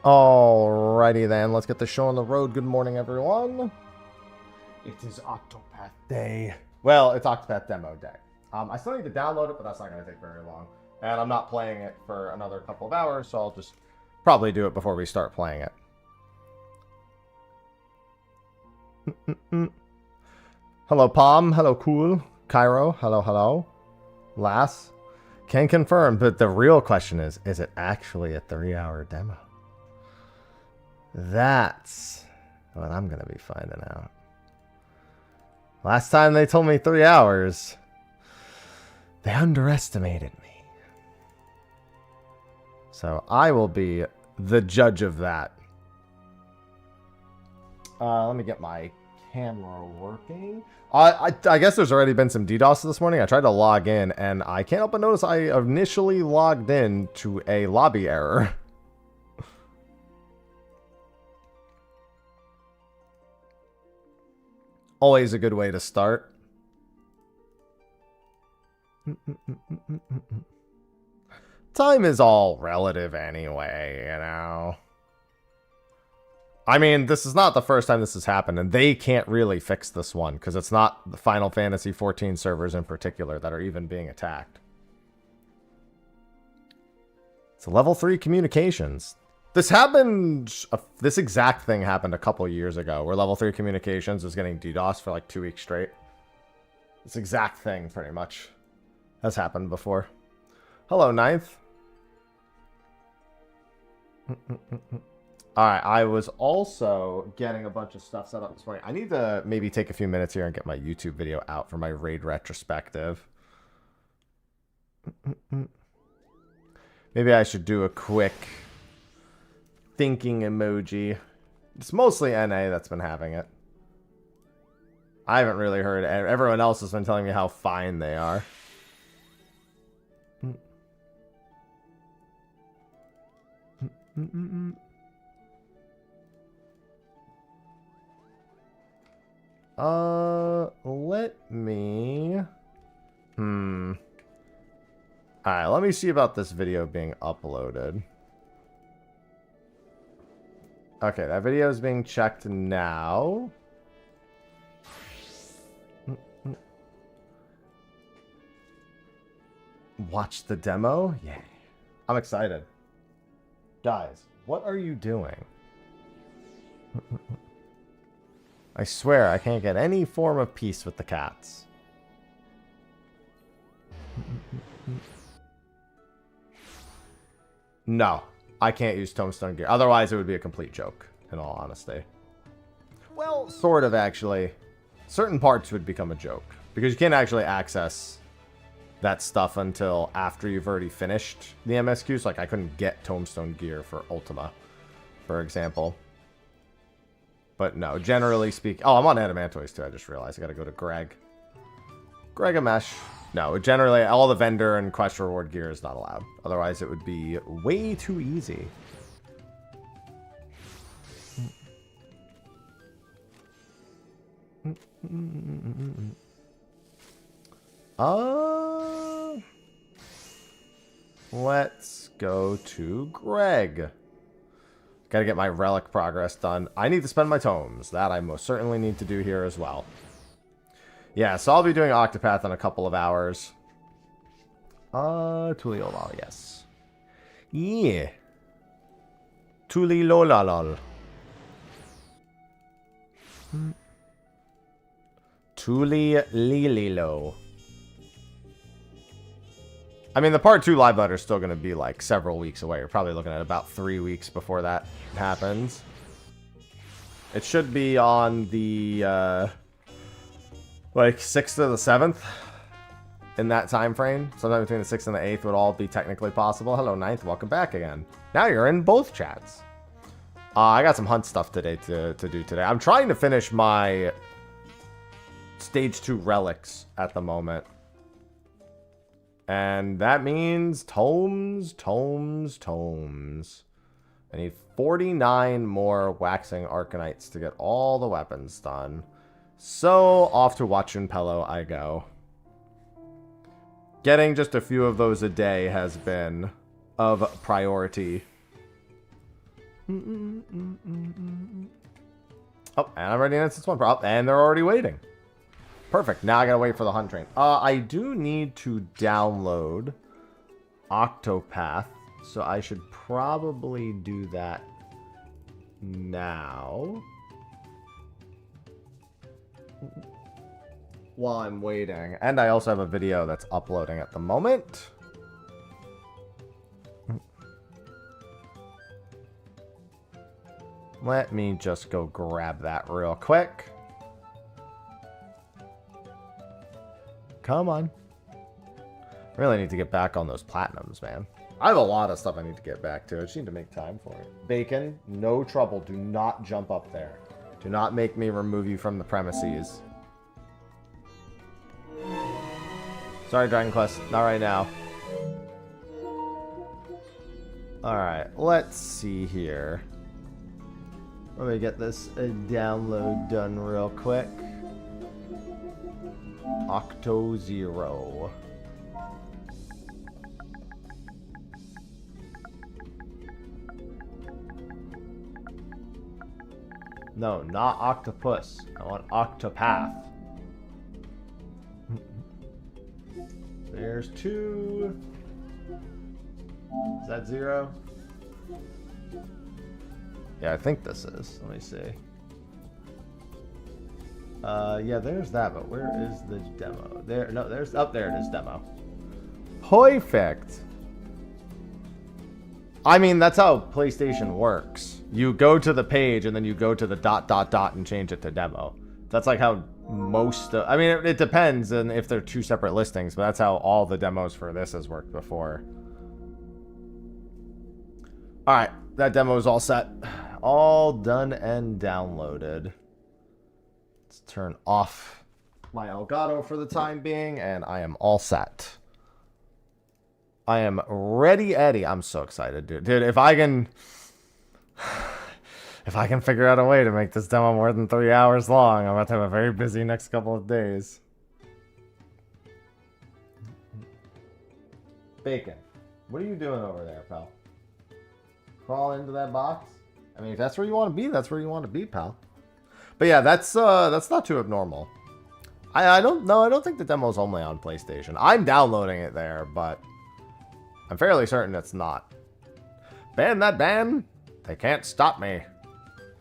Alrighty then, let's get the show on the road. Good morning, everyone. It is Octopath Day. Well, it's Octopath Demo Day. I still need to download it, but that's not going to take very long. And I'm not playing it for another couple of hours, so I'll just probably do it before we start playing it. Hello, Palm. Hello, Cool. Cairo. Hello, hello. Lass. Can confirm, but the real question is it actually a 3-hour demo? That's what I'm going to be finding out. Last time they told me 3 hours, they underestimated me. So I will be the judge of that. Let me get my camera working. I guess there's already been some DDoS this morning. I tried to log in, and I can't help but notice I initially logged in to a lobby error. Always a good way to start. Time is all relative anyway, you know. I mean, this is not the first time this has happened, and they can't really fix this one, because it's not the Final Fantasy XIV servers in particular that are even being attacked. It's a level 3 communications. This happened, this exact thing happened a couple years ago, where level 3 communications was getting DDoS for like 2 weeks straight. This exact thing, pretty much, has happened before. Hello, Ninth. Alright, I was also getting a bunch of stuff set up this morning. I need to maybe take a few minutes here and get my YouTube video out for my raid retrospective. Maybe I should do a quick thinking emoji. It's mostly NA that's been having it. I haven't really heard it. Everyone else has been telling me how fine they are. Let me... Alright, let me see about this video being uploaded. Okay, that video is being checked now. Watch the demo? Yay. I'm excited. Guys, what are you doing? I swear I can't get any form of peace with the cats. No, I can't use tombstone gear. Otherwise, it would be a complete joke, in all honesty. Well, sort of, actually. Certain parts would become a joke, because you can't actually access that stuff until after you've already finished the MSQs. Like, I couldn't get tombstone gear for Ultima, for example. But no, generally speaking... Oh, I'm on Adamantoise too, I just realized. I gotta go to Greg. Greg-a-mesh. No, generally, all the vendor and quest reward gear is not allowed. Otherwise, it would be way too easy. Let's go to Greg. Gotta get my relic progress done. I need to spend my tomes. That I most certainly need to do here as well. Yeah, so I'll be doing Octopath in a couple of hours. Tuliolol, yes. Yeah. Tulilolalol. Tulilililo. I mean, the part 2 live letter is still going to be like several weeks away. You're probably looking at about 3 weeks before that happens. It should be on the, like, 6th to the 7th. In that time frame. Sometime between the 6th and the 8th would all be technically possible. Hello, 9th. Welcome back again. Now you're in both chats. I got some hunt stuff today to do today. I'm trying to finish my Stage 2 relics at the moment. And that means tomes, tomes, tomes. I need 49 more waxing Arcanites to get all the weapons done. So, off to Wachunpelo I go. Getting just a few of those a day has been of priority. Oh, and I'm ready in instance 1. Oh, and they're already waiting. Perfect. Now I gotta wait for the hunt train. I do need to download Octopath, so I should probably do that now. While I'm waiting. And I also have a video that's uploading at the moment. Let me just go grab that real quick. Come on. Really need to get back on those platinums, man. I have a lot of stuff I need to get back to. I just need to make time for it. Bacon, no trouble. Do not jump up there. Do not make me remove you from the premises. Sorry, Dragon Quest. Not right now. Alright, let's see here. Let me get this download done real quick. Octo Zero. No, not Octopus. I want Octopath. There's 2. Is that 0? Yeah, I think this is. Let me see. Yeah, there's that, but where is the demo? There, no, there's, up there it is, demo. Perfect. I mean, that's how PlayStation works. You go to the page and then you go to the ... and change it to demo. That's like how most, I mean, it depends on if they're 2 separate listings, but that's how all the demos for this has worked before. All right, that demo is all set. All done and downloaded. Let's turn off my Elgato for the time being, and I am all set. I am ready, Eddie. I'm so excited, dude. Dude, if I can figure out a way to make this demo more than 3 hours long, I'm about to have a very busy next couple of days. Bacon, what are you doing over there, pal? Crawl into that box? I mean, if that's where you want to be, that's where you want to be, pal. But yeah, that's not too abnormal. I don't think the demo's only on PlayStation. I'm downloading it there, but I'm fairly certain it's not. Ban that ban. They can't stop me.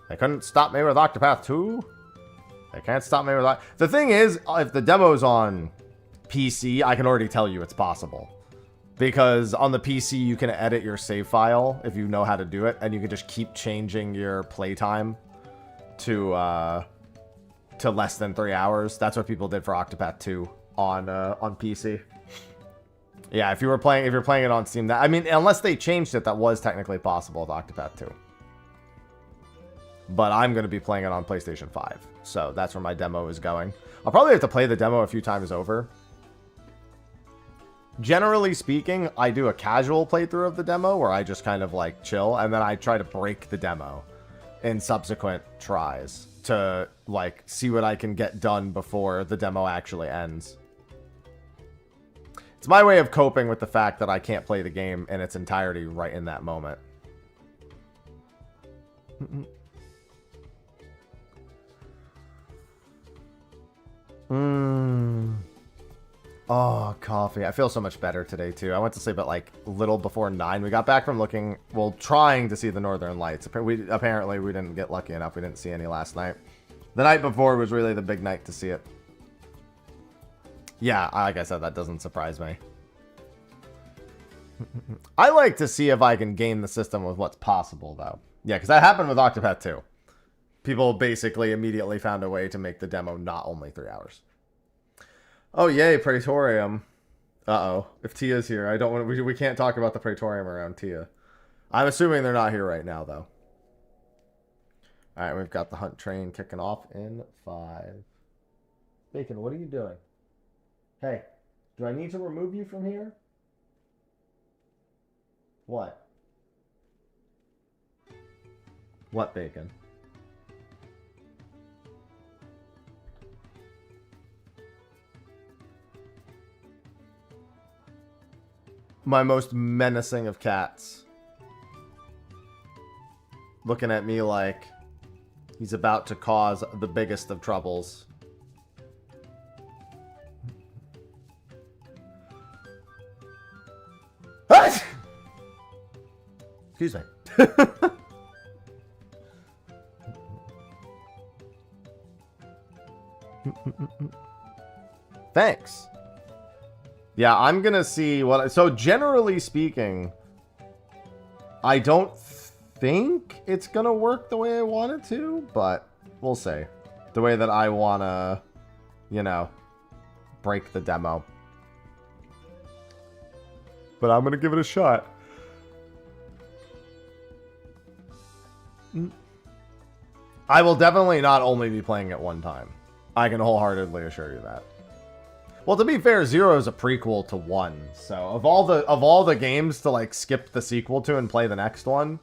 They couldn't stop me with Octopath 2. They can't stop me with... The thing is, if the demo's on PC, I can already tell you it's possible. Because on the PC, you can edit your save file if you know how to do it, and you can just keep changing your playtime to less than 3 hours. That's what people did for Octopath 2 on PC. Yeah, if you're playing it on Steam, I mean, unless they changed it, that was technically possible with Octopath 2. But I'm going to be playing it on PlayStation 5, so that's where my demo is going. I'll probably have to play the demo a few times over. Generally speaking, I do a casual playthrough of the demo where I just kind of like chill, and then I try to break the demo in subsequent tries to like see what I can get done before the demo actually ends. It's my way of coping with the fact that I can't play the game in its entirety right in that moment. Oh, coffee. I feel so much better today, too. I went to sleep at, like, little before 9. We got back from looking, well, trying to see the Northern Lights. Apparently, we didn't get lucky enough. We didn't see any last night. The night before was really the big night to see it. Yeah, like I said, that doesn't surprise me. I like to see if I can game the system with what's possible, though. Yeah, because that happened with Octopath 2. People basically immediately found a way to make the demo not only 3 hours. Oh, yay, Praetorium. Uh-oh. If Tia's here, I don't want we can't talk about the Praetorium around Tia. I'm assuming they're not here right now, though. All right, we've got the hunt train kicking off in 5. Bacon, what are you doing? Hey, do I need to remove you from here? What? What, Bacon? My most menacing of cats. looking at me like he's about to cause the biggest of troubles. Excuse me. Thanks. Yeah, I'm gonna see what... So, generally speaking, I don't think it's gonna work the way I want it to, but we'll see. The way that I wanna, you know, break the demo. But I'm gonna give it a shot. I will definitely not only be playing it one time. I can wholeheartedly assure you that. Well, to be fair, 0 is a prequel to 1. So, of all the games to like skip the sequel to and play the next one,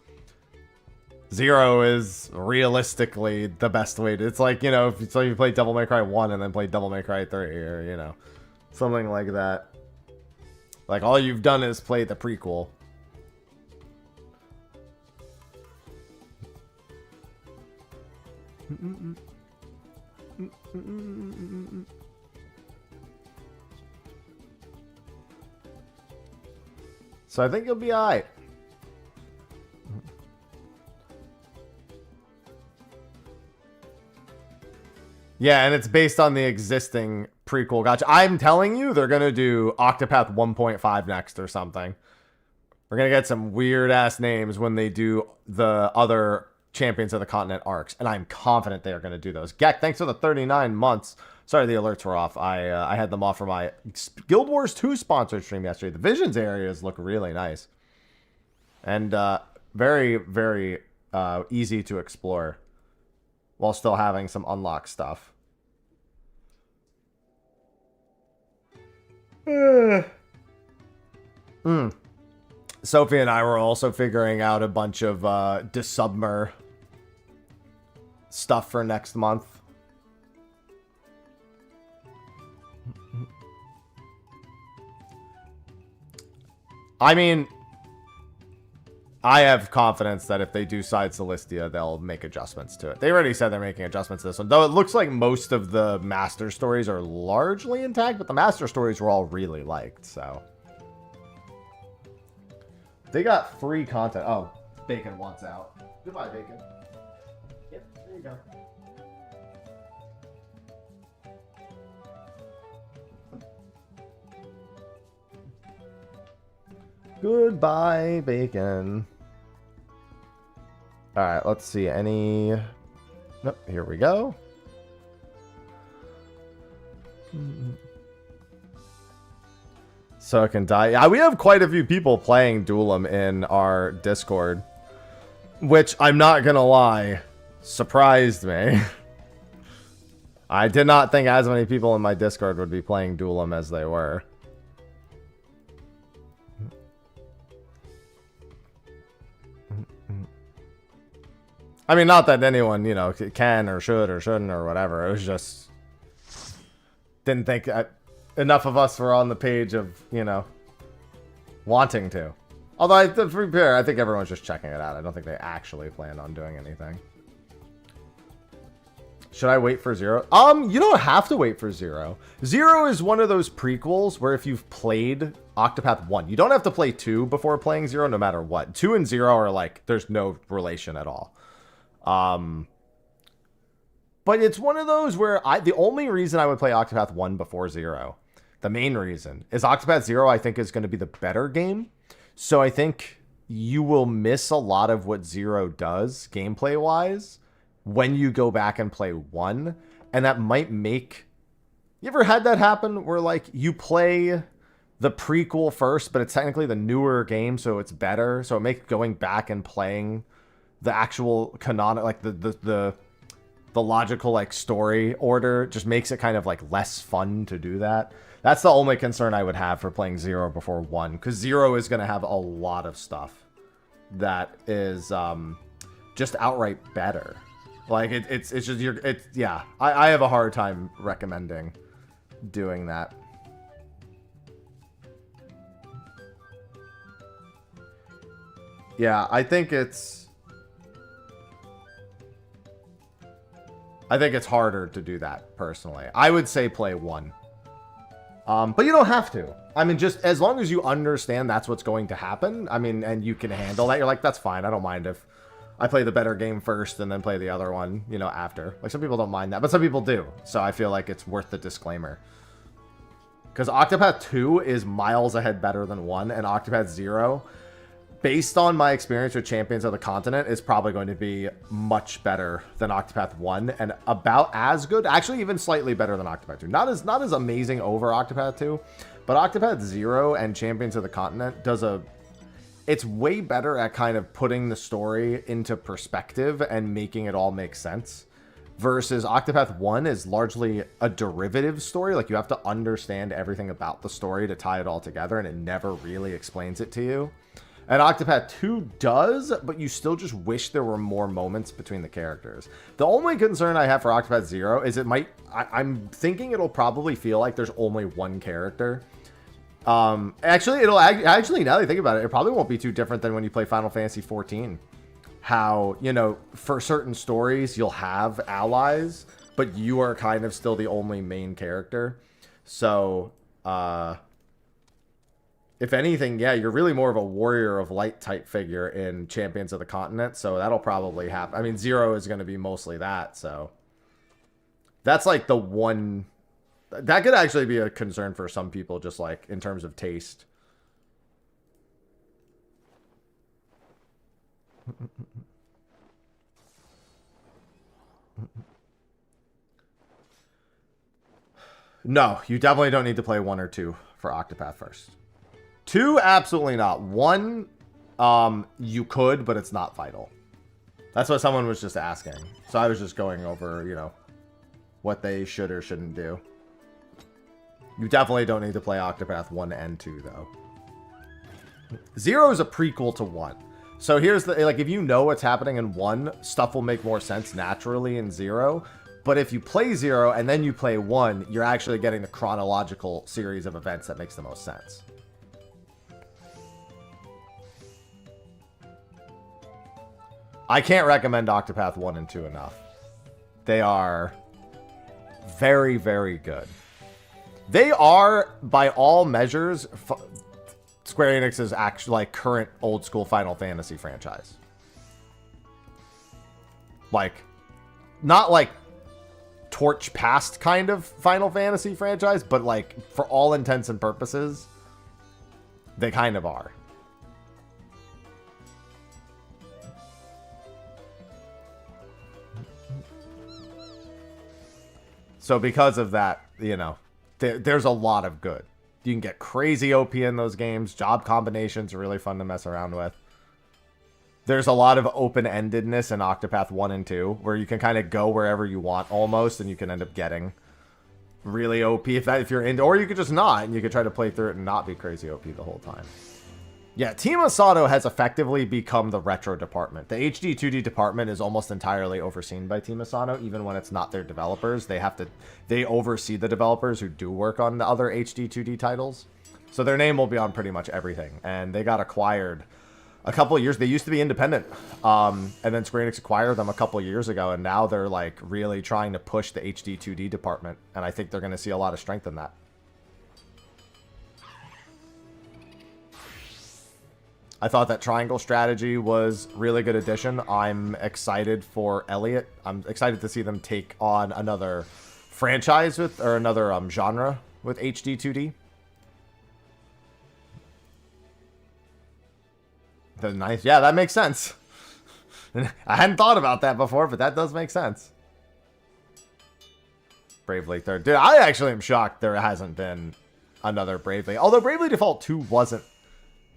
0 is realistically the best way to... It's like, you know, if you play Devil May Cry 1 and then play Devil May Cry 3, or, you know, something like that. Like, all you've done is play the prequel. So I think you'll be alright. Yeah, and it's based on the existing prequel. Gotcha. I'm telling you, they're going to do Octopath 1.5 next or something. We're going to get some weird-ass names when they do the other Champions of the Continent arcs, and I'm confident they are going to do those. Gek, thanks for the 39 months. Sorry, the alerts were off. I had them off for my Guild Wars 2 sponsored stream yesterday. The Visions areas look really nice. And very, very easy to explore while still having some unlocked stuff. Sophie and I were also figuring out a bunch of Desubmer stuff for next month. I mean, I have confidence that if they do Side Celestia, they'll make adjustments to it. They already said they're making adjustments to this one, though it looks like most of the Master Stories are largely intact, but the Master Stories were all really liked, so. They got free content. Oh, Bacon wants out. Goodbye, Bacon. Yep, there you go. Goodbye, Bacon. Alright, let's see. Any... Nope, here we go. So it can die. Yeah, we have quite a few people playing Duelim in our Discord. Which, I'm not gonna lie, surprised me. I did not think as many people in my Discord would be playing Duelim as they were. I mean, not that anyone, you know, can or should or shouldn't or whatever. It was just... Didn't think... enough of us were on the page of, you know, wanting to. Although, to be fair, I think everyone's just checking it out. I don't think they actually plan on doing anything. Should I wait for 0? You don't have to wait for 0. 0 is one of those prequels where if you've played Octopath 1, you don't have to play 2 before playing 0 no matter what. 2 and 0 are like, there's no relation at all. But it's one of those where the only reason I would play Octopath 1 before 0, the main reason, is Octopath 0 I think is going to be the better game. So I think you will miss a lot of what 0 does gameplay-wise when you go back and play 1. And that might make... You ever had that happen where, like, you play the prequel first, but it's technically the newer game, so it's better. So it makes going back and playing the actual canonical, like, the logical, like, story order just makes it kind of, like, less fun to do that. That's the only concern I would have for playing 0 before 1, because 0 is going to have a lot of stuff that is just outright better. Like, it's just, yeah, I have a hard time recommending doing that. Yeah, I think it's... I think it's harder to do that, personally. I would say play 1. But you don't have to. I mean, just as long as you understand that's what's going to happen, I mean, and you can handle that, you're like, that's fine. I don't mind if I play the better game first and then play the other one, you know, after. Like, some people don't mind that, but some people do. So I feel like it's worth the disclaimer. Because Octopath 2 is miles ahead better than 1, and Octopath 0, based on my experience with Champions of the Continent, is probably going to be much better than Octopath 1, and about as good, actually even slightly better than Octopath 2. Not as amazing over Octopath 2, but Octopath 0 and Champions of the Continent it's way better at kind of putting the story into perspective and making it all make sense. Versus Octopath 1 is largely a derivative story. Like, you have to understand everything about the story to tie it all together, and it never really explains it to you. And Octopath 2 does, but you still just wish there were more moments between the characters. The only concern I have for Octopath 0 is I'm thinking it'll probably feel like there's only one character. Actually, now that I think about it, it probably won't be too different than when you play Final Fantasy XIV. How, you know, for certain stories, you'll have allies, but you are kind of still the only main character. So, if anything, yeah, you're really more of a warrior of light type figure in Champions of the Continent, so that'll probably happen. I mean, 0 is going to be mostly that, so that's like the one that could actually be a concern for some people, just like in terms of taste. No, you definitely don't need to play 1 or 2 for Octopath first. 2, absolutely not. 1, you could, but it's not vital. That's what someone was just asking. So I was just going over, you know, what they should or shouldn't do. You definitely don't need to play Octopath 1 and 2, though. 0 is a prequel to 1. So here's the, like, if you know what's happening in 1, stuff will make more sense naturally in 0. But if you play 0 and then you play 1, you're actually getting the chronological series of events that makes the most sense. I can't recommend Octopath 1 and 2 enough. They are very, very good. They are, by all measures, Square Enix's actual, like, current old school Final Fantasy franchise. Like, not like torch past kind of Final Fantasy franchise, but like, for all intents and purposes, they kind of are. So because of that, you know, there's a lot of good. You can get crazy OP in those games. Job combinations are really fun to mess around with. There's a lot of open-endedness in Octopath 1 and 2, where you can kind of go wherever you want almost, and you can end up getting really OP if you're into, or you could just not, and you could try to play through it and not be crazy OP the whole time. Yeah, Team Asado has effectively become the retro department. The HD 2D department is almost entirely overseen by Team Asado, even when it's not their developers. They oversee the developers who do work on the other HD 2D titles. So their name will be on pretty much everything. And they got acquired a couple of years. They used to be independent. And then Square Enix acquired them a couple of years ago. And now they're like really trying to push the HD 2D department. And I think they're going to see a lot of strength in that. I thought that triangle strategy was really good addition. I'm excited for Elliot. I'm excited to see them take on another franchise with, or another genre with HD 2D. Nice. Yeah, that makes sense. I hadn't thought about that before, but that does make sense. Bravely Third. Dude, I actually am shocked there hasn't been another Bravely. Although Bravely Default 2 wasn't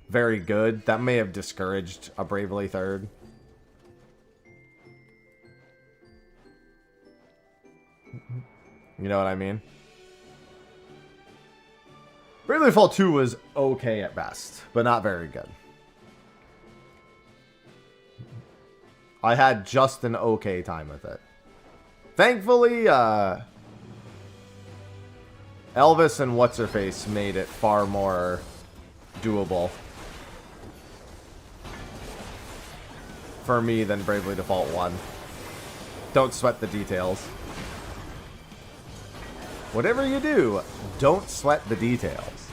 very good. That may have discouraged a Bravely Third. You know what I mean? Bravely Default 2 was okay at best, but not very good. I had just an okay time with it. Thankfully, Elvis and What's-Her-Face made it far more doable for me than Bravely Default 1. Don't sweat the details. Whatever you do, don't sweat the details.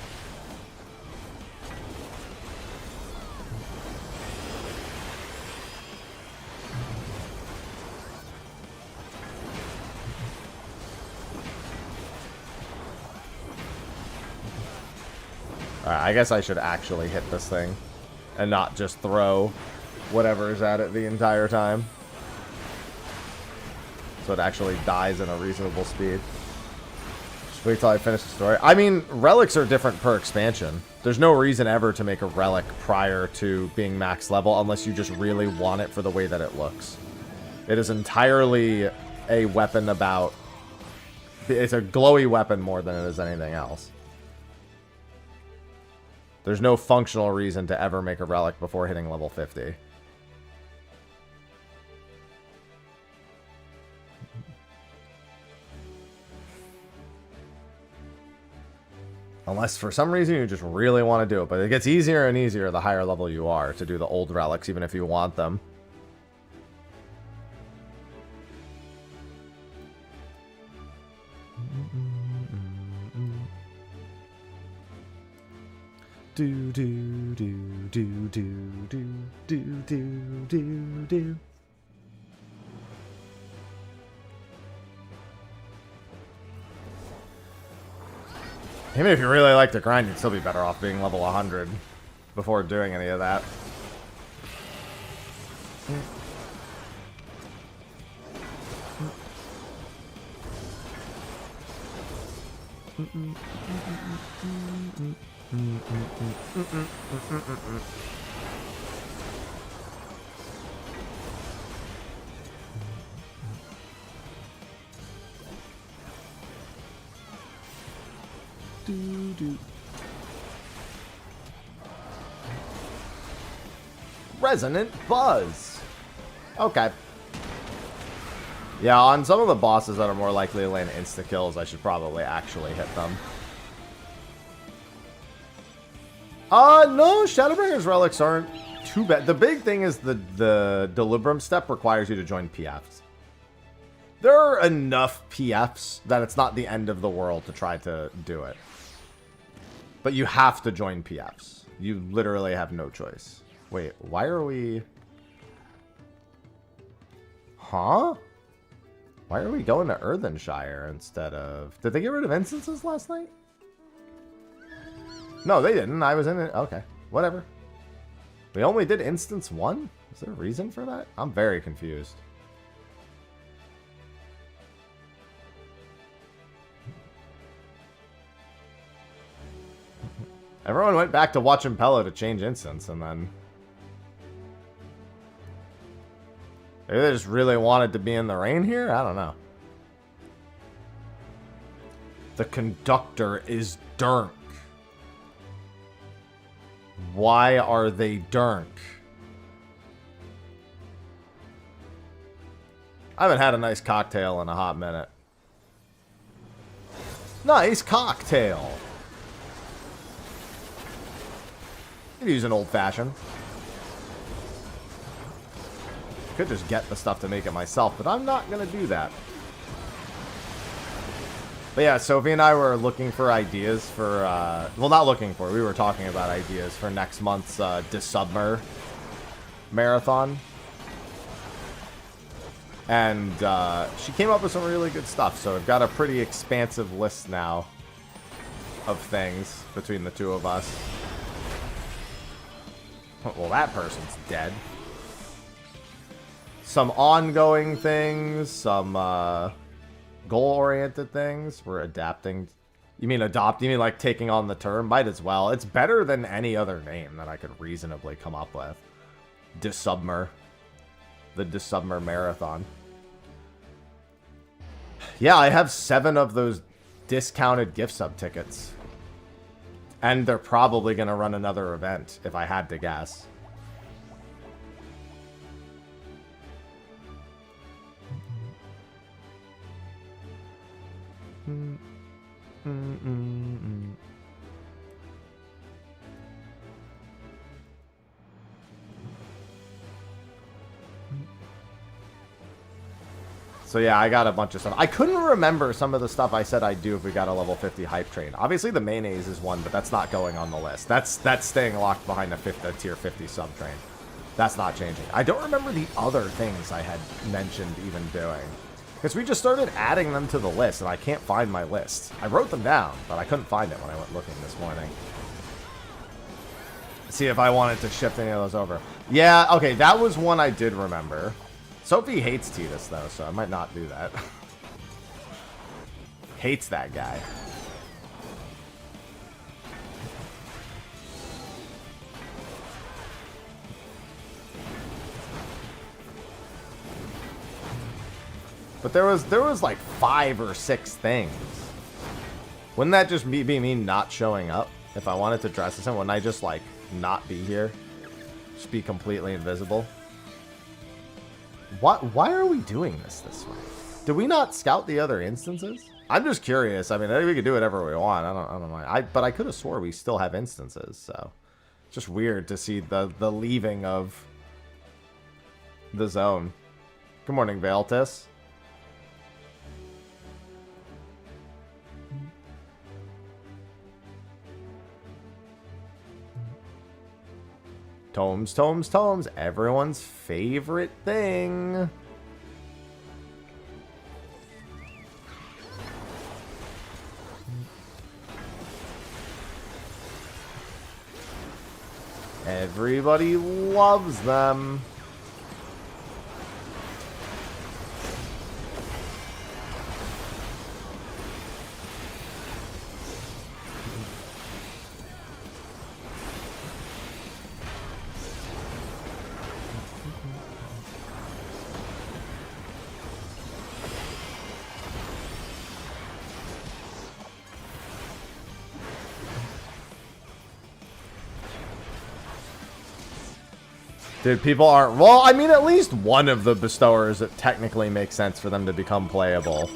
Alright, I guess I should actually hit this thing and not just throw whatever is at it the entire time. So it actually dies in a reasonable speed. Just wait till I finish the story. I mean, relics are different per expansion. There's no reason ever to make a relic prior to being max level unless you just really want it for the way that it looks. It is entirely a weapon about... It's a glowy weapon more than it is anything else. There's no functional reason to ever make a relic before hitting level 50. Unless for some reason you just really want to do it. But it gets easier and easier the higher level you are to do the old relics, even if you want them. Do do do do do do do do do do. Even if you really like to grind, you'd still be better off being level 100 before doing any of that. Resonant Buzz. Okay. Yeah, on some of the bosses that are more likely to land insta-kills, I should probably actually hit them. No, Shadowbringer's relics aren't too bad. The big thing is the Delibrum step requires you to join PFs. There are enough PFs that it's not the end of the world to try to do it. But you have to join PFs. You literally have no choice. Wait, why are we... Huh? Why are we going to Earthenshire instead of... Did they get rid of instances last night? No, they didn't. I was in it. Okay, whatever. We only did instance 1? Is there a reason for that? I'm very confused. Everyone went back to watching Pello to change instance, and then... Maybe they just really wanted to be in the rain here? I don't know. The conductor is Dirk. Why are they Dirk? I haven't had a nice cocktail in a hot minute. Nice cocktail. Could use an old-fashioned. Could just get the stuff to make it myself, but I'm not gonna do that. But yeah, Sophie and I were looking for ideas for, well, not looking for, we were talking about ideas for next month's Desubmer marathon. And she came up with some really good stuff, so we've got a pretty expansive list now of things between the two of us. Well, that person's dead. Some ongoing things, some goal-oriented things. We're adapting. You mean adopt? You mean like taking on the term? Might as well. It's better than any other name that I could reasonably come up with. Desubmer. The Desubmer Marathon. Yeah, I have 7 of those discounted gift sub tickets. And they're probably going to run another event, if I had to guess. So yeah, I got a bunch of stuff. I couldn't remember some of the stuff I said I'd do if we got a level 50 hype train. Obviously the mayonnaise is one, but that's not going on the list. That's staying locked behind a tier 50 sub train. That's not changing. I don't remember the other things I had mentioned even doing. Because we just started adding them to the list, and I can't find my list. I wrote them down, but I couldn't find it when I went looking this morning. See if I wanted to shift any of those over. Yeah, okay, that was one I did remember. Sophie hates Tidus, though, so I might not do that. Hates that guy. But there was like 5 or 6 things. Wouldn't that just be me not showing up? If I wanted to dress as him, wouldn't I just like not be here? Just be completely invisible? Why are we doing this way? Did we not scout the other instances? I'm just curious. I mean, we could do whatever we want. I don't mind. But I could have swore we still have instances, so it's just weird to see the leaving of the zone. Good morning, Valtis. Tomes, tomes, tomes. Everyone's favorite thing. Everybody loves them. Dude, people aren't... Well, I mean, at least one of the bestowers, it technically makes sense for them to become playable.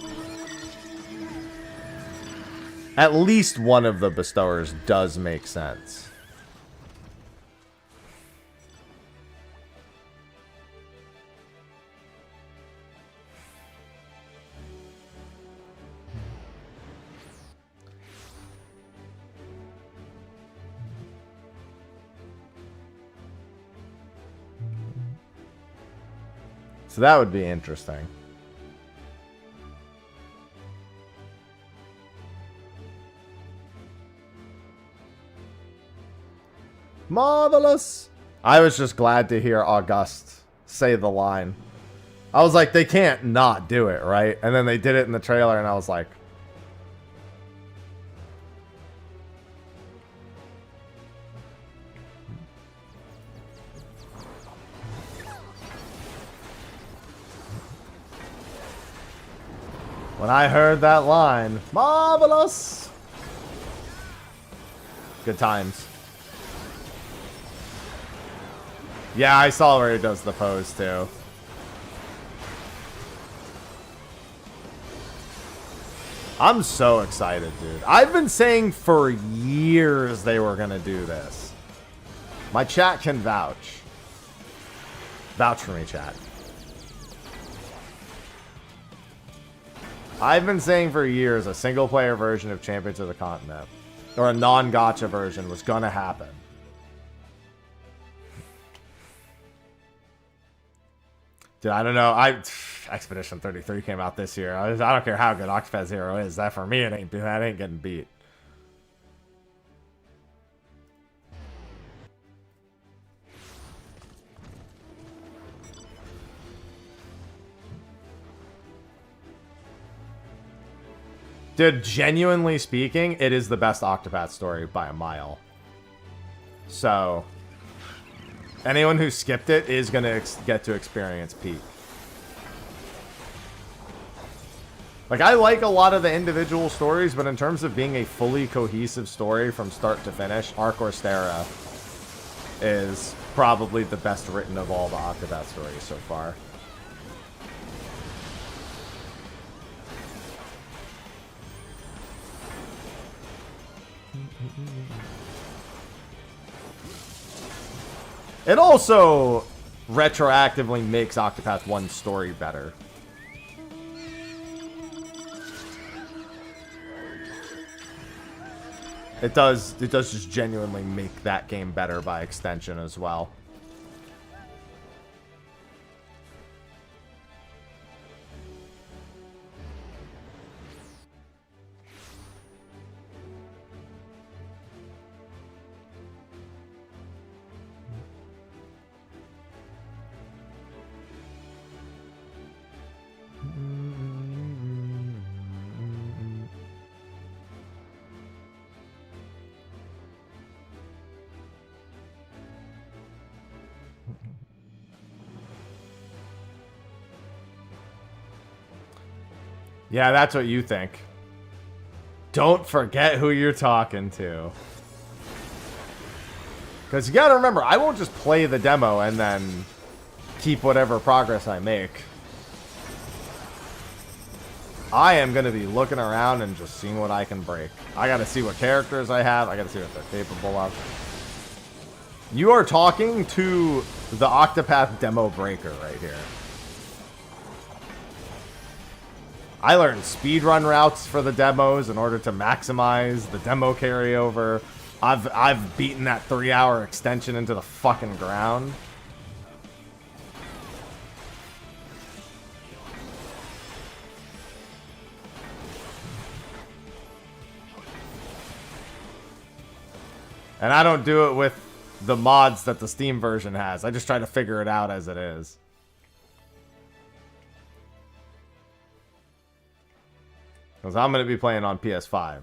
At least one of the bestowers does make sense. So that would be interesting. Marvelous! I was just glad to hear August say the line. I was like, they can't not do it, right? And then they did it in the trailer, and I was like... When I heard that line, marvelous! Good times. Yeah, I saw where he does the pose, too. I'm so excited, dude. I've been saying for years they were going to do this. My chat can vouch. Vouch for me, chat. I've been saying for years a single-player version of Champions of the Continent, or a non-gacha version, was gonna happen. Dude, I don't know. Expedition 33 came out this year. I don't care how good Octopath Zero is. That for me, that ain't getting beat. Dude, genuinely speaking, it is the best Octopath story by a mile. So, anyone who skipped it is going to get to experience peak. Like, I like a lot of the individual stories, but in terms of being a fully cohesive story from start to finish, Arc Orstera is probably the best written of all the Octopath stories so far. It also retroactively makes Octopath 1's story better. It does just genuinely make that game better by extension as well. Yeah, that's what you think. Don't forget who you're talking to. Because you gotta remember, I won't just play the demo and then keep whatever progress I make. I am gonna be looking around and just seeing what I can break. I gotta see what characters I have. I gotta see what they're capable of. You are talking to the Octopath demo breaker right here. I learned speedrun routes for the demos in order to maximize the demo carryover. I've beaten that 3-hour extension into the fucking ground. And I don't do it with the mods that the Steam version has. I just try to figure it out as it is. Because I'm going to be playing on PS5.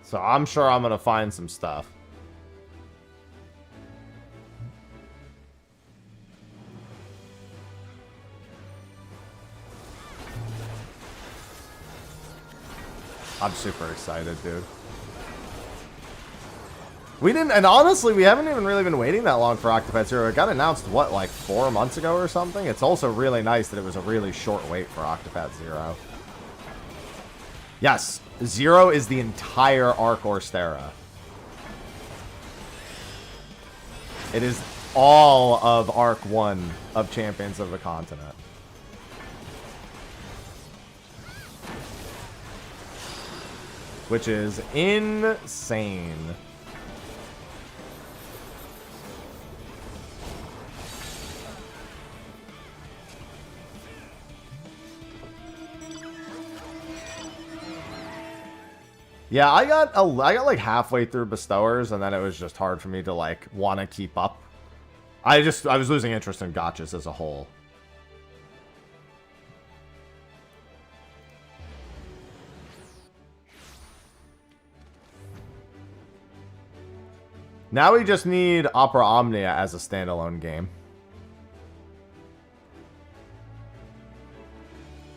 So I'm sure I'm going to find some stuff. I'm super excited, dude. We didn't, and honestly, we haven't even really been waiting that long for Octopath Zero. It got announced, what, like 4 months ago or something? It's also really nice that it was a really short wait for Octopath Zero. Yes, Zero is the entire Arc Orstera. It is all of Arc 1 of Champions of the Continent. Which is insane. Yeah, I got like halfway through Bestowers, and then it was just hard for me to like want to keep up. I was losing interest in gachas as a whole. Now we just need Opera Omnia as a standalone game.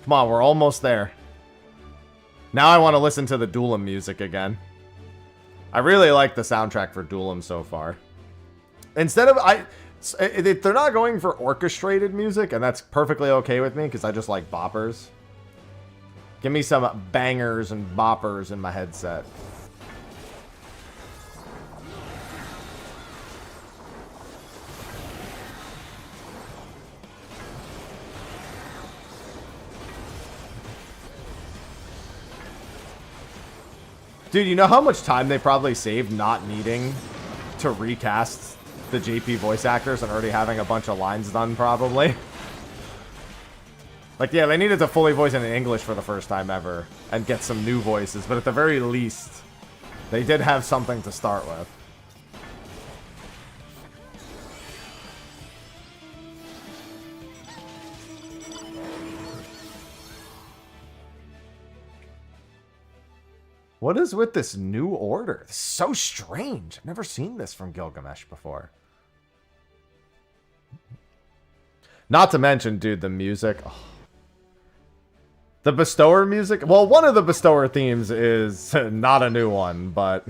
Come on, we're almost there. Now I want to listen to the Duelim music again. I really like the soundtrack for Duelim so far. Instead of... they're not going for orchestrated music, and that's perfectly okay with me, because I just like boppers. Give me some bangers and boppers in my headset. Dude, you know how much time they probably saved not needing to recast the JP voice actors and already having a bunch of lines done, probably? Like, yeah, they needed to fully voice it in English for the first time ever and get some new voices, but at the very least, they did have something to start with. What is with this new order? This is so strange. I've never seen this from Gilgamesh before. Not to mention, dude, the music. Oh. The Bestower music. Well, one of the Bestower themes is not a new one, but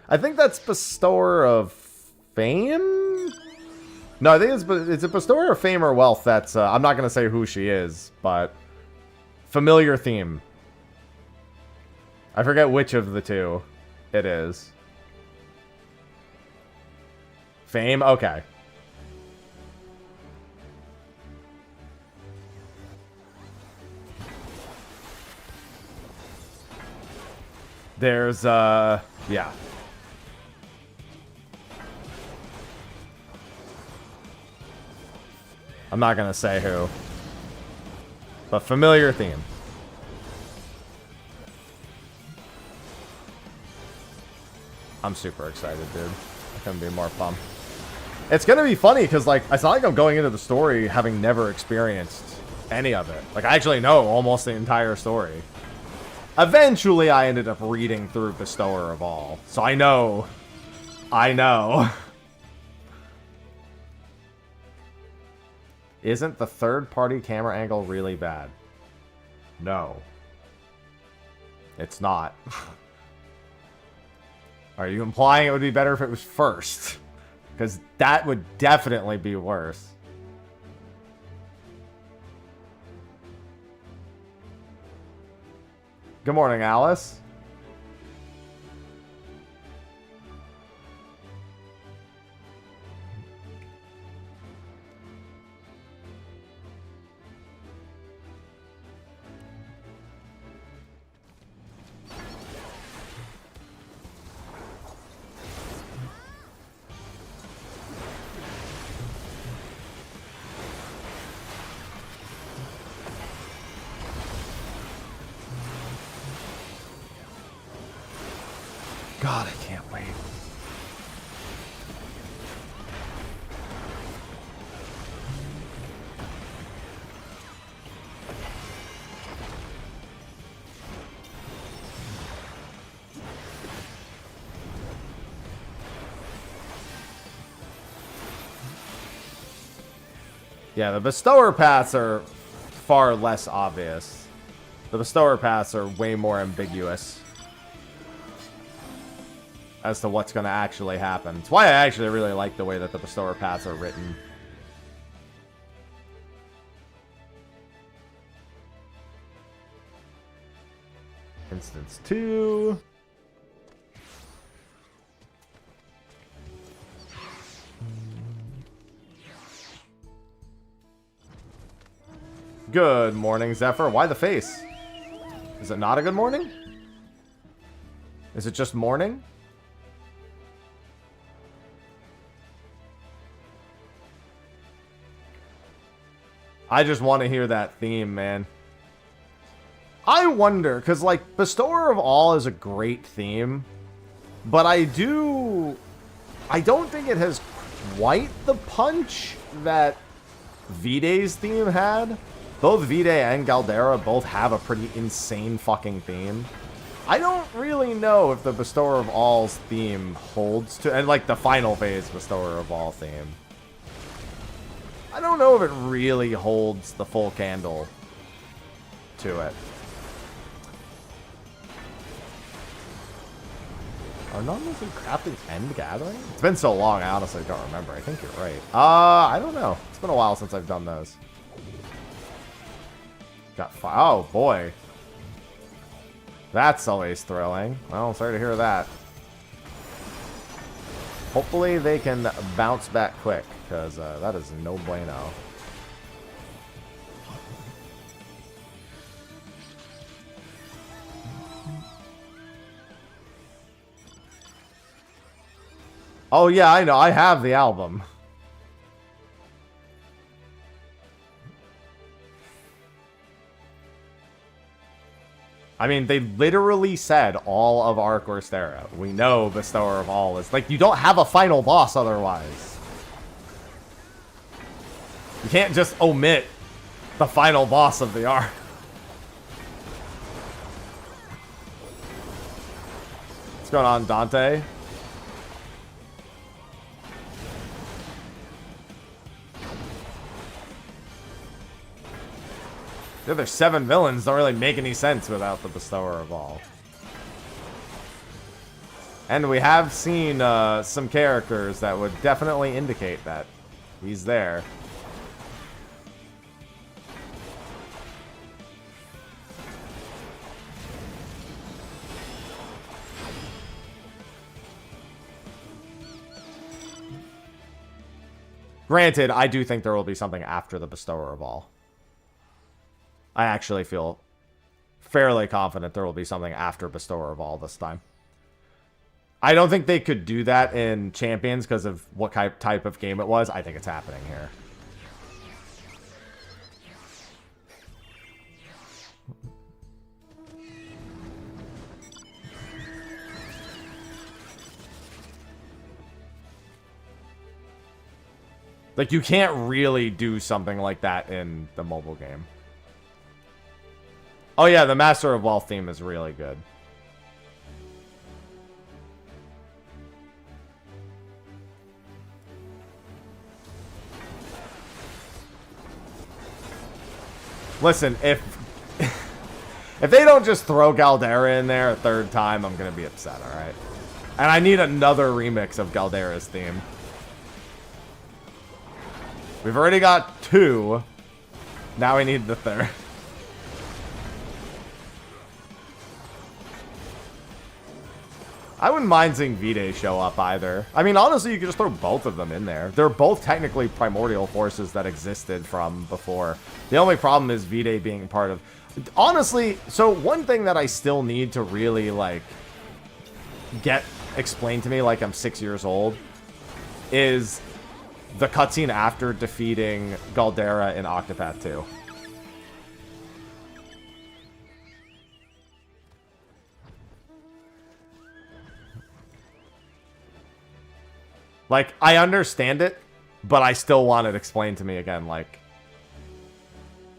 I think that's Bestower of Fame? No, I think it's a bestower of fame or wealth that's, I'm not going to say who she is, but familiar theme. I forget which of the two it is. Fame? Okay. There's, yeah. I'm not gonna say who. But familiar theme. I'm super excited, dude. I couldn't be more pumped. It's gonna be funny, because, like, it's not like I'm going into the story having never experienced any of it. Like, I actually know almost the entire story. Eventually, I ended up reading through Bestower of All. So I know. I know. Isn't the third-party camera angle really bad? No. It's not. Are you implying it would be better if it was first? Because that would definitely be worse. Good morning, Alice. God, I can't wait. Yeah, the bestower paths are far less obvious. The bestower paths are way more ambiguous as to what's going to actually happen. It's why I actually really like the way that the bestower paths are written. Instance 2. Good morning, Zephyr. Why the face? Is it not a good morning? Is it just morning? I just want to hear that theme, man. I wonder, because, like, Bestower of All is a great theme, but I don't think it has quite the punch that V-Day's theme had. Both V-Day and Galdera both have a pretty insane fucking theme. I don't really know if the Bestower of All's theme holds to, and, like, the final phase Bestower of All theme. I don't know if it really holds the full candle to it. Are non-moving crafting's end gathering? It's been so long, I honestly don't remember. I think you're right. I don't know. It's been a while since I've done those. Oh, boy. That's always thrilling. Well, sorry to hear that. Hopefully they can bounce back quick, because that is no bueno. Oh yeah, I know. I have the album. I mean, they literally said all of Arc Orstera. We know Bestower of All is... Like, you don't have a final boss otherwise. You can't just omit the final boss of the arc. What's going on, Dante? The other 7 villains don't really make any sense without the Bestower of All. And we have seen some characters that would definitely indicate that. He's there. Granted, I do think there will be something after the Bestower of All. I actually feel fairly confident there will be something after Bestower of All this time. I don't think they could do that in Champions because of what type of game it was. I think it's happening here. Like, you can't really do something like that in the mobile game. Oh yeah, the Master of Wealth theme is really good. Listen, if they don't just throw Galdera in there a third time, I'm gonna be upset, alright? And I need another remix of Galdera's theme. We've already got 2. Now we need the 3rd. I wouldn't mind seeing V-Day show up either. I mean, honestly, you could just throw both of them in there. They're both technically primordial forces that existed from before. The only problem is V-Day being part of... Honestly, so one thing that I still need to really, like, get explained to me like I'm 6 years old is the cutscene after defeating Galdera in Octopath 2. Like, I understand it, but I still want it explained to me again, like,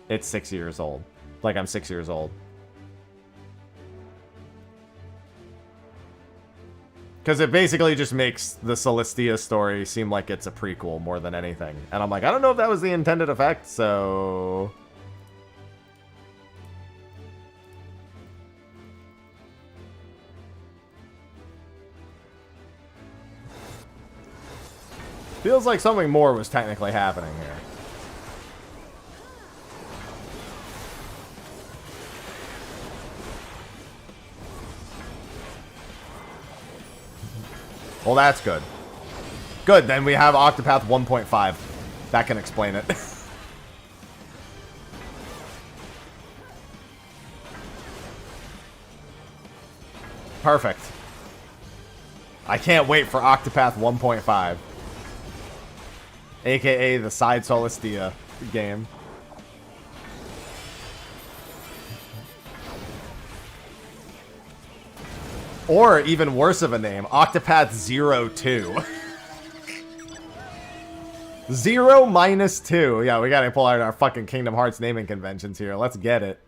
it's 6 years old. Like, I'm 6 years old. Because it basically just makes the Celestia story seem like it's a prequel more than anything. And I'm like, I don't know if that was the intended effect, so... Feels like something more was technically happening here. Well, that's good. Good, then we have Octopath 1.5. That can explain it. Perfect. I can't wait for Octopath 1.5. AKA the side Celestia game. Or even worse of a name, Octopath 02. 0 minus 2. Yeah, we gotta pull out our fucking Kingdom Hearts naming conventions here. Let's get it.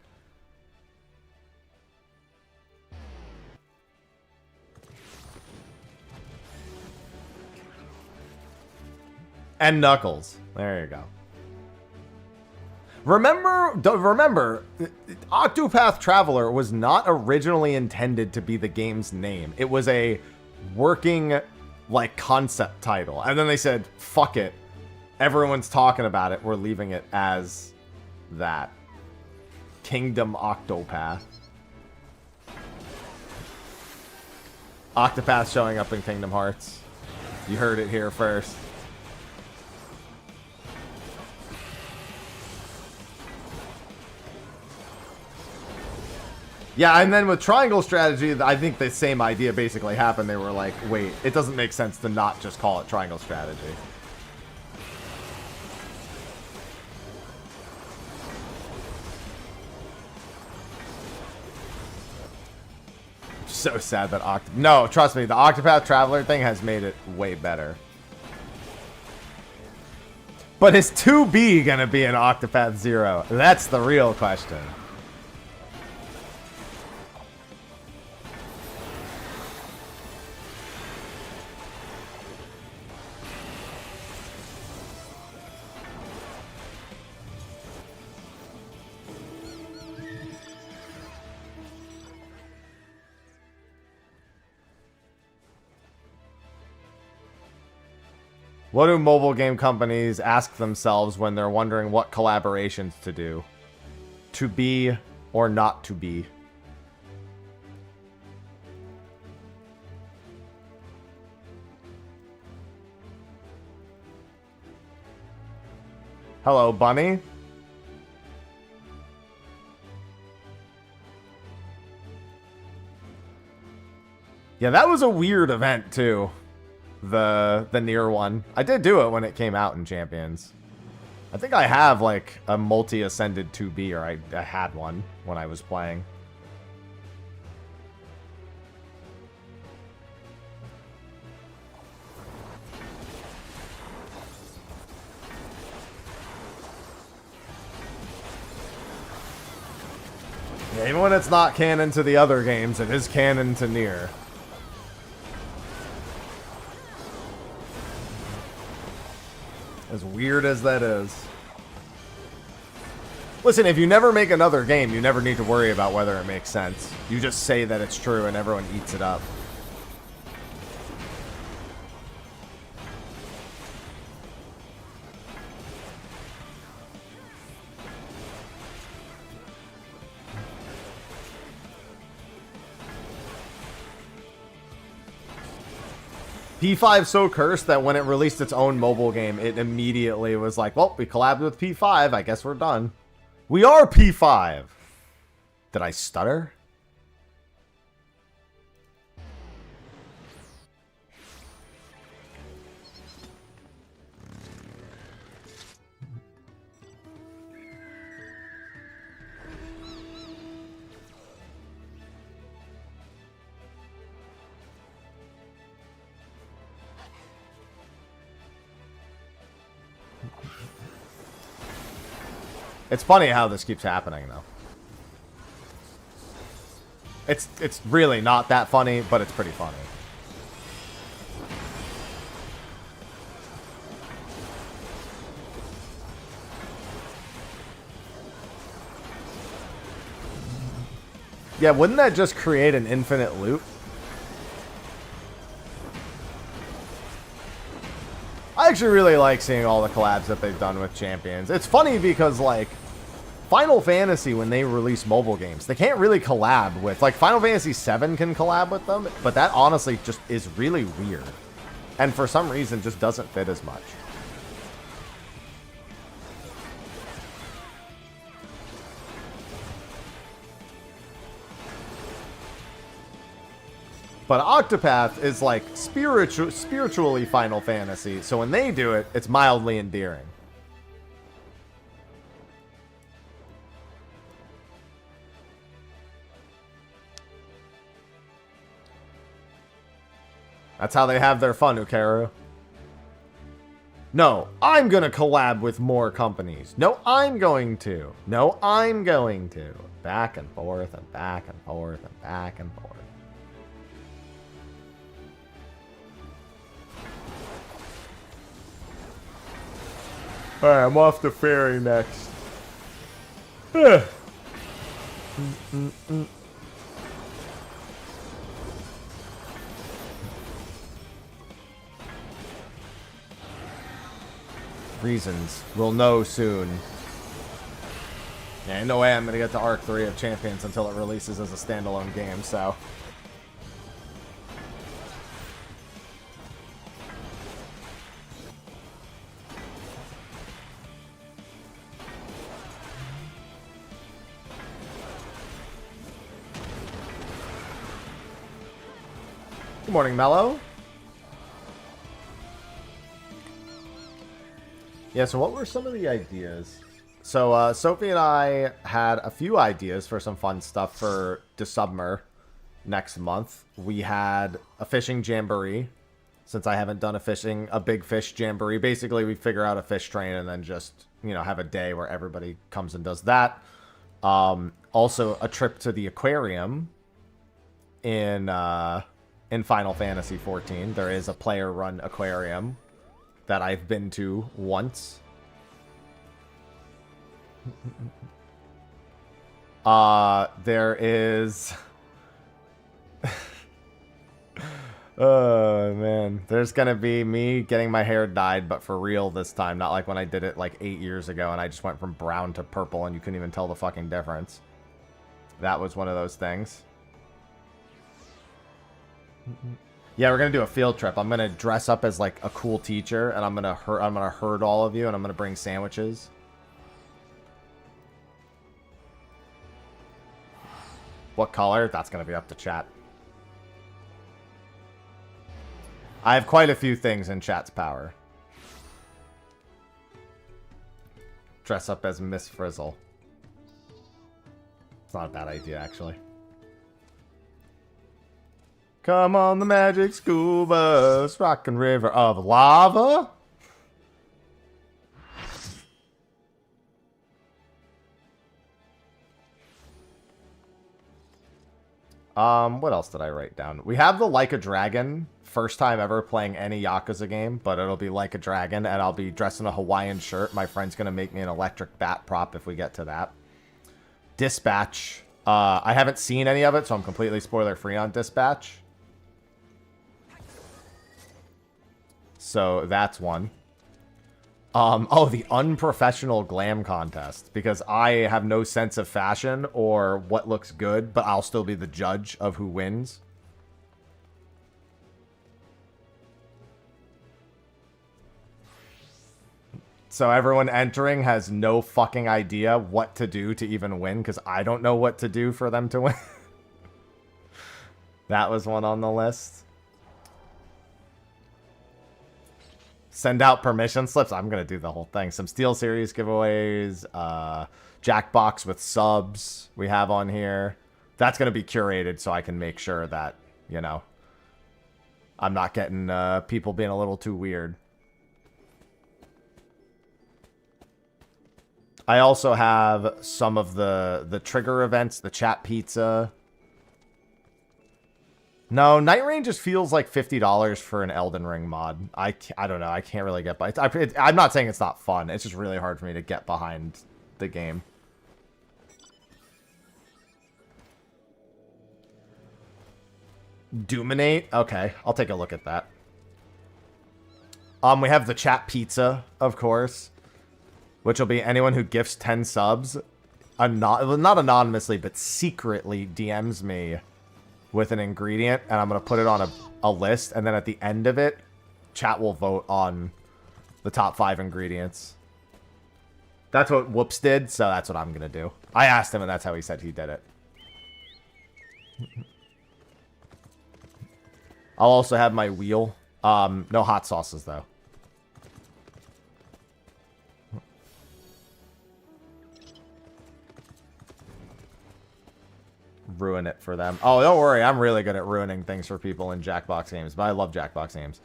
And Knuckles. There you go. Remember, Octopath Traveler was not originally intended to be the game's name. It was a working, like, concept title. And then they said, fuck it. Everyone's talking about it. We're leaving it as that. Kingdom Octopath. Octopath showing up in Kingdom Hearts. You heard it here first. Yeah, and then with Triangle Strategy, I think the same idea basically happened. They were like, wait, it doesn't make sense to not just call it Triangle Strategy. So sad that No, trust me, the Octopath Traveler thing has made it way better. But is 2B gonna be an Octopath 0? That's the real question. What do mobile game companies ask themselves when they're wondering what collaborations to do? To be or not to be? Hello, Bunny. Yeah, that was a weird event, too. The near one. I did do it when it came out in Champions. I think I have, like, a multi-ascended 2B, or I had one when I was playing. Yeah, even when it's not canon to the other games, it is canon to Nier. As weird as that is. Listen, if you never make another game, you never need to worry about whether it makes sense. You just say that it's true and everyone eats it up. P5 so cursed that when it released its own mobile game, it immediately was like, well, we collabed with P5. I guess we're done. We are P5. Did I stutter? It's funny how this keeps happening, though. It's really not that funny, but it's pretty funny. Yeah, wouldn't that just create an infinite loop? I actually really like seeing all the collabs that they've done with Champions. It's funny because, like, Final Fantasy, when they release mobile games, they can't really collab with... Like, Final Fantasy VII can collab with them, but that honestly just is really weird. And for some reason, just doesn't fit as much. But Octopath is, like, spiritually Final Fantasy, so when they do it, it's mildly endearing. That's how they have their fun, Ukaru. No, I'm gonna collab with more companies. No, I'm going to. No, I'm going to. Back and forth and back and forth and back and forth. Alright, I'm off to ferry next. Reasons. We'll know soon. Yeah, no way I'm going to get to Arc 3 of Champions until it releases as a standalone game, so... Good morning, Mello. Yeah, so what were some of the ideas? So, Sophie and I had a few ideas for some fun stuff for December next month. We had a fishing jamboree, since I haven't done a big fish jamboree. Basically, we figure out a fish train and then just, you know, have a day where everybody comes and does that. Also, a trip to the aquarium in Final Fantasy XIV. There is a player-run aquarium that I've been to once. There is... Oh, man. There's gonna be me getting my hair dyed, but for real this time. Not like when I did it like 8 years ago and I just went from brown to purple and you couldn't even tell the fucking difference. That was one of those things. Yeah, we're gonna do a field trip. I'm gonna dress up as like a cool teacher, and I'm gonna herd all of you, and I'm gonna bring sandwiches. What color? That's gonna be up to chat. I have quite a few things in chat's power. Dress up as Miss Frizzle. It's not a bad idea, actually. Come on the magic school bus, rockin' river of lava. What else did I write down? We have the Like a Dragon, first time ever playing any Yakuza game, but it'll be Like a Dragon, and I'll be dressed in a Hawaiian shirt. My friend's gonna make me an electric bat prop if we get to that. Dispatch. I haven't seen any of it, so I'm completely spoiler-free on Dispatch. So that's one. Oh, the unprofessional glam contest. Because I have no sense of fashion or what looks good, but I'll still be the judge of who wins. So everyone entering has no fucking idea what to do to even win, because I don't know what to do for them to win. That was one on the list. Send out permission slips. I'm going to do the whole thing. Some Steel Series giveaways. Jackbox with subs we have on here. That's going to be curated so I can make sure that, you know, I'm not getting people being a little too weird. I also have some of the trigger events, the chat pizza. No, Night Rain just feels like $50 for an Elden Ring mod. I don't know. I can't really get by. I'm not saying it's not fun. It's just really hard for me to get behind the game. Doominate? Okay, I'll take a look at that. We have the chat pizza, of course, which will be anyone who gifts 10 subs, not anonymously, but secretly DMs me with an ingredient, and I'm going to put it on a list, and then at the end of it, chat will vote on the top 5 ingredients. That's what Whoops did, so that's what I'm going to do. I asked him, and that's how he said he did it. I'll also have my wheel. No hot sauces, though. Ruin it for them. Oh, don't worry. I'm really good at ruining things for people in Jackbox games, but I love Jackbox games.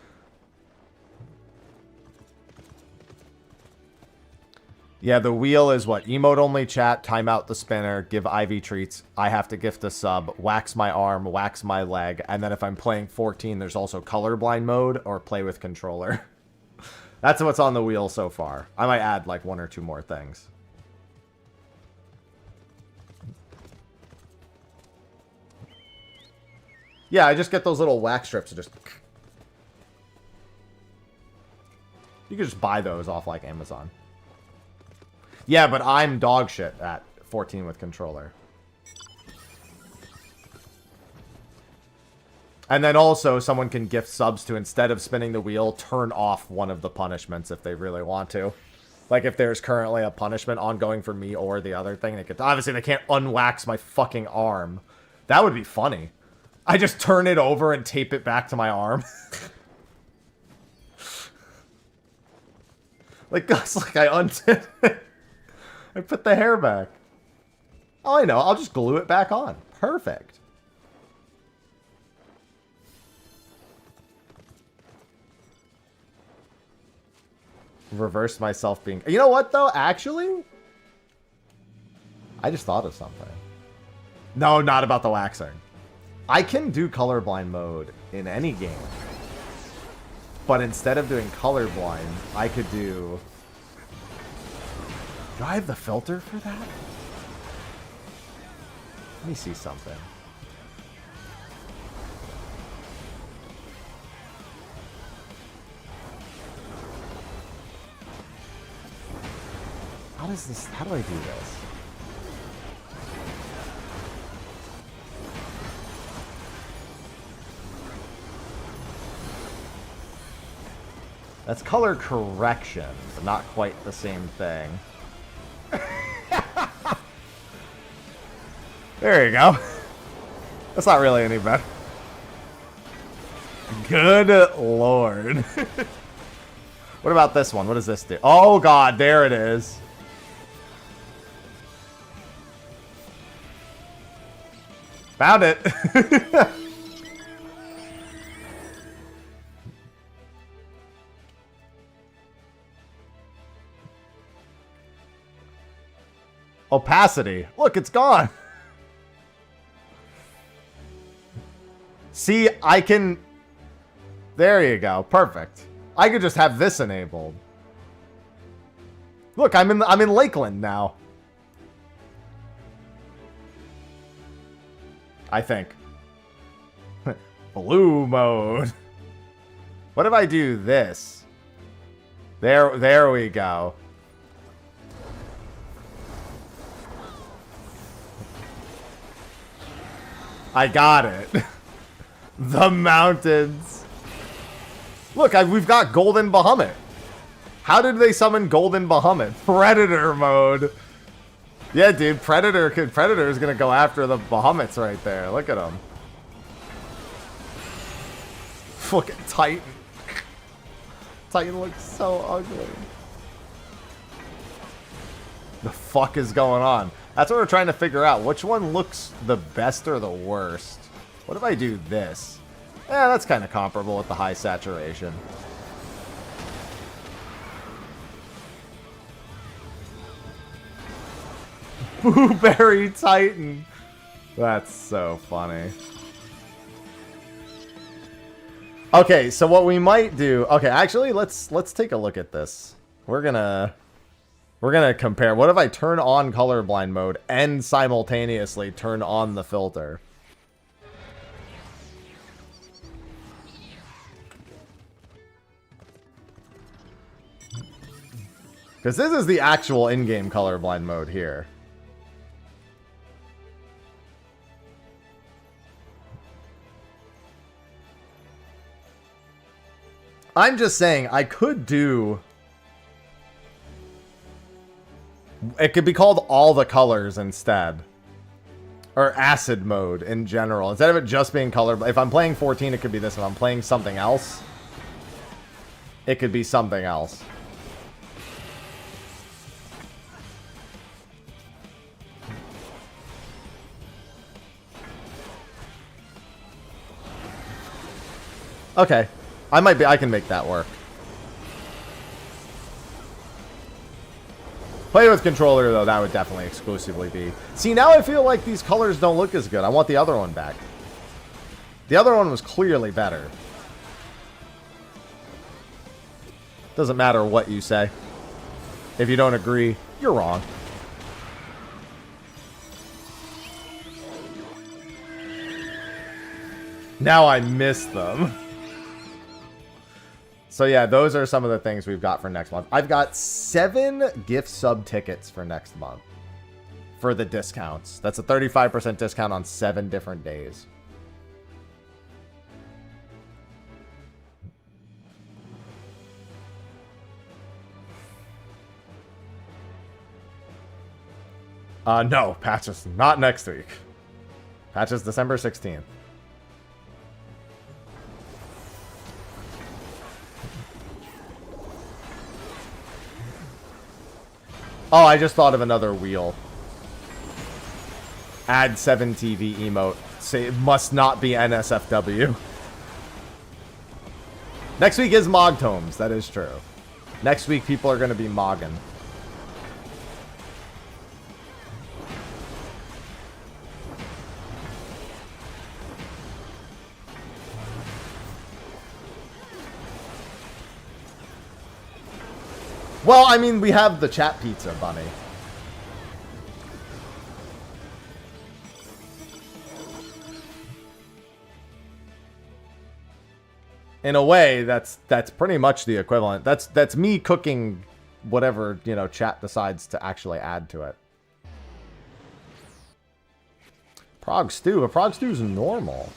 Yeah, the wheel is what? Emote only chat, time out the spinner, give Ivy treats. I have to gift a sub, wax my arm, wax my leg, and then if I'm playing 14, there's also colorblind mode or play with controller. That's what's on the wheel so far. I might add like 1 or 2 more things. Yeah, I just get those little wax strips and just... You can just buy those off, like, Amazon. Yeah, but I'm dog shit at 14 with controller. And then also, someone can gift subs to, instead of spinning the wheel, turn off one of the punishments if they really want to. Like, if there's currently a punishment ongoing for me or the other thing, they could... Obviously, they can't unwax my fucking arm. That would be funny. I just turn it over and tape it back to my arm. Like, Gus, like I undid it. I put the hair back. Oh, I know. I'll just glue it back on. Perfect. Reverse myself being... You know what, though? Actually, I just thought of something. No, not about the waxing. I can do colorblind mode in any game. But instead of doing colorblind, I could do... Do I have the filter for that? Let me see something. How does this... How do I do this? That's color correction, but not quite the same thing. There you go. That's not really any better. Good lord. What about this one? What does this do? Oh god, there it is. Found it. Opacity. Look, it's gone. See, I can... There you go. Perfect. I could just have this enabled. Look, I'm in Lakeland now. I think. Blue mode. What if I do this? There we go. I got it. The mountains. Look, we've got Golden Bahamut. How did they summon Golden Bahamut? Predator mode. Yeah, dude, Predator is gonna go after the Bahamuts right there. Look at him. Look at Titan. Titan looks so ugly. The fuck is going on? That's what we're trying to figure out. Which one looks the best or the worst? What if I do this? Yeah, that's kind of comparable with the high saturation. Blueberry Titan. That's so funny. Okay, so what we might do... Okay, actually, let's take a look at this. We're gonna compare. What if I turn on colorblind mode and simultaneously turn on the filter? Because this is the actual in-game colorblind mode here. I'm just saying, I could do... It could be called all the colors instead. Or acid mode in general. Instead of it just being color... If I'm playing 14, it could be this. If I'm playing something else, it could be something else. Okay. I can make that work. Play with controller, though, that would definitely exclusively be. See, now I feel like these colors don't look as good. I want the other one back. The other one was clearly better. Doesn't matter what you say. If you don't agree, you're wrong. Now I miss them. So yeah, those are some of the things we've got for next month. I've got 7 gift sub tickets for next month. For the discounts. That's a 35% discount on 7 different days. No, patches not next week. Patches December 16th. Oh, I just thought of another wheel. Add 7 TV emote. Say it must not be NSFW. Next week is Mogtomes. That is true. Next week, people are going to be mogging. Well, I mean, we have the chat pizza bunny. In a way, that's pretty much the equivalent. That's me cooking whatever, you know, chat decides to actually add to it. Prague stew, but Prague stew is normal.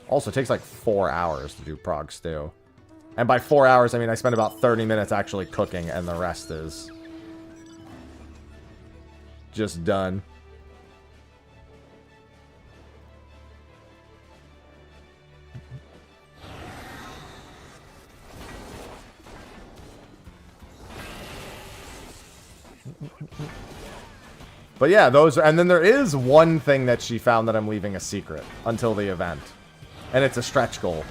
Also, it takes like 4 hours to do Prague stew. And by 4 hours, I mean I spend about 30 minutes actually cooking, and the rest is just done. But yeah, those are, and then there is one thing that she found that I'm leaving a secret until the event. And it's a stretch goal.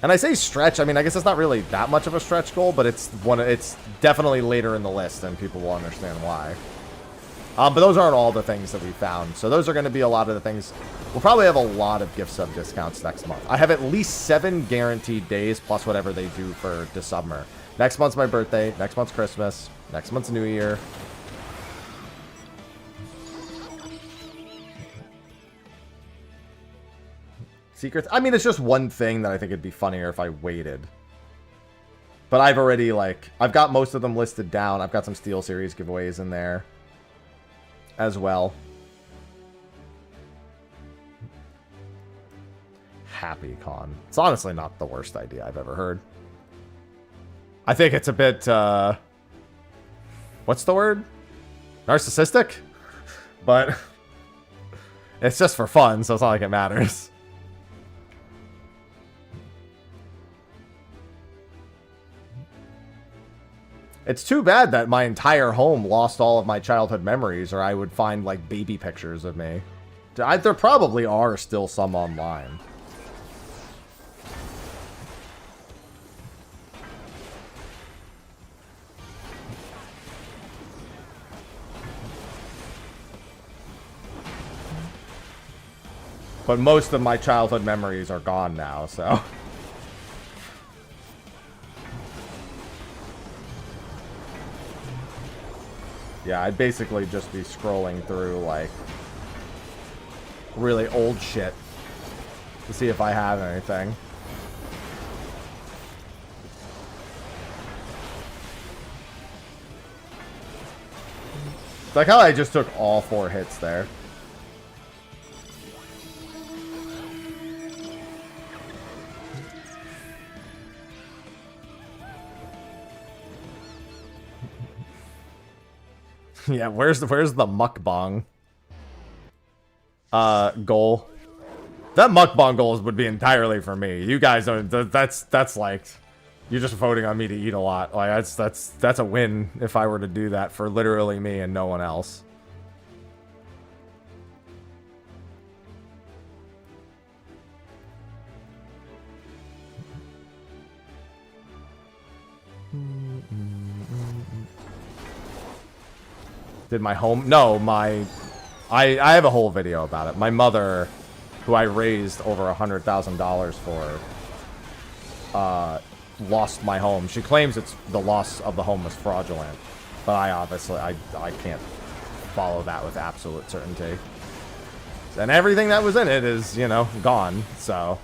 And I say stretch, I mean, I guess it's not really that much of a stretch goal, but it's definitely later in the list, and people will understand why. But those aren't all the things that we found. So those are going to be a lot of the things. We'll probably have a lot of gift sub discounts next month. I have at least 7 guaranteed days, plus whatever they do for the summer. Next month's my birthday, next month's Christmas, next month's New Year. Secrets? I mean, it's just one thing that I think it'd be funnier if I waited. But I've already, like, I've got most of them listed down. I've got some Steel Series giveaways in there as well. Happy Con. It's honestly not the worst idea I've ever heard. I think it's a bit, what's the word? Narcissistic? But it's just for fun, so it's not like it matters. It's too bad that my entire home lost all of my childhood memories, or I would find, like, baby pictures of me. There probably are still some online. But most of my childhood memories are gone now, so... Yeah, I'd basically just be scrolling through, like, really old shit to see if I have anything. It's like how I just took all 4 hits there. Yeah, where's the mukbang goal? That mukbang goal would be entirely for me. You guys don't. That's like, you're just voting on me to eat a lot. Like that's a win if I were to do that for literally me and no one else. Did my home... No, I have a whole video about it. My mother, who I raised over $100,000 for, lost my home. She claims the loss of the home was fraudulent. But I obviously... I can't follow that with absolute certainty. And everything that was in it is, you know, gone. So...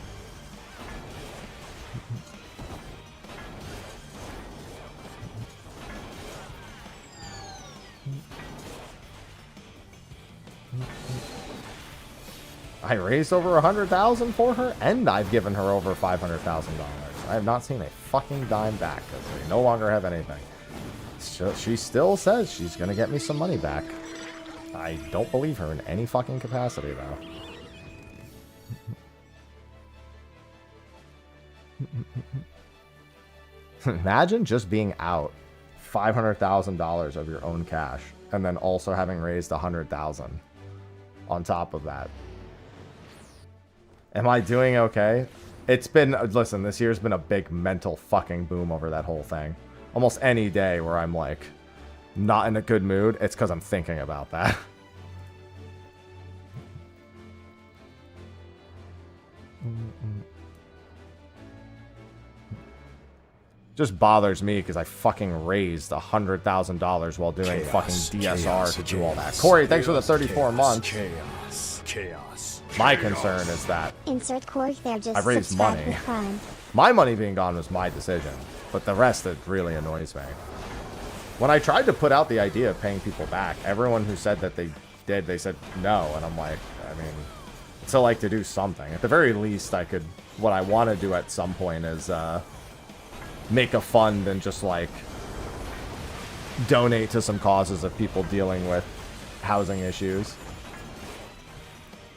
I raised over $100,000 for her, and I've given her over $500,000. I have not seen a fucking dime back, because we no longer have anything. She still says she's gonna get me some money back. I don't believe her in any fucking capacity, though. Imagine just being out $500,000 of your own cash, and then also having raised $100,000 on top of that. Am I doing okay? It's been... Listen, this year's been a big mental fucking boom over that whole thing. Almost any day where I'm, like, not in a good mood, it's because I'm thinking about that. Just bothers me because I fucking raised $100,000 while doing fucking DSR to do all that. Corey, thanks for the 34 months. My concern is that Insert Corey there, just I've raised money. My money being gone was my decision. But the rest, it really annoys me. When I tried to put out the idea of paying people back, everyone who said that they did, they said no. And I'm like, I mean, I'd still like to do something. At the very least, I could, what I want to do at some point is make a fund and just like donate to some causes of people dealing with housing issues.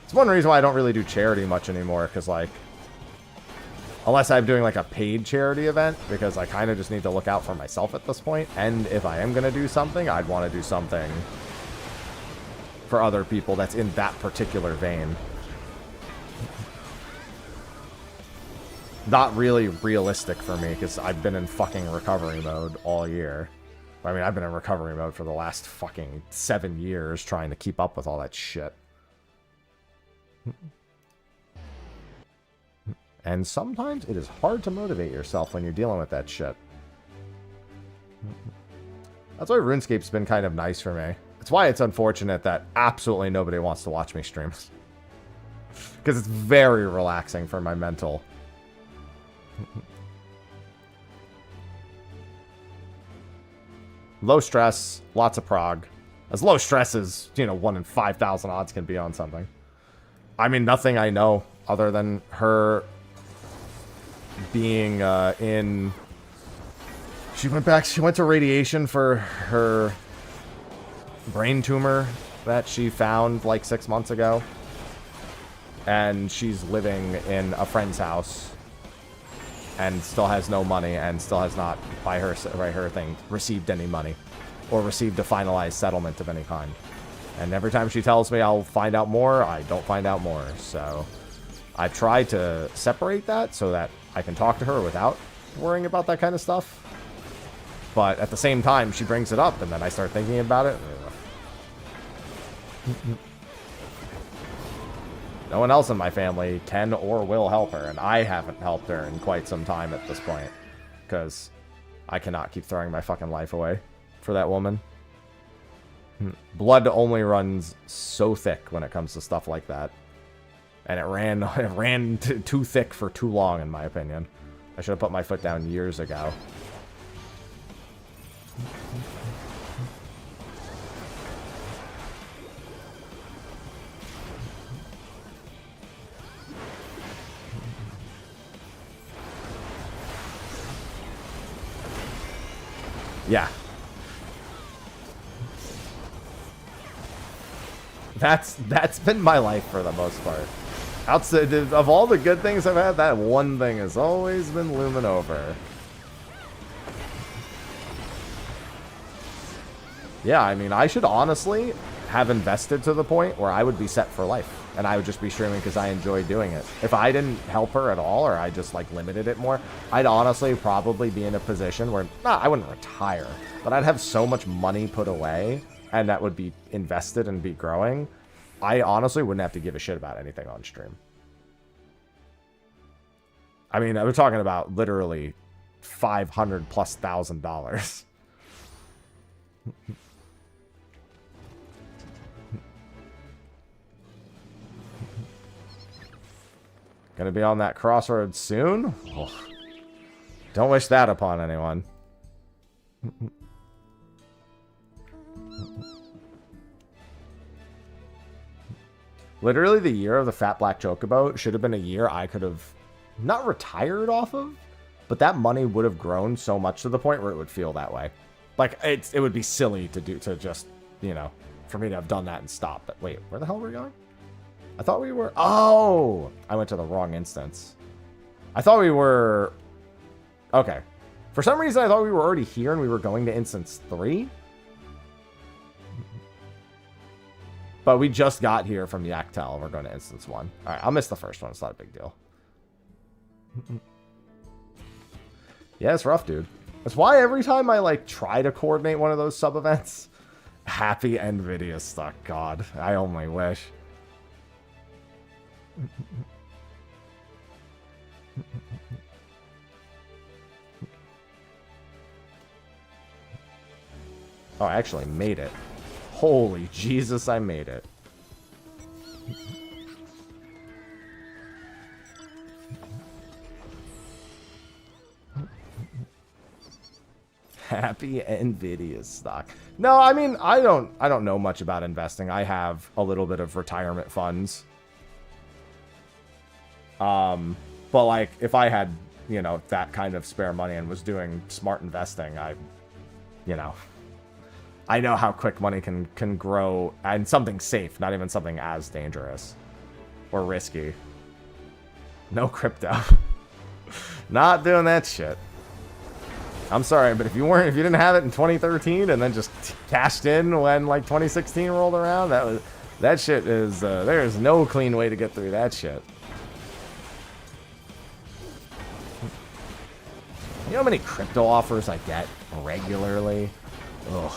It's one reason why I don't really do charity much anymore, because like, unless I'm doing like a paid charity event, because I kind of just need to look out for myself at this point. And if I am going to do something, I'd want to do something for other people that's in that particular vein. Not really realistic for me, because I've been in fucking recovery mode all year. I mean, I've been in recovery mode for the last fucking 7 years trying to keep up with all that shit. And sometimes it is hard to motivate yourself when you're dealing with that shit. That's why RuneScape's been kind of nice for me. It's why it's unfortunate that absolutely nobody wants to watch me stream. Because it's very relaxing for my mental. Low stress, lots of prog. As low stress as, you know, 1 in 5,000 odds can be on something. I mean, nothing I know other than her being in... She went to radiation for her brain tumor that she found like 6 months ago. And she's living in a friend's house and still has no money and still has not, by her thing, received any money or received a finalized settlement of any kind. And every time she tells me I'll find out more, I don't find out more. So I try to separate that so that I can talk to her without worrying about that kind of stuff. But at the same time, she brings it up, and then I start thinking about it. No one else in my family can or will help her, and I haven't helped her in quite some time at this point. Because I cannot keep throwing my fucking life away for that woman. Blood only runs so thick when it comes to stuff like that. And it ran too thick for too long, in my opinion. I should have put my foot down years ago. Yeah. That's been my life for the most part. Outside of all the good things I've had, that one thing has always been looming over. Yeah, I mean, I should honestly have invested to the point where I would be set for life. And I would just be streaming because I enjoy doing it. If I didn't help her at all, or I just, like, limited it more, I'd honestly probably be in a position where, I wouldn't retire, but I'd have so much money put away, and that would be invested and be growing, I honestly wouldn't have to give a shit about anything on stream. I mean, we're talking about literally $500,000+. Gonna be on that crossroads soon? Oh, don't wish that upon anyone. Literally, the year of the Fat Black Chocobo should have been a year I could have not retired off of, but that money would have grown so much to the point where it would feel that way. Like, it would be silly to just, you know, for me to have done that and stopped. But wait, where the hell were we going? I thought we were... Oh! I went to the wrong instance. I thought we were... Okay. For some reason, I thought we were already here and we were going to instance 3. But we just got here from Yaktel and we're going to instance 1. Alright, I'll miss the first one. It's not a big deal. Yeah, it's rough, dude. That's why every time I, like, try to coordinate one of those sub-events, happy NVIDIA stuck. God, I only wish. Oh, I actually made it. Holy Jesus, I made it. happy Nvidia stock. No, I mean, I don't know much about investing. I have a little bit of retirement funds. But like, if I had, you know, that kind of spare money and was doing smart investing, you know, I know how quick money can grow, and something safe, not even something as dangerous or risky. No crypto. Not doing that shit. I'm sorry, but if you didn't have it in 2013 and then just cashed in when like 2016 rolled around, that shit is there's no clean way to get through that shit. You know how many crypto offers I get regularly? Ugh.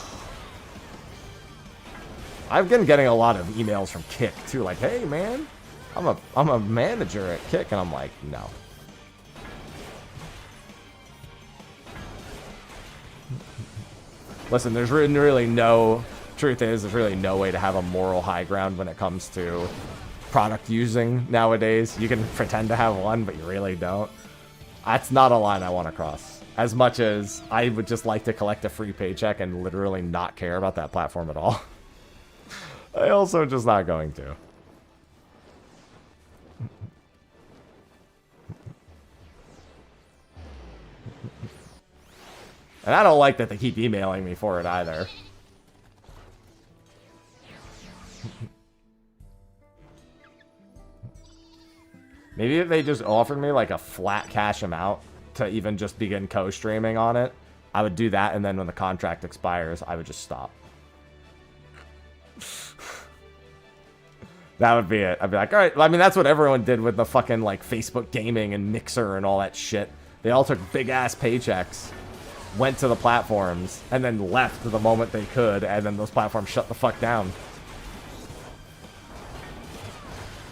I've been getting a lot of emails from Kick too, like, hey man, I'm a manager at Kick, and I'm like, no. Listen, there's really no, truth is, there's really no way to have a moral high ground when it comes to product using nowadays. You can pretend to have one, but you really don't. That's not a line I want to cross. As much as I would just like to collect a free paycheck and literally not care about that platform at all. I also just not going to. And I don't like that they keep emailing me for it either. Maybe if they just offered me like a flat cash amount to even just begin co-streaming on it, I would do that, and then when the contract expires, I would just stop. That would be it. I'd be like, all right. Well, I mean, that's what everyone did with the fucking like Facebook gaming and Mixer and all that shit. They all took big ass paychecks, went to the platforms, and then left the moment they could, and then those platforms shut the fuck down.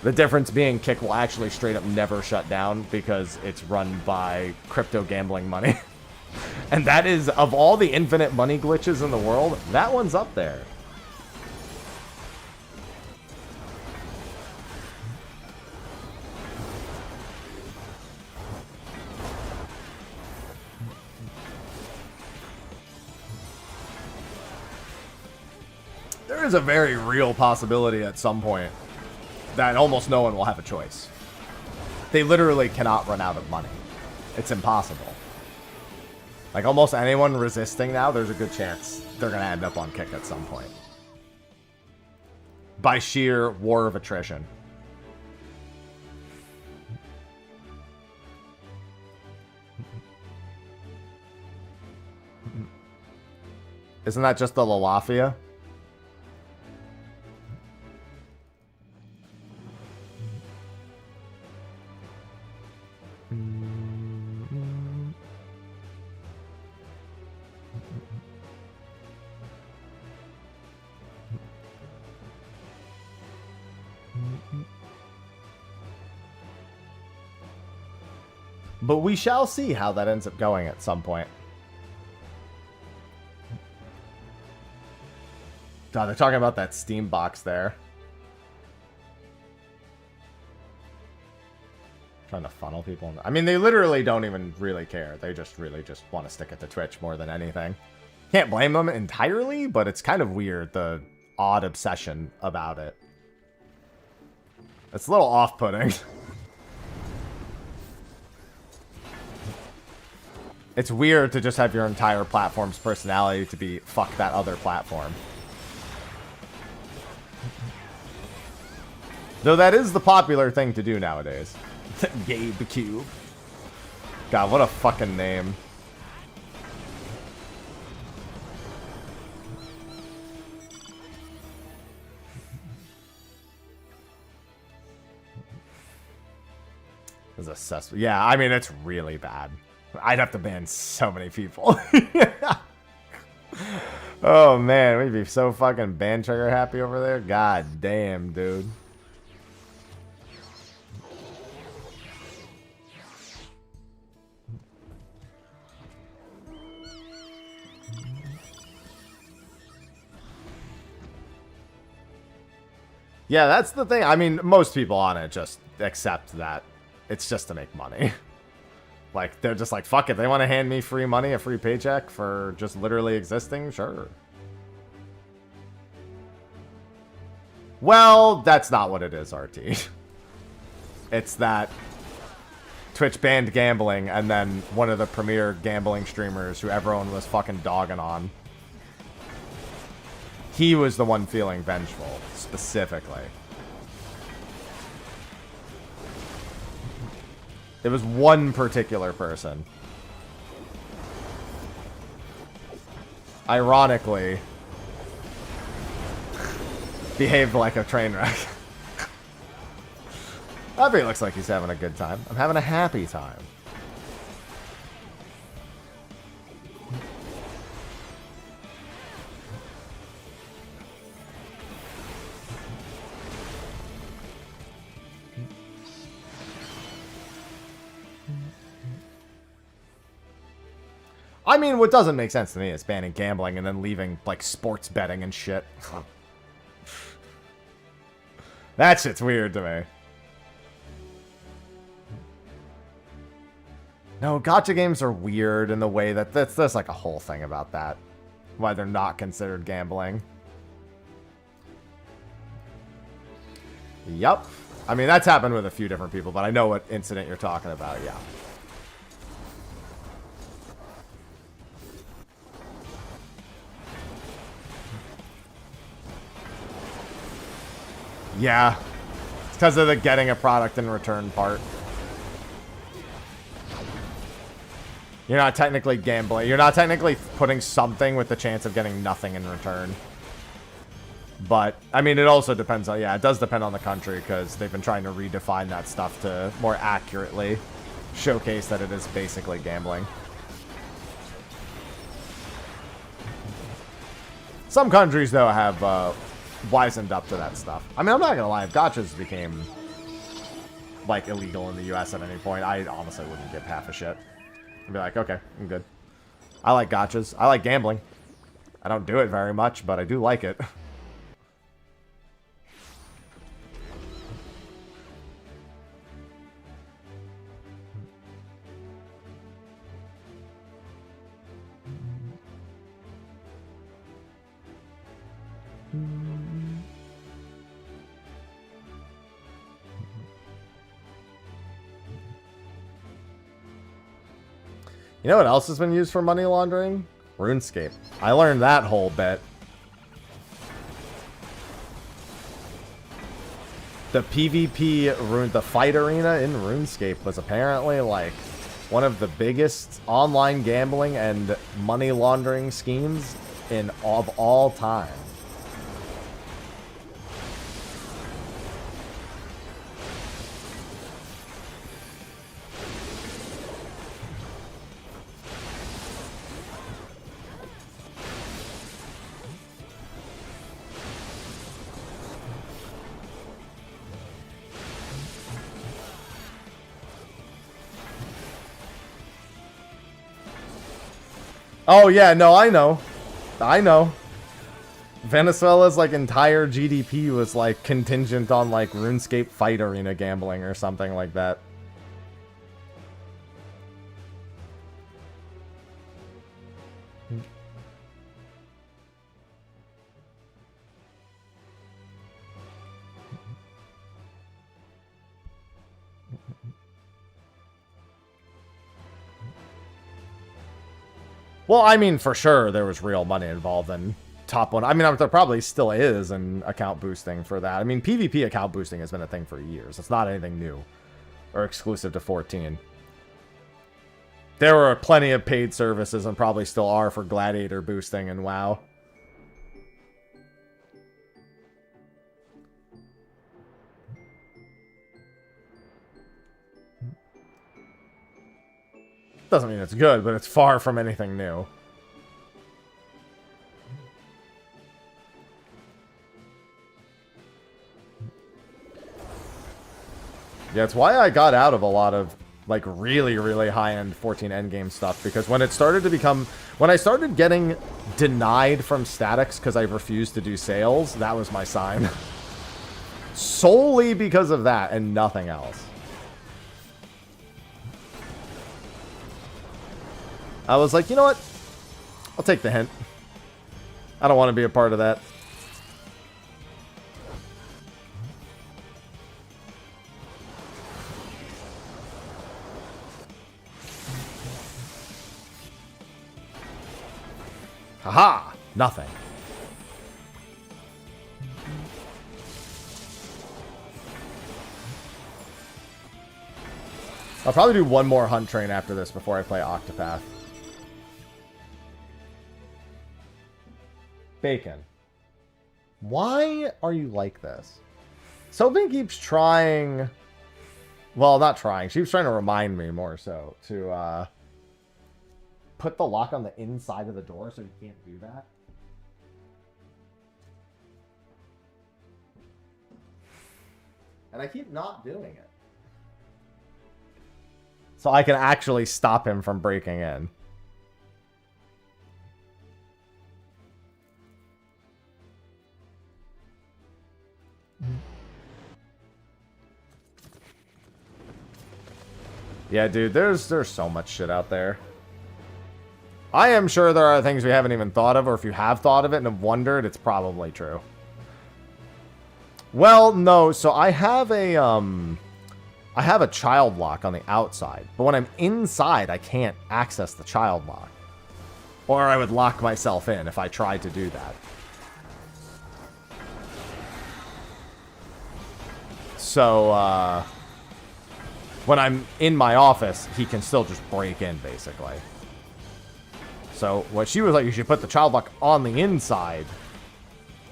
The difference being Kick will actually straight up never shut down because it's run by crypto gambling money. And that is, of all the infinite money glitches in the world, that one's up there. There is a very real possibility at some point that almost no one will have a choice. They literally cannot run out of money. It's impossible. Like, almost anyone resisting now, there's a good chance they're going to end up on Kick at some point. By sheer war of attrition. Isn't that just the Lalafia? But we shall see how that ends up going at some point. God, they're talking about that Steam box there. Trying to funnel people. I mean, they literally don't even really care. They just really just want to stick it to Twitch more than anything. Can't blame them entirely, but it's kind of weird, the odd obsession about it. It's a little off-putting. It's weird to just have your entire platform's personality to be fuck that other platform. Though that is the popular thing to do nowadays. Gabe Cube. God, what a fucking name. This is a suspect. Yeah, I mean, it's really bad. I'd have to ban so many people. Oh, man. We'd be so fucking ban trigger happy over there. God damn, dude. Yeah, that's the thing. I mean, most people on it just accept that it's just to make money. Like, they're just like, fuck it. They want to hand me free money, a free paycheck for just literally existing? Sure. Well, that's not what it is, RT. It's that Twitch banned gambling, and then one of the premier gambling streamers who everyone was fucking dogging on, he was the one feeling vengeful, specifically. It was one particular person. Ironically, behaved like a train wreck. Abby looks like he's having a good time. I'm having a happy time. I mean, what doesn't make sense to me is banning gambling and then leaving, like, sports betting and shit. That shit's weird to me. No, gacha games are weird in the way that there's like a whole thing about that. Why they're not considered gambling. Yup. I mean, that's happened with a few different people, but I know what incident you're talking about, yeah. Yeah. It's because of the getting a product in return part. You're not technically gambling. You're not technically putting something with the chance of getting nothing in return. But, I mean, it also depends on... Yeah, it does depend on the country, because they've been trying to redefine that stuff to more accurately showcase that it is basically gambling. Some countries, though, have wisened up to that stuff. I mean, I'm not gonna lie. If gachas became, like, illegal in the US at any point, I honestly wouldn't give half a shit. I'd be like, okay, I'm good. I like gachas. I like gambling. I don't do it very much, but I do like it. You know what else has been used for money laundering? RuneScape. I learned that whole bit. The PvP the fight arena in RuneScape was apparently like one of the biggest online gambling and money laundering schemes of all time. Oh, yeah, no, I know. I know. Venezuela's, like, entire GDP was, like, contingent on, like, RuneScape fight arena gambling or something like that. Well, I mean, for sure, there was real money involved in top one. I mean, there probably still is an account boosting for that. I mean, PvP account boosting has been a thing for years. It's not anything new or exclusive to 14. There were plenty of paid services and probably still are for Gladiator boosting and WoW. Doesn't mean it's good, but it's far from anything new. Yeah, it's why I got out of a lot of, like, really, really high-end 14 endgame stuff, because when it started to become... When I started getting denied from statics because I refused to do sales, that was my sign. Solely because of that and nothing else. I was like, you know what? I'll take the hint. I don't want to be a part of that. Haha! Nothing. I'll probably do one more hunt train after this before I play Octopath. Bacon. Why are you like this? Sophie keeps trying... Well, not trying. She was trying to remind me more so to put the lock on the inside of the door so you can't do that. And I keep not doing it. So I can actually stop him from breaking in. Yeah, dude, there's so much shit out there. I am sure there are things we haven't even thought of, or if you have thought of it and have wondered, it's probably true. Well, no, so I have a child lock on the outside, but when I'm inside, I can't access the child lock. Or I would lock myself in if I tried to do that. So, when I'm in my office, he can still just break in, basically. So, what she was like, you should put the child lock on the inside,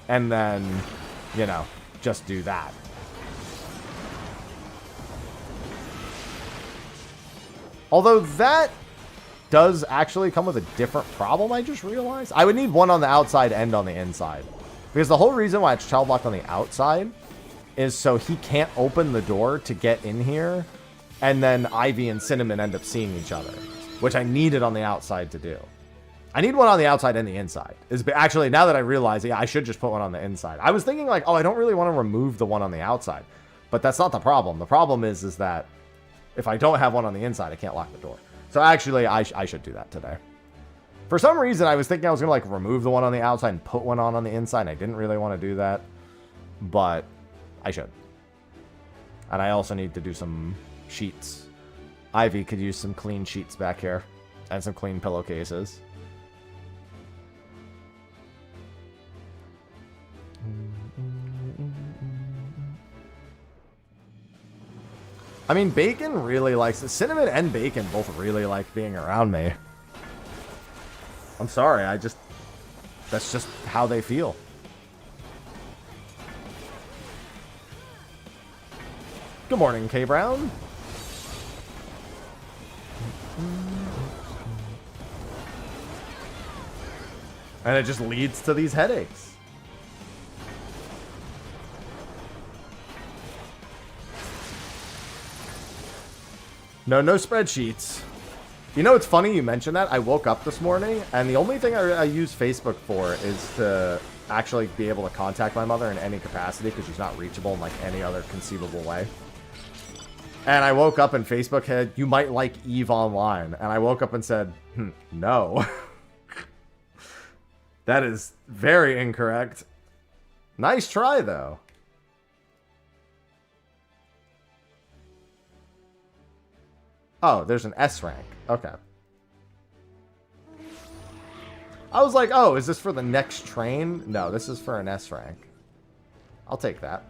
and then, you know, just do that. Although that does actually come with a different problem, I just realized. I would need one on the outside and on the inside. Because the whole reason why it's child locked on the outside is so he can't open the door to get in here, and then Ivy and Cinnamon end up seeing each other, which I needed on the outside to do. I need one on the outside and the inside. Actually, now that I realize, yeah, I should just put one on the inside. I was thinking like, oh, I don't really want to remove the one on the outside. But that's not the problem. The problem is that if I don't have one on the inside, I can't lock the door. So actually, I should do that today. For some reason, I was thinking I was going to like remove the one on the outside and put one on the inside. And I didn't really want to do that. But I should. And I also need to do some sheets. Ivy could use some clean sheets back here. And some clean pillowcases. I mean, Bacon really likes it. Cinnamon and Bacon both really like being around me. I'm sorry, that's just how they feel. Good morning, K Brown. And it just leads to these headaches. No spreadsheets. You know, it's funny you mentioned that. I woke up this morning, and the only thing I use Facebook for is to actually be able to contact my mother in any capacity, because she's not reachable in, like, any other conceivable way. And I woke up and Facebook had, you might like EVE Online. And I woke up and said, no. That is very incorrect. Nice try, though. Oh, there's an S rank. Okay. I was like, oh, is this for the next train? No, this is for an S rank. I'll take that.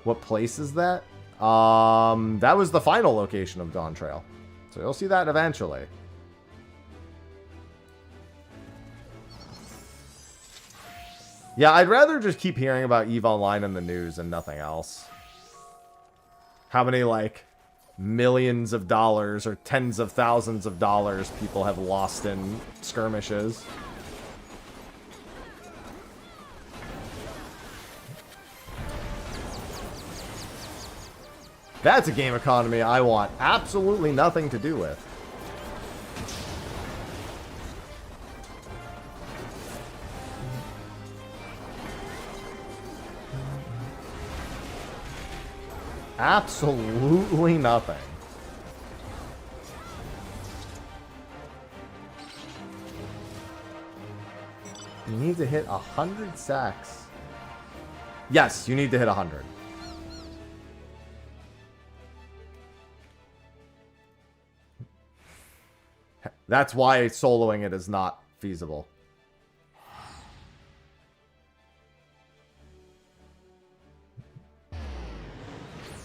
What place is that? That was the final location of Dawn Trail. So you'll see that eventually. Yeah, I'd rather just keep hearing about EVE Online in the news and nothing else. How many, like, millions of dollars or tens of thousands of dollars people have lost in skirmishes. That's a game economy I want absolutely nothing to do with. Absolutely nothing. You need to hit 100 sacks. Yes, you need to hit 100. That's why soloing it is not feasible.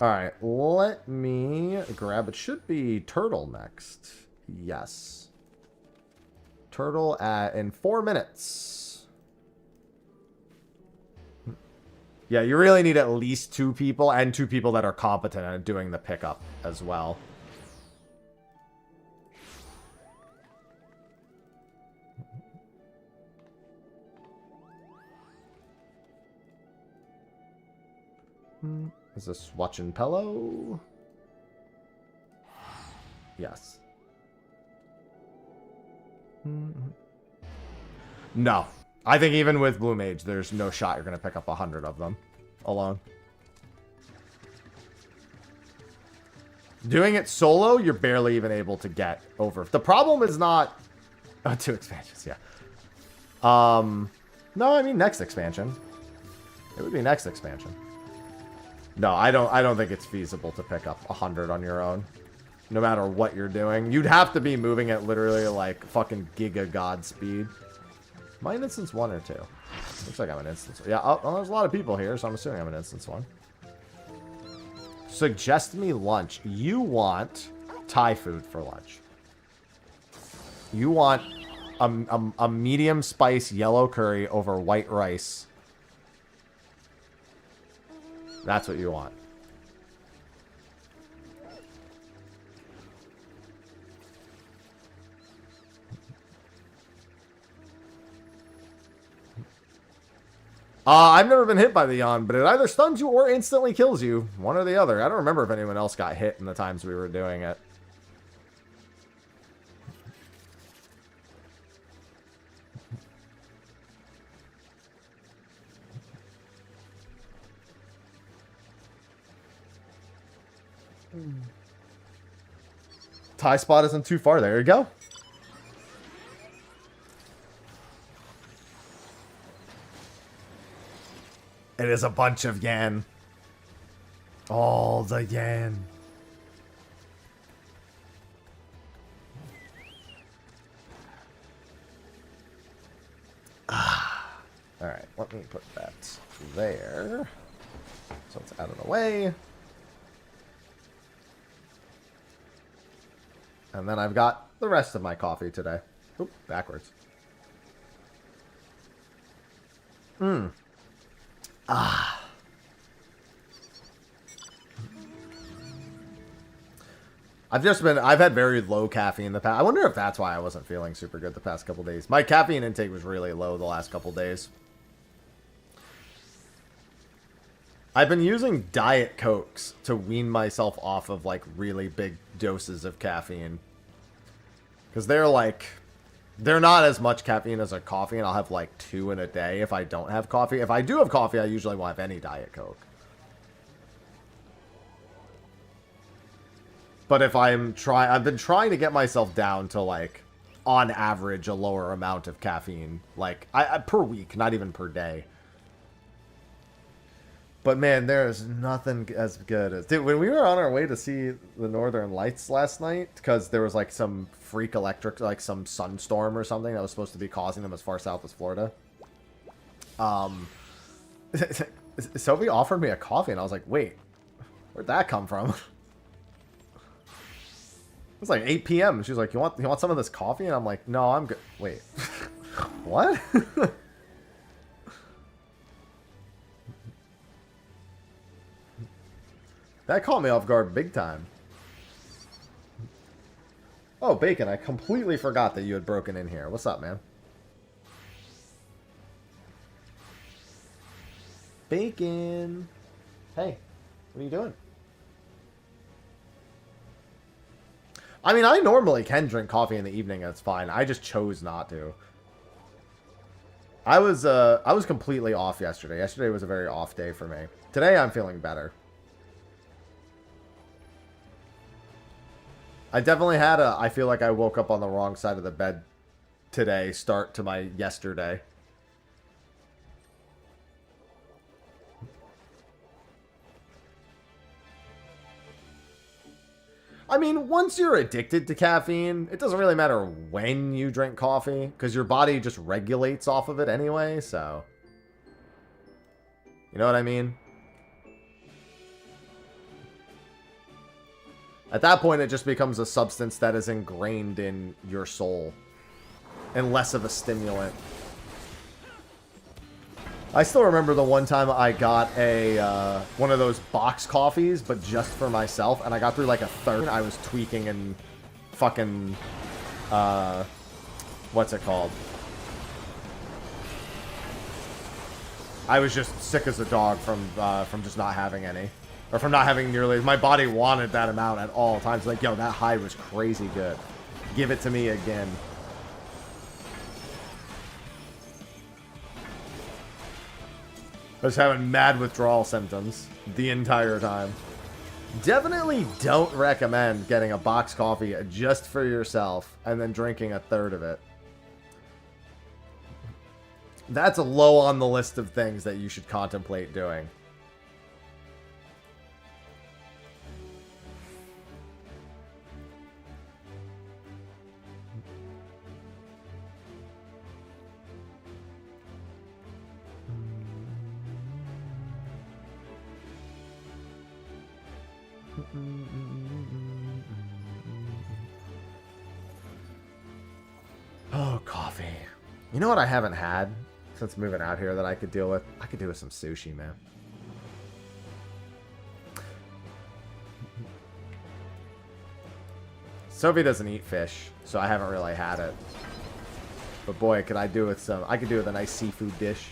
Alright, let me grab... It should be Turtle next. Yes. Turtle in 4 minutes. Yeah, you really need at least 2 people, and 2 people that are competent at doing the pickup as well. Is this watching Pello? Yes. No. I think even with Blue Mage, there's no shot you're going to pick up 100 of them alone. Doing it solo, you're barely even able to get over. The problem is not... Oh, 2 expansions, yeah. No, I mean next expansion. It would be next expansion. No, I don't think it's feasible to pick up 100 on your own. No matter what you're doing. You'd have to be moving at literally like fucking Giga God speed. Am I an instance 1 or 2? Looks like I'm an instance. Yeah, oh, there's a lot of people here, so I'm assuming I'm an instance 1. Suggest me lunch. You want Thai food for lunch. You want a medium spice yellow curry over white rice. That's what you want. I've never been hit by the yawn, but it either stuns you or instantly kills you. One or the other. I don't remember if anyone else got hit in the times we were doing it. Thai spot isn't too far. There you go. It is a bunch of yen. All the yen. Alright, let me put that there. So it's out of the way. And then I've got the rest of my coffee today. Oop, backwards. I've had very low caffeine in the past. I wonder if that's why I wasn't feeling super good the past couple days. My caffeine intake was really low the last couple days. I've been using Diet Cokes to wean myself off of like really big doses of caffeine. Because they're not as much caffeine as a coffee, and I'll have like 2 in a day if I don't have coffee. If I do have coffee, I usually won't have any Diet Coke. But if I've been trying to get myself down to like, on average, a lower amount of caffeine, like per week, not even per day. But man, there is nothing as good as... Dude, when we were on our way to see the Northern Lights last night, because there was like some freak electric, like some sunstorm or something that was supposed to be causing them as far south as Florida. Sophie offered me a coffee, and I was like, wait, where'd that come from? It was like 8 p.m. She was like, you want some of this coffee? And I'm like, no, I'm good. Wait. What? That caught me off guard big time. Oh, Bacon, I completely forgot that you had broken in here. What's up, man? Bacon. Hey, what are you doing? I mean, I normally can drink coffee in the evening, that's fine. I just chose not to. I was completely off yesterday. Yesterday was a very off day for me. Today I'm feeling better. I definitely had I feel like I woke up on the wrong side of the bed today, start to my yesterday. I mean, once you're addicted to caffeine, it doesn't really matter when you drink coffee, because your body just regulates off of it anyway, so... You know what I mean? At that point, it just becomes a substance that is ingrained in your soul, and less of a stimulant. I still remember the one time I got a one of those box coffees, but just for myself, and I got through like a third. I was tweaking and fucking what's it called? I was just sick as a dog from just not having any, or from not having nearly. My body wanted that amount at all times. Like, yo, that high was crazy good. Give it to me again. I was having mad withdrawal symptoms the entire time. Definitely don't recommend getting a box coffee just for yourself and then drinking a third of it. That's low on the list of things that you should contemplate doing. Oh, coffee. You know what I haven't had since moving out here that I could deal with? I could do with some sushi, man. Sophie doesn't eat fish, so I haven't really had it. But boy, could I do with some... I could do with a nice seafood dish.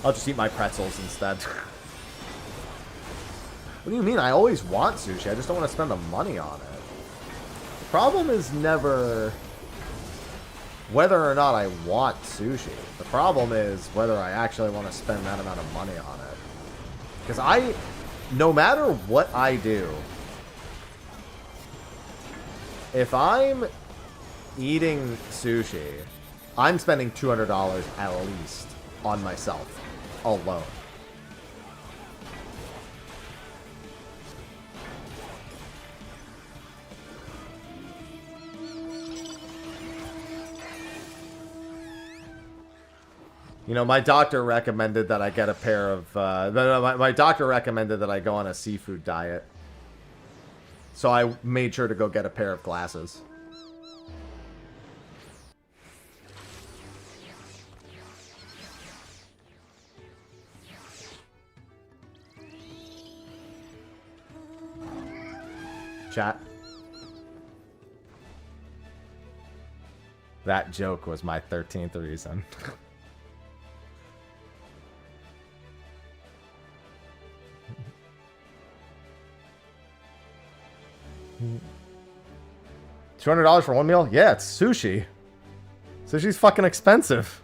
I'll just eat my pretzels instead. What do you mean? I always want sushi. I just don't want to spend the money on it. The problem is never whether or not I want sushi. The problem is whether I actually want to spend that amount of money on it. Because no matter what I do, if I'm eating sushi, I'm spending $200 at least on myself alone. You know, my doctor recommended that I get a pair of... my doctor recommended that I go on a seafood diet. So I made sure to go get a pair of glasses. Chat. That joke was my 13th reason. $200 for one meal? Yeah, it's sushi. Sushi's fucking expensive.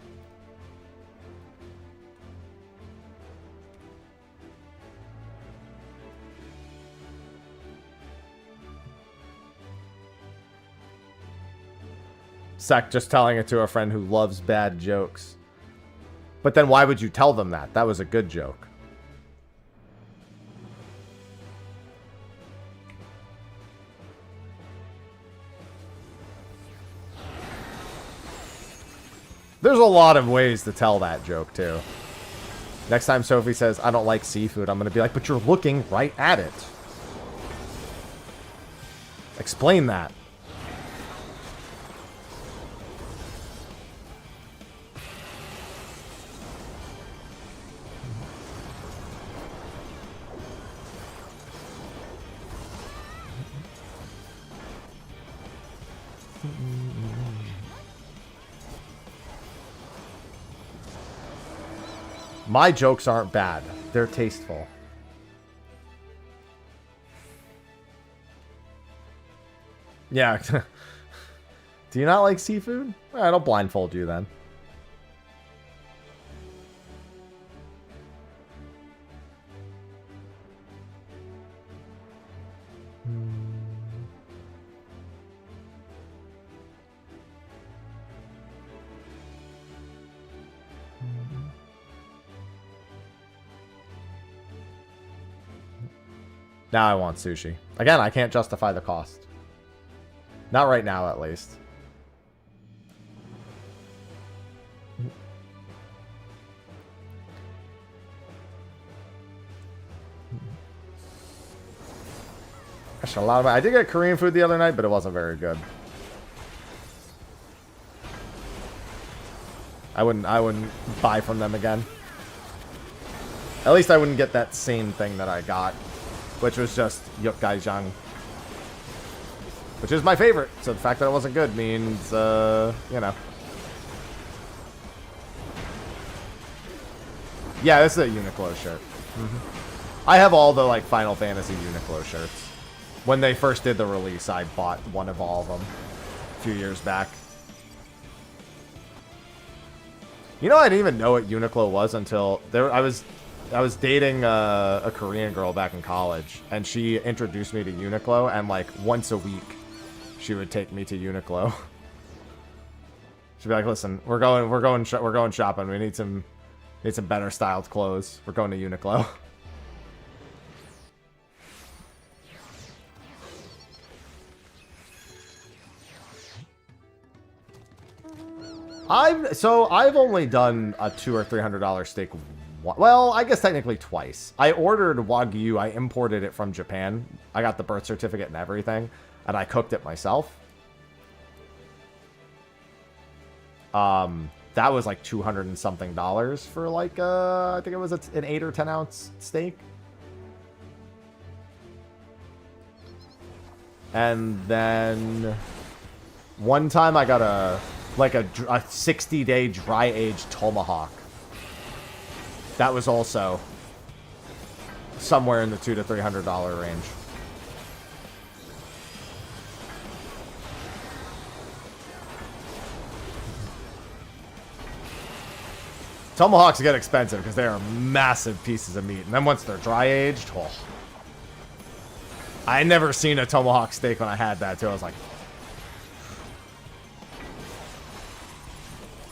Sec just telling it to a friend who loves bad jokes. But then why would you tell them that? That was a good joke. There's a lot of ways to tell that joke, too. Next time Sophie says, I don't like seafood, I'm going to be like, but you're looking right at it. Explain that. My jokes aren't bad. They're tasteful. Yeah. Do you not like seafood? Alright, I'll blindfold you then. Now I want sushi. Again, I can't justify the cost. Not right now, at least. Gosh, a lot of I did get Korean food the other night, but it wasn't very good. I wouldn't buy from them again. At least I wouldn't get that same thing that I got, which was just Yukgaijang, which is my favorite. So the fact that it wasn't good means, you know. Yeah, this is a Uniqlo shirt. I have all the like Final Fantasy Uniqlo shirts. When they first did the release, I bought one of all of them a few years back. You know, I didn't even know what Uniqlo was until I was dating a Korean girl back in college, and she introduced me to Uniqlo, and like once a week, she would take me to Uniqlo. She'd be like, "Listen, we're going shopping. We need some better styled clothes. We're going to Uniqlo." I've only done a $200 or $300 steak. Well, I guess technically twice. I ordered Wagyu. I imported it from Japan. I got the birth certificate and everything, and I cooked it myself. That was like $200 and something for like I think it was an 8 or 10 ounce steak. And then one time I got a 60-day dry-aged tomahawk. That was also somewhere in the $200 to $300 range. Tomahawks get expensive because they are massive pieces of meat. And then once they're dry-aged, oh. I had never seen a tomahawk steak when I had that, too. I was like...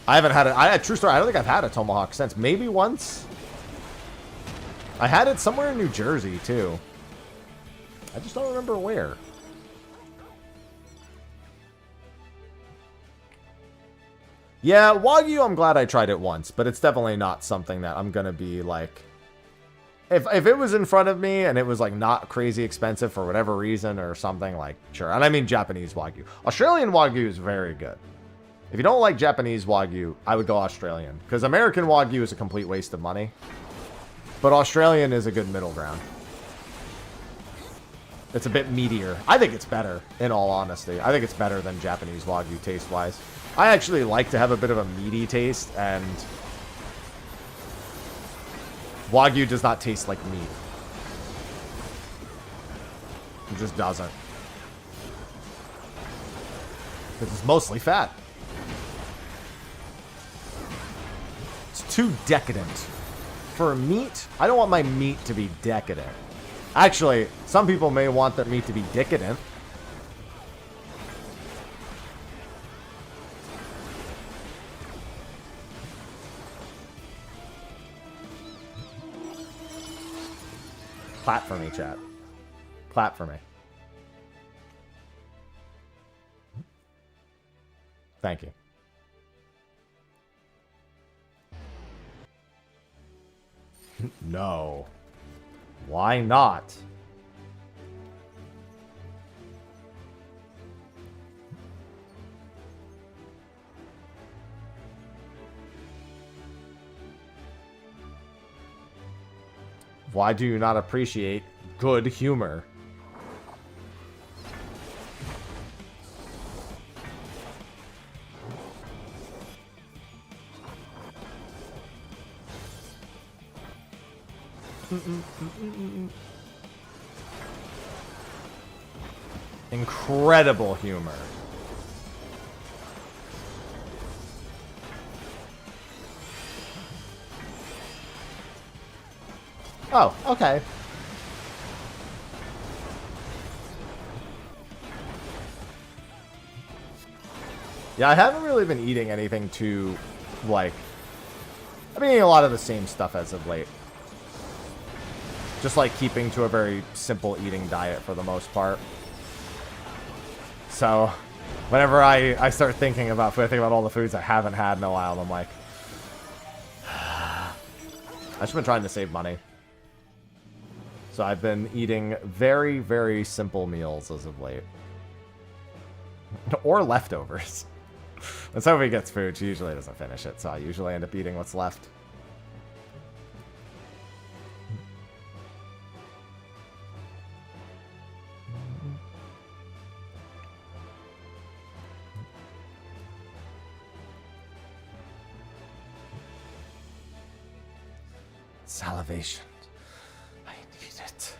I haven't had it. True story, I don't think I've had a tomahawk since. Maybe once. I had it somewhere in New Jersey, too. I just don't remember where. Yeah, Wagyu, I'm glad I tried it once, but it's definitely not something that I'm going to be like... If it was in front of me and it was like not crazy expensive for whatever reason or something, like, sure. And I mean Japanese Wagyu. Australian Wagyu is very good. If you don't like Japanese Wagyu, I would go Australian. Because American Wagyu is a complete waste of money. But Australian is a good middle ground. It's a bit meatier. I think it's better, in all honesty. I think it's better than Japanese Wagyu taste-wise. I actually like to have a bit of a meaty taste, and Wagyu does not taste like meat. It just doesn't. Because it's mostly fat. It's too decadent. For meat, I don't want my meat to be decadent. Actually, some people may want their meat to be decadent. Clap for me, chat. Clap for me. Thank you. No. Why not? Why do you not appreciate good humor? Incredible humor. Oh, okay. Yeah, I haven't really been eating anything too, like... I've been eating a lot of the same stuff as of late. Just like keeping to a very simple eating diet for the most part. So whenever I start thinking about food, I think about all the foods I haven't had in a while, and I'm like, I've just been trying to save money. So I've been eating very, very simple meals as of late. Or leftovers. When somebody gets food, she usually doesn't finish it, so I usually end up eating what's left. Salivation. I need it.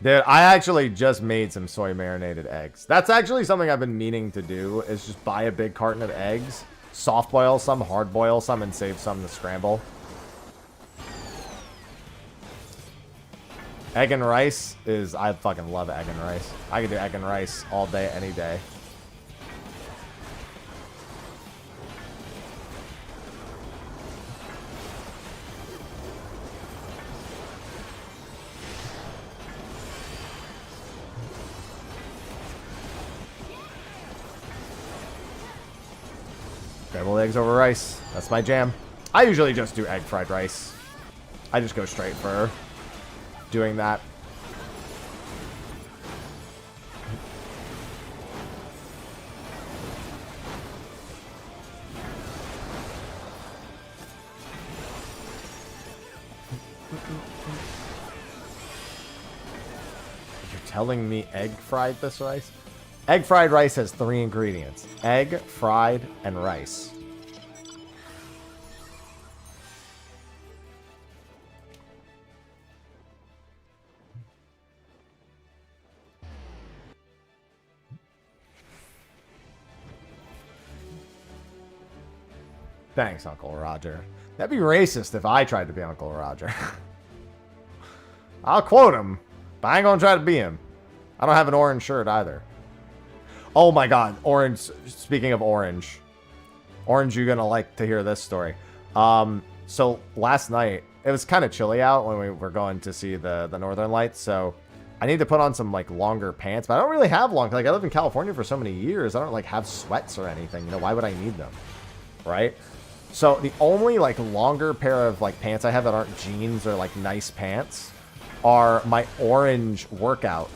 Dude, I actually just made some soy marinated eggs. That's actually something I've been meaning to do, is just buy a big carton of eggs, soft boil some, hard boil some, and save some to scramble. Egg and rice is... I fucking love egg and rice. I can do egg and rice all day, any day. Scrambled eggs over rice. That's my jam. I usually just do egg fried rice. I just go straight for doing that. You're telling me egg fried this rice? Egg fried rice has 3 ingredients. Egg, fried, and rice. Thanks, Uncle Roger. That'd be racist if I tried to be Uncle Roger. I'll quote him, but I ain't gonna try to be him. I don't have an orange shirt either. Oh my god, orange. Speaking of orange. Orange, you're gonna like to hear this story. So last night, it was kind of chilly out when we were going to see the Northern Lights, so I need to put on some like longer pants, but I don't really have long. Like I lived in California for so many years, I don't like have sweats or anything. You know, why would I need them? Right? So the only like longer pair of like pants I have that aren't jeans or like nice pants are my orange workout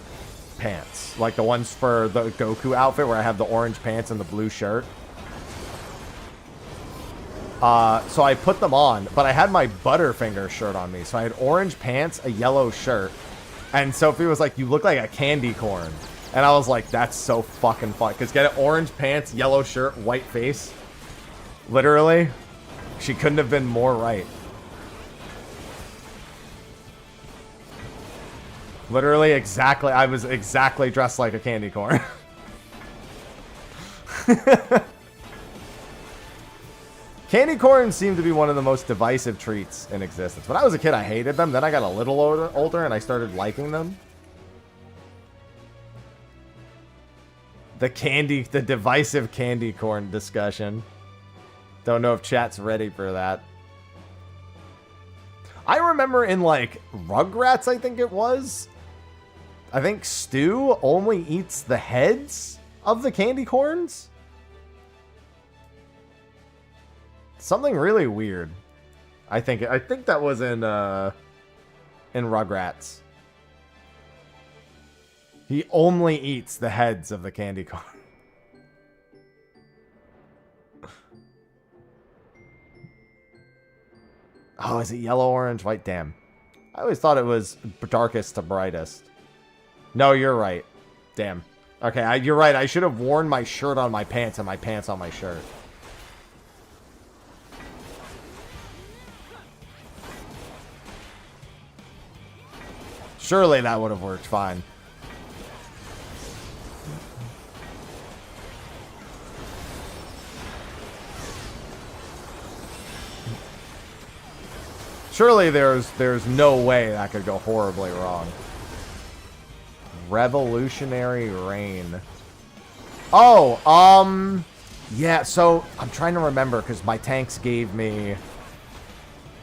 pants, like the ones for the Goku outfit where I have the orange pants and the blue shirt. So I put them on, but I had my Butterfinger shirt on me, so I had orange pants, a yellow shirt, and Sophie was like, "You look like a candy corn," and I was like, "That's so fucking fun." Because get it, orange pants, yellow shirt, white face. Literally, she couldn't have been more right. Literally, exactly. I was exactly dressed like a candy corn. Candy corns seem to be one of the most divisive treats in existence. When I was a kid, I hated them. Then I got a little older and I started liking them. The divisive candy corn discussion. Don't know if chat's ready for that. I remember in, like, Rugrats, I think it was. I think Stu only eats the heads of the candy corns. Something really weird. I think that was in Rugrats. He only eats the heads of the candy corn. Oh, is it yellow, orange, white? Damn. I always thought it was darkest to brightest. No, you're right. Damn. Okay, you're right. I should have worn my shirt on my pants and my pants on my shirt. Surely that would have worked fine. Surely there's no way that could go horribly wrong. Revolutionary Rain. Oh, Yeah, so I'm trying to remember because my tanks gave me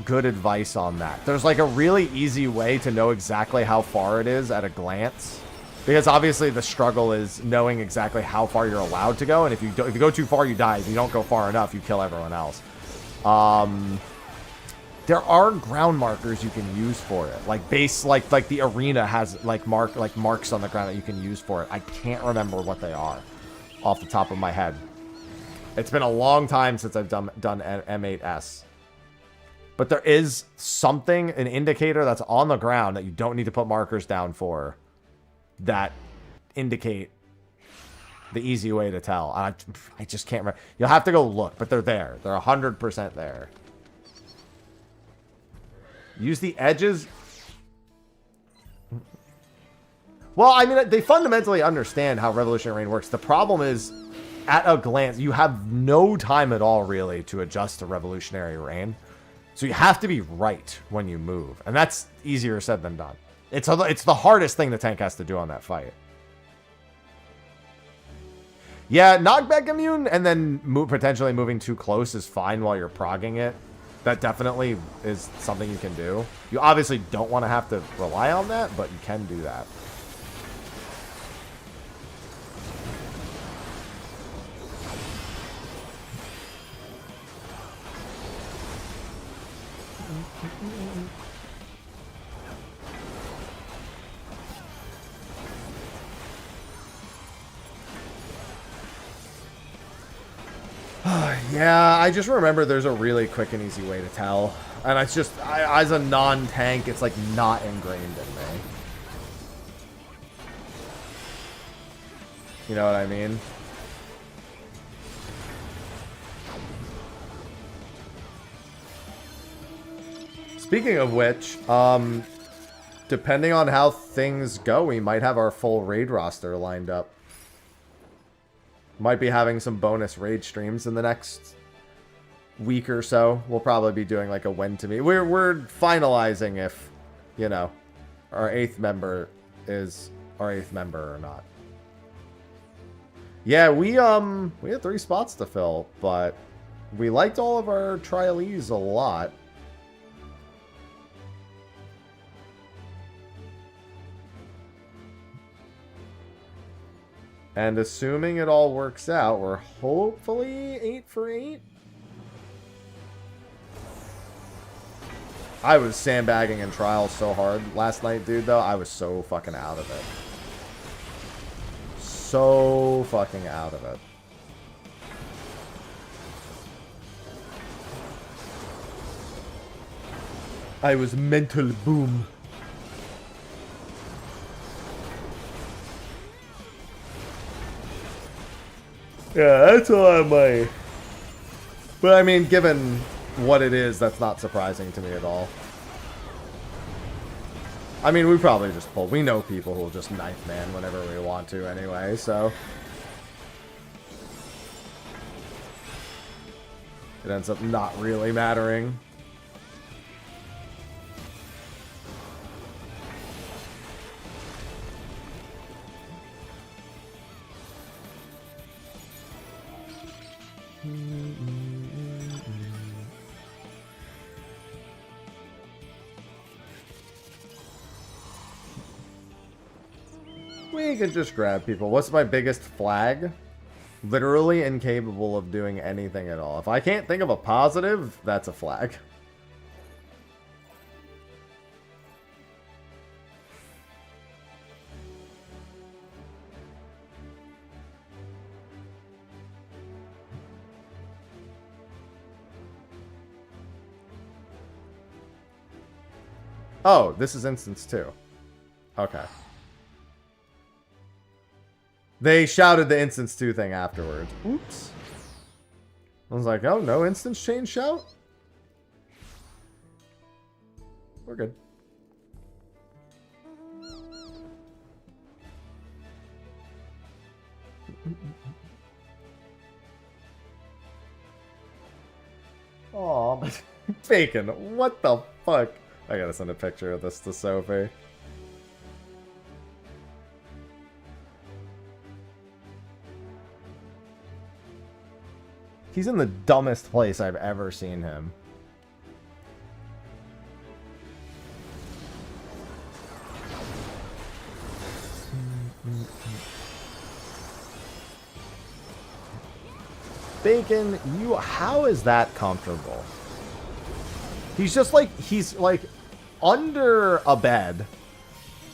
good advice on that. There's like a really easy way to know exactly how far it is at a glance. Because obviously the struggle is knowing exactly how far you're allowed to go. And if you go too far, you die. If you don't go far enough, you kill everyone else. There are ground markers you can use for it. Like like the arena has marks on the ground that you can use for it. I can't remember what they are off the top of my head. It's been a long time since I've done M8S. But there is something, an indicator that's on the ground that you don't need to put markers down for that indicate the easy way to tell. I just can't remember. You'll have to go look, but they're there. They're 100% there. Use the edges. Well, I mean, they fundamentally understand how Revolutionary Rain works. The problem is, at a glance, you have no time at all, really, to adjust to Revolutionary Rain. So you have to be right when you move. And that's easier said than done. It's the hardest thing the tank has to do on that fight. Yeah, knockback immune and then potentially moving too close is fine while you're progging it. That definitely is something you can do. You obviously don't want to have to rely on that, but you can do that. Yeah, I just remember there's a really quick and easy way to tell. And it's just, as a non-tank, it's like not ingrained in me. You know what I mean? Speaking of which, depending on how things go, we might have our full raid roster lined up. Might be having some bonus raid streams in the next week or so. We'll probably be doing like a when to meet. We're finalizing if, you know, our 8th member is our 8th member or not. Yeah, we had 3 spots to fill, but we liked all of our trialees a lot. And assuming it all works out, we're hopefully 8 for 8. I was sandbagging in trials so hard last night, dude, though. I was so fucking out of it. So fucking out of it. I was mental boom. Yeah, that's a lot of money. But I mean, given what it is, that's not surprising to me at all. I mean, we probably just pull. We know people who will just knife man whenever we want to anyway, so. It ends up not really mattering. We can just grab people. What's my biggest flag? Literally incapable of doing anything at all. If I can't think of a positive, that's a flag. Oh, this is instance 2. Okay. They shouted the instance 2 thing afterwards. Oops. I was like, oh, no instance change shout? We're good. Aw, but Bacon, what the fuck? I gotta send a picture of this to Sophie. He's in the dumbest place I've ever seen him. Bacon, how is that comfortable? He's just like, he's like under a bed.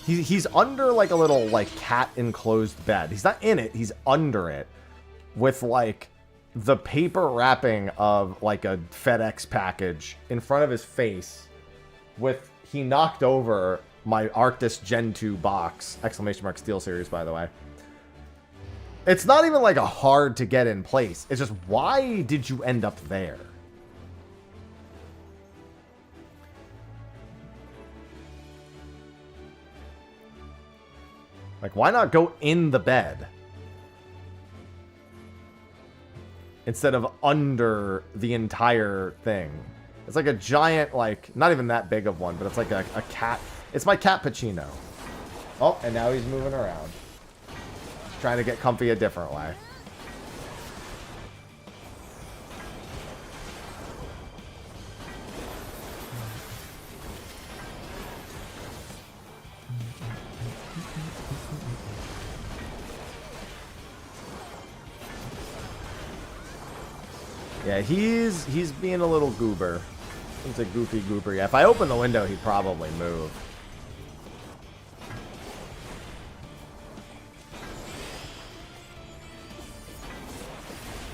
He's under like a little like cat enclosed bed. He's not in it, he's under it with like the paper wrapping of like a FedEx package in front of his face with, he knocked over my Arctis Gen 2 box, exclamation mark Steel Series, by the way. It's not even like a hard to get in place. It's just, why did you end up there? Like, why not go in the bed? Instead of under the entire thing. It's like a giant, like, not even that big of one, but it's like a cat. It's my cat Pacino. Oh, and now he's moving around. Trying to get comfy a different way. Yeah, he's being a little goober. He's a goofy goober. Yeah, if I open the window, he'd probably move.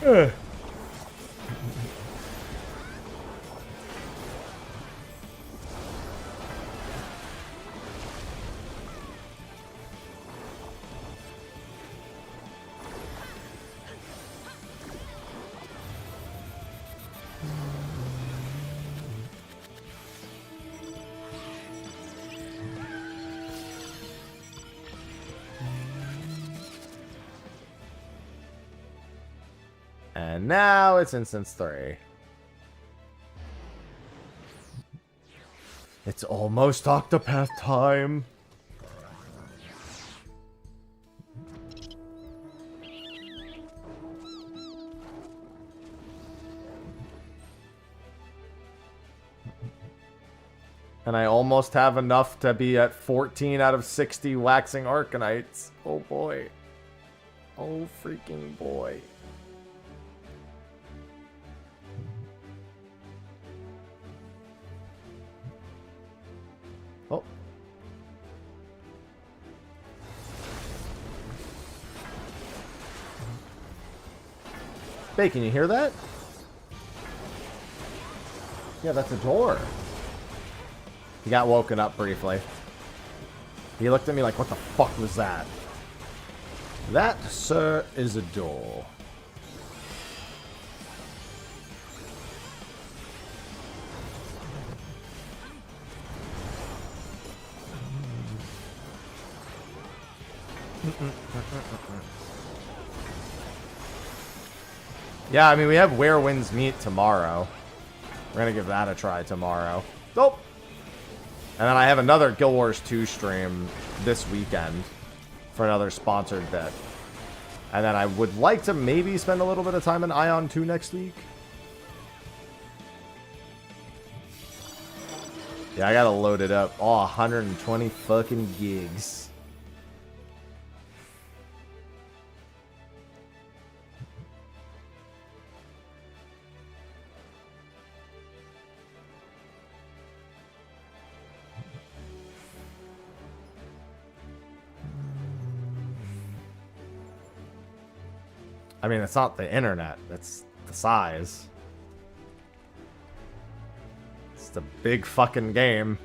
Ugh. And now it's instance 3. It's almost Octopath time. And I almost have enough to be at 14 out of 60 waxing Arcanites. Oh boy. Oh freaking boy. Oh. Bacon, you hear that? Yeah, that's a door. He got woken up briefly. He looked at me like, what the fuck was that? That, sir, is a door. Yeah, I mean, we have Where Winds Meet tomorrow. We're gonna give that a try tomorrow. Nope. And then I have another Guild Wars 2 stream this weekend for another sponsored bit. And then I would like to maybe spend a little bit of time in Ion 2 next week. Yeah, I gotta load it up. Oh, 120 fucking gigs. I mean, it's not the internet. It's the size. It's the big fucking game.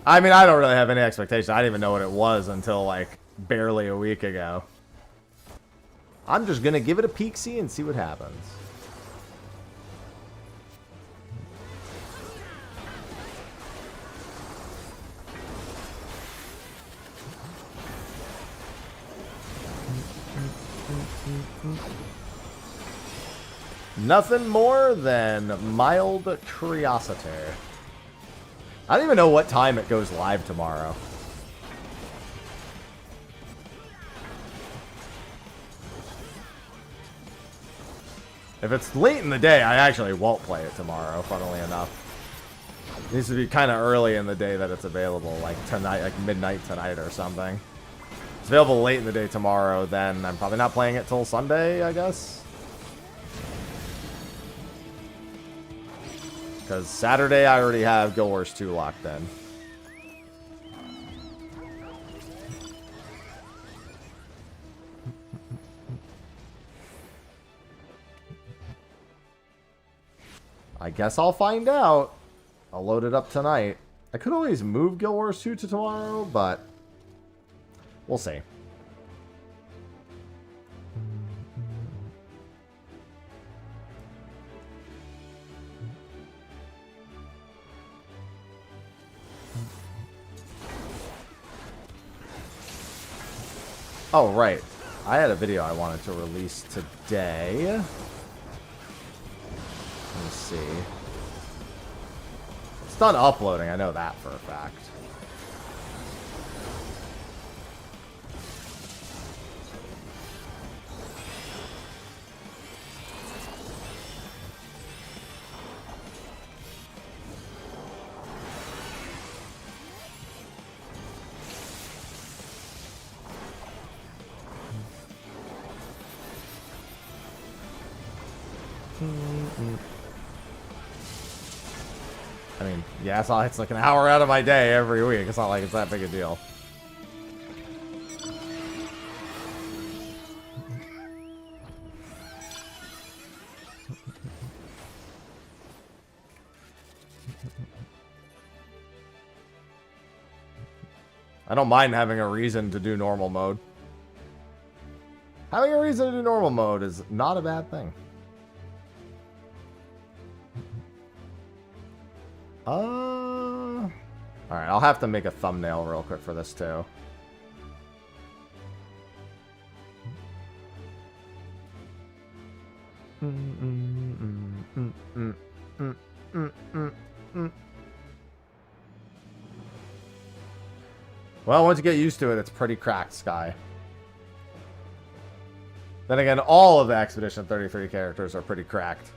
I mean, I don't really have any expectation. I didn't even know what it was until, like, barely a week ago. I'm just gonna give it a peek-see and see what happens. Nothing more than mild curiosity. I don't even know what time it goes live tomorrow. If it's late in the day, I actually won't play it tomorrow, funnily enough. It needs to be kind of early in the day that it's available, like tonight, like midnight tonight or something. If it's available late in the day tomorrow, then I'm probably not playing it till Sunday, I guess. Because Saturday I already have Guild Wars 2 locked in. I guess I'll find out. I'll load it up tonight. I could always move Guild Wars 2 to tomorrow, but we'll see. Oh, right. I had a video I wanted to release today. Let me see. It's done uploading, I know that for a fact. I mean, yeah, it's like an hour out of my day every week. It's not like it's that big a deal. I don't mind having a reason to do normal mode. Having a reason to do normal mode is not a bad thing. Alright, I'll have to make a thumbnail real quick for this too. Well, once you get used to it, it's pretty cracked, Sky. Then again, all of the Expedition 33 characters are pretty cracked.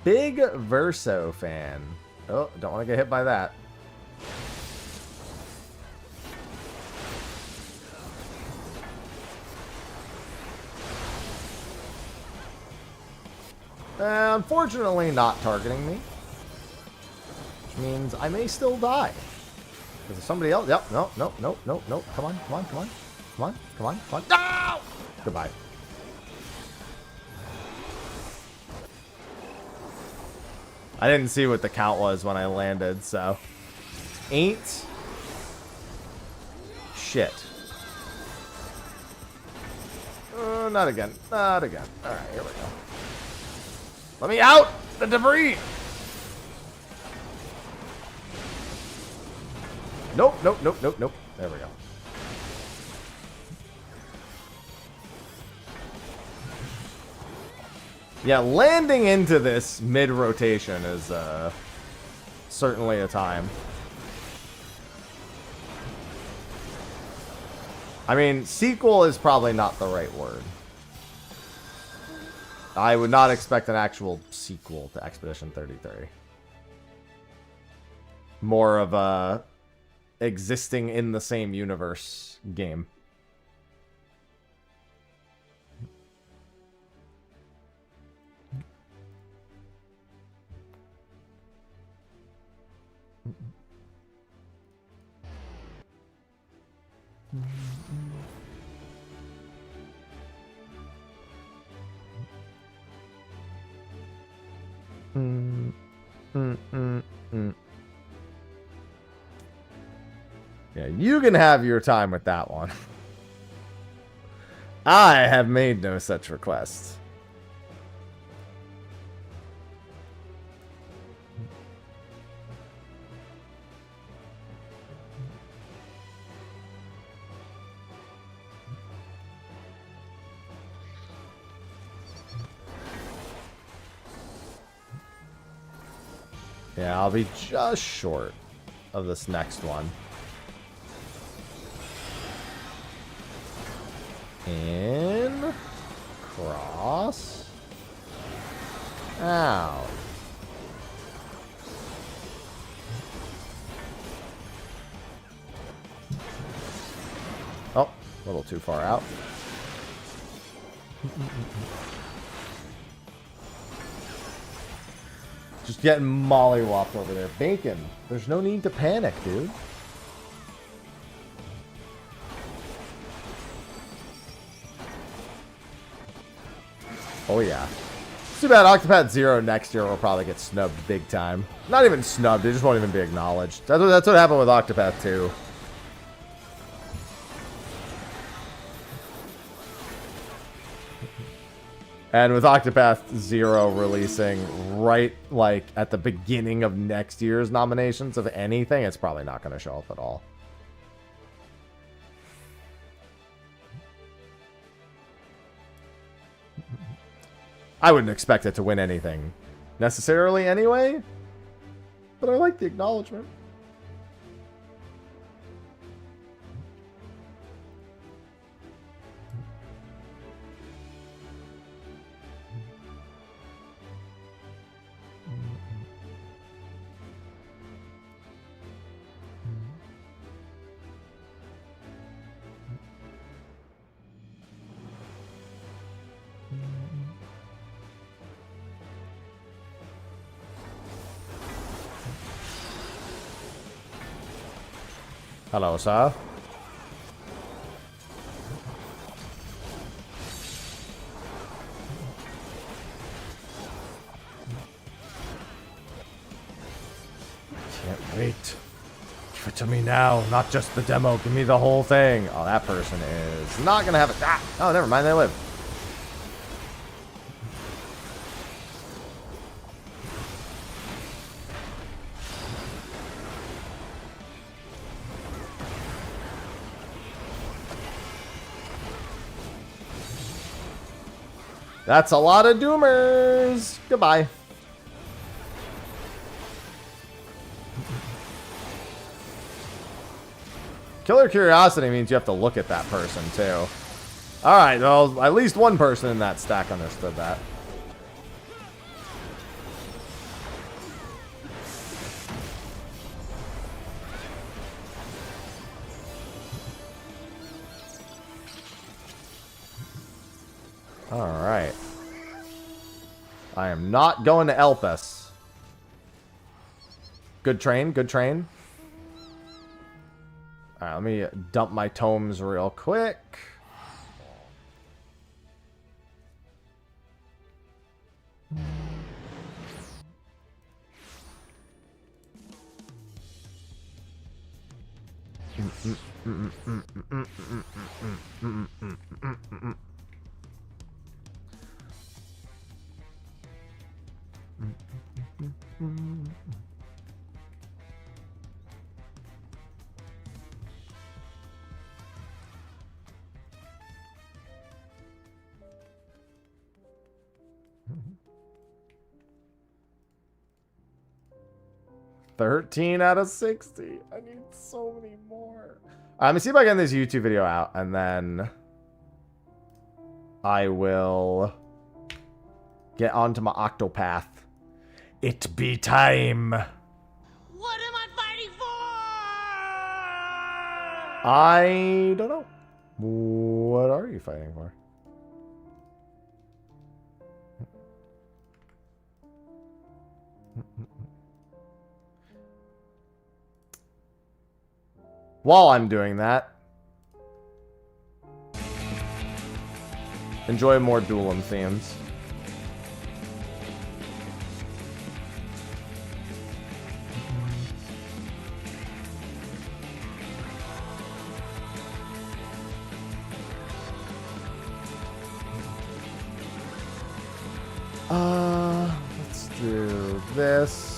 Big Verso fan. Oh, don't want to get hit by that. Unfortunately, not targeting me. Which means I may still die. Because if somebody else... Yep, no. Come on. No! Goodbye. I didn't see what the count was when I landed, so... Ain't... shit. Not again. Alright, here we go. Let me out! The debris! Nope. There we go. Yeah, landing into this mid-rotation is certainly a time. I mean, sequel is probably not the right word. I would not expect an actual sequel to Expedition 33. More of a existing in the same universe game. Yeah, you can have your time with that one. I have made no such requests. Yeah, I'll be just short of this next one. In. Cross. Out. Oh, a little too far out. Just getting mollywopped over there. Bacon. There's no need to panic, dude. Oh, yeah. It's too bad Octopath 0 next year will probably get snubbed big time. Not even snubbed, it just won't even be acknowledged. That's what happened with Octopath 2. And with Octopath 0 releasing right, like, at the beginning of next year's nominations of anything, it's probably not going to show up at all. I wouldn't expect it to win anything necessarily anyway, but I like the acknowledgement. Hello, sir. Can't wait. Give it to me now, not just the demo. Give me the whole thing. Oh, that person is not gonna have it. Ah! Oh, never mind. They live. That's a lot of doomers. Goodbye. Killer curiosity means you have to look at that person, too. Alright, well, at least one person in that stack understood that. Alright. I am not going to Elpis. Good train, good train. Alright, let me dump my tomes real quick. $13 out of 60. I need so many more. Let me see if I can get this YouTube video out, and then I will get onto my Octopath. It be time. What am I fighting for? I don't know. What are you fighting for? While I'm doing that, enjoy more Duelim themes. Let's do this.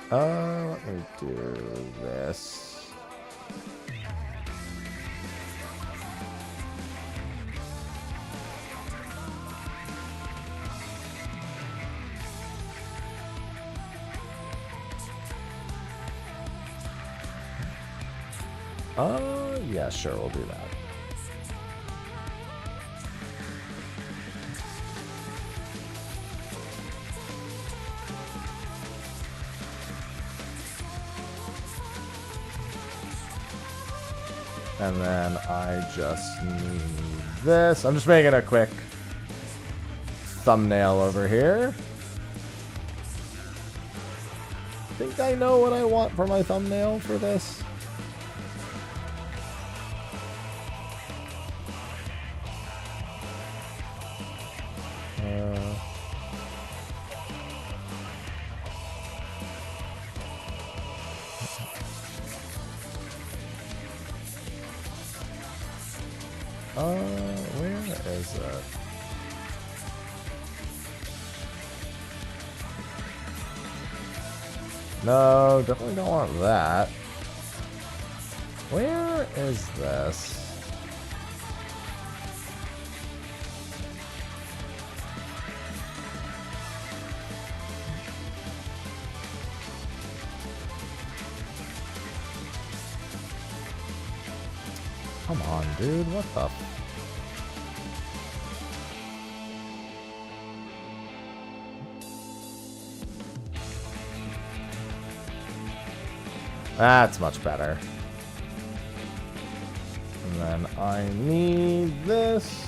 Let me do this. Yeah, sure, we'll do that. And then I just need this. I'm just making a quick thumbnail over here. I think I know what I want for my thumbnail for this. Where is it? No, definitely don't want that. Where is this? Come on, dude. What the? That's much better. And then I need this.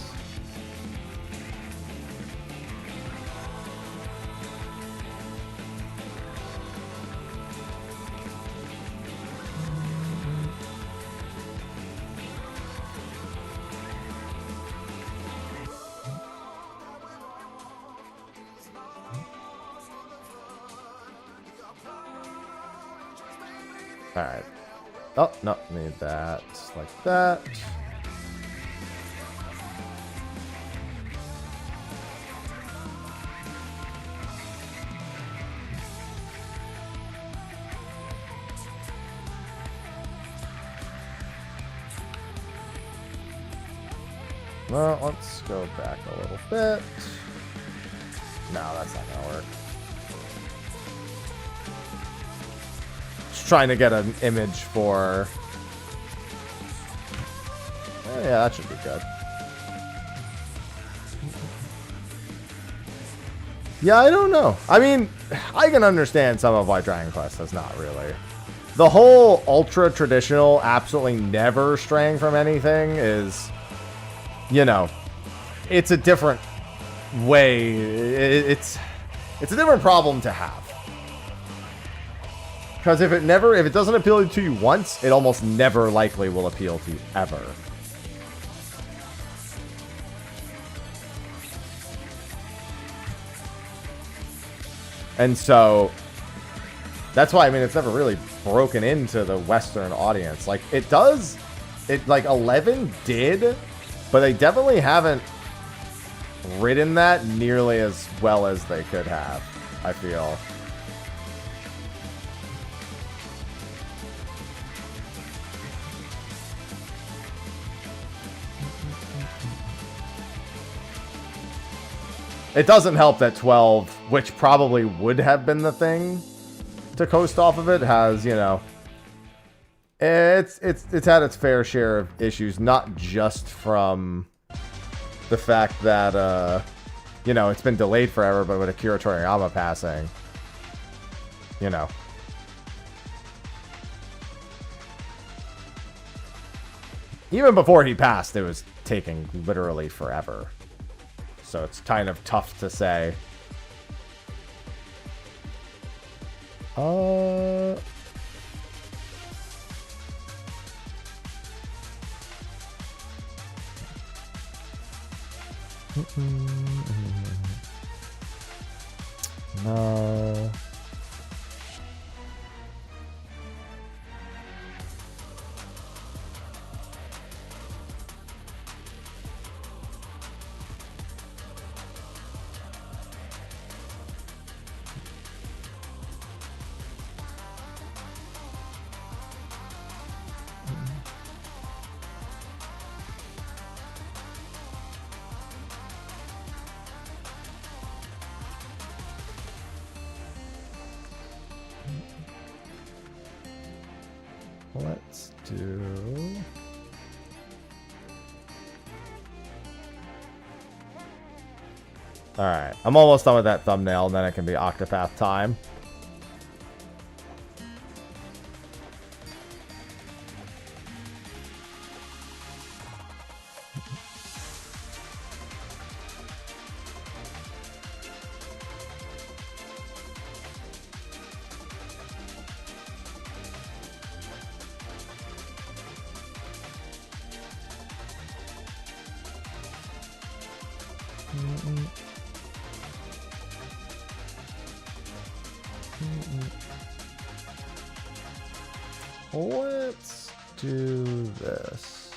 Alright. Oh, no, need that. Like that. Well, let's go back a little bit. No, that's not gonna work. Trying to get an image for... yeah, that should be good. Yeah, I don't know. I mean, I can understand some of why Dragon Quest is not really. The whole ultra traditional, absolutely never straying from anything is, you know, it's a different way. It's a different problem to have. Because if it doesn't appeal to you once, it almost never likely will appeal to you ever. And so that's why, I mean, it's never really broken into the Western audience. Like, it does, like 11 did, but they definitely haven't ridden that nearly as well as they could have, I feel. It doesn't help that 12, which probably would have been the thing to coast off of it, has, you know, it's had its fair share of issues, not just from the fact that, you know, it's been delayed forever, but with Akira Toriyama passing, you know. Even before he passed, it was taking literally forever. So it's kind of tough to say. No. Let's do... Alright, I'm almost done with that thumbnail, and then it can be Octopath time. Let's do this.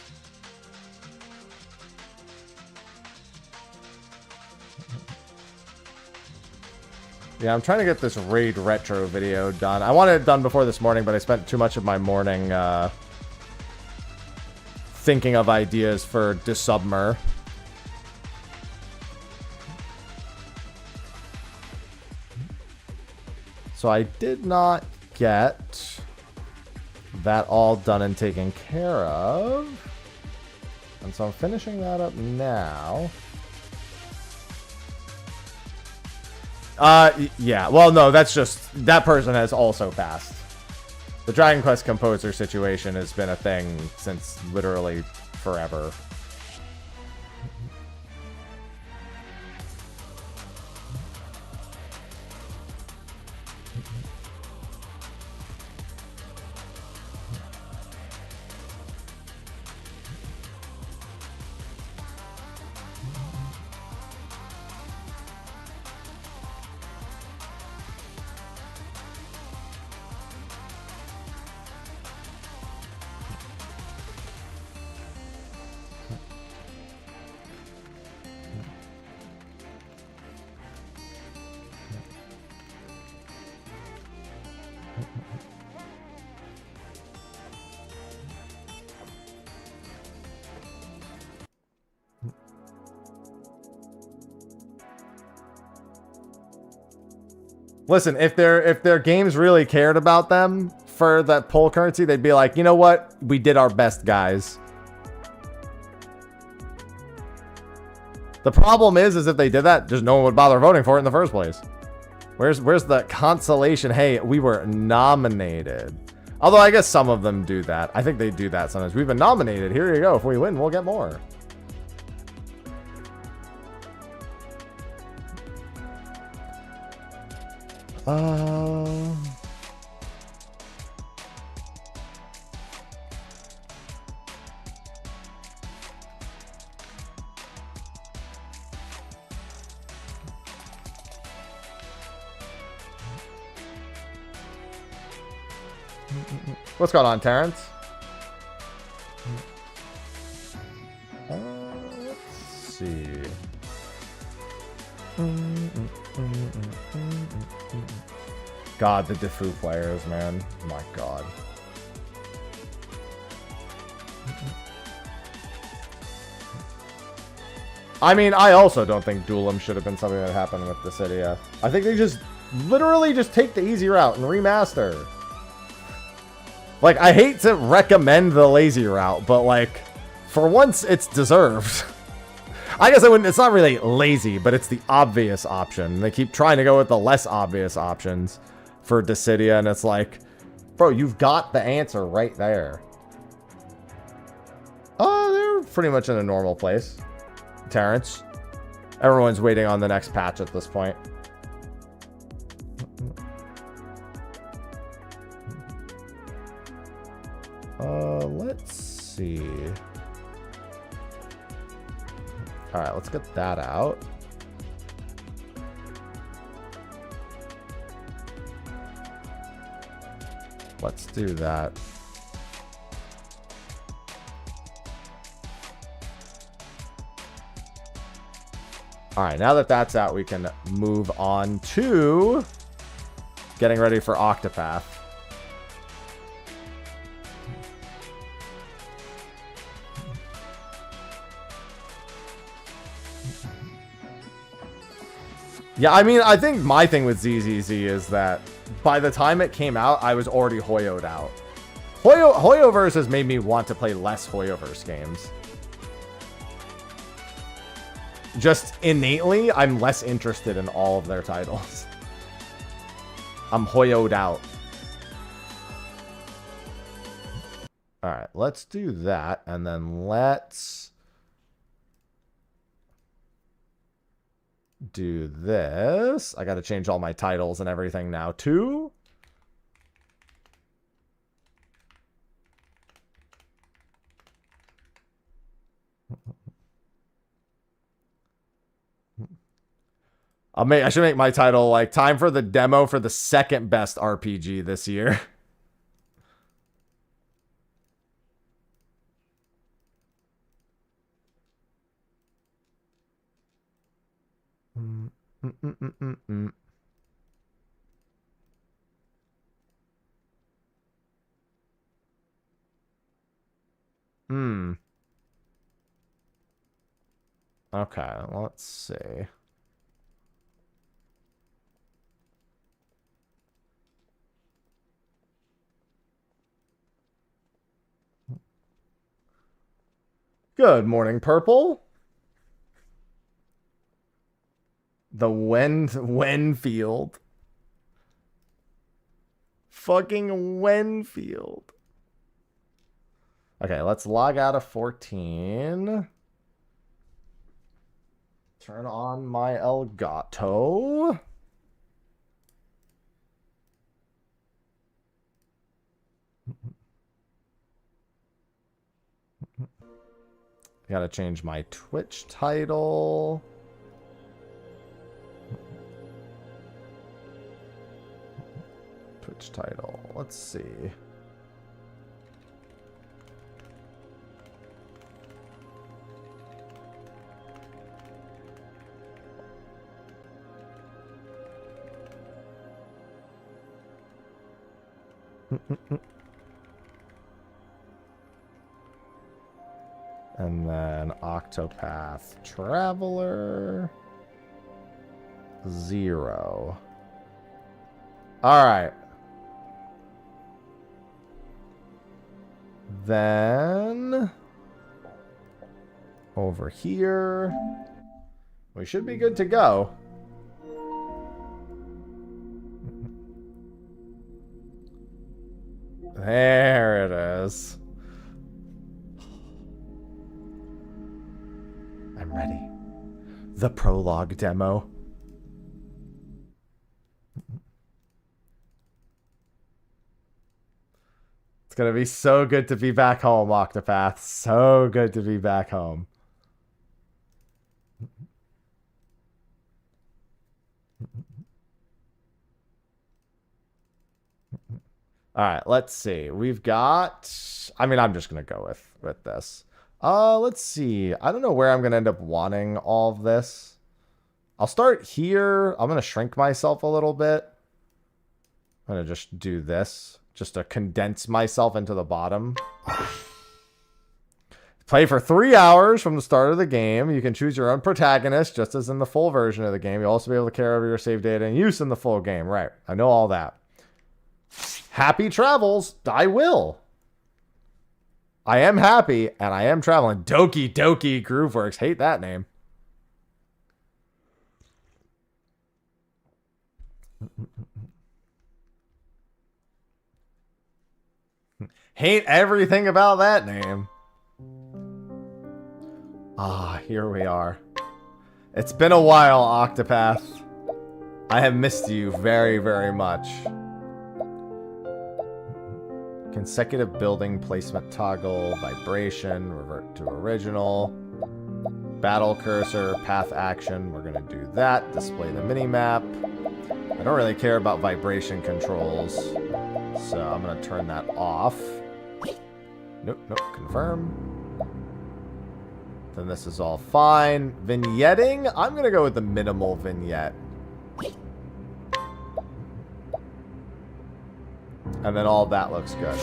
Yeah, I'm trying to get this Raid Retro video done. I wanted it done before this morning, but I spent too much of my morning thinking of ideas for Desubmer. So I did not get that all done and taken care of. And so I'm finishing that up now. Yeah. Well, no, that's just... That person has also passed. The Dragon Quest composer situation has been a thing since literally forever. Listen, if their games really cared about them for that pull currency, they'd be like, you know what? We did our best, guys. The problem is if they did that, just no one would bother voting for it in the first place. Where's the consolation? Hey, we were nominated. Although I guess some of them do that. I think they do that sometimes. We've been nominated. Here you go. If we win, we'll get more. What's going on, Terrence? Let's see. God, the Defu players, man. Oh my God. I mean, I also don't think Duelim should have been something that happened with Dissidia. I think they just literally just take the easy route and remaster. Like, I hate to recommend the lazy route, but like, for once, it's deserved. I guess I wouldn't, it's not really lazy, but it's the obvious option. They keep trying to go with the less obvious options for Dissidia, and it's like, bro, you've got the answer right there. Oh, they're pretty much in a normal place. Terrence. Everyone's waiting on the next patch at this point. Let's see. Alright, let's get that out. Let's do that. Alright, now that that's out, we can move on to getting ready for Octopath. Yeah, I mean, I think my thing with ZZZ is that by the time it came out, I was already Hoyo'd out. Hoyoverse has made me want to play less Hoyoverse games. Just innately, I'm less interested in all of their titles. I'm hoyoed out. Alright, let's do that, and then let's do this. I gotta change all my titles and everything now, too. I should make my title like time for the demo for the second best RPG this year. Okay, let's see. Good morning, Purple. The Wenfield. Fucking Wenfield. Okay, let's log out of 14. Turn on my Elgato. Gotta change my Twitch title. Twitch title. Let's see. And then Octopath Traveler 0. All right. Then over here, we should be good to go. There it is. I'm ready. The prologue demo. It's gonna be so good to be back home, Octopath. So good to be back home. Alright, let's see. We've got... I mean, I'm just gonna go with this. Let's see. I don't know where I'm gonna end up wanting all of this. I'll start here. I'm gonna shrink myself a little bit. I'm gonna just do this. Just to condense myself into the bottom. Play for 3 hours from the start of the game. You can choose your own protagonist, just as in the full version of the game. You'll also be able to carry over your save data and use in the full game. Right. I know all that. Happy travels. I will. I am happy, and I am traveling. Doki Doki Grooveworks. Hate that name. Hate everything about that name. Ah, here we are. It's been a while, Octopath. I have missed you very, very much. Consecutive building placement toggle, vibration, revert to original. Battle cursor, path action, we're gonna do that. Display the minimap. I don't really care about vibration controls, so I'm gonna turn that off. Nope, confirm. Then this is all fine. Vignetting, I'm gonna go with the minimal vignette. And then all that looks good.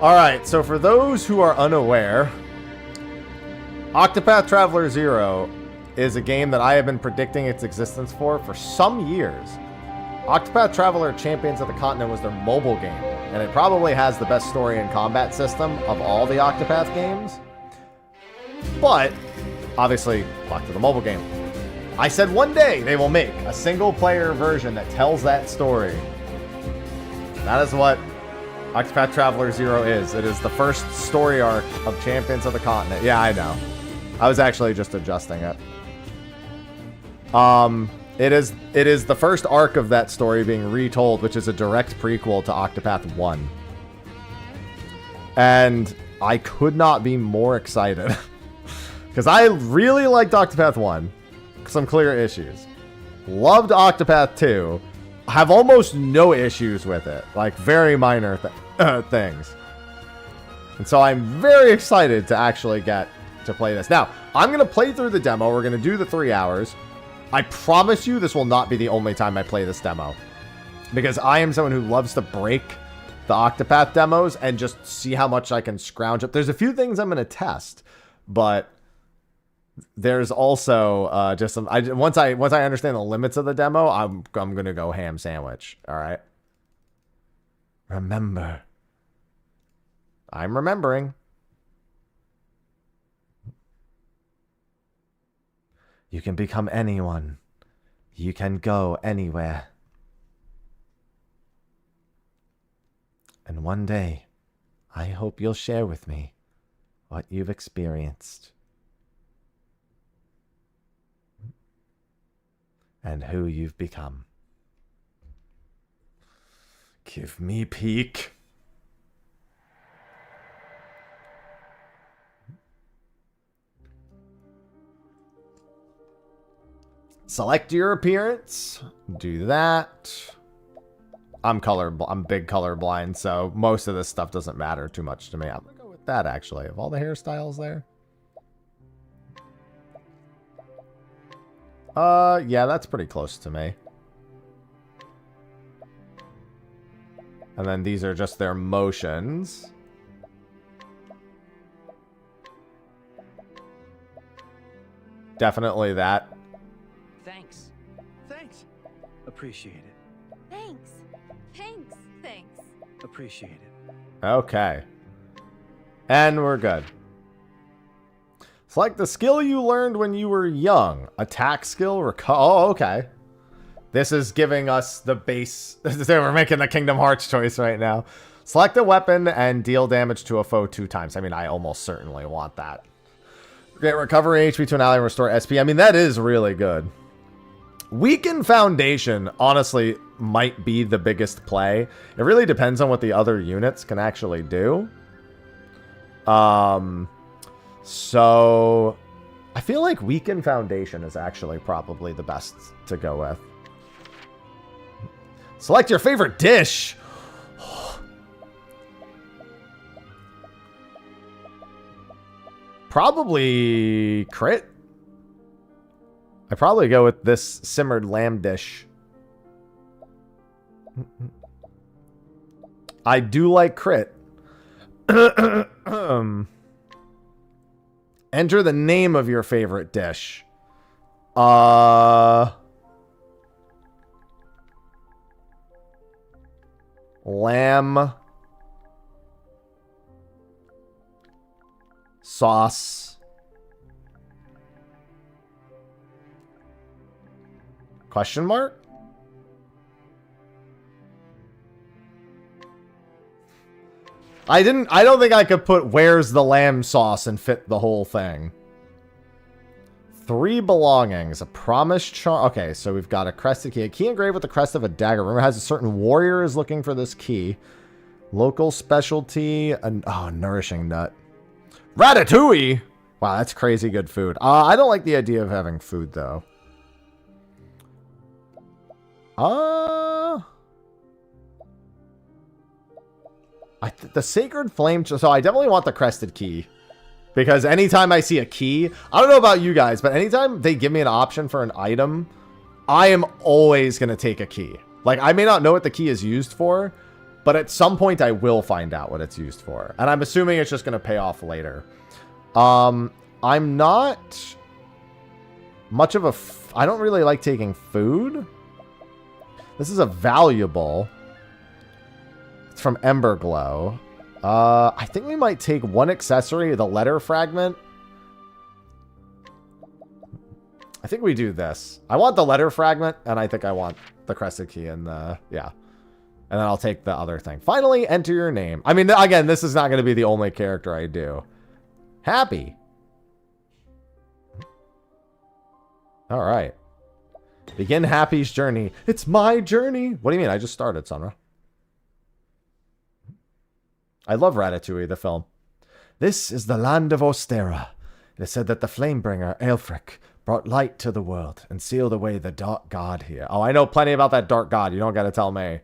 Alright, so for those who are unaware, Octopath Traveler 0 is a game that I have been predicting its existence for some years. Octopath Traveler Champions of the Continent was their mobile game, and it probably has the best story and combat system of all the Octopath games. But, obviously, locked to the mobile game. I said one day they will make a single-player version that tells that story. That is what Octopath Traveler 0 is. It is the first story arc of Champions of the Continent. Yeah, I know. I was actually just adjusting it. It is the first arc of that story being retold, which is a direct prequel to Octopath 1. And I could not be more excited. Because I really liked Octopath 1. Some clear issues. Loved Octopath 2. Have almost no issues with it. Like, very minor things. And so I'm very excited to actually get to play this. Now, I'm going to play through the demo. We're going to do the 3 hours. I promise you this will not be the only time I play this demo. Because I am someone who loves to break the Octopath demos and just see how much I can scrounge up. There's a few things I'm going to test. But there's also just some. Once I understand the limits of the demo, I'm gonna go ham sandwich. All right. Remember. I'm remembering. You can become anyone. You can go anywhere. And one day, I hope you'll share with me what you've experienced. And who you've become. Give me peek. Select your appearance. Do that. I'm big colorblind, so most of this stuff doesn't matter too much to me. I'm gonna go with that actually. Of all the hairstyles there. Yeah, that's pretty close to me. And then these are just their motions. Definitely that. Thanks. Thanks. Appreciate it. Thanks. Thanks. Thanks. Appreciate it. Okay. And we're good. Select the skill you learned when you were young. Attack skill. Oh, okay. This is giving us the base. We're making the Kingdom Hearts choice right now. Select a weapon and deal damage to a foe 2 times. I mean, I almost certainly want that. Great recovery HP to an ally and restore SP. I mean, that is really good. Weaken Foundation, honestly, might be the biggest play. It really depends on what the other units can actually do. So I feel like Weaken Foundation is actually probably the best to go with. Select your favorite dish. Probably crit. I probably go with this simmered lamb dish. I do like crit. Enter the name of your favorite dish. Lamb sauce. Question mark? I don't think I could put where's the lamb sauce and fit the whole thing. 3 belongings. A promise charm. Okay, so we've got a crested key. A key engraved with the crest of a dagger. Remember, has a certain warrior is looking for this key. Local specialty. Nourishing nut. Ratatouille! Wow, that's crazy good food. I don't like the idea of having food, though. The Sacred Flame... So I definitely want the Crested Key. Because anytime I see a key... I don't know about you guys, but anytime they give me an option for an item, I am always going to take a key. Like, I may not know what the key is used for, but at some point I will find out what it's used for. And I'm assuming it's just going to pay off later. I'm not much of a... I don't really like taking food. This is a valuable... It's from Emberglow. I think we might take one accessory, the letter fragment. I think we do this. I want the letter fragment, and I think I want the crescent key, and yeah. And then I'll take the other thing. Finally, enter your name. I mean, again, this is not going to be the only character I do. Happy. All right. Begin Happy's journey. It's my journey. What do you mean? I just started, Sonra. I love Ratatouille, the film. This is the land of Ostera. It is said that the Flamebringer, Aelfric, brought light to the world and sealed away the dark god here. Oh, I know plenty about that dark god. You don't got to tell me.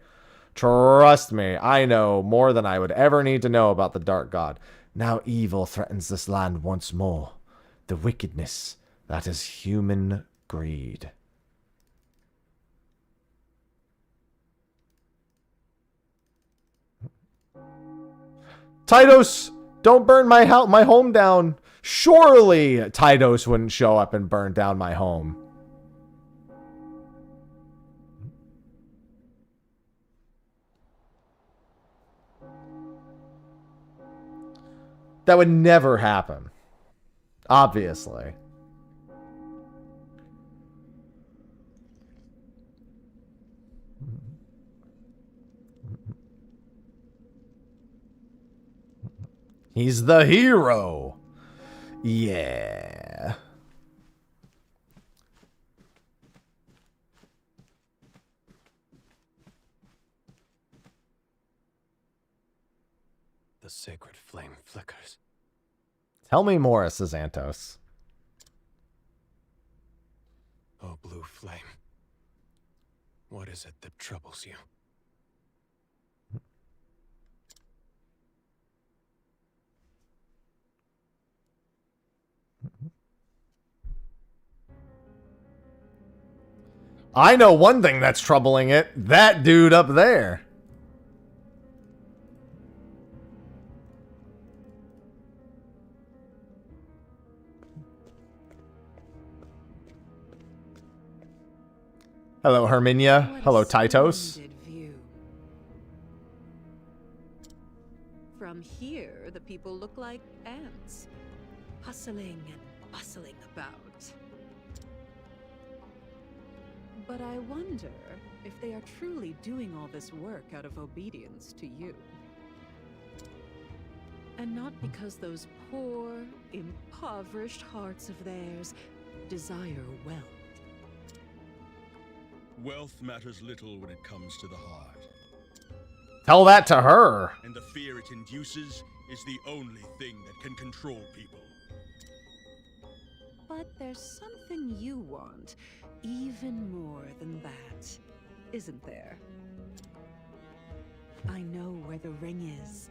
Trust me, I know more than I would ever need to know about the dark god. Now evil threatens this land once more. The wickedness that is human greed. Tydos, don't burn my home down. Surely Tydos wouldn't show up and burn down my home. That would never happen. Obviously. He's the hero. Yeah. The sacred flame flickers. Tell me more, says Antos. Oh, blue flame. What is it that troubles you? I know one thing that's troubling it. That dude up there. Hello, Herminia. Hello, Tytos. From here, the people look like ants, hustling and bustling about. But I wonder if they are truly doing all this work out of obedience to you. And not because those poor, impoverished hearts of theirs desire wealth. Wealth matters little when it comes to the heart. Tell that to her. And the fear it induces is the only thing that can control people. But there's something you want even more than that, isn't there? I know where the ring is.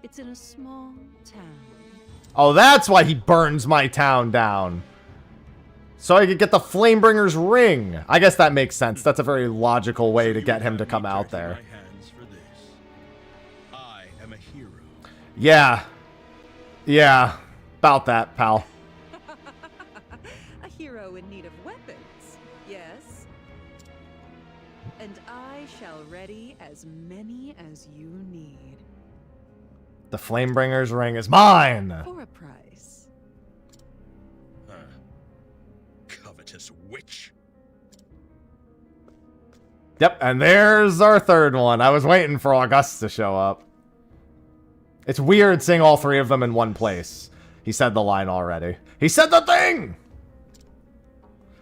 It's in a small town. Oh, that's why he burns my town down. So I could get the Flamebringer's ring. I guess that makes sense. That's a very logical way to get him to come out there. I am a hero. Yeah. Yeah. About that, pal. A hero in need of weapons, yes? And I shall ready as many as you need. The Flamebringer's ring is mine. For a price. Covetous witch. Yep, and there's our third one. I was waiting for August to show up. It's weird seeing all three of them in one place. He said the line already. He said the thing!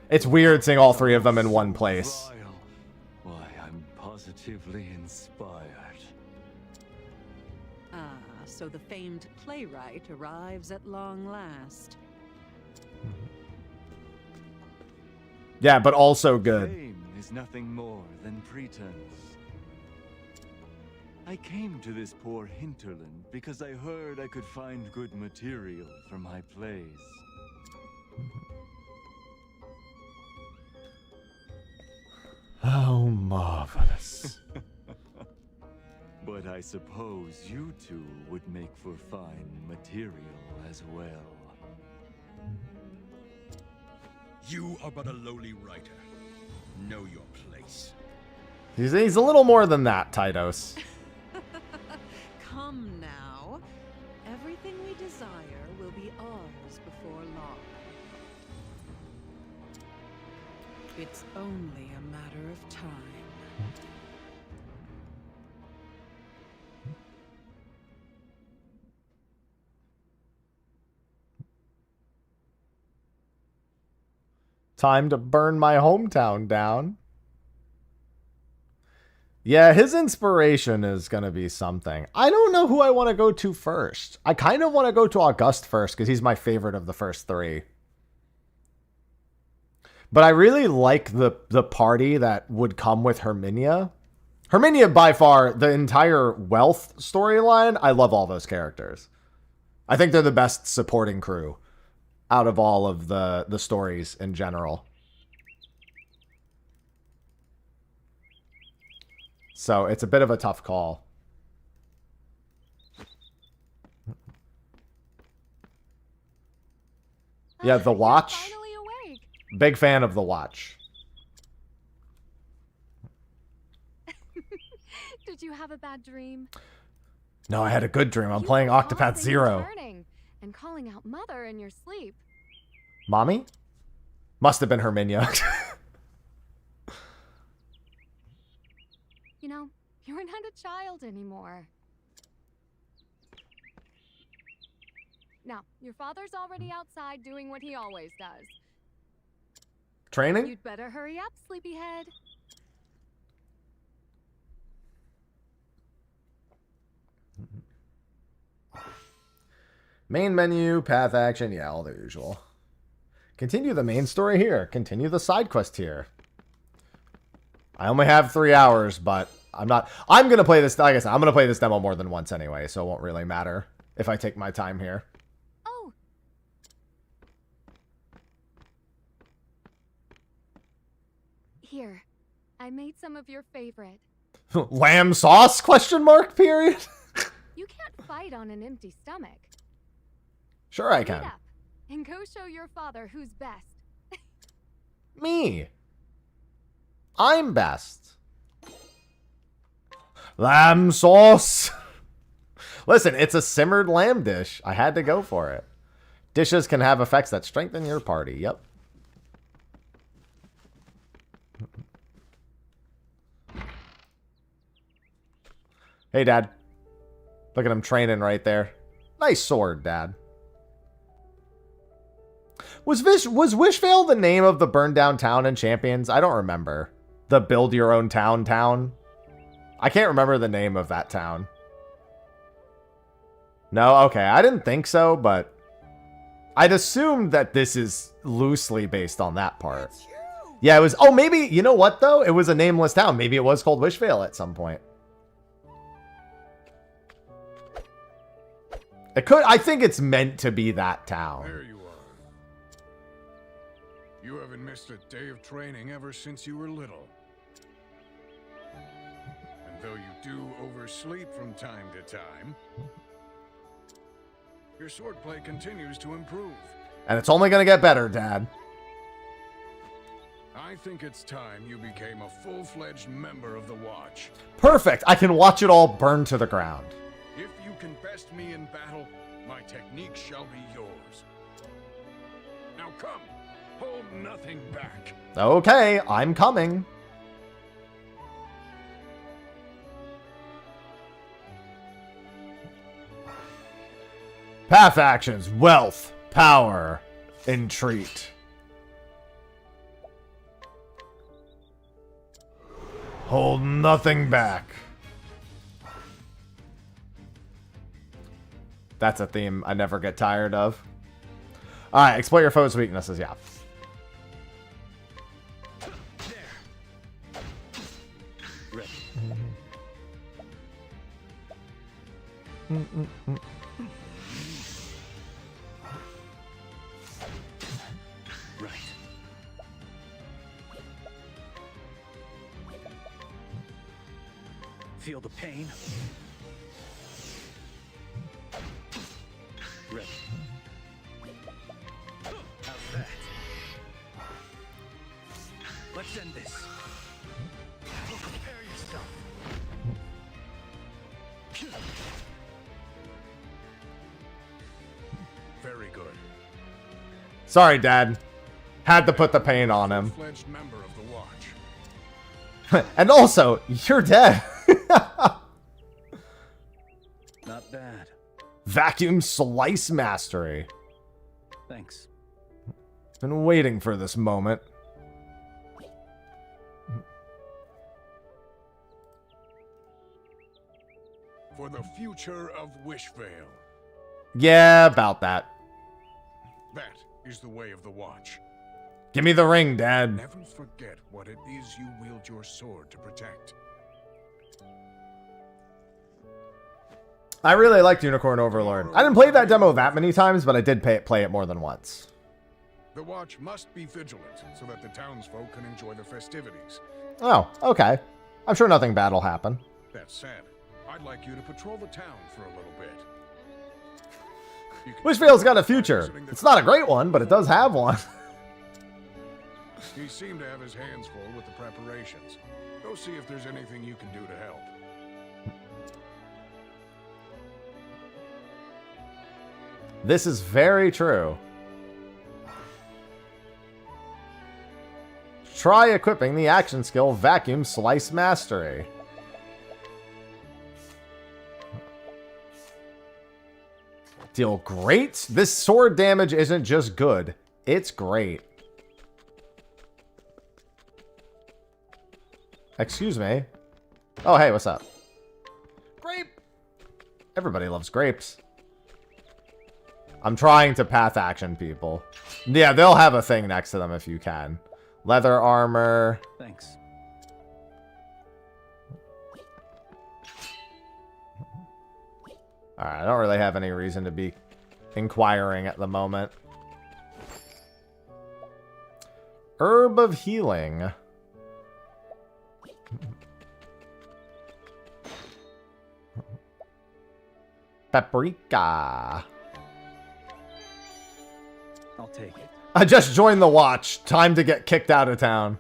It's weird seeing all three of them in one place. Why, I'm positively inspired. Ah, so the famed playwright arrives at long last. Yeah, but also good. Fame is nothing more than pretense. I came to this poor hinterland because I heard I could find good material for my plays. How marvelous. But I suppose you two would make for fine material as well. You are but a lowly writer. Know your place. He's a little more than that, Tydos. Come now. Everything we desire will be ours before long. It's only a matter of time. Time to burn my hometown down. Yeah, his inspiration is going to be something. I don't know who I want to go to first. I kind of want to go to August first because he's my favorite of the first three. But I really like the party that would come with Herminia. Herminia, by far, the entire Wealth storyline, I love all those characters. I think they're the best supporting crew out of all of the stories in general. So it's a bit of a tough call. Yeah, The Watch. Finally awake. Big fan of The Watch. Did you have a bad dream? No, I had a good dream. I'm You playing were Octopath tossing and Zero. turning and calling out mother in your sleep. Mommy? Must have been Herminia. You know, you're not a child anymore. Now, your father's already outside doing what he always does. Training? You'd better hurry up, sleepyhead. Main menu, path action, yeah, all the usual. Continue the main story here. Continue the side quest here. I only have 3 hours, but I'm going to play this, like I said, I'm going to play this demo more than once anyway, so it won't really matter if I take my time here. Oh. Here, I made some of your favorite. Lamb sauce, question mark, period? You can't fight on an empty stomach. Sure I Get can. up and go show your father who's best. Me. I'm best. Lamb sauce. Listen, it's a simmered lamb dish. I had to go for it. Dishes can have effects that strengthen your party. Yep. Hey, Dad. Look at him training right there. Nice sword, Dad. Was Wishvale the name of the burned down town in Champions? I don't remember. The build your own town. I can't remember the name of that town. No? Okay, I didn't think so, but I'd assumed that this is loosely based on that part. Yeah, it was... Oh, maybe... You know what, though? It was a nameless town. Maybe it was called Wishvale at some point. It could... I think it's meant to be that town. There you are. You haven't missed a day of training ever since you were little. And though you do oversleep from time to time, your swordplay continues to improve. And it's only going to get better, Dad. I think it's time you became a full-fledged member of the Watch. Perfect. I can watch it all burn to the ground. If you can best me in battle, my technique shall be yours. Now come, hold nothing back. Okay, I'm coming. Path actions, wealth, power, entreat. Hold nothing back. That's a theme I never get tired of. Alright, exploit your foe's weaknesses, yeah. Right. Feel the pain? Ready. How's that? Let's end this. Prepare yourself. Very good. Sorry, Dad. Had to put the paint on him. Full-fledged member of the Watch. And also, you're dead. Not bad. Vacuum slice mastery. Thanks. Been waiting for this moment. For the future of Wishvale. Yeah, about that. That is the way of the Watch. Give me the ring, Dad. Never forget what it is you wield your sword to protect. I really liked Unicorn Overlord. I didn't play that demo that many times, but I did play it more than once. The Watch must be vigilant so that the townsfolk can enjoy the festivities. Oh, okay. I'm sure nothing bad will happen. That said, I'd like you to patrol the town for a little bit. You can- Wishvale's got a future. It's not a great one, but it does have one. He seemed to have his hands full with the preparations. Go see if there's anything you can do to help. This is very true. Try equipping the action skill Vacuum Slice Mastery. Deal great? This sword damage isn't just good. It's great. Excuse me. Oh, hey, what's up? Grape! Everybody loves grapes. I'm trying to path action people. Yeah, they'll have a thing next to them if you can. Leather armor. Thanks. Alright, I don't really have any reason to be inquiring at the moment. Herb of Healing. Paprika. I'll take it. I just joined the Watch. Time to get kicked out of town.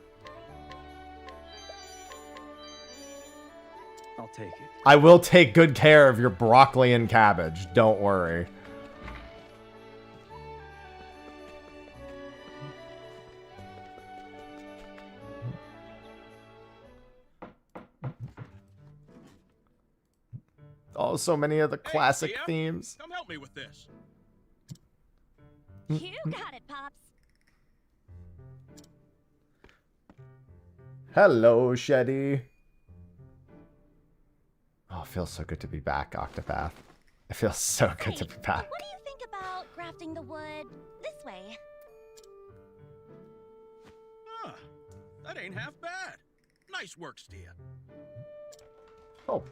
I'll take it. I will take good care of your broccoli and cabbage. Don't worry. Oh, so many of the classic Tia, themes. Come help me with this. You got it, Pops. Hello, Sheddy. Oh, it feels so good to be back, Octopath. It feels so good to be back. What do you think about grafting the wood this way? Huh. That ain't half bad. Nice work, Stia. Oh,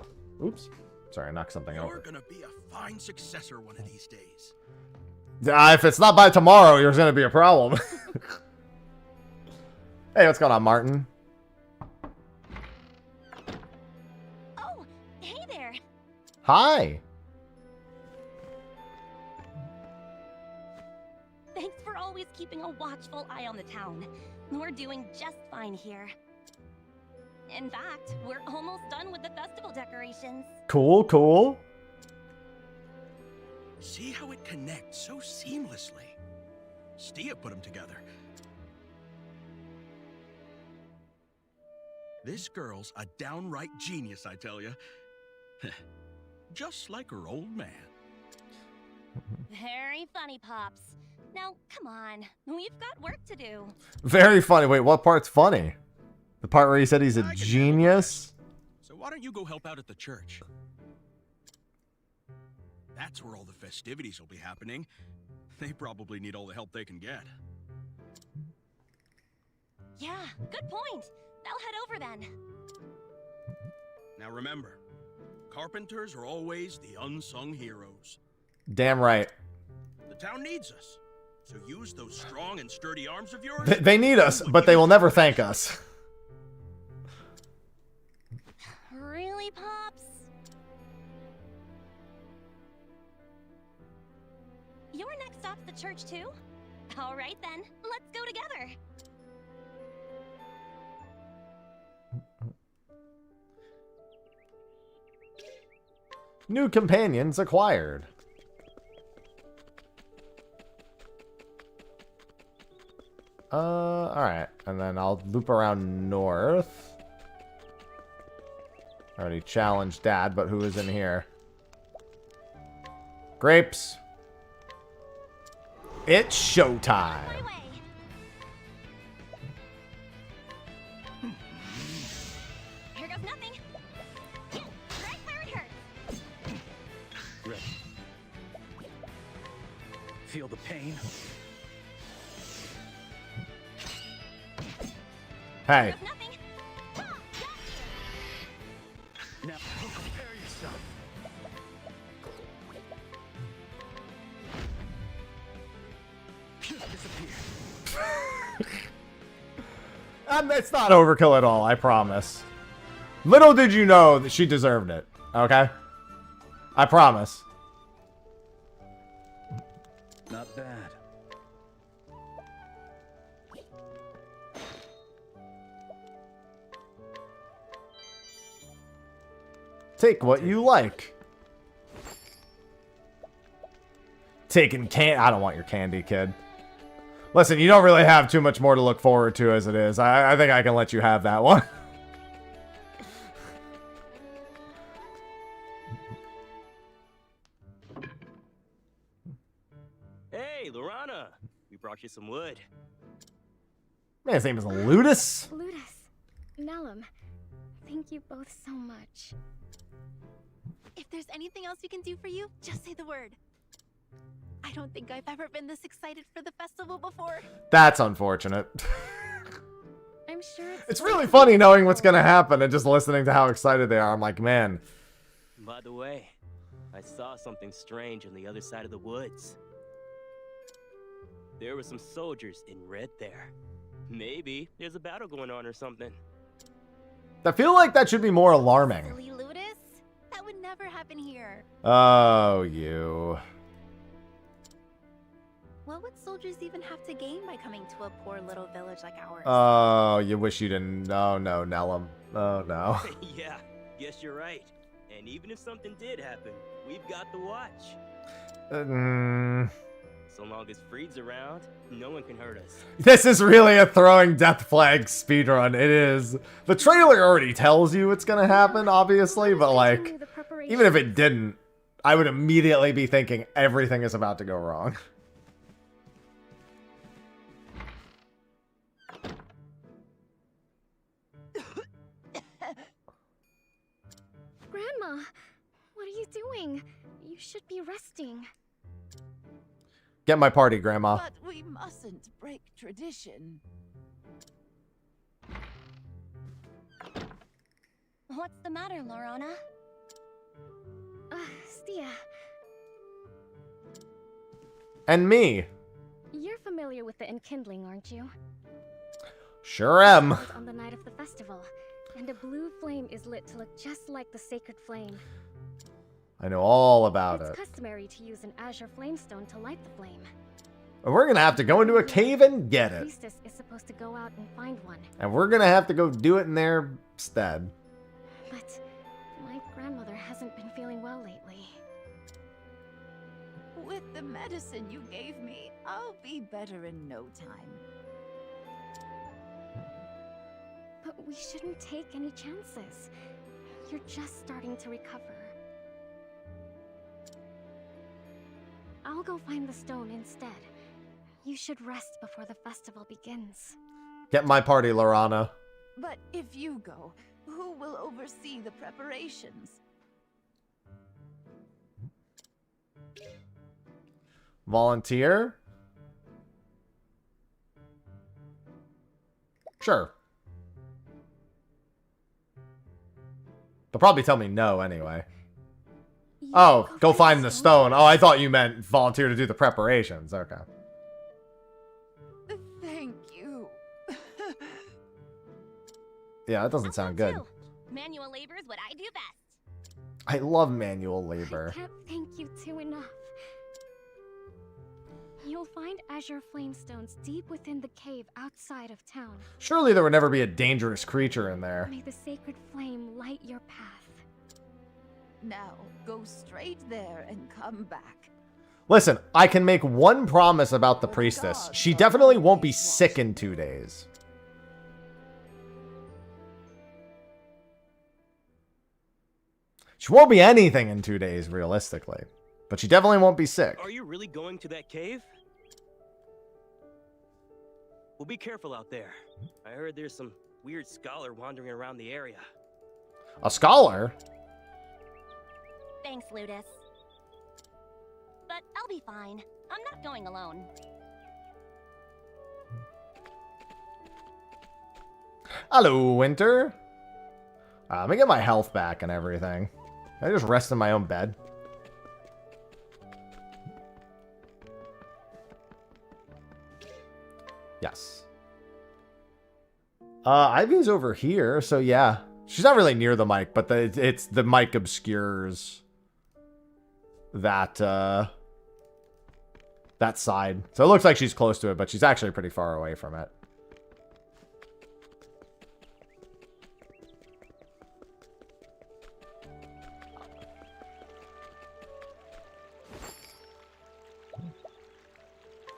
oops. Sorry, I knocked something You're over. gonna be a fine successor one of these days. If it's not by tomorrow, there's going to be a problem. Hey, what's going on, Martin? Oh, hey there. Hi. Thanks for always keeping a watchful eye on the town. We're doing just fine here. In fact, we're almost done with the festival decorations. Cool, cool. See how it connects so seamlessly. Stia put them together. This girl's a downright genius, I tell you. Just like her old man. Very funny, Pops. Now, come on. We've got work to do. Very funny. Wait, what part's funny? The part where he said he's a I can handle genius? this. So why don't you go help out at the church? That's where all the festivities will be happening. They probably need all the help they can get. Yeah, good point. I'll head over then. Now remember, carpenters are always the unsung heroes. Damn right. The town needs us. So use those strong and sturdy arms of yours. They need us, but they will never thank us. Really, Pops? Your next stop's the church, too? All right, then. Let's go together. New companions acquired. Alright. And then I'll loop around north. I already challenged Dad, but who is in here? Grapes. It's showtime. My way. Here goes nothing. Right where it hurts. Ready. Feel the pain? Hey. Goes nothing. Now, prepare yourself. Disappear. And it's not overkill at all, I promise. Little did you know that she deserved it, okay? I promise. Not bad. Take what you like. Taking I don't want your candy, kid. Listen, you don't really have too much more to look forward to as it is. I think I can let you have that one. Hey, Lorana. We brought you some wood. Man, his name is Ludus. Ludus, Nellum, thank you both so much. If there's anything else we can do for you, just say the word. I don't think I've ever been this excited for the festival before. That's unfortunate. I'm sure It's really funny knowing what's gonna happen and just listening to how excited they are. I'm like, man. By the way, I saw something strange on the other side of the woods. There were some soldiers in red there. Maybe there's a battle going on or something. I feel like that should be more alarming. Silly Ludus? That would never happen here. Oh, you. What would soldiers even have to gain by coming to a poor little village like ours? Oh, you wish you didn't. Oh, no, Nellum. Oh, no. Yeah, guess you're right. And even if something did happen, we've got the watch. So long as Freed's around, no one can hurt us. This is really a throwing death flag speedrun. It is. The trailer already tells you it's gonna happen, obviously, but like, even if it didn't, I would immediately be thinking everything is about to go wrong. Grandma, what are you doing? You should be resting. Get my party, Grandma. But we mustn't break tradition. What's the matter, Lorana? Stia, And me. you're familiar with the enkindling, aren't you? Sure am. It's on the night of the festival, and a blue flame is lit to look just like the sacred flame. I know all about It's it. customary to use an azure flamestone to light the flame. We're gonna have to go into a cave and get The it. priestess is supposed to go out and find one. And we're gonna have to go do it in their stead. But my grandmother hasn't been feeling well lately. With the medicine you gave me, I'll be better in no time. But we shouldn't take any chances. You're just starting to recover. I'll go find the stone instead. You should rest before the festival begins. Get my party, Lorana. But if you go, who will oversee the preparations? Volunteer? Sure. They'll probably tell me no anyway. Oh, go find the stone. Oh, I thought you meant volunteer to do the preparations. Okay. Thank you. Yeah, that doesn't sound good. Manual labor is what I do best. I love manual labor. I can't thank you two enough. You'll find azure flamestones deep within the cave outside of town. Surely there would never be a dangerous creature in there. May the sacred flame light your path. Now, go straight there and come back. Listen, I can make one promise about the priestess. She definitely won't be sick in 2 days. She won't be anything in 2 days, realistically. But she definitely won't be sick. Are you really going to that cave? Well, be careful out there. I heard there's some weird scholar wandering around the area. A scholar? Thanks, Ludus. But I'll be fine. I'm not going alone. Hello, Winter. Let me get my health back and everything. Can I just rest in my own bed? Yes. Ivy's over here, so yeah. She's not really near the mic, but the mic obscures that that side. So it looks like she's close to it, but she's actually pretty far away from it.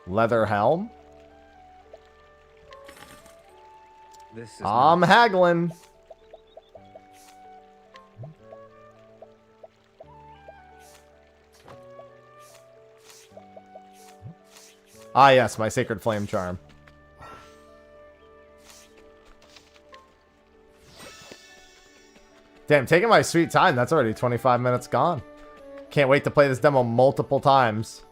Leather helm. I'm haggling. Ah, yes, my sacred flame charm. Damn, taking my sweet time. That's already 25 minutes gone. Can't wait to play this demo multiple times.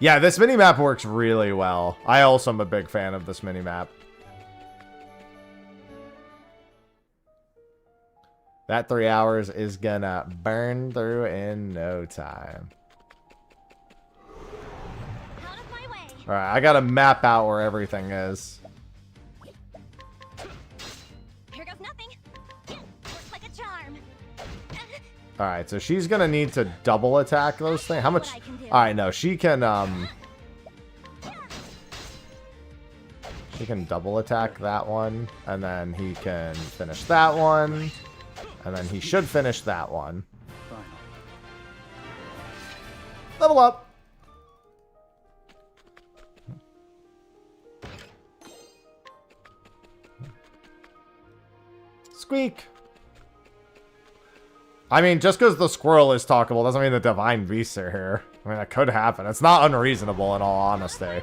Yeah, this minimap works really well. I also am a big fan of this minimap. That 3 hours is gonna burn through in no time. Alright, I gotta map out where everything is. Here goes nothing. Works like a charm. Alright, so she's gonna need to double attack those things. How much? Alright, no, she can double attack that one, and then he can finish that one, and then he should finish that one. Level up! Squeak! I mean, just because the squirrel is talkable doesn't mean the divine beasts are here. I mean, that could happen. It's not unreasonable in all honesty.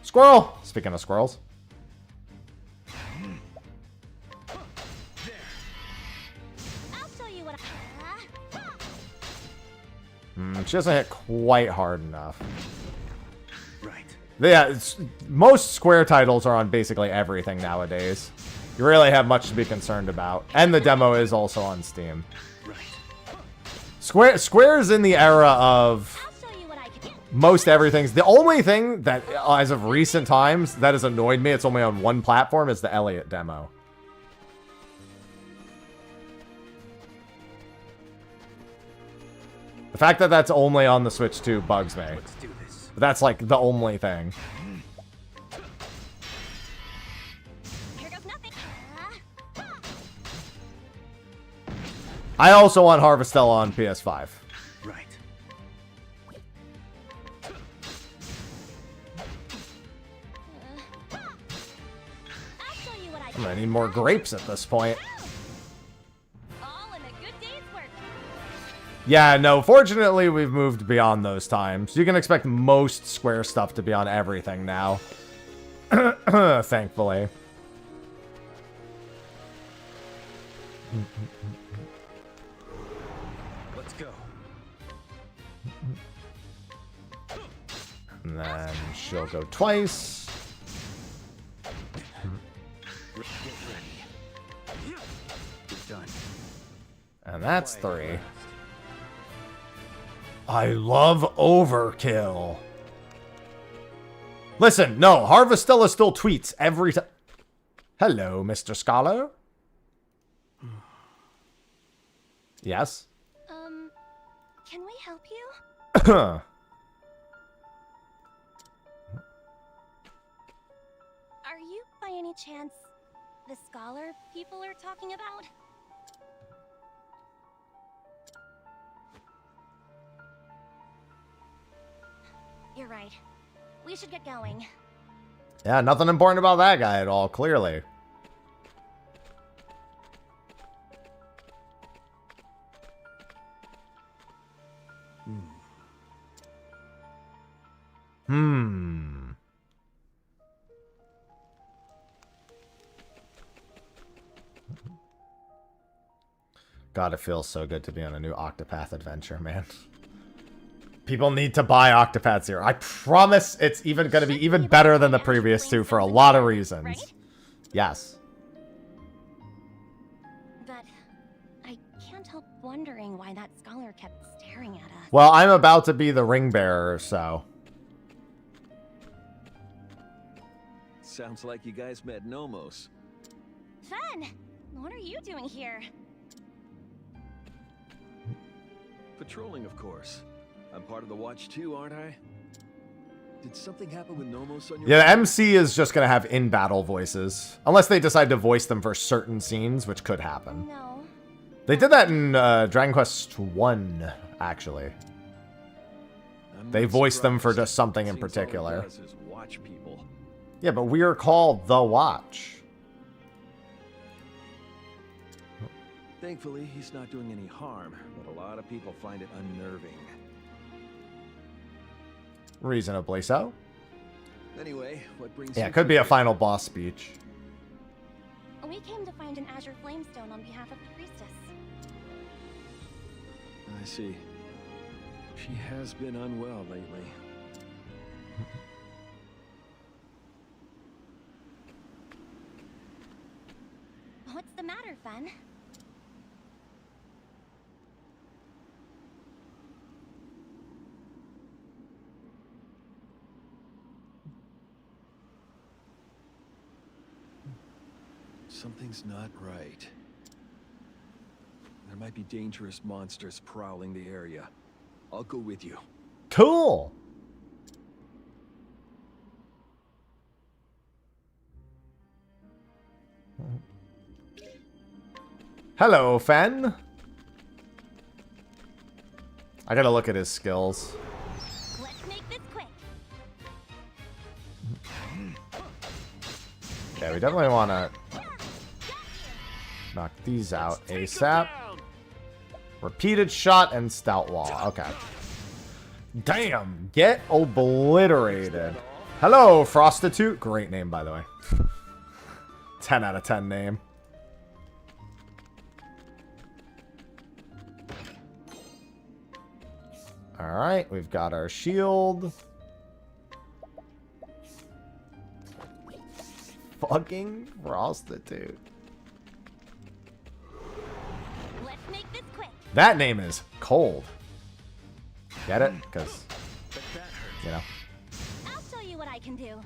Squirrel! Speaking of squirrels. She doesn't hit quite hard enough. Right. Yeah, most Square titles are on basically everything nowadays. You really have much to be concerned about. And the demo is also on Steam. Square is in the era of most everything's. The only thing that, as of recent times, that has annoyed me, it's only on one platform, is the Elliot demo. The fact that that's only on the Switch 2 bugs me. But that's like the only thing. I also want Harvestella on PS5. Right. I'm gonna need more grapes at this point. Yeah, no, fortunately we've moved beyond those times. You can expect most Square stuff to be on everything now. Thankfully. Let's go. And then she'll go twice. Get ready. Done. And that's 3. I love overkill. Listen, no, Harvestella still tweets every time. Hello, Mr. Scholar. Yes? Can we help you? Are you, by any chance, the scholar people are talking about? You're right. We should get going. Yeah, nothing important about that guy at all, clearly. God, it feels so good to be on a new Octopath adventure, man. People need to buy Octopath Zero. I promise it's even going to be even better than the previous two for a lot of reasons. Right? Yes. But I can't help wondering why that scholar kept staring at us. Well, I'm about to be the ring bearer, so. Sounds like you guys met Nomos. Fen! What are you doing here? Patrolling, of course. I'm part of the watch too, aren't I? Did something happen with Nomos on your... Yeah, the MC is just going to have in-battle voices. Unless they decide to voice them for certain scenes, which could happen. No. They did that in Dragon Quest 1, actually. They voiced them for just something in particular. Watch people. Yeah, but we are called The Watch. Thankfully, he's not doing any harm, but a lot of people find it unnerving. Reasonably so. Anyway, what brings Yeah, you it could be a final boss speech. We came to find an Azure Flamestone on behalf of the priestess. I see. She has been unwell lately. What's the matter, Fen? Something's not right. There might be dangerous monsters prowling the area. I'll go with you. Cool. Hello, Fen. I gotta look at his skills. Let's make this quick. Yeah, we definitely want to knock these out ASAP. Repeated shot and stout wall. Okay. Damn. Get obliterated. Hello, Prostitute. Great name, by the way. 10 out of 10 name. Alright, we've got our shield. Fucking Prostitute. Let's make this quick. That name is Cold. Get it? Because, you know. I'll show you what I can do.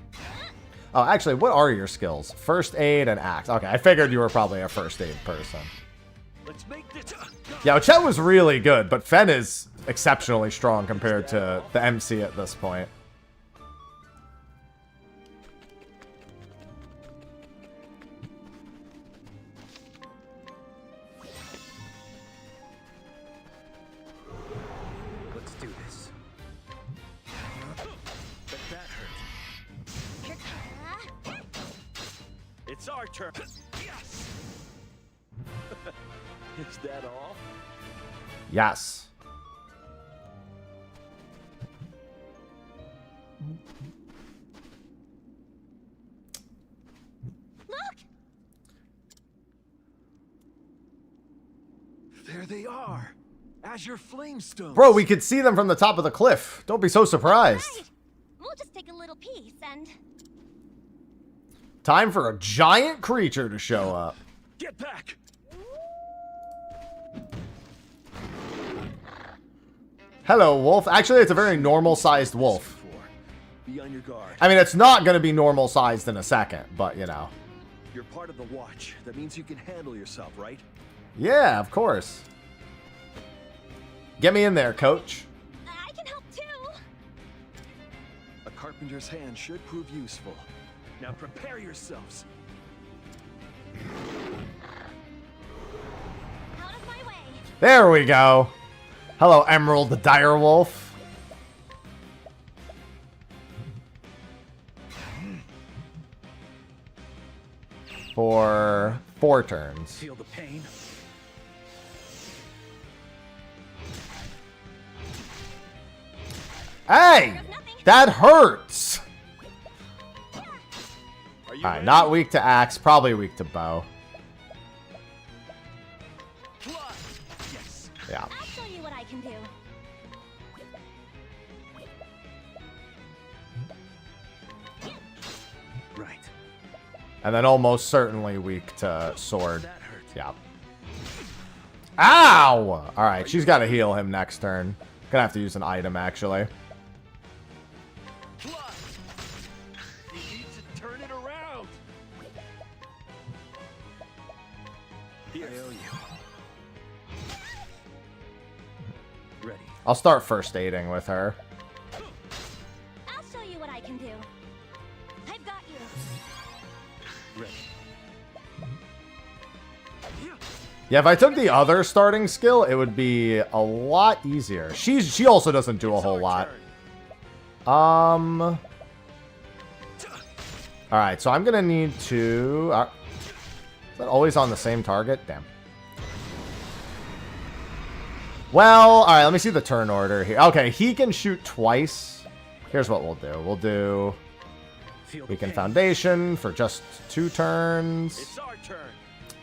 Oh, actually, what are your skills? First aid and axe. Okay, I figured you were probably a first aid person. Let's make this. Yeah, Chet was really good, but Fen is exceptionally strong compared to the MC at this point. Let's do this. But that hurt. It's our turn. Yes. Is that all? Yes. Look! There they are. Azure Flamestones. Bro, we could see them from the top of the cliff. Don't be so surprised. Right. We'll just take a little piece and... Time for a giant creature to show up. Get back. Hello, wolf. Actually, it's a very normal-sized wolf. Be on your guard. I mean, it's not going to be normal-sized in a second, but, you know. You're part of the watch. That means you can handle yourself, right? Yeah, of course. Get me in there, coach. I can help too. A carpenter's hand should prove useful. Now prepare yourselves. Out of my way. There we go. Hello, Emerald the Direwolf. for 4 turns. Feel the pain? Hey! That hurts! Alright, not weak to axe, probably weak to bow. Yeah. I'll show you what I can do. Right. And then almost certainly weak to sword. Yeah. Ow! Alright, she's got to heal him next turn. Gonna have to use an item, actually. You need to turn it around. Here. I owe you. Ready. I'll start first aiding with her. I'll show you what I can do. I've got you. Ready. Yeah, if I took the other starting skill, it would be a lot easier. She also doesn't do a whole lot. Alright, so I'm gonna need to... is that always on the same target? Damn. Well, alright, let me see the turn order here. Okay, he can shoot twice. Here's what we'll do. We'll do... Weaken Foundation for just 2 turns. It's our turn.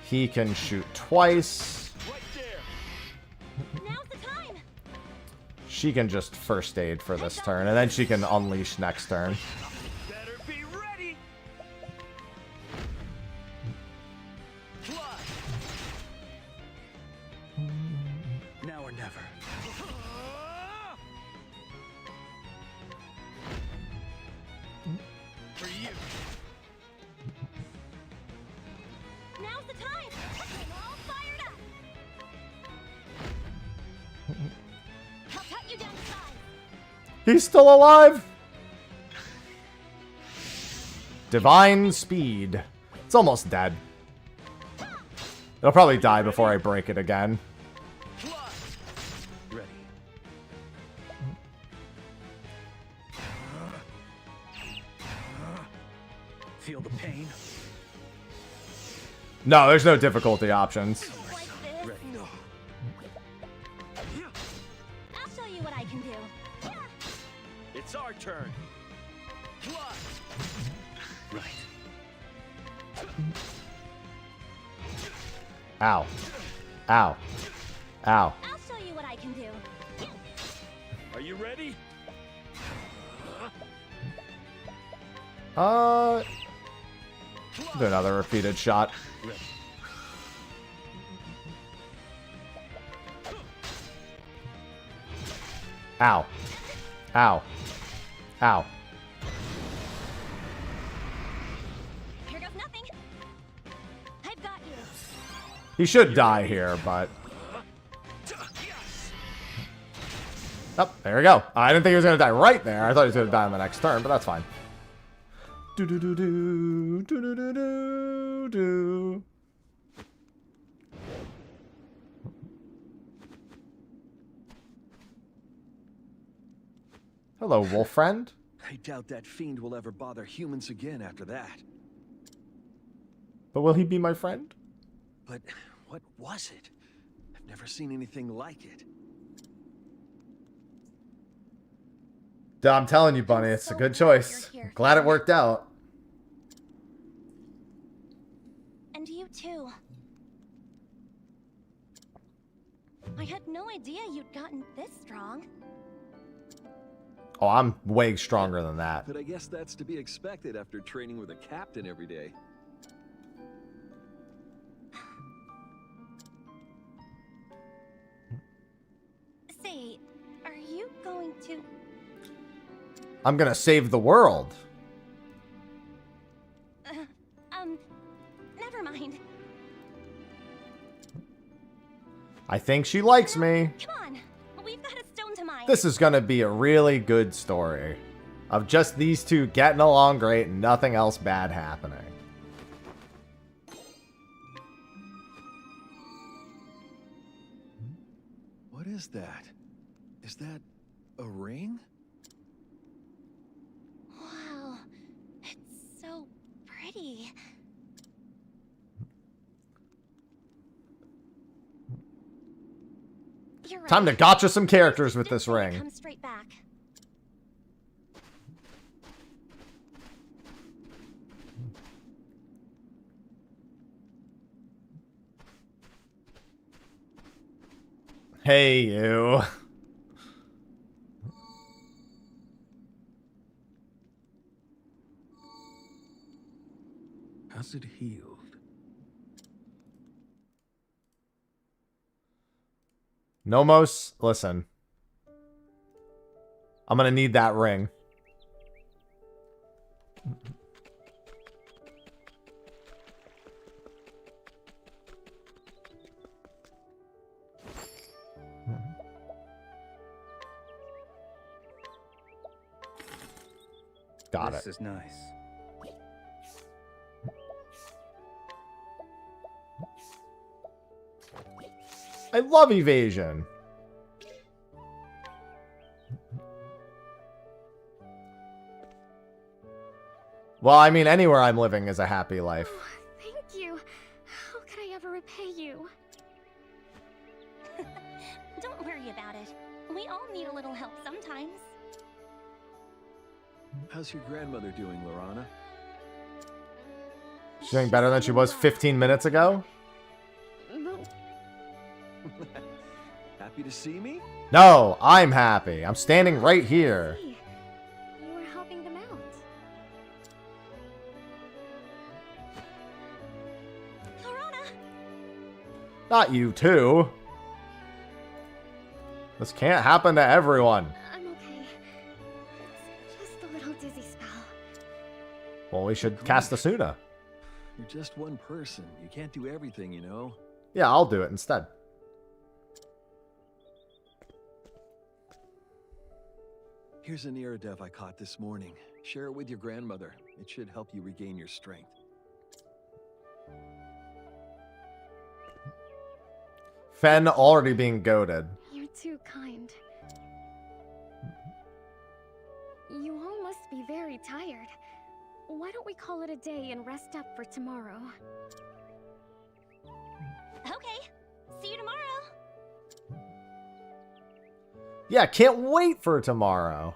He can shoot twice. Right there. Now's the time. She can just first aid for this turn, and then she can unleash next turn. Better be ready. Now or never. For you. Now's the time. I'm all fired up. I'll cut you down to size. He's still alive! Divine Speed. It's almost dead. It'll probably die before I break it again. Ready. Feel the pain? No, there's no difficulty options. Like this. Ready. I'll show you what I can do. It's our turn. Right. Ow. Ow. Ow. I'll show you what I can do. Are you ready? Do another repeated shot. Ready. Ow. Ow. Ow. Here goes nothing. I've got you. He should die here, but... Oh, there we go. I didn't think he was going to die right there. I thought he was going to die on the next turn, but that's fine. Do-do-do-do. Do-do-do-do-do. Hello, wolf friend. I doubt that fiend will ever bother humans again after that. But will he be my friend? But what was it? I've never seen anything like it. Duh, I'm telling you, Bunny, it's a good choice. Glad it worked out. And you too. I had no idea you'd gotten this strong. Oh, I'm way stronger than that. But I guess that's to be expected after training with a captain every day. Say, are you going to... I'm gonna save the world. Never mind. I think she likes me. Come on, we've got a stone to mine. This is gonna be a really good story. Of just these two getting along great and nothing else bad happening. What is that? Is that a ring? Wow, it's so pretty. You're right. Time to gotcha some characters with this ring. Come straight back. Hey, you. How's it healed? Nomos, listen. I'm gonna need that ring. Got This it. is nice. I love evasion. Well, I mean, anywhere I'm living is a happy life. Oh, thank you. How could I ever repay you? Don't worry about it. We all need a little help sometimes. How's your grandmother doing, Lorana? She's doing better than she was 15 minutes ago? Happy to see me? No, I'm happy. I'm standing right here. You were helping them out. Lorana! Not you too. This can't happen to everyone. I'm okay. It's just a little dizzy spell. Well, we should cast Asuna. You're just one person. You can't do everything, you know. Yeah, I'll do it instead. Here's an Iridev I caught this morning. Share it with your grandmother. It should help you regain your strength. Fen already being goaded. You're too kind. You all must be very tired. Why don't we call it a day and rest up for tomorrow? Okay. See you tomorrow. Yeah, can't wait for tomorrow.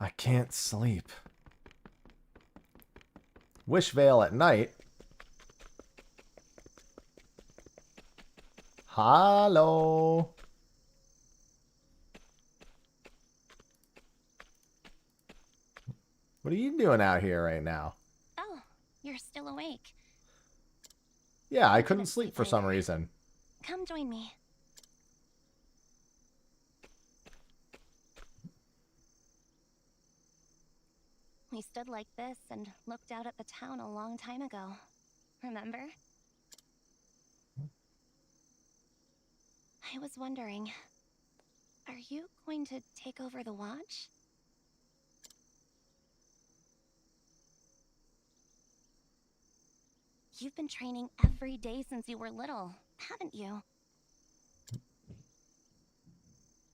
I can't sleep. Wish Vale at night. Hello. What are you doing out here right now? Oh, you're still awake. Yeah, I couldn't sleep for some reason. Come join me. We stood like this and looked out at the town a long time ago. Remember? I was wondering, are you going to take over the watch? You've been training every day since you were little, haven't you?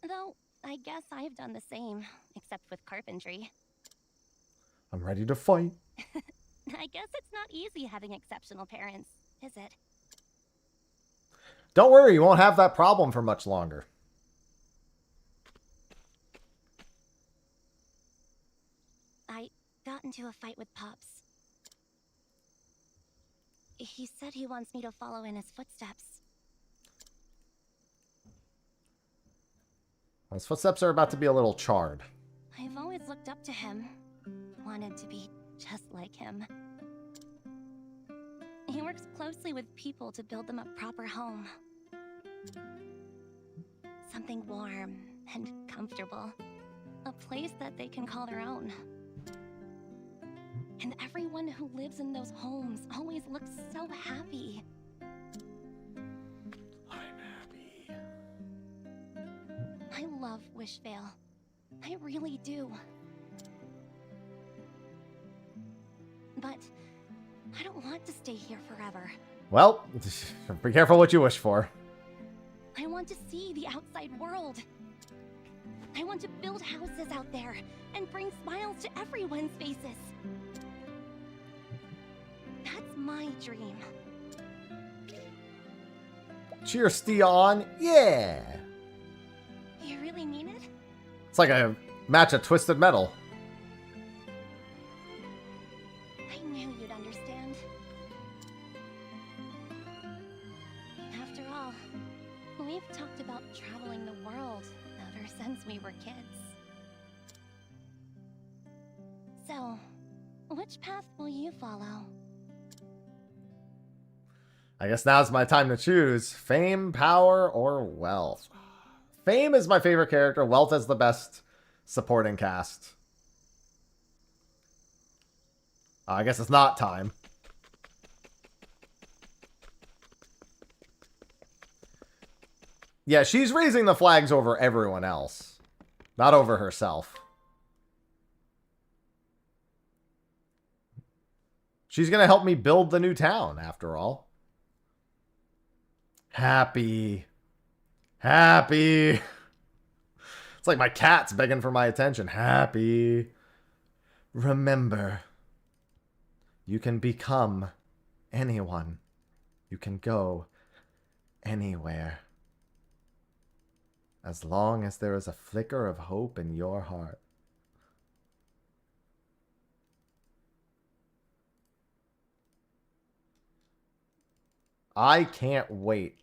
Though, I guess I've done the same, except with carpentry. I'm ready to fight. I guess it's not easy having exceptional parents, is it? Don't worry, you won't have that problem for much longer. I got into a fight with Pops. He said he wants me to follow in his footsteps. His footsteps are about to be a little charred. I've always looked up to him. Wanted to be just like him. He works closely with people to build them a proper home. Something warm and comfortable. A place that they can call their own. And everyone who lives in those homes always looks so happy. I'm happy. I love Wishvale. I really do. But I don't want to stay here forever. Well, be careful what you wish for. I want to see the outside world. I want to build houses out there and bring smiles to everyone's faces. That's my dream. Cheers, Theon. Yeah. You really mean it? It's like a match of Twisted Metal. I knew you'd understand. After all, we've talked about traveling the world ever since we were kids. So, which path will you follow? I guess now's my time to choose. Fame, power, or wealth. Fame is my favorite character. Wealth is the best supporting cast. I guess it's not time. Yeah, she's raising the flags over everyone else. Not over herself. She's going to help me build the new town, after all. Happy. Happy. It's like my cat's begging for my attention. Happy. Remember, you can become anyone. You can go anywhere. As long as there is a flicker of hope in your heart. I can't wait.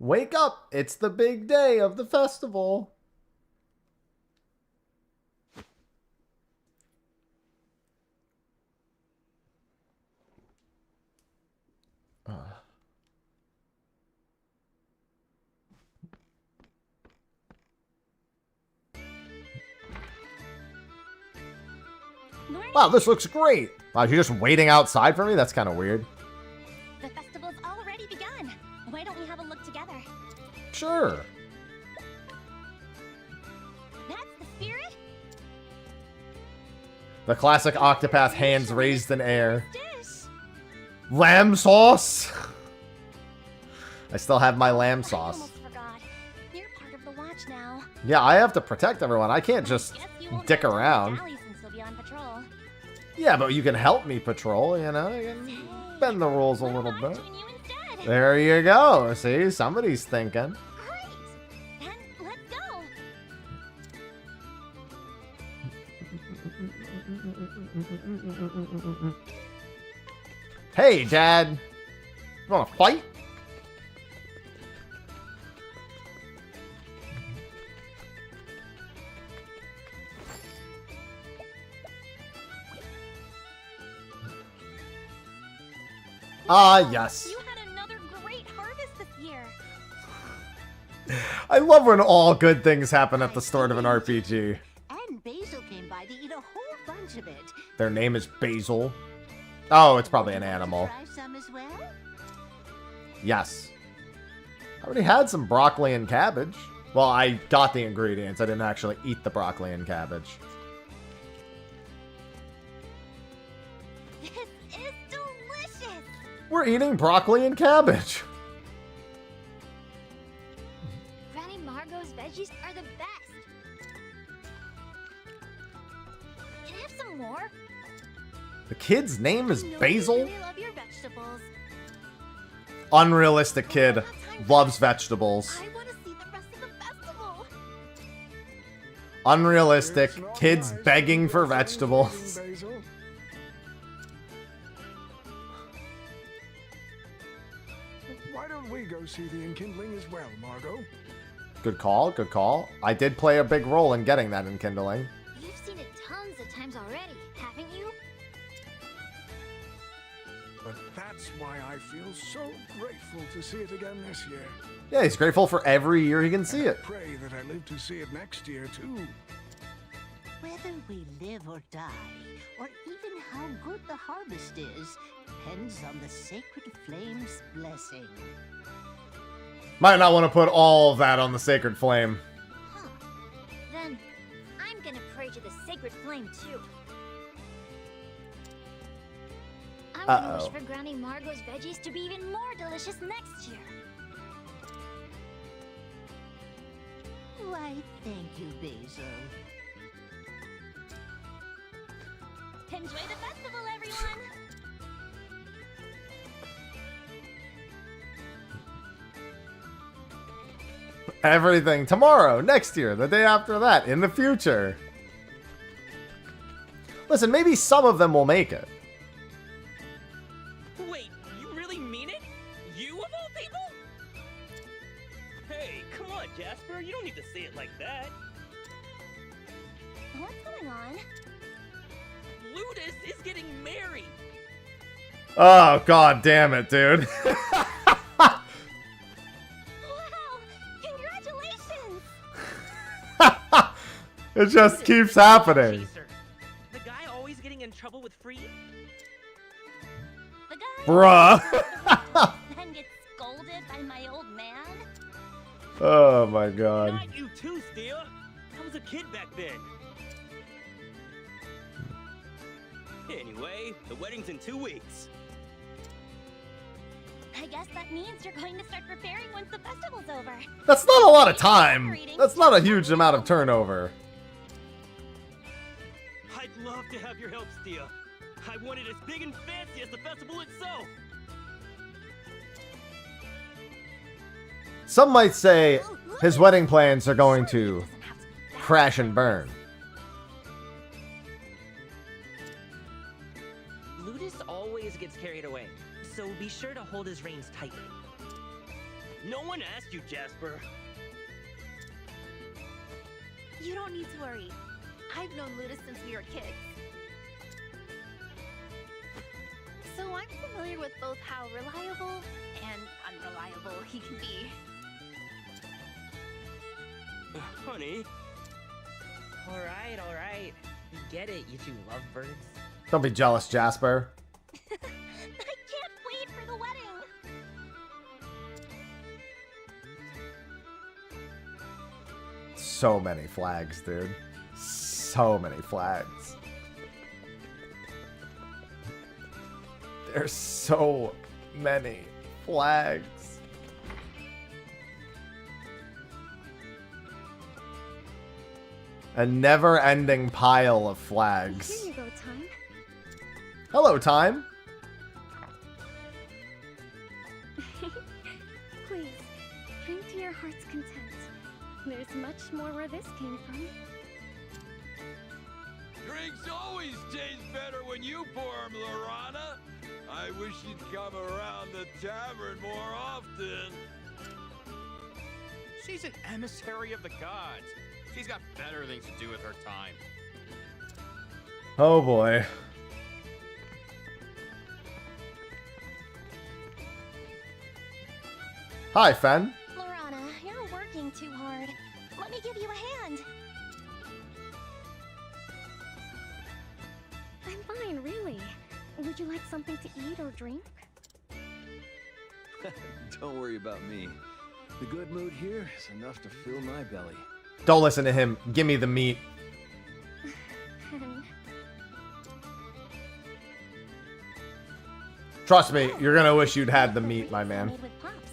Wake up! It's the big day of the festival. Wow, this looks great. Wow, you're just waiting outside for me? That's kind of weird. The festival's already begun. Why don't we have a look together? Sure. That's the spirit? The classic Octopath hands raised in air. Lamb sauce? I still have my lamb sauce. I almost forgot. You're part of the watch now. Yeah, I have to protect everyone. I can't just dick around. Since you'll be on patrol. Yeah, but you can help me patrol, you know? You can bend the rules a little bit. There you go. See, somebody's thinking. Great. Then let's go. Hey, Dad. You wanna fight? Ah, yes. You had another great harvest this year. I love when all good things happen at the start of an RPG. And Basil came by to eat a whole bunch of it. Their name is Basil. Oh, it's probably an animal. Try some as well? Yes. I already had some broccoli and cabbage. Well, I got the ingredients. I didn't actually eat the broccoli and cabbage. This is delicious. We're eating broccoli and cabbage. Granny Margot's veggies are the best. Can I have some more? The kid's name is Basil? I love your vegetables. Unrealistic kid. Loves vegetables. I want to see the rest of the festival. Unrealistic. Kids begging for vegetables. Why don't we go see the enkindling as well, Margot? Good call, good call. I did play a big role in getting that enkindling. You've seen it tons of times already, haven't you? But that's why I feel so grateful to see it again this year. Yeah, he's grateful for every year he can see it. Pray that I live to see it next year, too. Well, Whether we live or die, or even how good the harvest is, depends on the sacred flame's blessing. Might not want to put all of that on the sacred flame. Huh. Then, I'm gonna pray to the sacred flame, too. I'm gonna wish for Granny Margot's veggies to be even more delicious next year. Why, thank you, Basil. Enjoy the festival, everyone! Everything tomorrow, next year, the day after that, in the future. Listen, maybe some of them will make it. Wait, you really mean it? You of all people? Hey, come on, Jasper. You don't need to say it like that. What's going on? Ludus is getting married. Oh, god damn it, dude. Wow! Congratulations! It just keeps happening. Chaser. The guy always getting in trouble with Free? The guy Bruh. then gets scolded by my old man? Oh my god. Not you too, Thea. I was a kid back then. Anyway, the wedding's in 2 weeks. I guess that means you're going to start preparing once the festival's over. That's not a lot of time. That's not a huge amount of turnover. I'd love to have your help, Thea. I want it as big and fancy as the festival itself. Some might say his wedding plans are going to crash and burn. Ludus always gets carried away, so be sure to hold his reins tightly. No one asked you, Jasper. You don't need to worry. I've known Ludus since we were kids. So I'm familiar with both how reliable and unreliable he can be. Honey. All right. You get it, you two lovebirds. Don't be jealous, Jasper. I can't wait for the wedding! So many flags, dude. So many flags. There's so many flags. A never-ending pile of flags. Here you go, Time. Hello, Time. Please, drink to your heart's content. There's much more where this came from. Drinks always taste better when you pour 'em, Lorana. I wish you'd come around the tavern more often. She's an emissary of the gods. She's got better things to do with her time. Oh boy. Hi, Fen. Lorana, you're working too hard. Let me give you a hand. I'm fine, really. Would you like something to eat or drink? Don't worry about me. The good mood here is enough to fill my belly. Don't listen to him. Give me the meat. Trust me, you're gonna wish you'd had the meat, my man. Made with pops.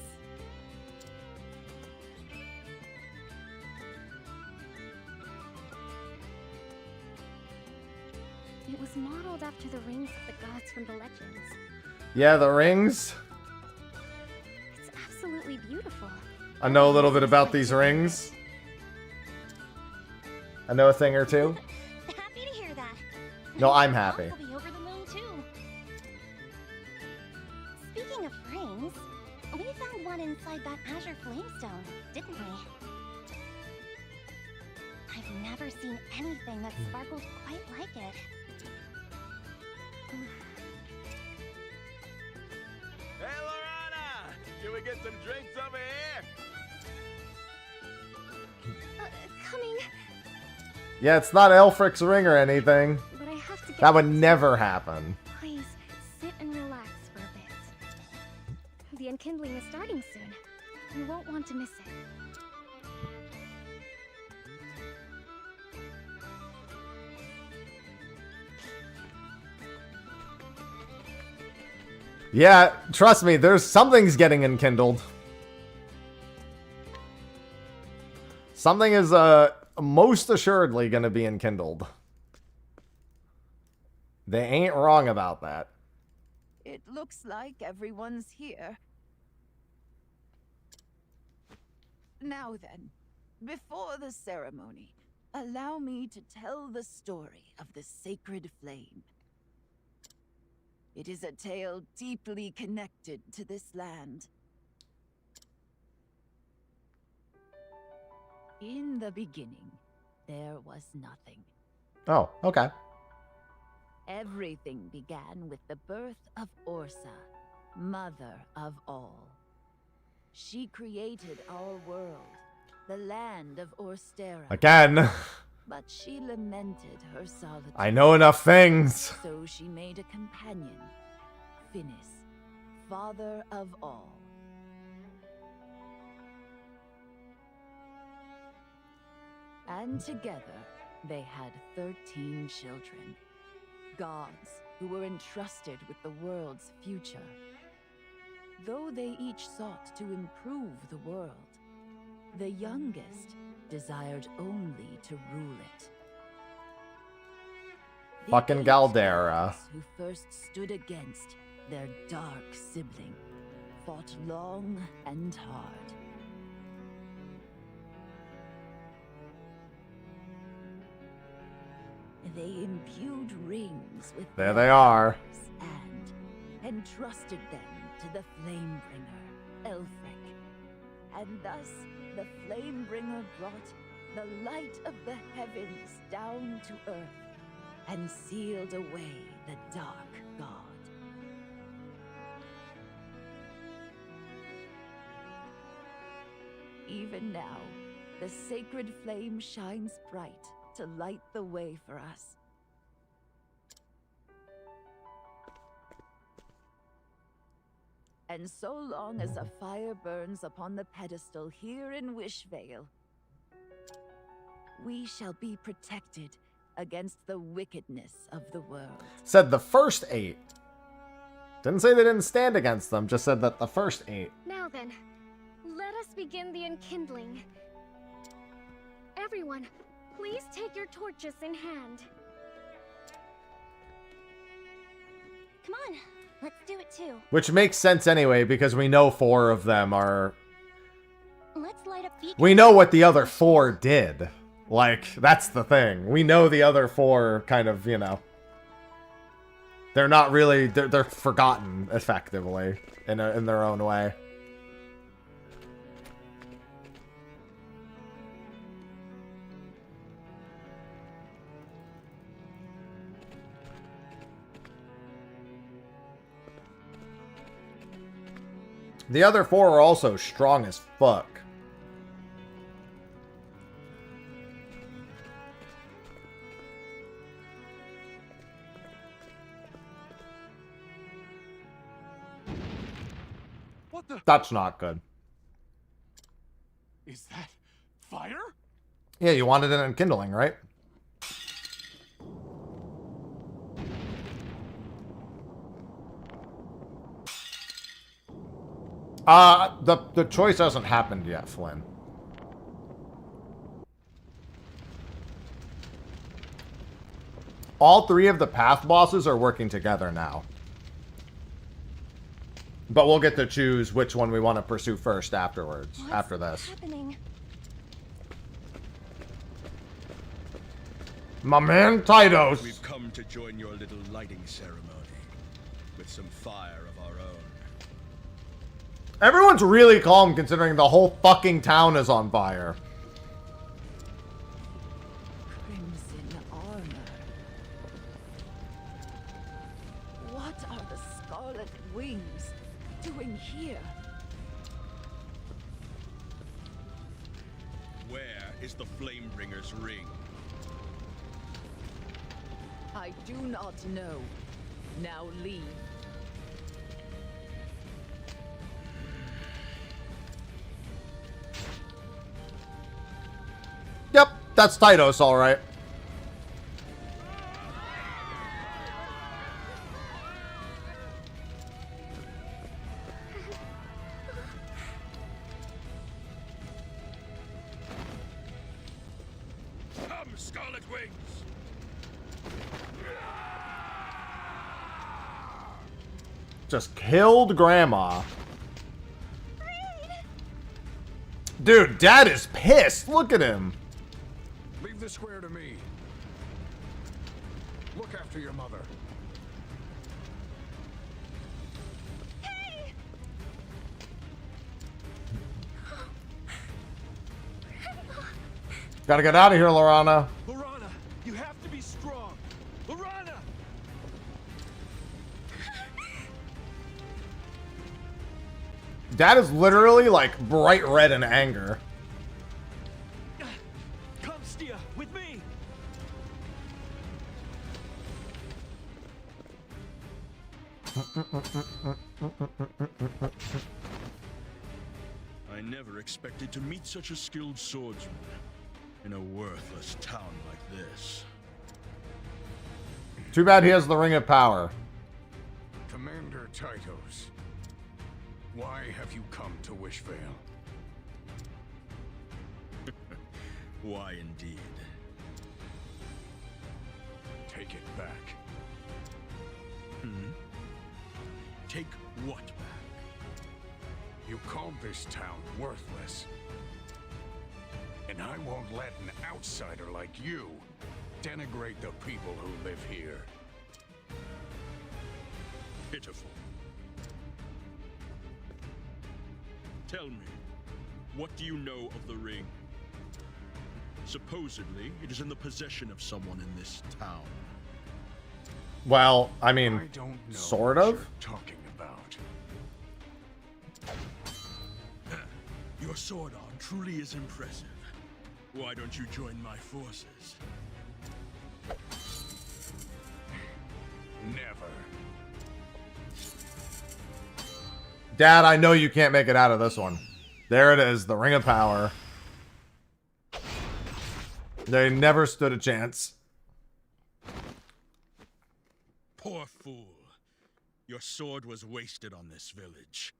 It was modeled after the rings of the gods from the legends. Yeah, the rings. It's absolutely beautiful. I know a little bit about these rings. I know a thing or two. Happy to hear that. No, I'm happy. I'll be over the moon too. Speaking of rings, we found one inside that azure flamestone, didn't we? I've never seen anything that sparkled quite like it. Hey, Lorana! Can we get some drinks over here? Coming. Yeah, it's not Elfric's ring or anything. But I have to get That would back to never it. happen. Please, sit and relax for a bit. The enkindling is starting soon. You won't want to miss it. Yeah, trust me, there's something's getting enkindled. Something is most assuredly gonna be enkindled. They ain't wrong about that. It looks like everyone's here. Now then, before the ceremony, allow me to tell the story of the sacred flame. It is a tale deeply connected to this land. In the beginning, there was nothing. Oh, okay. Everything began with the birth of Orsa, mother of all. She created our world, the land of Orstera. Again. But she lamented her solitude. I know enough things. So she made a companion, Finis, father of all. And together, they had 13 children. Gods who were entrusted with the world's future. Though they each sought to improve the world, the youngest desired only to rule it. The Fucking 8 Galdera. gods who first stood against their dark sibling fought long and hard. They imbued rings with There they are. and entrusted them to the Flamebringer, Elfric. And thus, the Flamebringer brought the light of the heavens down to earth and sealed away the dark god. Even now, the sacred flame shines bright to light the way for us. And so long as a fire burns upon the pedestal here in Wishvale, we shall be protected against the wickedness of the world. Said the first 8. Didn't say they didn't stand against them, just said that the first 8. Now then, let us begin the enkindling. Everyone, please take your torches in hand. Come on, let's do it too. Which makes sense anyway, because we know 4 of them are... Let's light up beacons. We know what the other 4 did. Like, that's the thing. We know the other 4 kind of, you know... They're not really... They're forgotten, effectively, in their own way. The other 4 are also strong as fuck. What the? That's not good. Is that fire? Yeah, you wanted an enkindling, right? The choice hasn't happened yet, Flynn. All 3 of the path bosses are working together now. But we'll get to choose which one we want to pursue first afterwards, after this. Happening? My man, Titos. We've come to join your little lighting ceremony with some fire of our own. Everyone's really calm considering the whole fucking town is on fire. Crimson armor. What are the Scarlet Wings doing here? Where is the Flamebringer's ring? I do not know. Now leave. Yep, that's Titos, all right. Come, Scarlet Wings! Just killed Grandma. Dude, Dad is pissed. Look at him. Leave the square to me. Look after your mother. Gotta get out of here, Lorana. Lorana, you have to be strong. Lorana! Dad is literally like bright red in anger. Come, Stia, with me! I never expected to meet such a skilled swordsman in a worthless town like this. Too bad he has the Ring of Power. Commander Titos, why have you come to Wishvale? Why indeed? Take it back. Hmm? Take what back? You called this town worthless. And I won't let an outsider like you denigrate the people who live here. Pitiful. Tell me, what do you know of the ring? Supposedly, it is in the possession of someone in this town. Well, I mean, I don't know sort what of. you're talking about. Your sword arm truly is impressive. Why don't you join my forces? Never. Dad, I know you can't make it out of this one. There it is, the Ring of Power. They never stood a chance. Poor fool. Your sword was wasted on this village.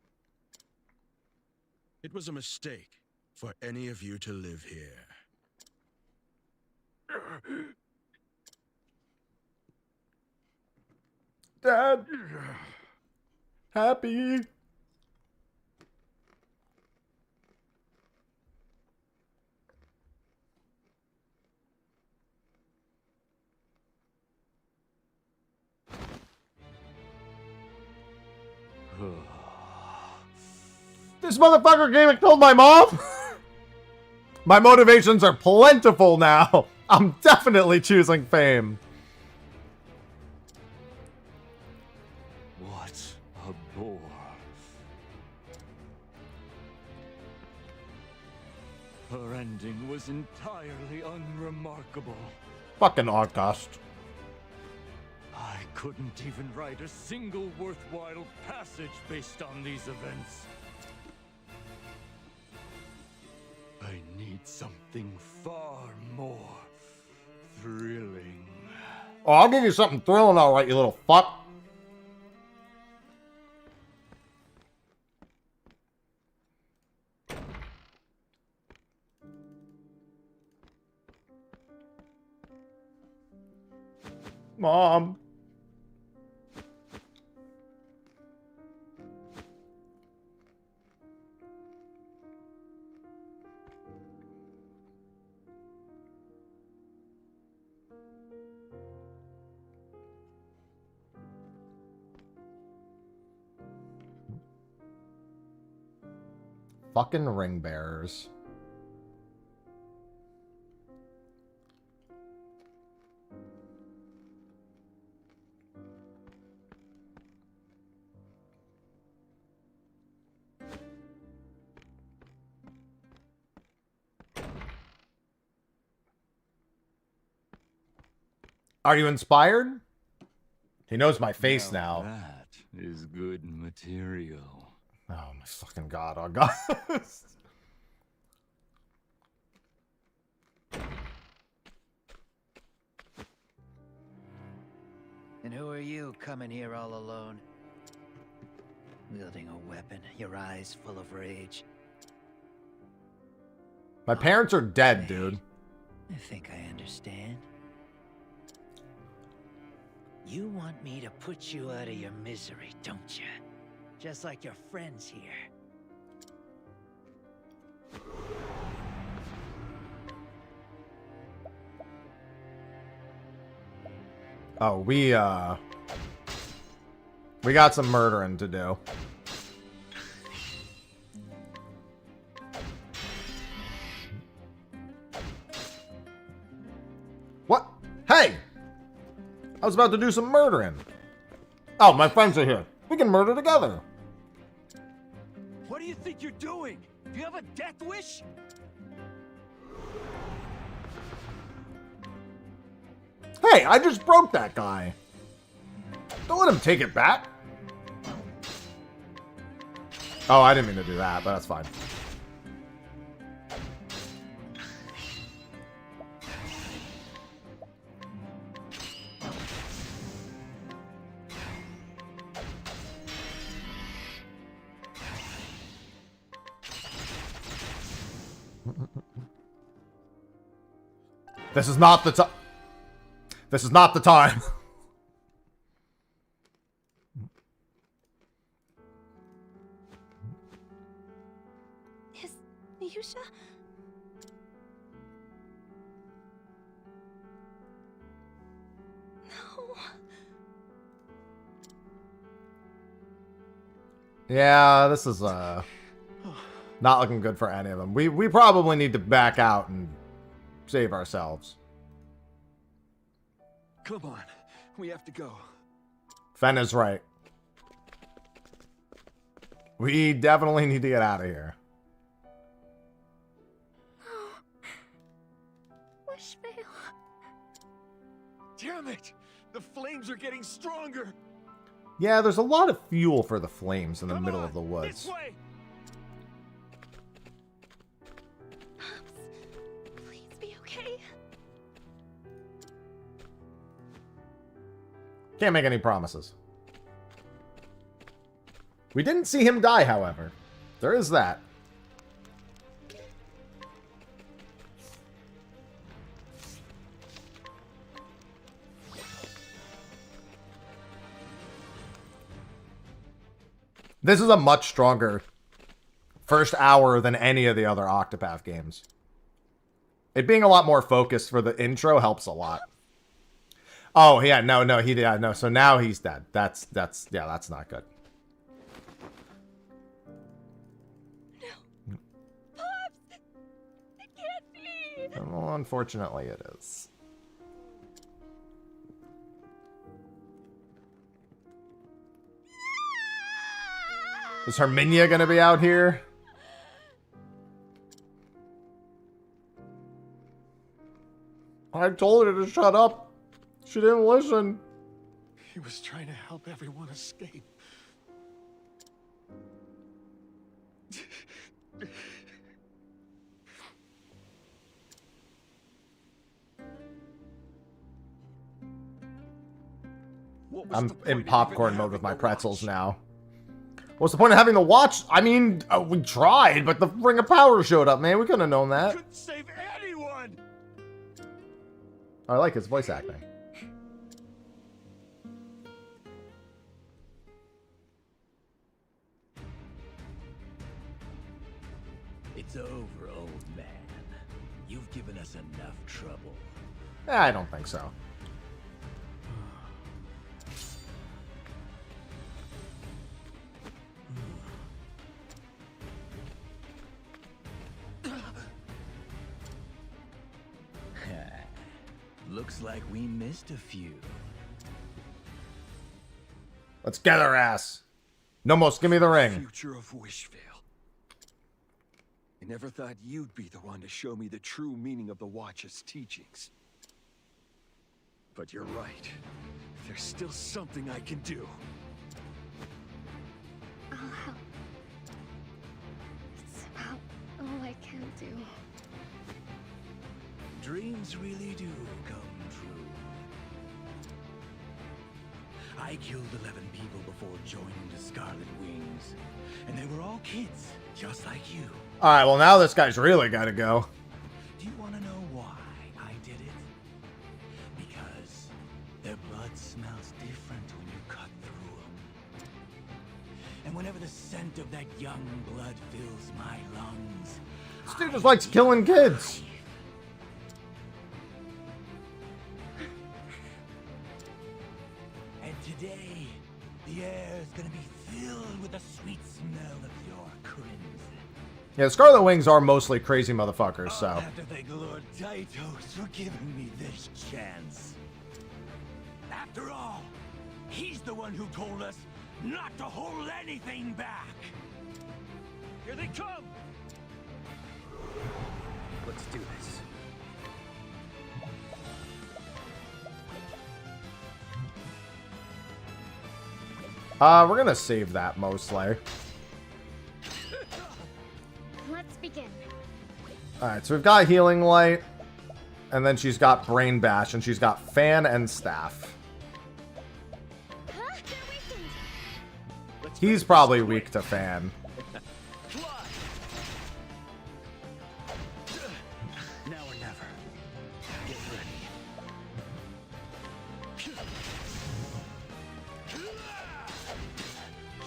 It was a mistake for any of you to live here. Dad. Happy. This motherfucker came and killed my mom? My motivations are plentiful now. I'm definitely choosing fame. What a bore. Her ending was entirely unremarkable. Fucking August. I couldn't even write a single worthwhile passage based on these events. I need something far more thrilling. Oh, I'll give you something thrilling, all right, you little fuck. Mom. Fucking ring bearers. Are you inspired? He knows my face now. That is good material. Oh my fucking god, August. And who are you coming here all alone? Wielding a weapon, your eyes full of rage. My parents are dead, dude. I think I understand. You want me to put you out of your misery, don't you? Just like your friends here. Oh, we got some murdering to do. What? Hey! I was about to do some murdering. Oh, my friends are here. We can murder together. What do you think you're doing? Do you have a death wish? Hey, I just broke that guy. Don't let him take it back. Oh, I didn't mean to do that, but that's fine. This is not the time. This is not the time. Is Yusha? No. Yeah, this is not looking good for any of them. We probably need to back out and save ourselves. Come on, we have to go. Fen is right. We definitely need to get out of here. Wishvale. Damn it! The flames are getting stronger! Yeah, there's a lot of fuel for the flames in the middle of the woods. This way! Please be okay. Can't make any promises. We didn't see him die, however. There is that. This is a much stronger first hour than any of the other Octopath games. It being a lot more focused for the intro helps a lot. Oh, yeah, no. So now he's dead. That's not good. No. Pops! It can't be! Well, unfortunately it is. Is Herminia gonna be out here? I told her to shut up. She didn't listen. He was trying to help everyone escape. I'm in popcorn mode with my pretzels now. What's the point of having the watch? I mean, we tried, but the Ring of Power showed up, man. We couldn't have known that. Couldn't save anyone. I like his voice acting. It's over, old man. You've given us enough trouble. I don't think so. Looks like we missed a few. Let's get her ass. Nomos, give me the ring. Future of Wishvale. I never thought you'd be the one to show me the true meaning of the Watch's teachings. But you're right. There's still something I can do. I'll help. It's about all I can do. Dreams really do come true. I killed 11 people before joining the Scarlet Wings. And they were all kids, just like you. Alright, well now this guy's really gotta go. Do you want to know why I did it? Because their blood smells different when you cut through them. And whenever the scent of that young blood fills my lungs, This dude just likes killing kids. and today, the air is gonna be filled with the sweet smell of your crimson. Yeah, Scarlet Wings are mostly crazy motherfuckers, so. I'll have to thank Lord Taitos for giving me this chance. After all, he's the one who told us not to hold anything back. Here they come! Let's do this. We're gonna save that mostly. Let's begin. Alright, so we've got Healing Light, and then she's got Brain Bash, and she's got Fan and Staff. He's probably weak to Fan. Now or never. Get ready.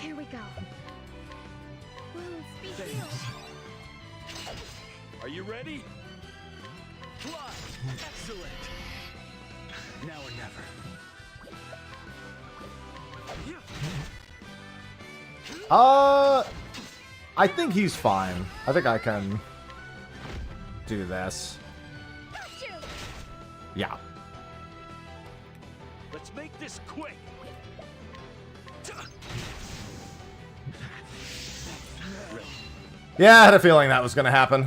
Here we go. Wounds be healed. Are you ready? Excellent. Now or never. I think he's fine. I think I can do this. Yeah. Let's make this quick. Yeah, I had a feeling that was gonna happen.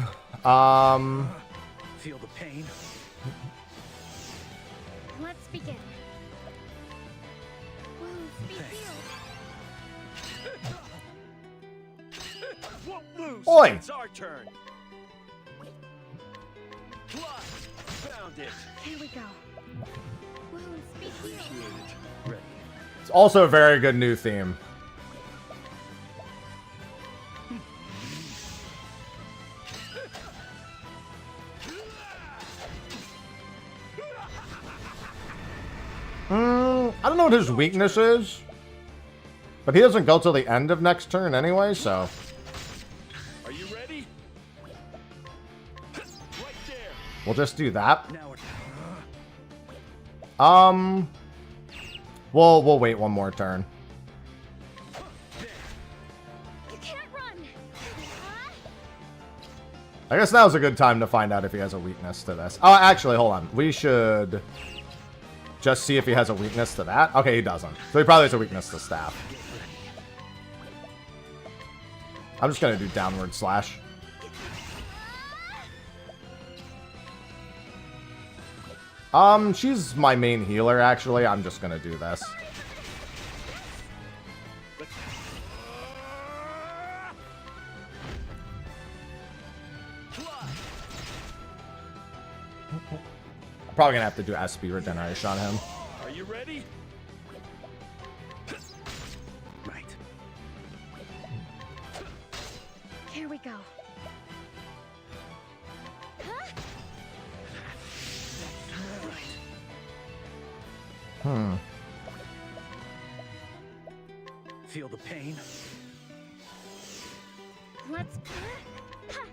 Feel the pain? Let's begin. Wounds be healed. Won't lose. Oi! It's our turn. Found it. Here we go. Wounds be healed. Ready. It's also a very good new theme. I don't know what his weakness is, but he doesn't go till the end of next turn anyway, so. Are you ready? Right there. We'll just do that. Now We'll wait one more turn. You can't run. I guess now's a good time to find out if he has a weakness to this. Oh, actually, hold on. We should just see if he has a weakness to that. Okay, he doesn't. So he probably has a weakness to Staff. I'm just gonna do Downward Slash. She's my main healer, actually. I'm just gonna do this. I'm probably gonna have to do SP Regeneration on him. Are you ready? right. Here we go. Feel the pain? Let's. Ha!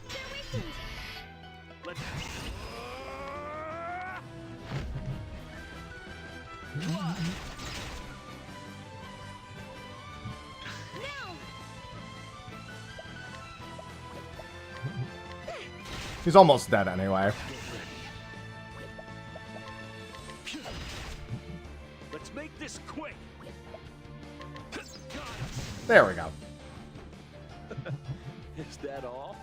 They're weakened. Let's. Now. He's almost dead anyway. Let's make this quick. There we go. Is that all?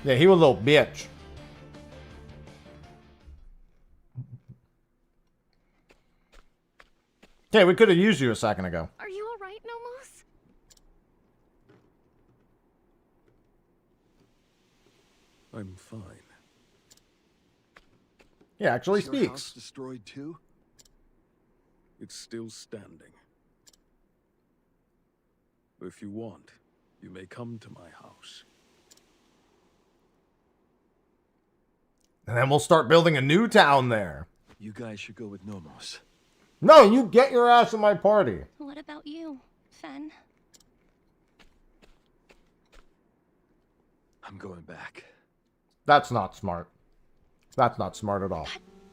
Yeah, he was a little bitch. Okay, we could have used you a second ago. Are you alright, Nomos? I'm fine. He actually Is your house speaks. destroyed too? It's still standing. If you want, you may come to my house. And then we'll start building a new town there. You guys should go with Nomos. No, you get your ass in my party. What about you, Fen? I'm going back. That's not smart. That's not smart at all.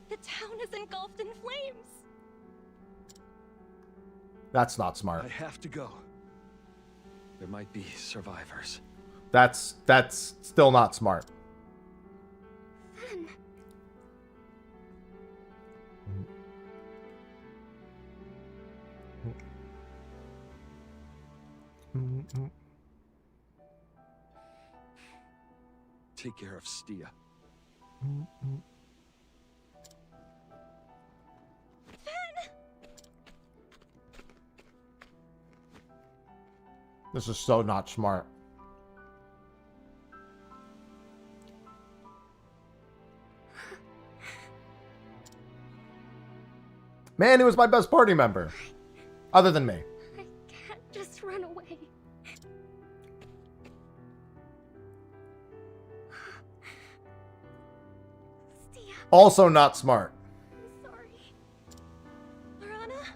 The town is engulfed in flames. That's not smart. I have to go. There might be survivors. That's still not smart. Fen. Take care of Stia. This is so not smart. Man, he was my best party member. Other than me. I can't just run away. Stia, Also not smart. I'm sorry. Lorana?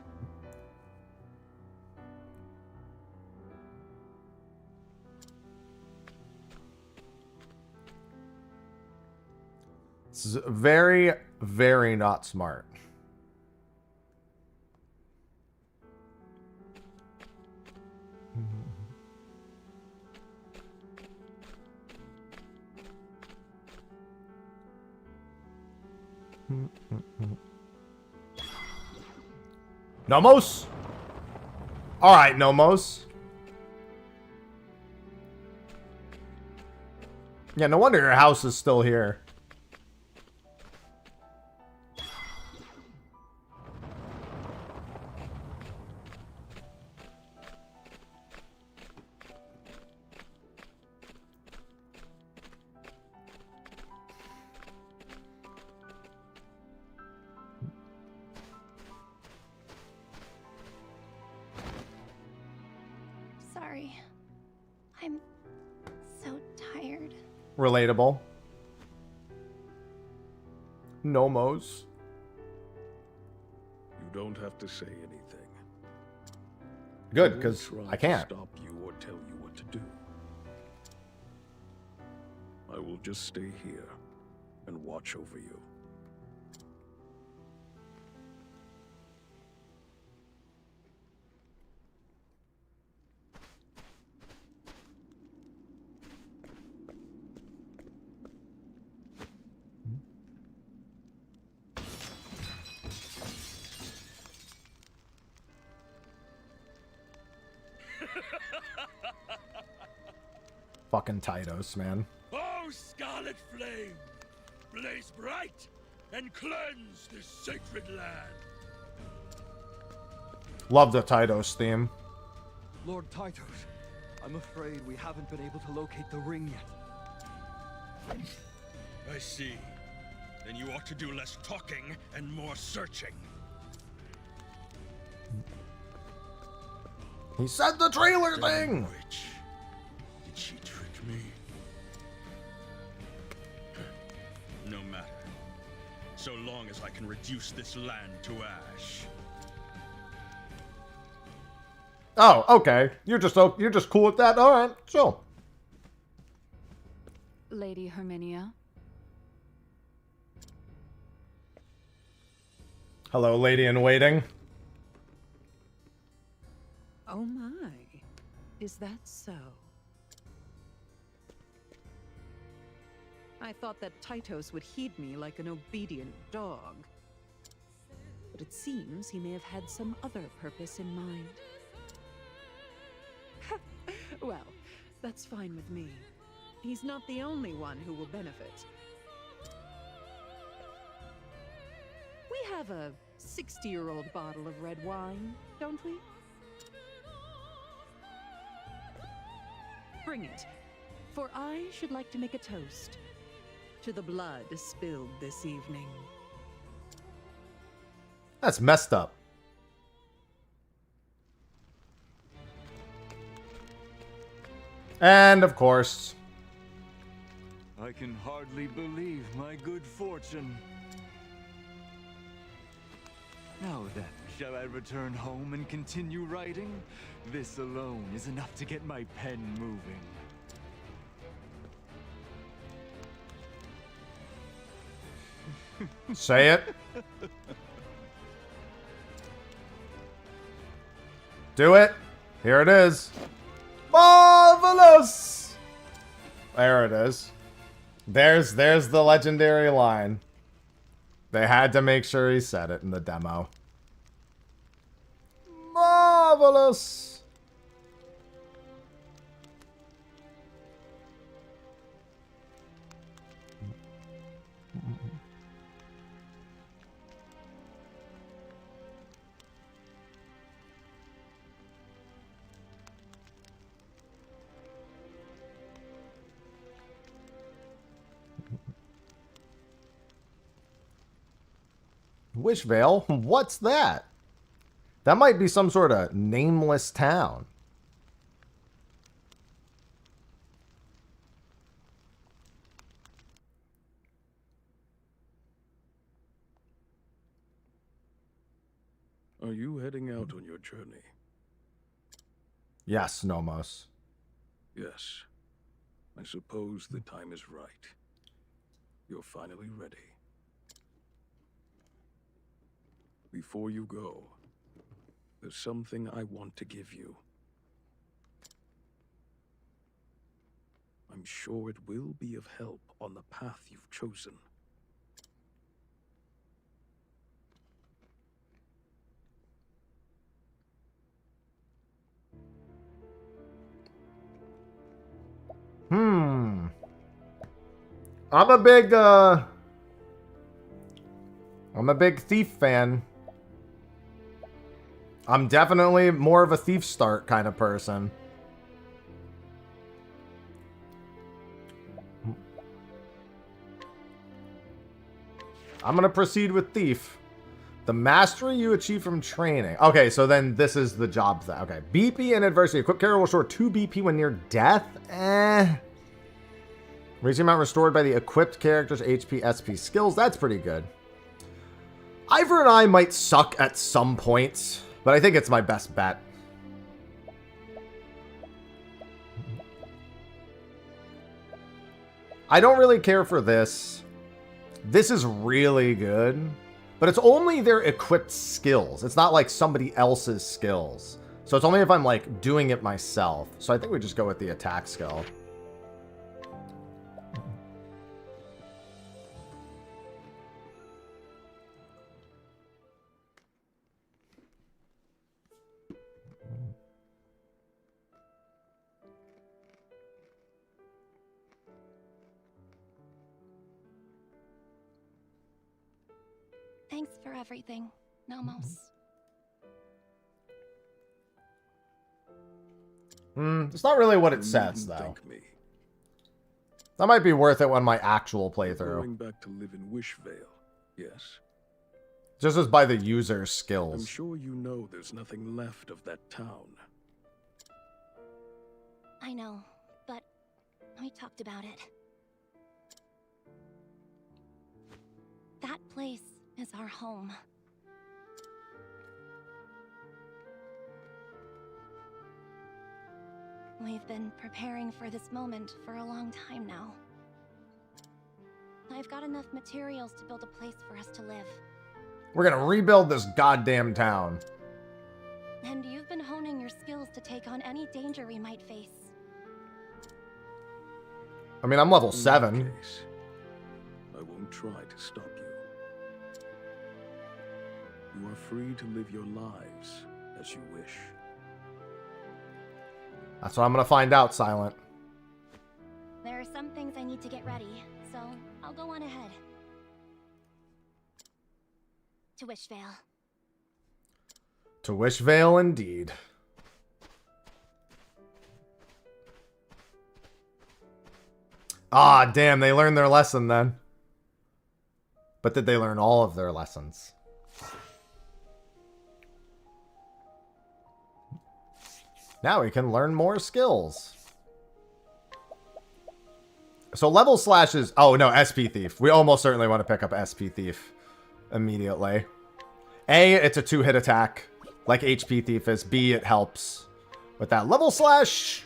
This is very, very not smart. Nomos? Alright, Nomos. Yeah, no wonder your house is still here. Sorry. I'm so tired. Relatable. Nomos. You don't have to say anything. Good, won't because try I to can't. stop you or tell you what to do. I will just stay here and watch over you. Fucking Tytos, man. Oh, scarlet flame! Blaze bright and cleanse this sacred land! Love the Tytos theme. Lord Tytos, I'm afraid we haven't been able to locate the ring yet. I see. Then you ought to do less talking and more searching. He said the trailer Damn thing! witch. Did she trick me? No matter. So long as I can reduce this land to ash. Oh, okay. You're just cool with that? Alright, chill. Lady Herminia. Hello, lady in waiting. Oh my. Is that so? I thought that Tytos would heed me like an obedient dog. But it seems he may have had some other purpose in mind. Well, that's fine with me. He's not the only one who will benefit. We have a 60-year-old bottle of red wine, don't we? Bring it, for I should like to make a toast to the blood spilled this evening. That's messed up. And of course, I can hardly believe my good fortune. Now then, shall I return home and continue writing? This alone is enough to get my pen moving. say it. Do it. Here it is. Marvelous! There it is. There's the legendary line. They had to make sure he said it in the demo. Marvelous! Wishvale? What's that? That might be some sort of nameless town. Are you heading out on your journey? Yes, Nomos. Yes. I suppose the time is right. You're finally ready. Before you go, there's something I want to give you. I'm sure it will be of help on the path you've chosen. I'm a big Thief fan. I'm definitely more of a Thief start kind of person. I'm gonna proceed with Thief. The mastery you achieve from training. Okay, so then this is the job thing. Okay, BP and adversity. Equipped character will restore 2 BP when near death. Reaching amount restored by the equipped character's HP, SP skills. That's pretty good. Ivor and I might suck at some points, but I think it's my best bet. I don't really care for this. This is really good, but it's only their equipped skills. It's not like somebody else's skills. So it's only if I'm like doing it myself. So I think we just go with the attack skill. Thanks for everything, Nomos. It's not really what it says, though. That might be worth it on my actual playthrough. Going back to live in Wishvale, yes? Just as by the user's skills. I'm sure you know there's nothing left of that town. I know, but we talked about it. That place is our home. We've been preparing for this moment for a long time now. I've got enough materials to build a place for us to live. We're gonna rebuild this goddamn town. And you've been honing your skills to take on any danger we might face. I mean, I'm level 7. I won't try to stop you. You are free to live your lives as you wish. That's what I'm gonna find out, Silent. There are some things I need to get ready, so I'll go on ahead. To Wishvale. To Wishvale indeed. Ah, damn, they learned their lesson then. But did they learn all of their lessons? Now we can learn more skills. So level slash is... Oh, no, SP Thief. We almost certainly want to pick up SP Thief immediately. A, it's a 2-hit attack, like HP Thief is. B, it helps with that. Level slash...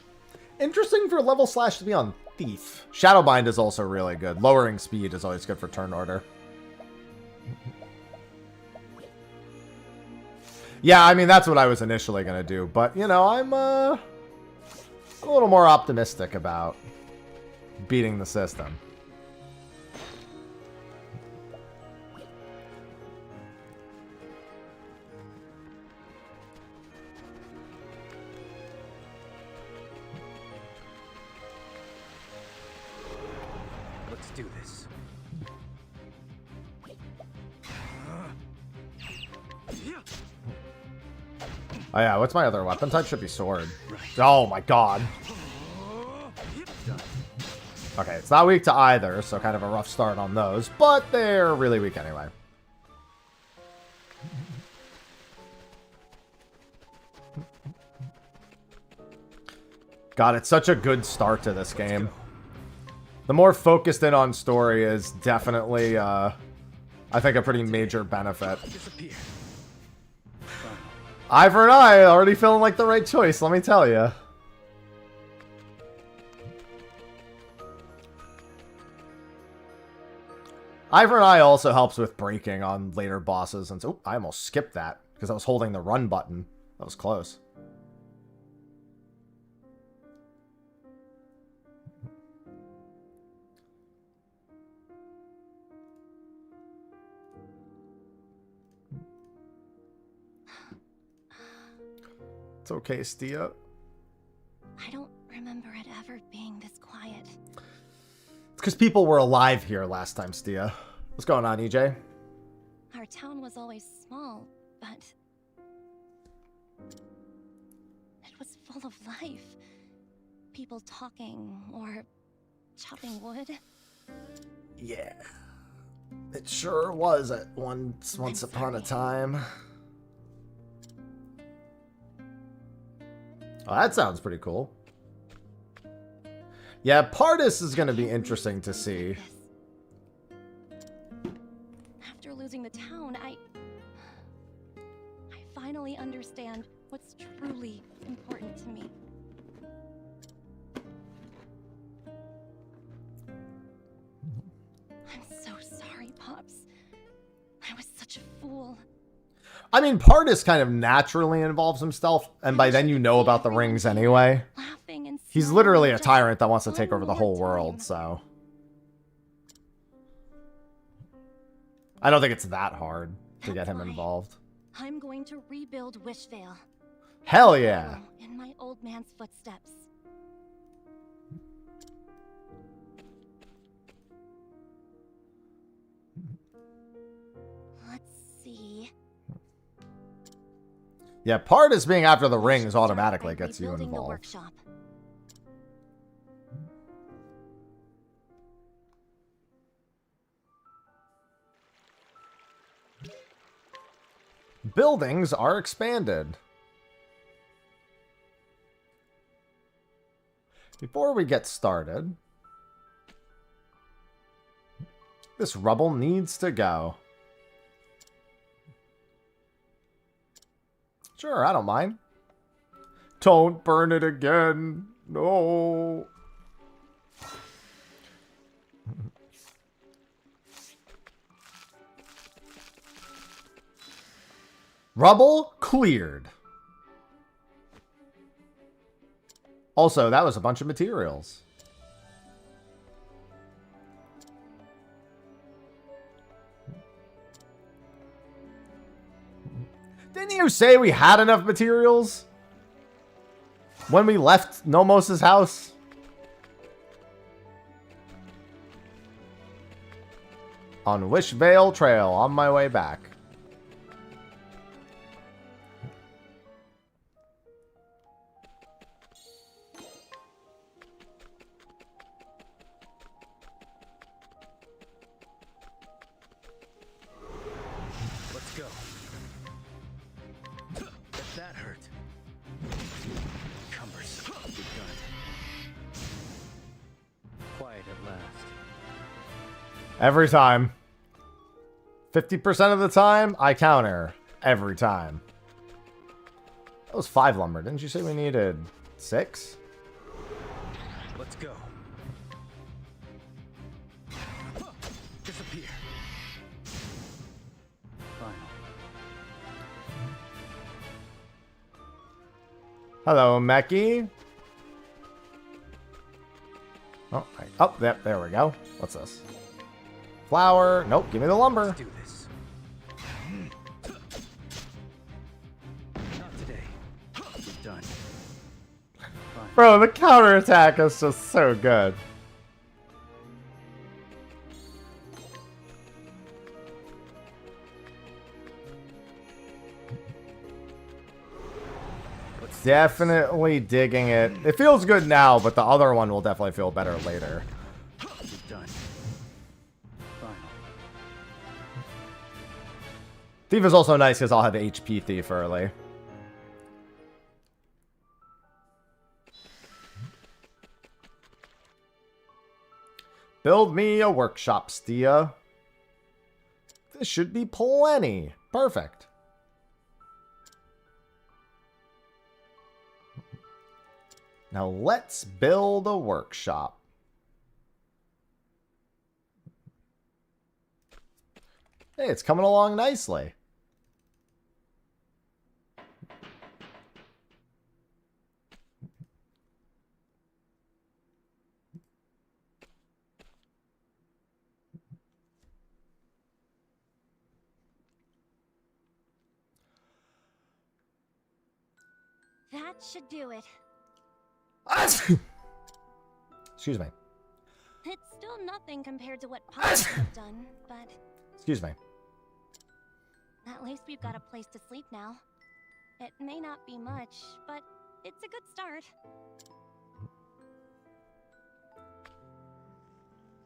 Interesting for level slash to be on Thief. Shadowbind is also really good. Lowering speed is always good for turn order. Yeah, I mean, that's what I was initially going to do. But, you know, I'm a little more optimistic about beating the system. Let's do this. Oh yeah, what's my other weapon type? Should be sword. Oh my god. Okay, it's not weak to either, so kind of a rough start on those, but they're really weak anyway. God, it's such a good start to this game. The more focused in on story is definitely, I think, a pretty major benefit. Eye for an eye, already feeling like the right choice, let me tell you. Eye for an eye also helps with breaking on later bosses, and so I almost skipped that because I was holding the run button. That was close. It's okay, Stia. I don't remember it ever being this quiet. It's because people were alive here last time, Stia. What's going on, EJ? Our town was always small, but it was full of life. People talking or chopping wood. Yeah. It sure was at once upon a time. Oh, that sounds pretty cool. Yeah, Pardis is going to be interesting to see. After losing the town, I finally understand what's truly important to me. I'm so sorry, Pops. I was such a fool. I mean, Pardis kind of naturally involves himself, and by then you know about the rings anyway. He's literally a tyrant that wants to take over the whole world, so... I don't think it's that hard to get him involved. I'm going to rebuild Wishvale. Hell yeah! In my old man's footsteps. Let's see. Yeah, Pardis being after the rings automatically gets you involved. Buildings are expanded. Before we get started, this rubble needs to go. Sure, I don't mind. Don't burn it again. No. Rubble cleared. Also, that was a bunch of materials. Didn't you say we had enough materials when we left Nomos' house? On Wishvale Trail, on my way back. Every time. 50% of the time, I counter. Every time. That was 5 lumber. Didn't you say we needed 6? Let's go. Disappear. Final. Hello, Meki. Oh, oh, there we go. What's this? Flour. Nope, give me the lumber. Let's do this. Not today. We're done. Fine. Bro, the counterattack is just so good. Definitely digging it. It feels good now, but the other one will definitely feel better later. Done. Final. Thief is also nice because I'll have HP Thief early. Build me a workshop, Stia. This should be plenty. Perfect. Now let's build a workshop. Hey, it's coming along nicely. That should do it. Excuse me. It's still nothing compared to what Papa have done, but Excuse me. at least we've got a place to sleep now. It may not be much, but it's a good start.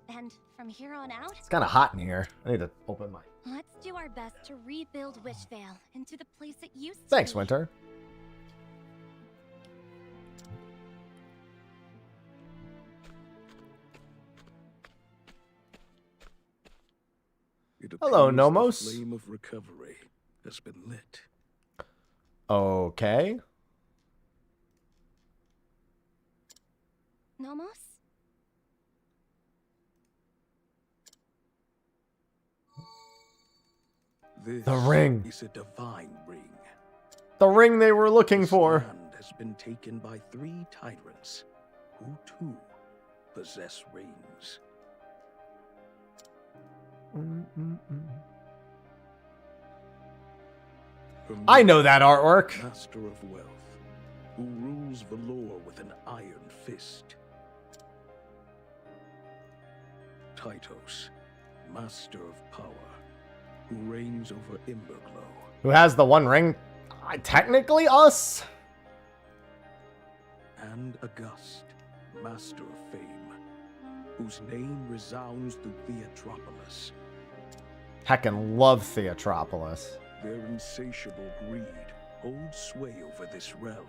And from here on out, It's kind of hot in here. I need to open my... let's do our best to rebuild Wishvale into the place it used to Thanks, be. Winter. It Hello, appears Nomos. The flame of recovery has been lit. Okay. Nomos? This The ring. is a divine ring. The ring they were looking This for. land has been taken by 3 tyrants, who too possess rings. I know that artwork. Master of wealth, who rules Valor with an iron fist. Tytos, master of power, who reigns over Emberglow. Who has the one ring? Technically us. And August, master of fame, whose name resounds through Theatropolis. Heckin' love Theatropolis. Their insatiable greed holds sway over this realm.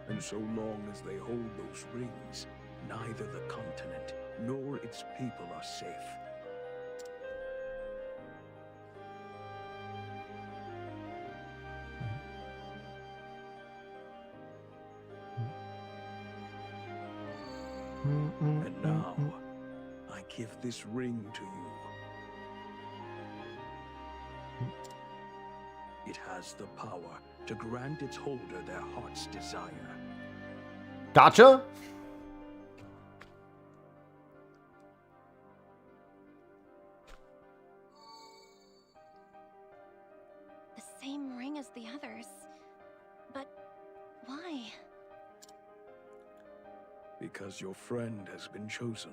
And so long as they hold those rings, neither the continent nor its people are safe. And now, I give this ring to you. It has the power to grant its holder their heart's desire. Gotcha. The same ring as the others. But why? Because your friend has been chosen.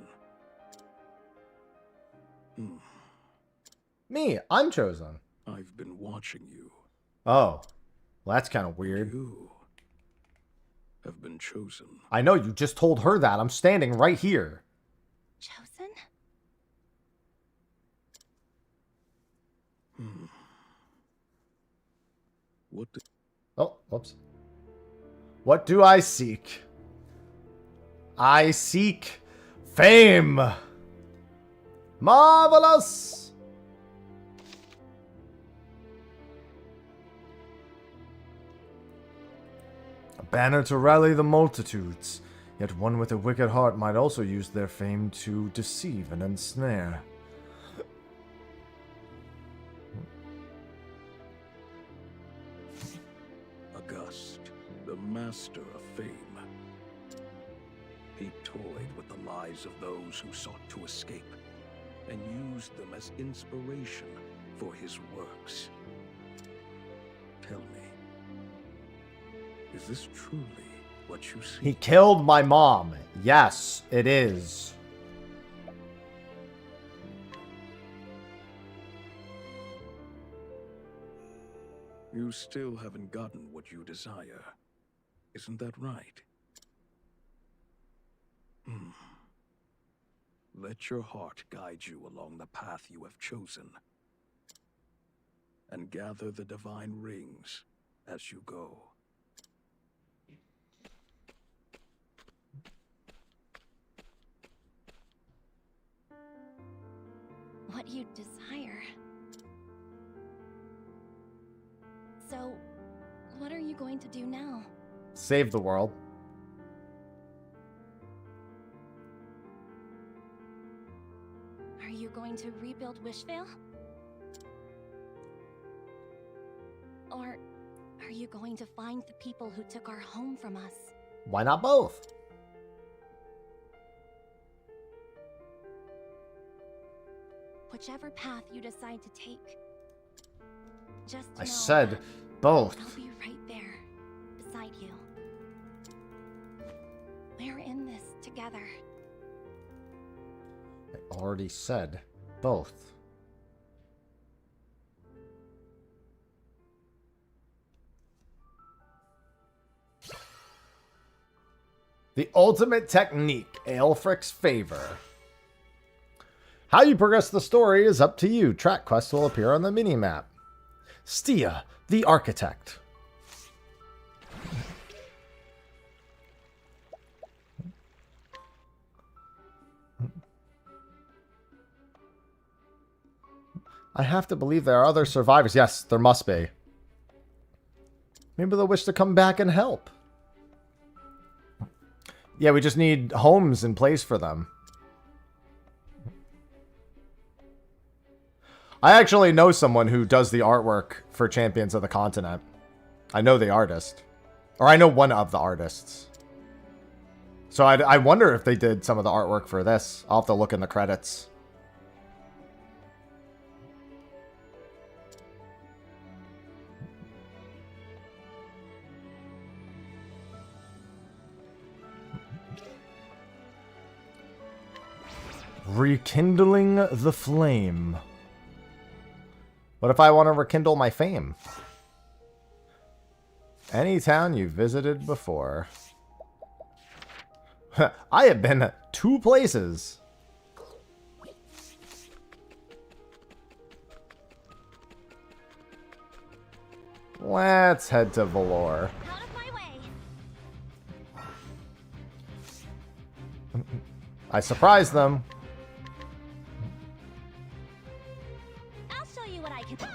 Me, I'm chosen. I've been watching you. Oh, well, that's kind of weird. You have been chosen. I know, you just told her that. I'm standing right here. Chosen? What the... Oh, whoops. What do I seek? I seek Fame! Marvelous! A banner to rally the multitudes. Yet one with a wicked heart might also use their fame to deceive and ensnare. August, the master of fame. He toyed with the lives of those who sought to escape, and used them as inspiration for his works. Tell me, is this truly what you see? He killed my mom. Yes, it is. You still haven't gotten what you desire. Isn't that right? Let your heart guide you along the path you have chosen. And gather the divine rings as you go. What you desire. So, what are you going to do now? Save the world. Are you going to rebuild Wishvale? Or are you going to find the people who took our home from us? Why not both? Whichever path you decide to take, just I know said that both. I'll be right there, beside you. We're in this together. I already said both. The ultimate technique, Aelfric's favor. How you progress the story is up to you. Track quests will appear on the minimap. Stia, the architect. I have to believe there are other survivors. Yes, there must be. Maybe they'll wish to come back and help. Yeah, we just need homes in place for them. I actually know someone who does the artwork for Champions of the Continent. I know the artist. Or I know one of the artists. So I wonder if they did some of the artwork for this. I'll have to look in the credits. Rekindling the flame. What if I want to rekindle my fame? Any town you visited before. I have been 2 places. Let's head to Valor. Out of my way. I surprised them. I'll show you what I can do.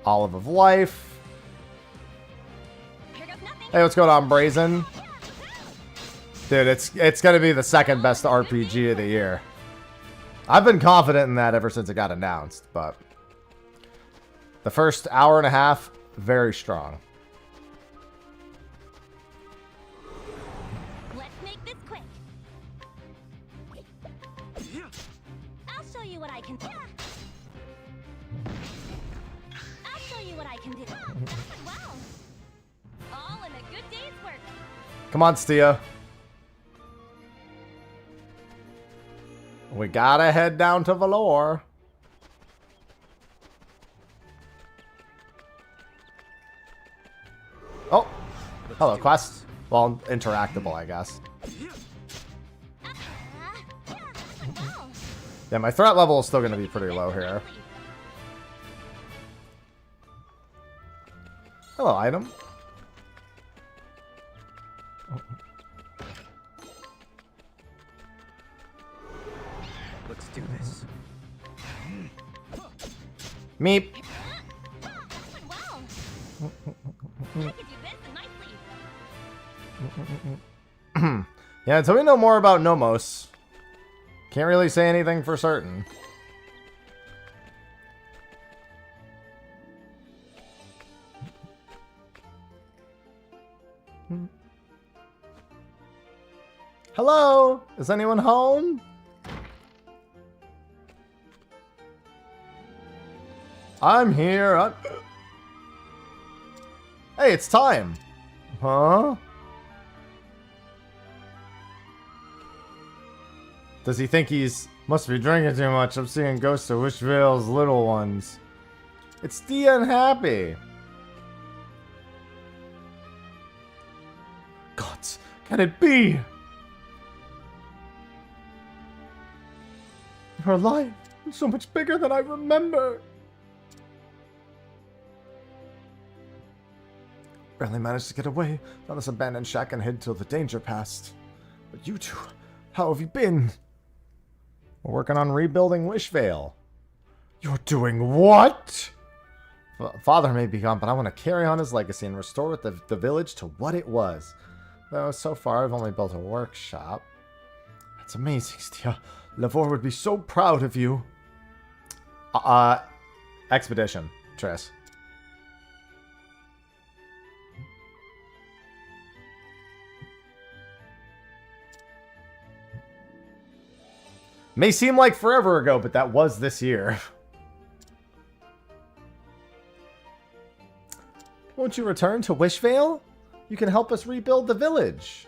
Olive of Life. Hey, what's going on, Brazen? Dude, it's gonna be the second best RPG of the year. I've been confident in that ever since it got announced, but the first hour and a half, very strong. Let's make this quick. I'll show you what I can do. I'll show you what I can do. That went well. All in a good day's work. Come on, Stia. We gotta head down to Valor. Oh, hello, quest. Well, interactable, I guess. Yeah, my threat level is still gonna be pretty low here. Hello, item. Let's do this. Meep. Yeah, until we know more about Nomos, can't really say anything for certain. Hello? Is anyone home? I'm here. Hey, it's time. Huh? Does he think he's... Must be drinking too much. I'm seeing ghosts of Wishvale's little ones. It's the unhappy. Gods, can it be? You're alive. You're so much bigger than I remember. Barely managed to get away. Found this abandoned shack and hid till the danger passed. But you two, how have you been? We're working on rebuilding Wishvale. You're doing what? Father may be gone, but I want to carry on his legacy and restore the village to what it was. Though so far I've only built a workshop. That's amazing, Stia. Lavore would be so proud of you. Expedition, Triss. May seem like forever ago, but that was this year. Won't you return to Wishvale? You can help us rebuild the village.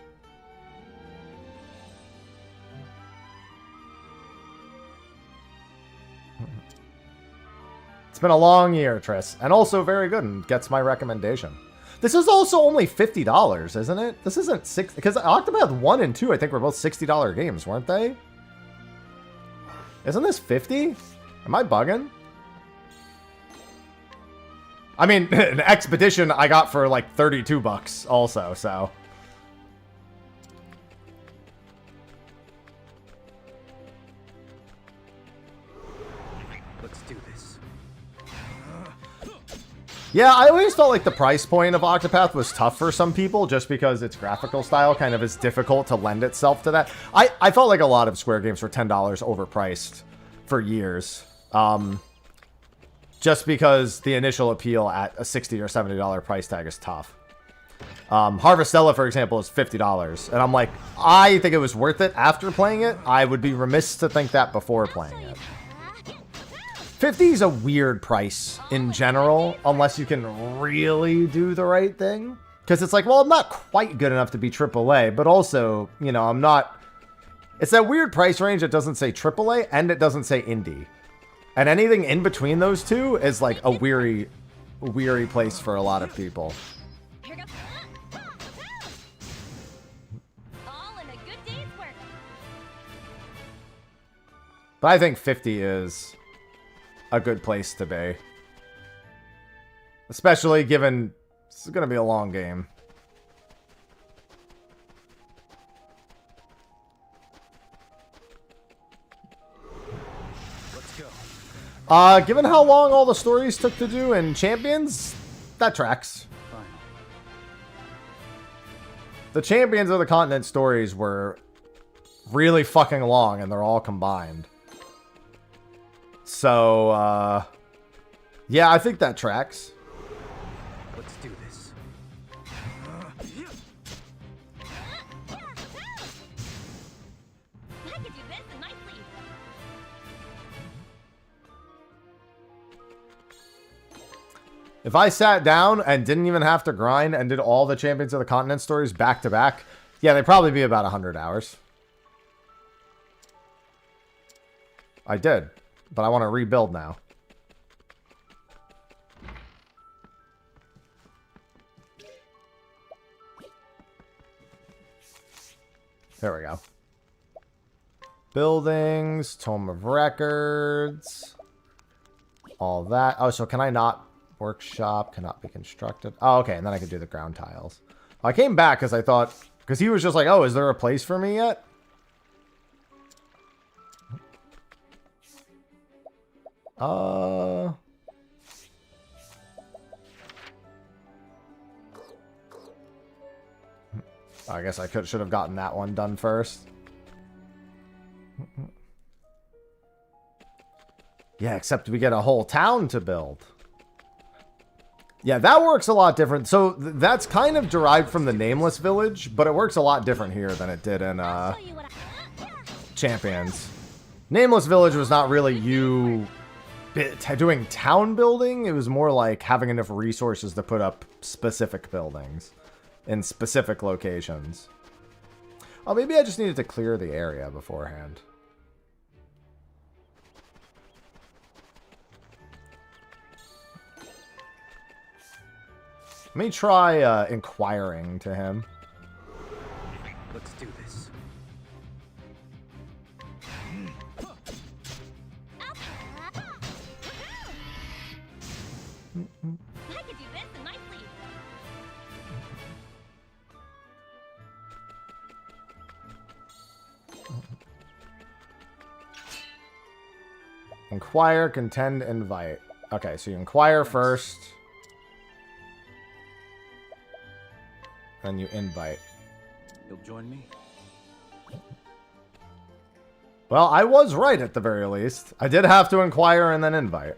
It's been a long year, Triss, and also very good and gets my recommendation. This is also only $50, isn't it? This isn't $60, because Octopath 1 and 2 I think were both $60 games, weren't they? Isn't this 50? Am I bugging? I mean, an Expedition I got for like 32 bucks also, so. Let's do this. Yeah, I always felt like the price point of Octopath was tough for some people just because its graphical style kind of is difficult to lend itself to that. I felt like a lot of Square games were $10 overpriced for years. Just because the initial appeal at a $60 or $70 price tag is tough. Harvestella, for example, is $50. And I'm like, I think it was worth it after playing it. I would be remiss to think that before playing it. 50 is a weird price in general, unless you can really do the right thing. Because it's like, well, I'm not quite good enough to be AAA, but also, you know, I'm not... It's that weird price range that doesn't say AAA and it doesn't say indie. And anything in between those two is like a weary place for a lot of people. But I think 50 is a good place to be. Especially given this is going to be a long game. Let's go. Given how long all the stories took to do in Champions, that tracks. Fine. The Champions of the Continent stories were really fucking long, and they're all combined. So, yeah, I think that tracks. Let's do this. If I sat down and didn't even have to grind and did all the Champions of the Continent stories back to back, yeah, they'd probably be about 100 hours. I did, but I want to rebuild now. There we go. Buildings, Tome of Records, all that. Oh, so can I not... Workshop cannot be constructed. Oh, okay, and then I can do the ground tiles. I came back because I thought Because he was just like, oh, is there a place for me yet? I guess I should have gotten that one done first. Yeah, except we get a whole town to build. Yeah, that works a lot different. So that's kind of derived from the Nameless Village, but it works a lot different here than it did in Champions. Nameless Village was not really you doing town building. It was more like having enough resources to put up specific buildings in specific locations. Oh, maybe I just needed to clear the area beforehand. Let me try inquiring to him. Let's do this. I could do this in my sleep. Inquire, contend, invite. Okay, so you inquire first. Then you invite. You'll join me? Well, I was right at the very least. I did have to inquire and then invite.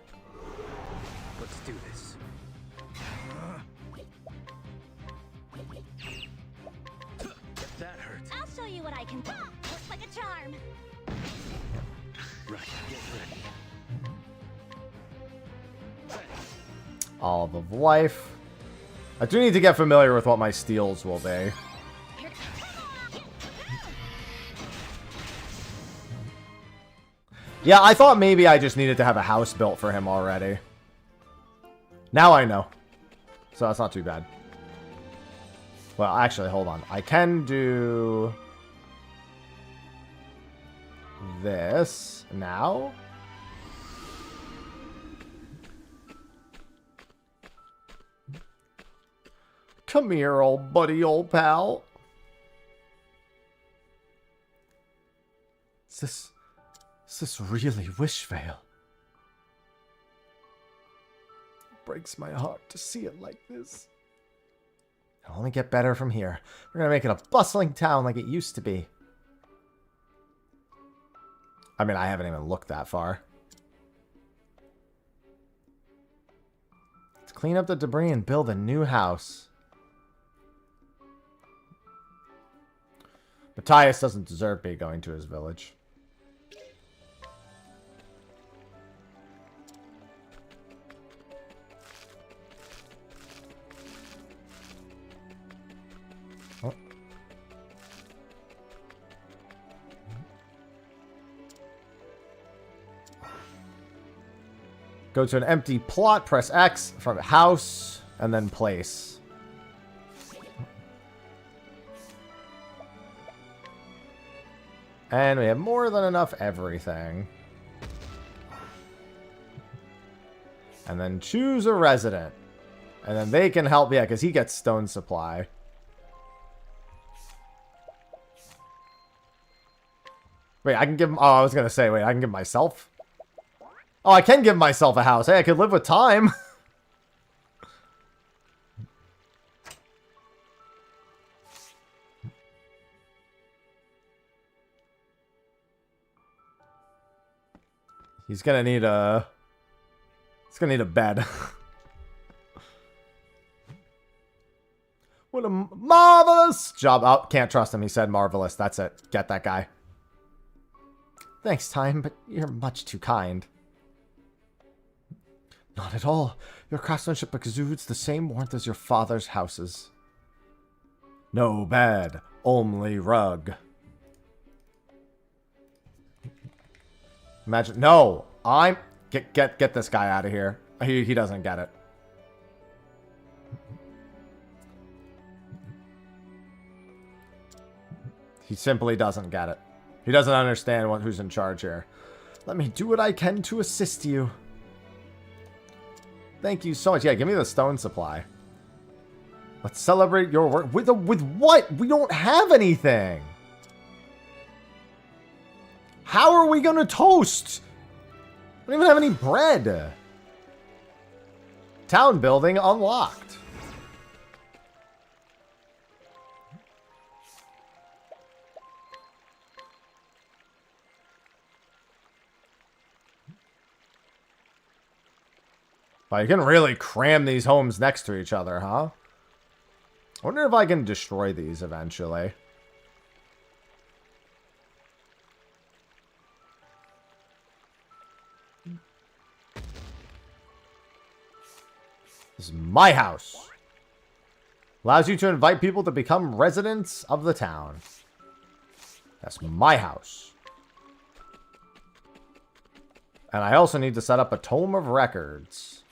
Let's do this. That hurts. I'll show you what I can do. Looks like a charm. Right, get ready. Olive of Life. I do need to get familiar with what my steals will be. Yeah, I thought maybe I just needed to have a house built for him already. Now I know. So that's not too bad. Well, actually, hold on. I can do this now. Come here, old buddy, old pal. Is this really Wishvale? It breaks my heart to see it like this. It'll only get better from here. We're gonna make it a bustling town like it used to be. I mean, I haven't even looked that far. Let's clean up the debris and build a new house. Matthias doesn't deserve me going to his village. Oh. Go to an empty plot, press X from house, and then place. And we have more than enough everything. And then choose a resident. And then they can help, yeah, because he gets stone supply. Wait, I can give him, oh, I was going to say, wait, I can give myself? Oh, I can give myself a house. Hey, I could live with time. He's gonna need a... He's gonna need a bed. What a marvelous job. Oh, can't trust him. He said marvelous. That's it. Get that guy. Thanks, Time, but you're much too kind. Not at all. Your craftsmanship exudes the same warmth as your father's houses. No bed, only rug. Imagine, no, I'm, get this guy out of here. He doesn't get it. He simply doesn't get it. He doesn't understand who's in charge here. Let me do what I can to assist you. Thank you so much. Yeah, give me the stone supply. Let's celebrate your work. With what? We don't have anything. How are we going to toast? We don't even have any bread. Town building unlocked. Well, you can really cram these homes next to each other, huh? I wonder if I can destroy these eventually. This is my house. Allows you to invite people to become residents of the town. That's my house. And I also need to set up a tome of records.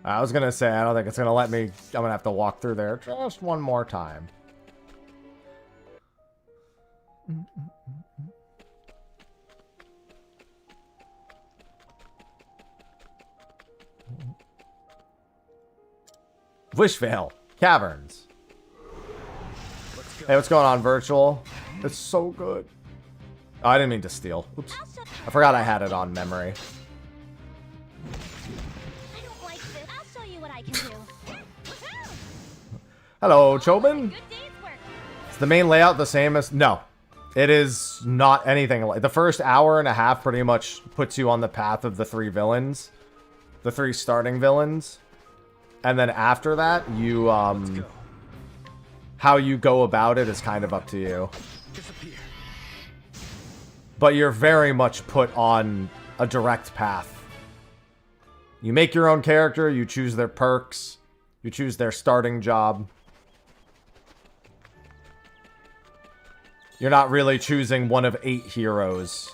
I was gonna say, I don't think it's gonna let me. I'm gonna have to walk through there just one more time. Wishvale Caverns. Hey, what's going on, Virtual? It's so good. Oh, I didn't mean to steal. Oops. I forgot I had it on memory. Hello, Chobin. Is the main layout the same as... No. It is not anything like... The first hour and a half pretty much puts you on the path of the 3 villains. The 3 starting villains. And then after that, you, how you go about it is kind of up to you. But you're very much put on a direct path. You make your own character, you choose their perks, you choose their starting job. You're not really choosing one of 8 heroes.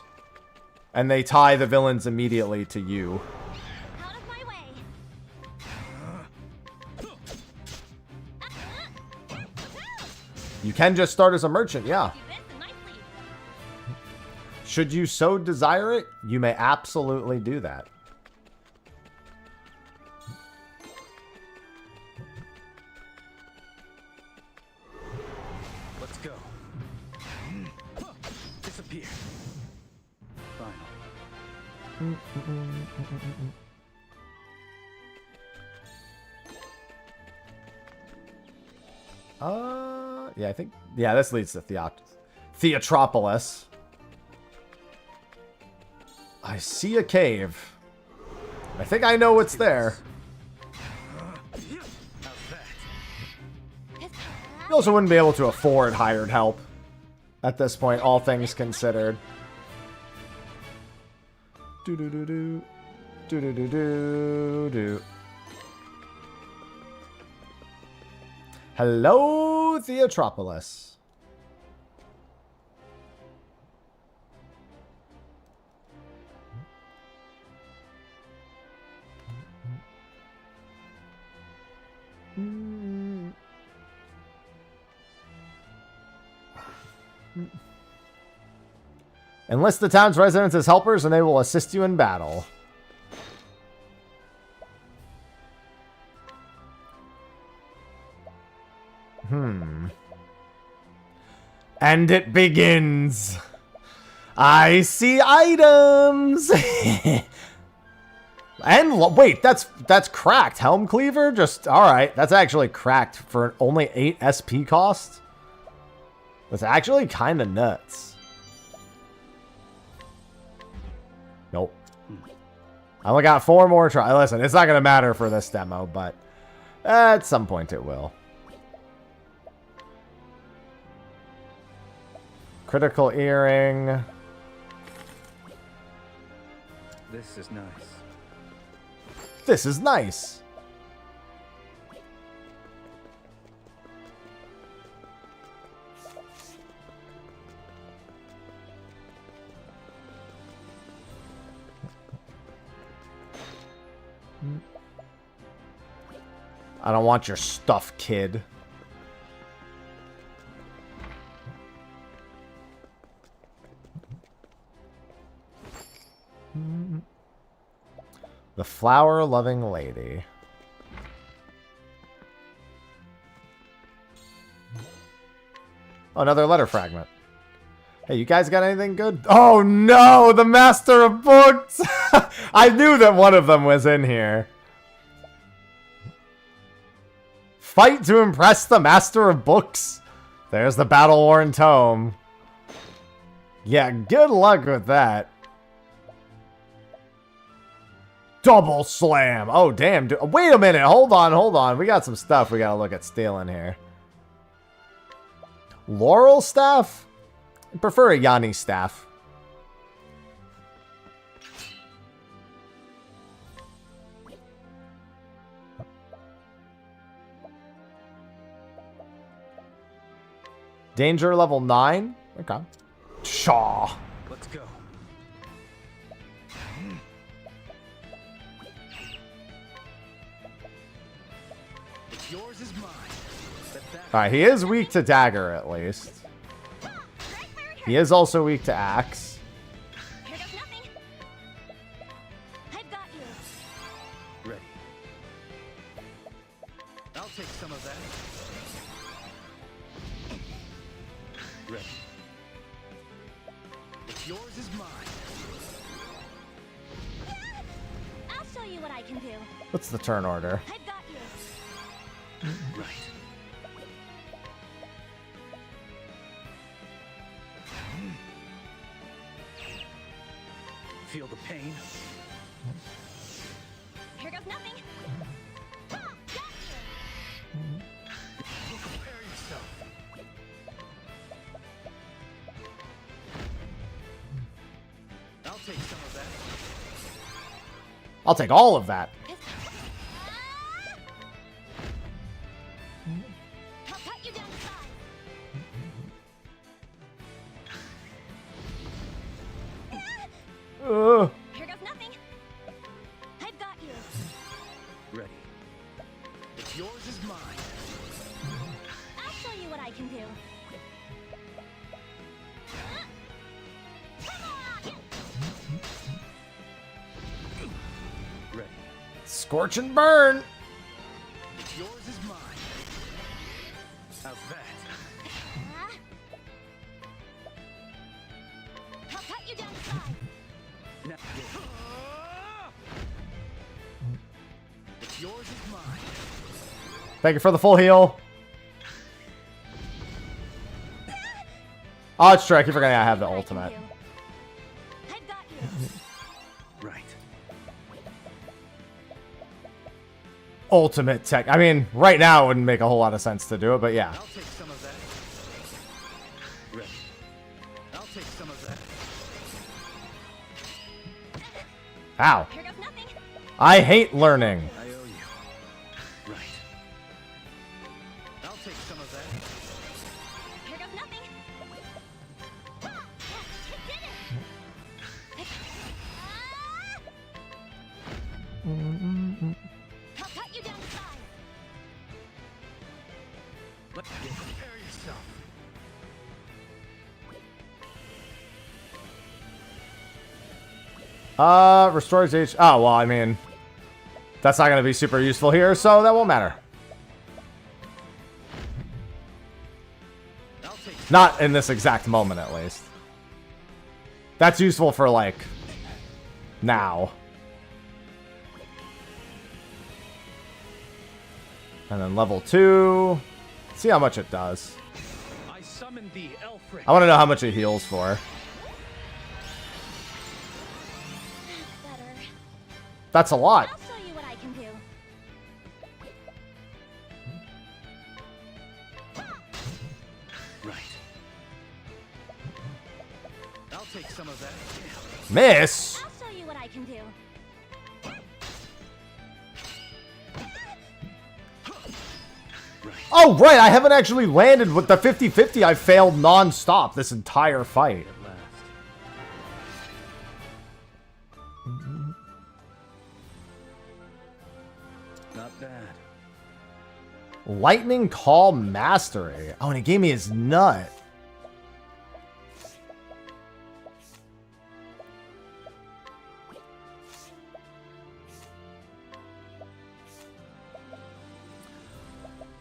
And they tie the villains immediately to you. Out of my way. You can just start as a merchant, yeah. Should you so desire it, you may absolutely do that. Let's go. Disappear. Final. Yeah, I think... Yeah, this leads to Theatropolis. I see a cave. I think I know what's there. You also wouldn't be able to afford hired help at this point, all things considered. Do-do-do-do. Do-do-do-do-do. Hello, Theatropolis. Enlist the town's residents as helpers and they will assist you in battle. And it begins. I see items. And wait, that's cracked. Helm Cleaver? Just, alright. That's actually cracked for only 8 SP cost. That's actually kind of nuts. Nope. I only got 4 more tries. Listen, it's not going to matter for this demo, but at some point it will. Critical earring. This is nice. This is nice. I don't want your stuff, kid. The flower-loving lady. Oh, another letter fragment. Hey, you guys got anything good? Oh no, the Master of Books! I knew that one of them was in here. Fight to impress the Master of Books. There's the battle-worn tome. Yeah, good luck with that. Double slam. Oh, damn. Wait a minute. Hold on, hold on. We got some stuff we gotta look at stealing here. Laurel staff? I prefer a Yanni staff. Danger level 9? Okay. Shaw. Let's go. What's yours is mine. Alright, he is weak to dagger at least. He is also weak to axe. Here goes nothing. I've got you. Ready. I'll take some of that. Ready. What's yours is mine. I'll show you what I can do. What's the turn order? I've got you. Right. Feel the pain? Here goes nothing. Ha! Got you. Prepare yourself. I'll take some of that. I'll take all of that. I'll cut you down to size. Here goes nothing. I've got you. Ready. What's yours is mine. I'll show you what I can do. Come on! Ready. Scorch and burn. What's yours is mine. How's that? I'll cut you down to size. Now, what's yours is mine. Thank you for the full heal. Oh, it's true. I keep forgetting I have the ultimate. I've got you. Right. Ultimate tech. I mean, right now it wouldn't make a whole lot of sense to do it, but yeah. I'll take some of that. Ready. I'll take some of that. Ow. Here goes nothing. I hate learning. I owe you. Right. I'll take some of that. Here goes nothing. Ha! I did it. I'll cut you down to size. Let's prepare yourself. Restores H. Oh, well, I mean, that's not going to be super useful here, so that won't matter. Not in this exact moment, at least. That's useful for, like, now. And then level 2. See how much it does. I summoned thee, Elfric. I want to know how much it heals for. That's a lot. I'll show you what I can do. Right. I'll take some of that. Miss? I'll show you what I can do. Oh, right. I haven't actually landed with the 50-50. I failed non-stop this entire fight. Not bad. Lightning Call Mastery. Oh, and he gave me his nut.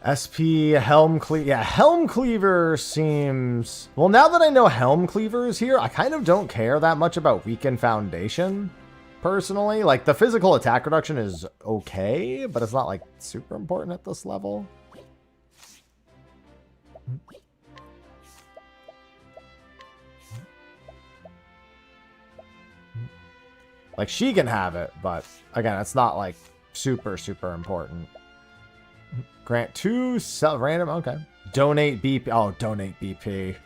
SP Helm Cleaver. Yeah, Helm Cleaver seems... Well, now that I know Helm Cleaver is here, I kind of don't care that much about Weaken Foundation, personally. Like, the physical attack reduction is okay, but it's not, like, super important at this level. Like, she can have it, but, again, it's not, like, super, super important. Grant 2 random. Okay. Donate BP. Oh, donate BP.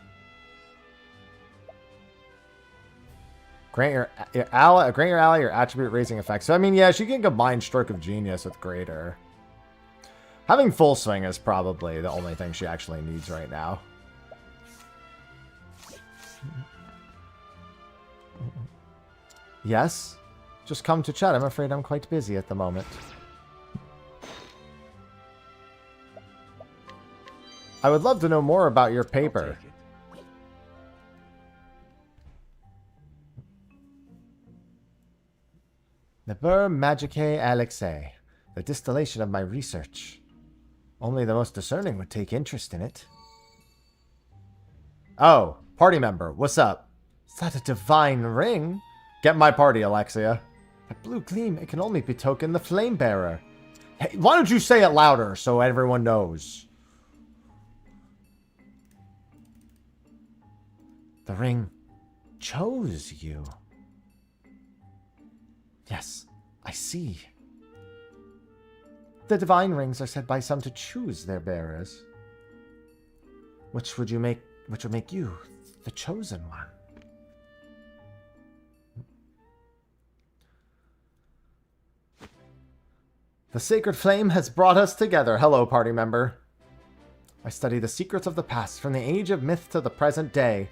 Grant your ally your attribute raising effect. So I mean, yeah, she can combine Stroke of Genius with Greater. Having Full Swing is probably the only thing she actually needs right now. Yes. Just come to chat. I'm afraid I'm quite busy at the moment. I would love to know more about your paper. Liber Magicae Alexae, the distillation of my research. Only the most discerning would take interest in it. Oh, party member, what's up? Is that a divine ring? Get my party, Alexia. That blue gleam, it can only betoken the flame bearer. Hey, why don't you say it louder so everyone knows? The ring chose you. Yes, I see. The divine rings are said by some to choose their bearers. Which would make you the chosen one? The sacred flame has brought us together. Hello, party member. I study the secrets of the past from the age of myth to the present day.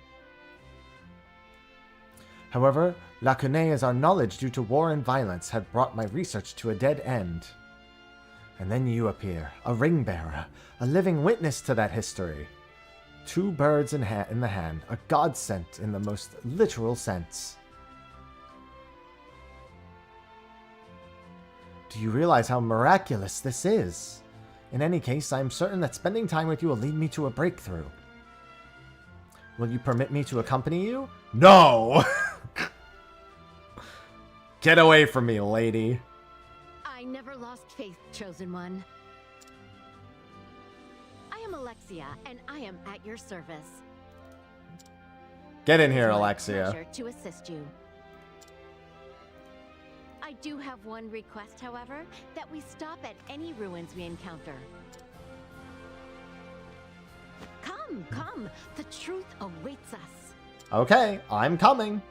However, lacunae as our knowledge due to war and violence had brought my research to a dead end. And then you appear, a ring bearer, a living witness to that history. Two birds in the hand, a godsend in the most literal sense. Do you realize how miraculous this is? In any case, I am certain that spending time with you will lead me to a breakthrough. Will you permit me to accompany you? No! Get away from me, lady. I never lost faith, Chosen One. I am Alexia, and I am at your service. Get in here, It's my Alexia. pleasure to assist you. I do have one request, however, that we stop at any ruins we encounter. Come, come. The truth awaits us. Okay, I'm coming.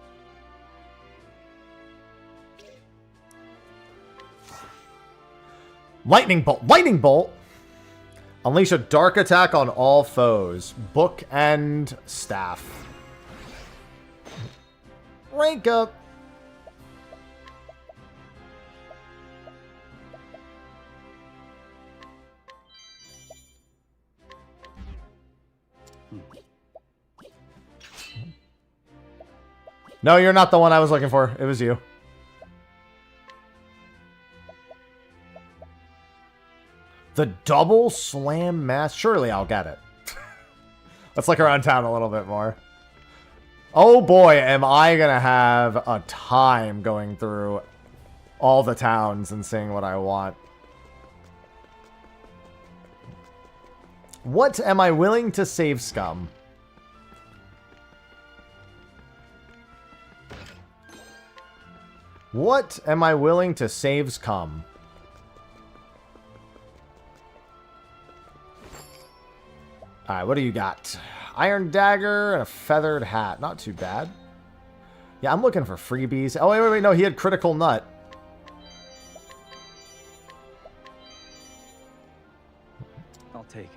Lightning Bolt. Lightning Bolt! Unleash a dark attack on all foes. Book and staff. Rank up. No, you're not the one I was looking for. It was you. The double slam mask. Surely I'll get it. Let's look around town a little bit more. Oh boy, am I gonna have a time going through all the towns and seeing what I want. What am I willing to save, scum? What am I willing to save, scum? Alright, what do you got? Iron dagger and a feathered hat. Not too bad. Yeah, I'm looking for freebies. Oh, wait. No, he had critical nut. I'll take it.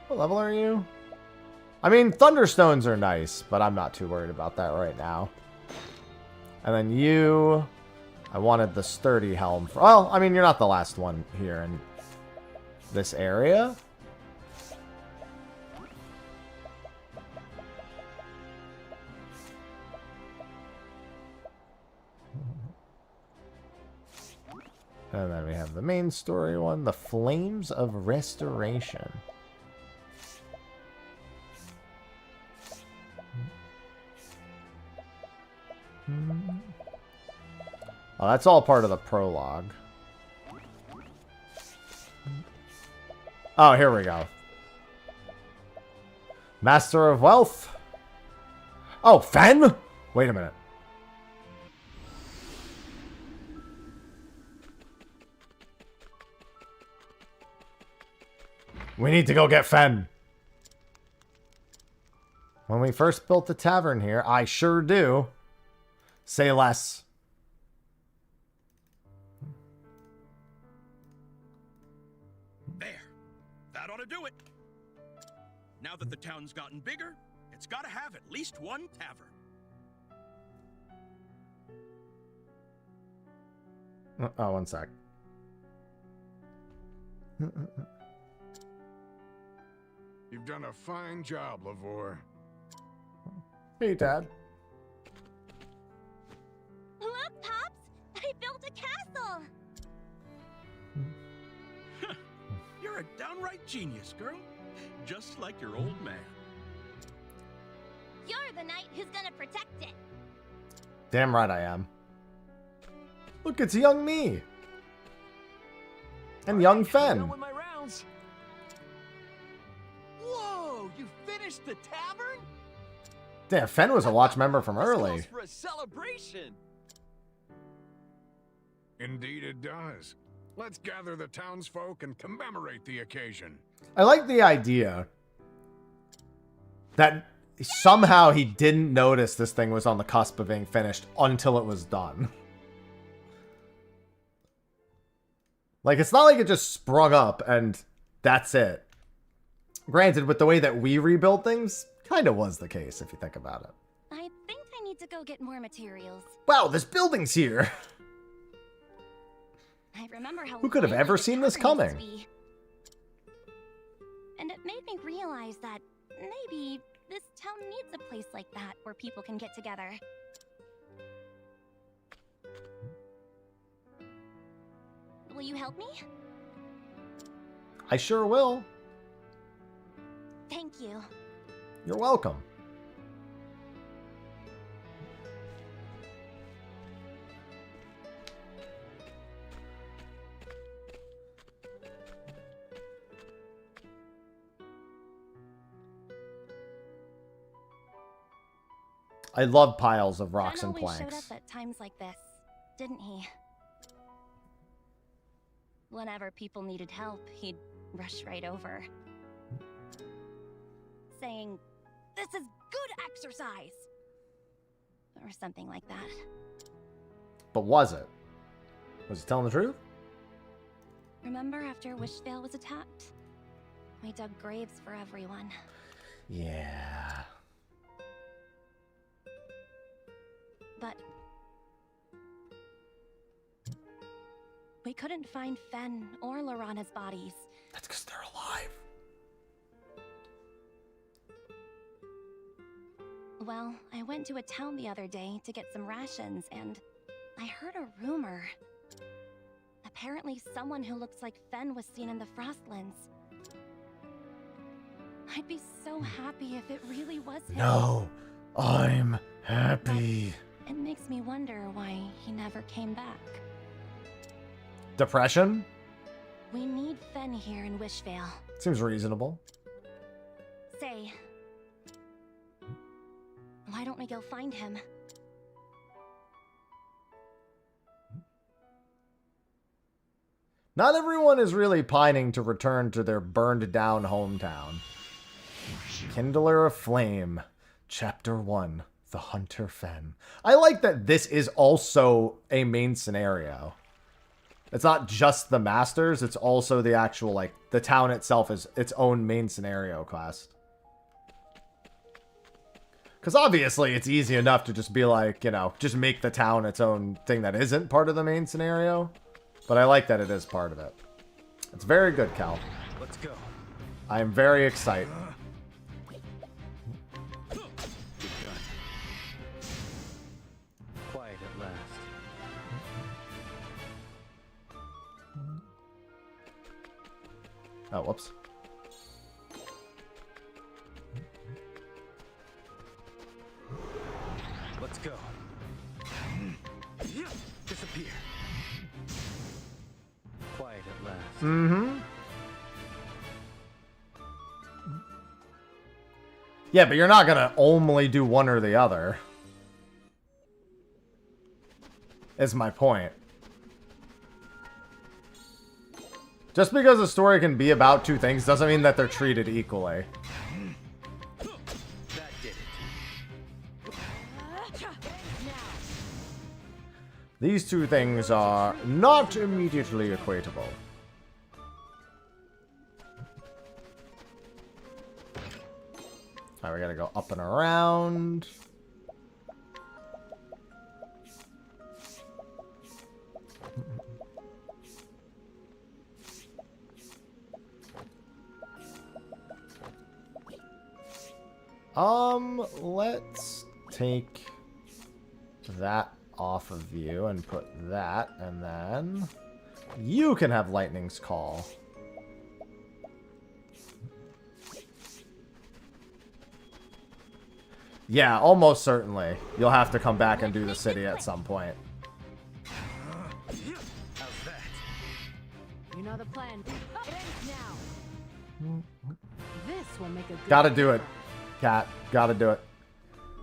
What level are you? I mean, Thunderstones are nice, but I'm not too worried about that right now. And then you... I wanted the sturdy helm. Well, I mean, you're not the last one here in this area. And then we have the main story one, the Flames of Restoration. Oh, that's all part of the prologue. Oh, here we go. Master of Wealth. Oh, Fen? Wait a minute. We need to go get Fen. When we first built the tavern here, I sure do. Say less. There. That ought to do it. Now that the town's gotten bigger, it's got to have at least one tavern. Oh, one sec. You've done a fine job, Lavore. Hey, Dad. Look, Pops! I built a castle! You're a downright genius, girl. Just like your old man. You're the knight who's gonna protect it. Damn right I am. Look, it's young me. And young Fen. Done with my rounds. Whoa! You finished the tavern? Damn, Fen was a watch member from early. For a celebration. Indeed it does. Let's gather the townsfolk and commemorate the occasion. I like the idea that somehow he didn't notice this thing was on the cusp of being finished until it was done. Like, it's not like it just sprung up and that's it. Granted, with the way that we rebuild things, kind of was the case if you think about it. I think I need to go get more materials. Wow, this building's here! I remember how Who could have ever seen this coming? And it made me realize that maybe this town needs a place like that where people can get together. Will you help me? I sure will. Thank you. You're welcome. I love piles of rocks and Fen always showed planks. up at times like this, didn't he? Whenever people needed help, he'd rush right over. Saying, "This is good exercise!" Or something like that. But was it? Was he telling the truth? Remember after Wishvale was attacked? We dug graves for everyone. Yeah. But we couldn't find Fen or Lorana's bodies. That's because they're alive. Well, I went to a town the other day to get some rations, and I heard a rumor. Apparently someone who looks like Fen was seen in the Frostlands. I'd be so happy if it really was him. No, I'm happy. It makes me wonder why he never came back. Depression? We need Fen here in Wishvale. Seems reasonable. Say, why don't we go find him? Not everyone is really pining to return to their burned down hometown. Kindler of Flame, Chapter 1, The Hunter Fen. I like that this is also a main scenario. It's not just the Masters, it's also the actual, like, the town itself is its own main scenario quest. Because obviously it's easy enough to just be like, you know, just make the town its own thing that isn't part of the main scenario. But I like that it is part of it. It's very good, Cal. Let's go. I am very excited. Quiet at last. Oh, whoops. Let's go. Disappear. Quiet at last. Mm-hmm. Yeah, but you're not gonna only do one or the other. Is my point. Just because a story can be about two things doesn't mean that they're treated equally. That did it. These two things are not immediately equatable. Alright, we gotta go up and around. Let's take that off of you and put that, and then you can have Lightning's Call. Yeah, almost certainly. You'll have to come back and do the city at some point. You know the plan. It ends now. This will make a good Gotta do it, Cat. Gotta do it.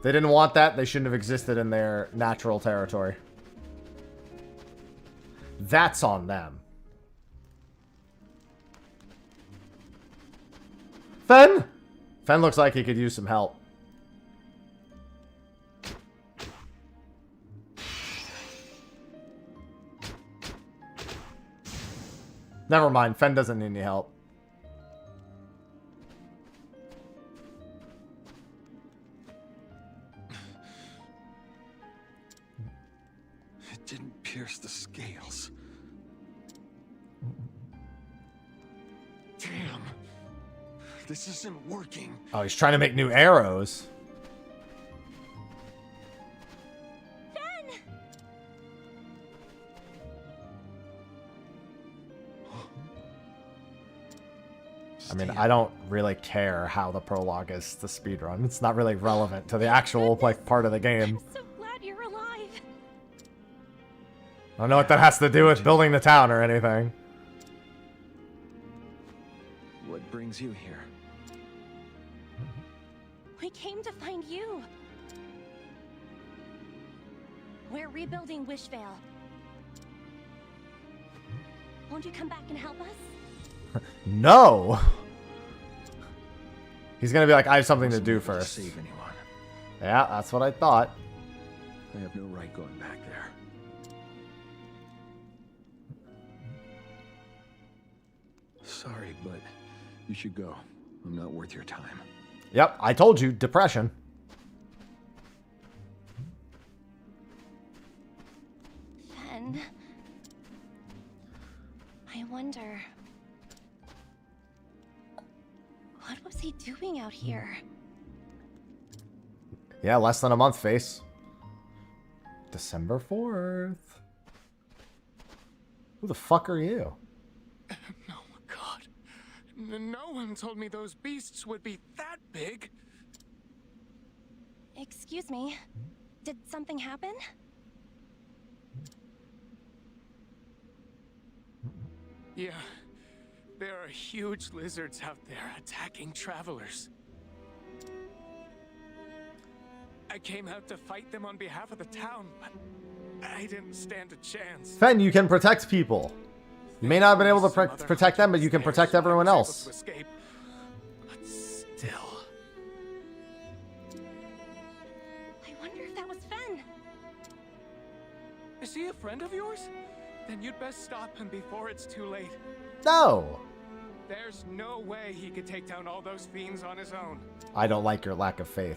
They didn't want that. They shouldn't have existed in their natural territory. That's on them. Fen? Fen looks like he could use some help. Never mind. Fen doesn't need any help. It didn't pierce the scales. Damn. This isn't working. Oh, he's trying to make new arrows. I mean, I don't really care how the prologue is to speedrun. It's not really relevant to the actual, like, part of the game. I'm so glad you're alive. I don't know what that has to do with building the town or anything. What brings you here? We came to find you. We're rebuilding Wishvale. Won't you come back and help us? No! He's gonna be like, I have something to do first. Save anyone. Yeah, that's what I thought. I have no right going back there. Sorry, but you should go. I'm not worth your time. Yep, I told you, depression. Fen. I wonder... what was he doing out here? Yeah, less than a month, face. December 4th. Who the fuck are you? No, God. No one told me those beasts would be that big. Excuse me. Did something happen? Yeah. There are huge lizards out there attacking travelers. I came out to fight them on behalf of the town, but I didn't stand a chance. Fen, you can protect people. You may not have been able to protect them, but you can protect everyone else. Escape, but still. I wonder if that was Fen. Is he a friend of yours? Then you'd best stop him before it's too late. No! There's no way he could take down all those fiends on his own. I don't like your lack of faith.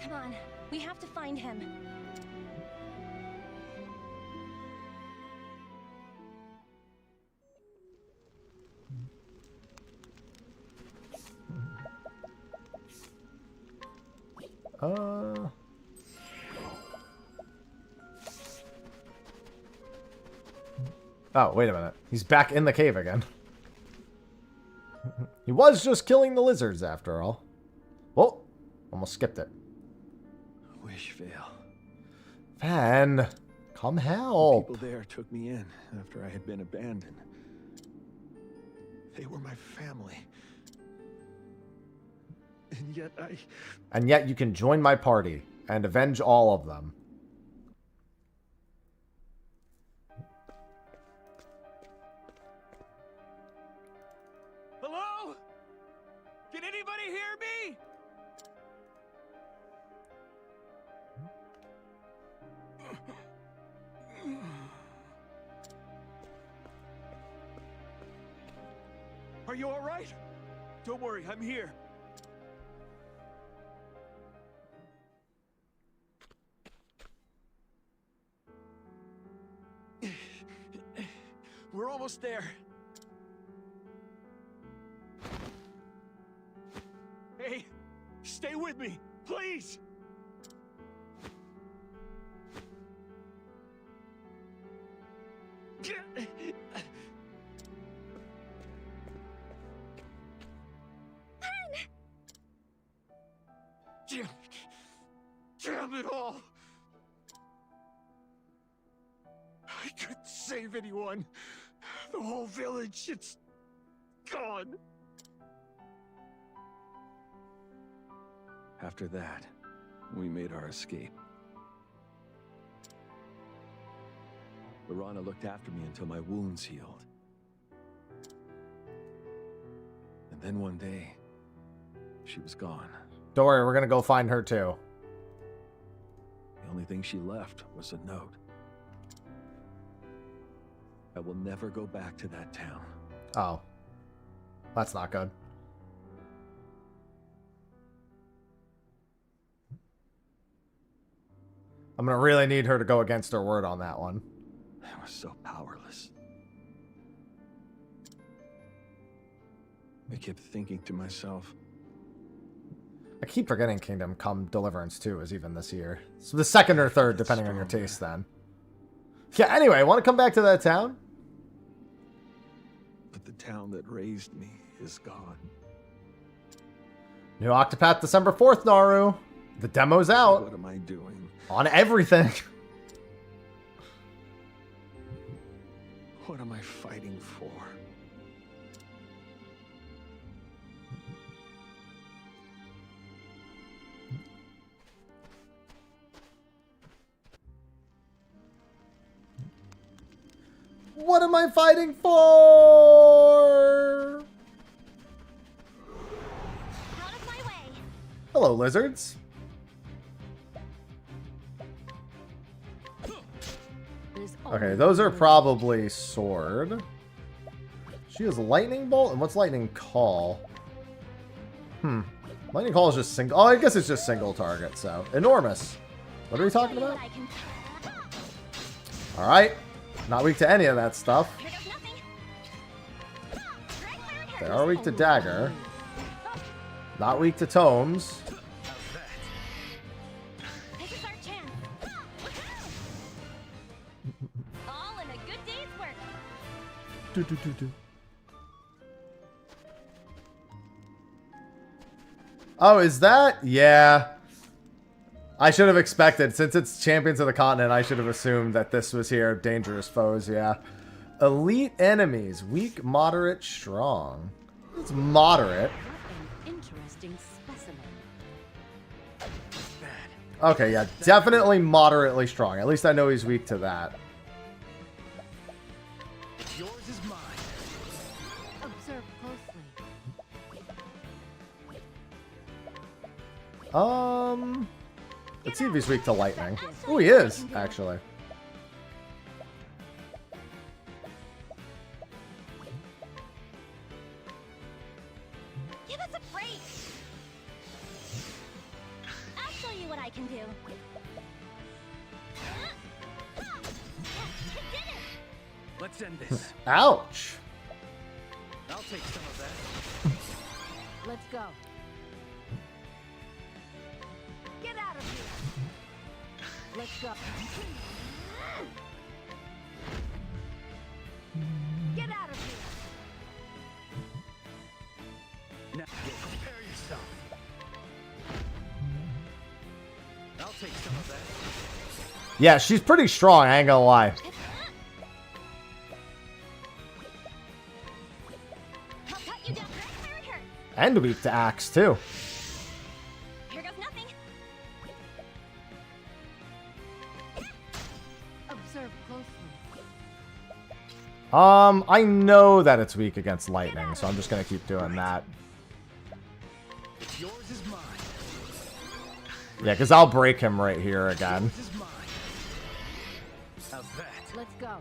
Come on, we have to find him. Oh, wait a minute. He's back in the cave again. He was just killing the lizards after all. Whoa, almost skipped it. Wish fail. Van, come help. The people there took me in after I had been abandoned. They were my family. And yet you can join my party and avenge all of them. Hello? Can anybody hear me? Are you all right? Don't worry, I'm here. We're almost there. Hey, stay with me, please. Damn it all! I couldn't save anyone. The whole village, it's gone. after that, we made our escape. Lorana looked after me until my wounds healed. And then one day, she was gone. Don't worry, we're gonna go find her too. The only thing she left was a note. I will never go back to that town. Oh. That's not good. I'm gonna really need her to go against her word on that one. I was so powerless. I kept thinking to myself, I keep forgetting Kingdom Come Deliverance 2 is even this year. So the second or third, depending on your taste then. Yeah, anyway, want to come back to that town? but the town that raised me is gone. New Octopath December 4th, Naru. The demo's out. What am I doing? On everything. What am I fighting for? What am I fighting for? Out of my way. Hello, lizards. Okay, those are probably sword. She has lightning bolt, and what's lightning call? Lightning call is just single. Oh, I guess it's just single target. So enormous. What are we talking about? All right, not weak to any of that stuff. They are weak to dagger. Not weak to tomes. This is our chance. All in a good day's work. Oh, is that? Yeah. I should have expected. Since it's Champions of the Continent, I should have assumed that this was here. Dangerous foes, yeah. Elite enemies. Weak, moderate, strong. It's moderate. Interesting specimen. Okay, yeah. Definitely moderately strong. At least I know he's weak to that. Yours is mine. Observe closely. Let's see if he's weak to lightning. Oh, he is, actually. Give us a break. I'll show you what what I can do. Let's end this. Ouch. I'll take some of that. Let's go. Get out of here. Let's go. Get out of here. Now, prepare yourself. I'll take some of that. Yeah, she's pretty strong, I ain't gonna lie. And weak to axe, too. Here goes nothing. Observe closely. I know that it's weak against lightning, so I'm just gonna keep doing that. Yours is mine. Yeah, because I'll break him right here again. Yours is mine. How's that? Let's go.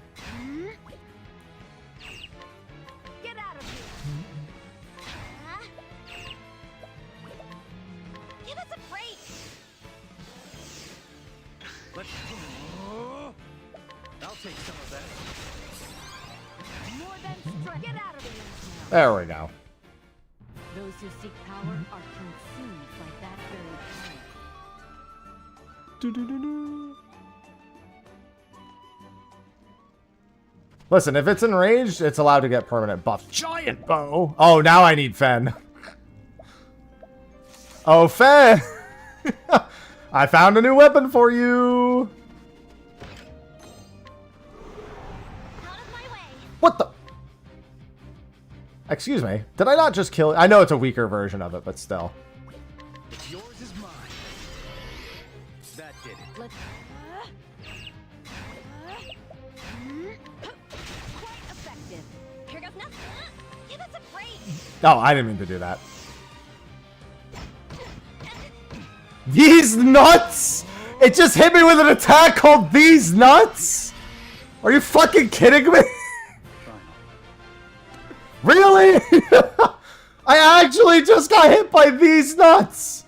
Get out of here. Give us a break. Let's. I'll take some of that. More than strength. Get out of here. There we go. Those who seek power are consumed by that very power. Listen, if it's enraged, it's allowed to get permanent buff. Giant bow! Oh, now I need Fen. Oh, Fen! I found a new weapon for you! What the? Excuse me. Did I not just kill it? I know it's a weaker version of it, but still. Yours is mine. That did it. Let's. Quite effective. Here goes nothing. Give us a break. Oh, I didn't mean to do that. These nuts! It just hit me with an attack called These Nuts? Are you fucking kidding me? Really? I actually just got hit by These Nuts!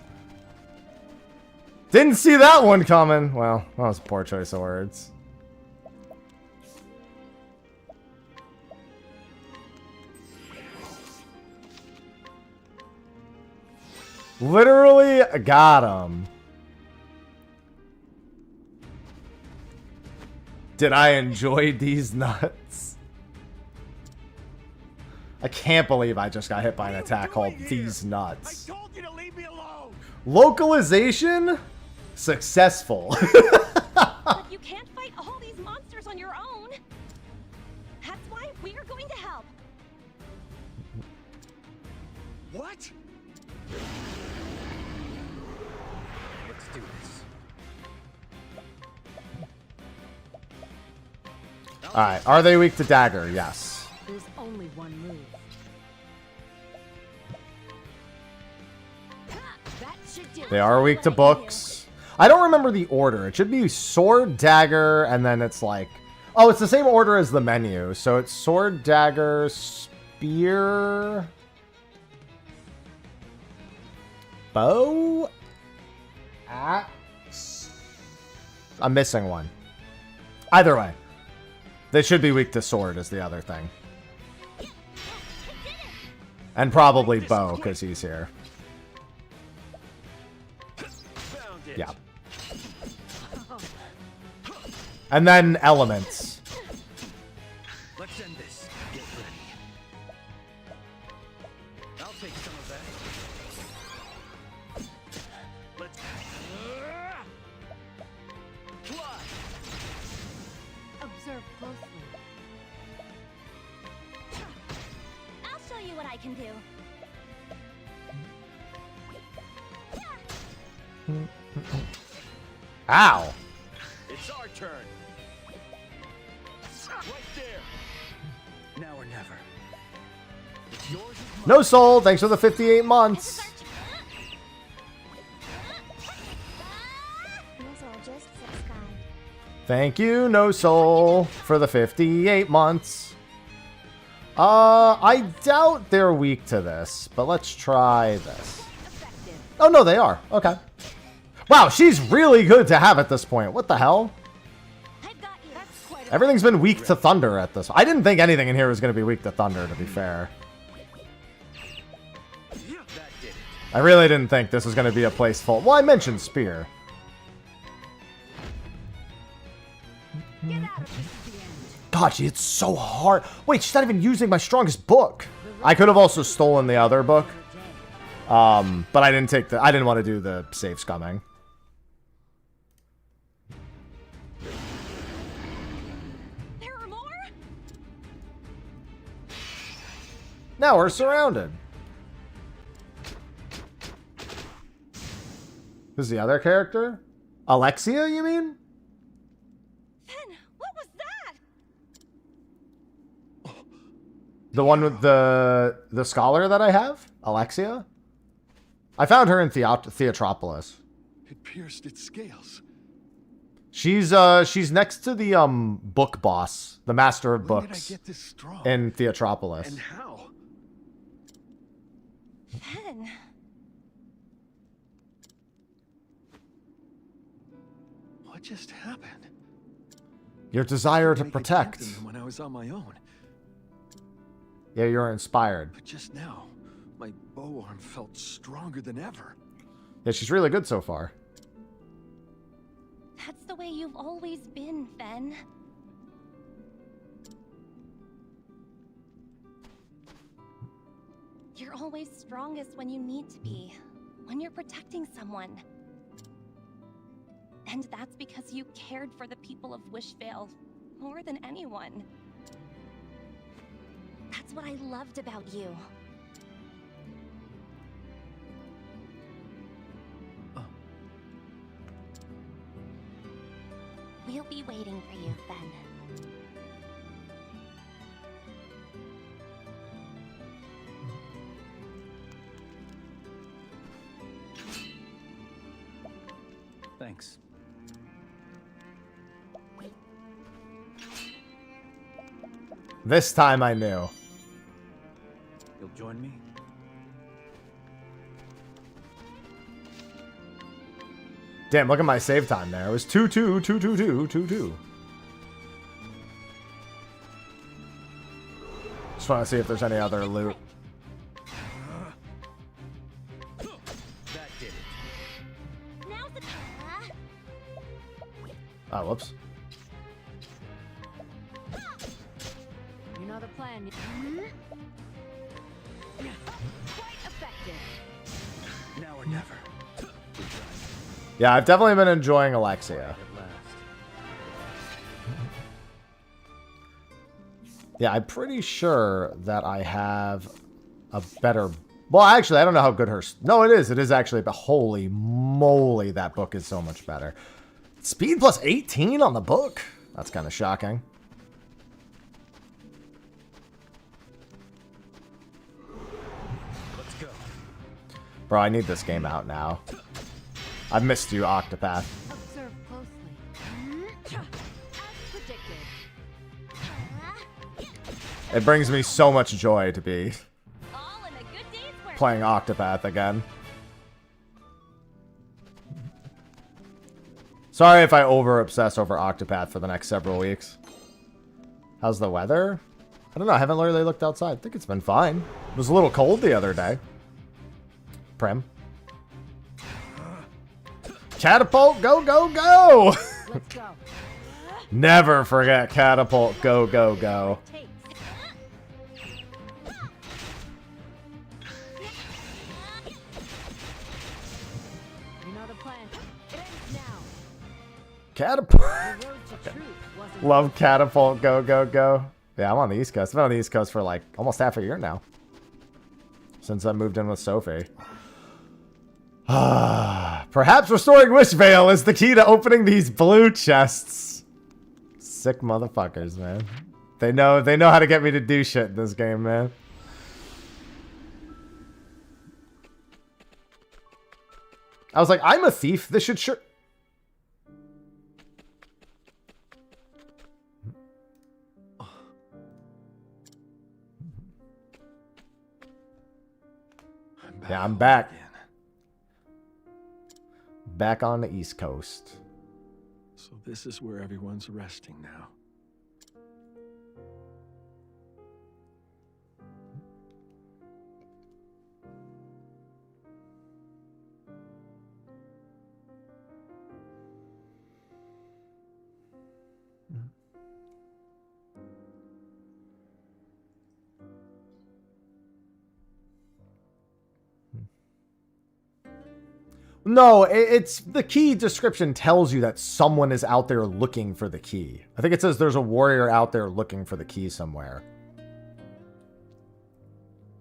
Didn't see that one coming. Well, that was a poor choice of words. Literally got him. Did I enjoy These Nuts? I can't believe I just got hit by an attack called These Nuts. I told you to leave me alone. Localization? Successful. But you can't fight all these monsters on your own. That's why we're going to help. What? Let's do this. Alright, are they weak to dagger? Yes. There's only one move. That should do. They are weak to books. I don't remember the order. It should be sword, dagger, and then it's like... Oh, it's the same order as the menu. So it's sword, dagger, spear... bow? Axe? I'm missing one. Either way. They should be weak to sword is the other thing. And probably bow, because he's here. Yeah. And then elements. Let's end this. Get ready. I'll take some of that. Let's. Fly. Observe closely. I'll show you what I can do. Ow. It's our turn. Right there. Now or never. It's yours. No soul. Thanks for the 58 months. Thank you, No Soul, for the 58 months. I doubt they're weak to this, but let's try this. Oh, no, they are. Okay. Wow, she's really good to have at this point. What the hell? Everything's been weak to thunder at this. I didn't think anything in here was going to be weak to thunder, to be fair. I really didn't think this was going to be a place full. Well, I mentioned spear. God, gee, it's so hard. Wait, she's not even using my strongest book. I could have also stolen the other book. But I didn't take the... I didn't want to do the safe scumming. There are more? Now we're surrounded. Who's the other character? Alexia, you mean? Ben, what was that? The one with the scholar that I have? Alexia? I found her in Theatropolis. It pierced its scales. She's next to the book boss, the master of When did I books get this strong? in Theatropolis. And how? Ben. What just happened? Your desire to Make a protect. captain when I was on my own. Yeah, you're inspired. But just now, my bow arm felt stronger than ever. Yeah, she's really good so far. That's the way you've always been, Ben. You're always strongest when you need to be, when you're protecting someone. And that's because you cared for the people of Wishvale more than anyone. That's what I loved about you. We'll be waiting for you, Ben. Thanks. This time I knew. You'll join me? Damn, look at my save time there. It was 2-2, 2-2-2, 2-2. Just want to see if there's any other loot. That did it. Now's the time. Oh, whoops. You know the plan. Quite effective. Now or never. Yeah, I've definitely been enjoying Alexia. Yeah, I'm pretty sure that I have a better... Well, actually, I don't know how good her... No, it is. It is actually... But holy moly, that book is so much better. Speed plus 18 on the book? That's kind of shocking. Let's go. Bro, I need this game out now. I've missed you, Octopath. Observe closely. As predicted. It brings me so much joy to be All in a good day's work. playing Octopath again. Sorry if I over-obsess over Octopath for the next several weeks. How's the weather? I don't know. I haven't really looked outside. I think it's been fine. It was a little cold the other day. Prem. Catapult, go, go, go! Let's go. Never forget catapult, go, go, go. You know the plan. It ends now. Catapult. The road to truth wasn't Love catapult, go, go, go. Yeah, I'm on the East Coast. I've been on the East Coast for like almost half a year now. Since I moved in with Sophie. Perhaps restoring Wishvale is the key to opening these blue chests. Sick motherfuckers, man. They know how to get me to do shit in this game, man. I was like, I'm a thief. This should sure. Yeah, I'm back. back on the East Coast. So this is where everyone's resting now. No, it's the key description tells you that someone is out there looking for the key. I think it says there's a warrior out there looking for the key somewhere.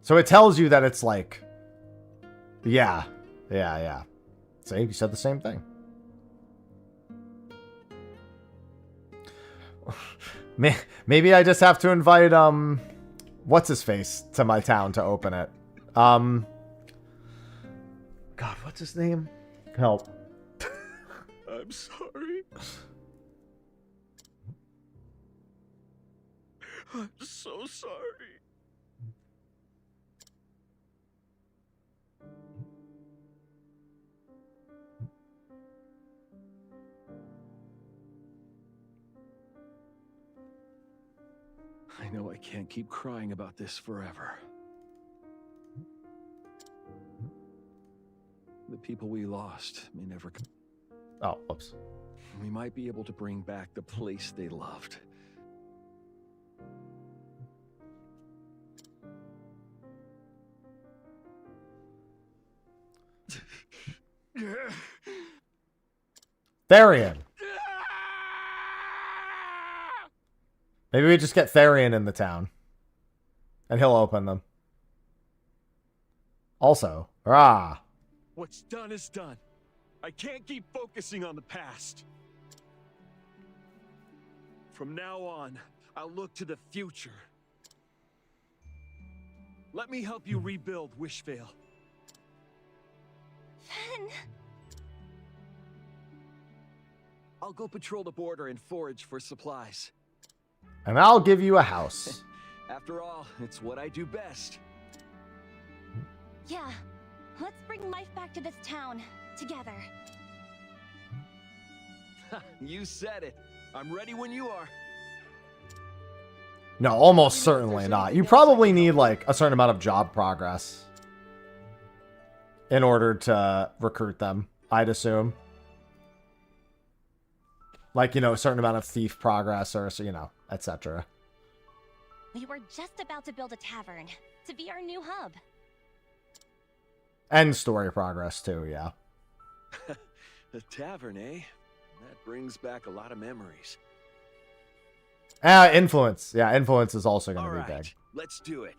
So it tells you that it's like, yeah. See, you said the same thing. Maybe I just have to invite, what's his face to my town to open it. God, what's his name? Help. I'm sorry. I'm so sorry. I know I can't keep crying about this forever. The people we lost may never come. Oh, whoops. We might be able to bring back the place they loved. Therian. Maybe we just get Therian in the town. And he'll open them. Also, What's done is done. I can't keep focusing on the past. From now on, I'll look to the future. Let me help you rebuild Wishvale. Fen! I'll go patrol the border and forage for supplies. And I'll give you a house. After all, it's what I do best. Yeah, let's bring life back to this town, together. You said it. I'm ready when you are. No, almost certainly not. You probably need like a certain amount of job progress in order to recruit them, I'd assume. Like, you know, a certain amount of thief progress or, you know, etc. We were just about to build a tavern to be our new hub. And story progress too, yeah. A tavern, eh? That brings back a lot of memories. Influence. Yeah, influence is also going to be big. Let's do it.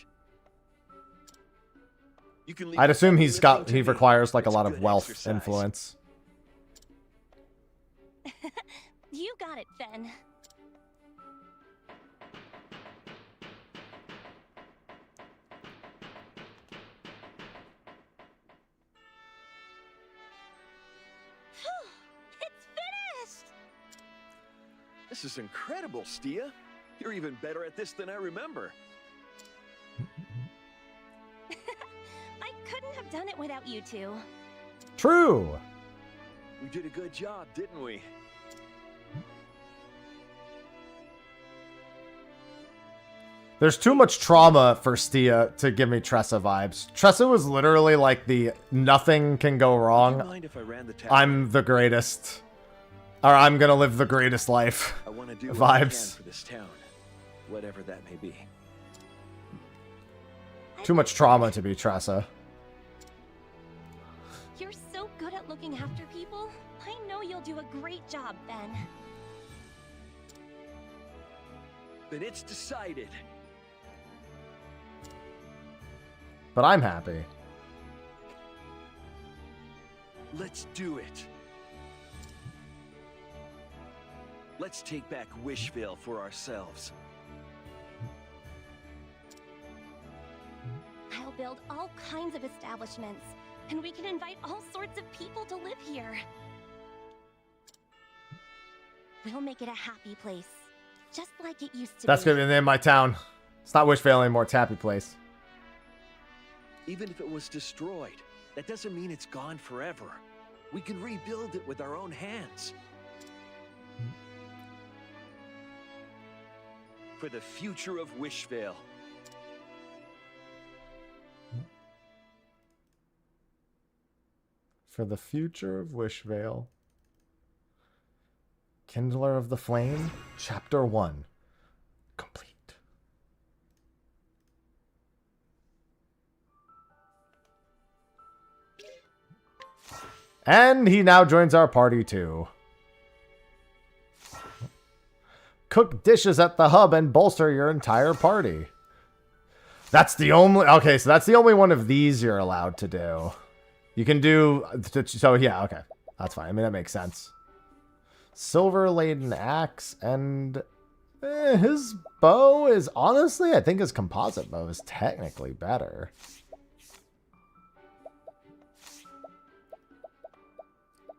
You can I'd assume he requires like a lot of wealth influence. You got it, Fen. It's finished! This is incredible, Stia. You're even better at this than I remember. I couldn't have done it without you two. True. We did a good job, didn't we? There's too much trauma for Stia to give me Tressa vibes. Tressa was literally like the nothing can go wrong. Mind if I ran the tavern? I'm the greatest. Or I'm gonna live the greatest life. I want to do what I can vibes. for this town, whatever that may be. Too much trauma to be Tressa. You're so good at looking after people. I know you'll do a great job, Ben. Then it's decided. But I'm happy. Let's do it. Let's take back Wishvale for ourselves. I'll build all kinds of establishments, and we can invite all sorts of people to live here. We'll make it a happy place, just like it used to That's be. gonna be the name of my town. It's not Wishvale anymore, it's Happy Place. Even if it was destroyed, that doesn't mean it's gone forever. We can rebuild it with our own hands. For the future of Wishvale. For the future of Wishvale. Kindler of the Flame, Chapter 1. Complete. And he now joins our party too. Cook dishes at the hub and bolster your entire party. That's the only... Okay, so that's the only one of these you're allowed to do. You can do... So, yeah, okay. That's fine. I mean, that makes sense. Silver-laden axe and... his bow is... Honestly, I think his composite bow is technically better.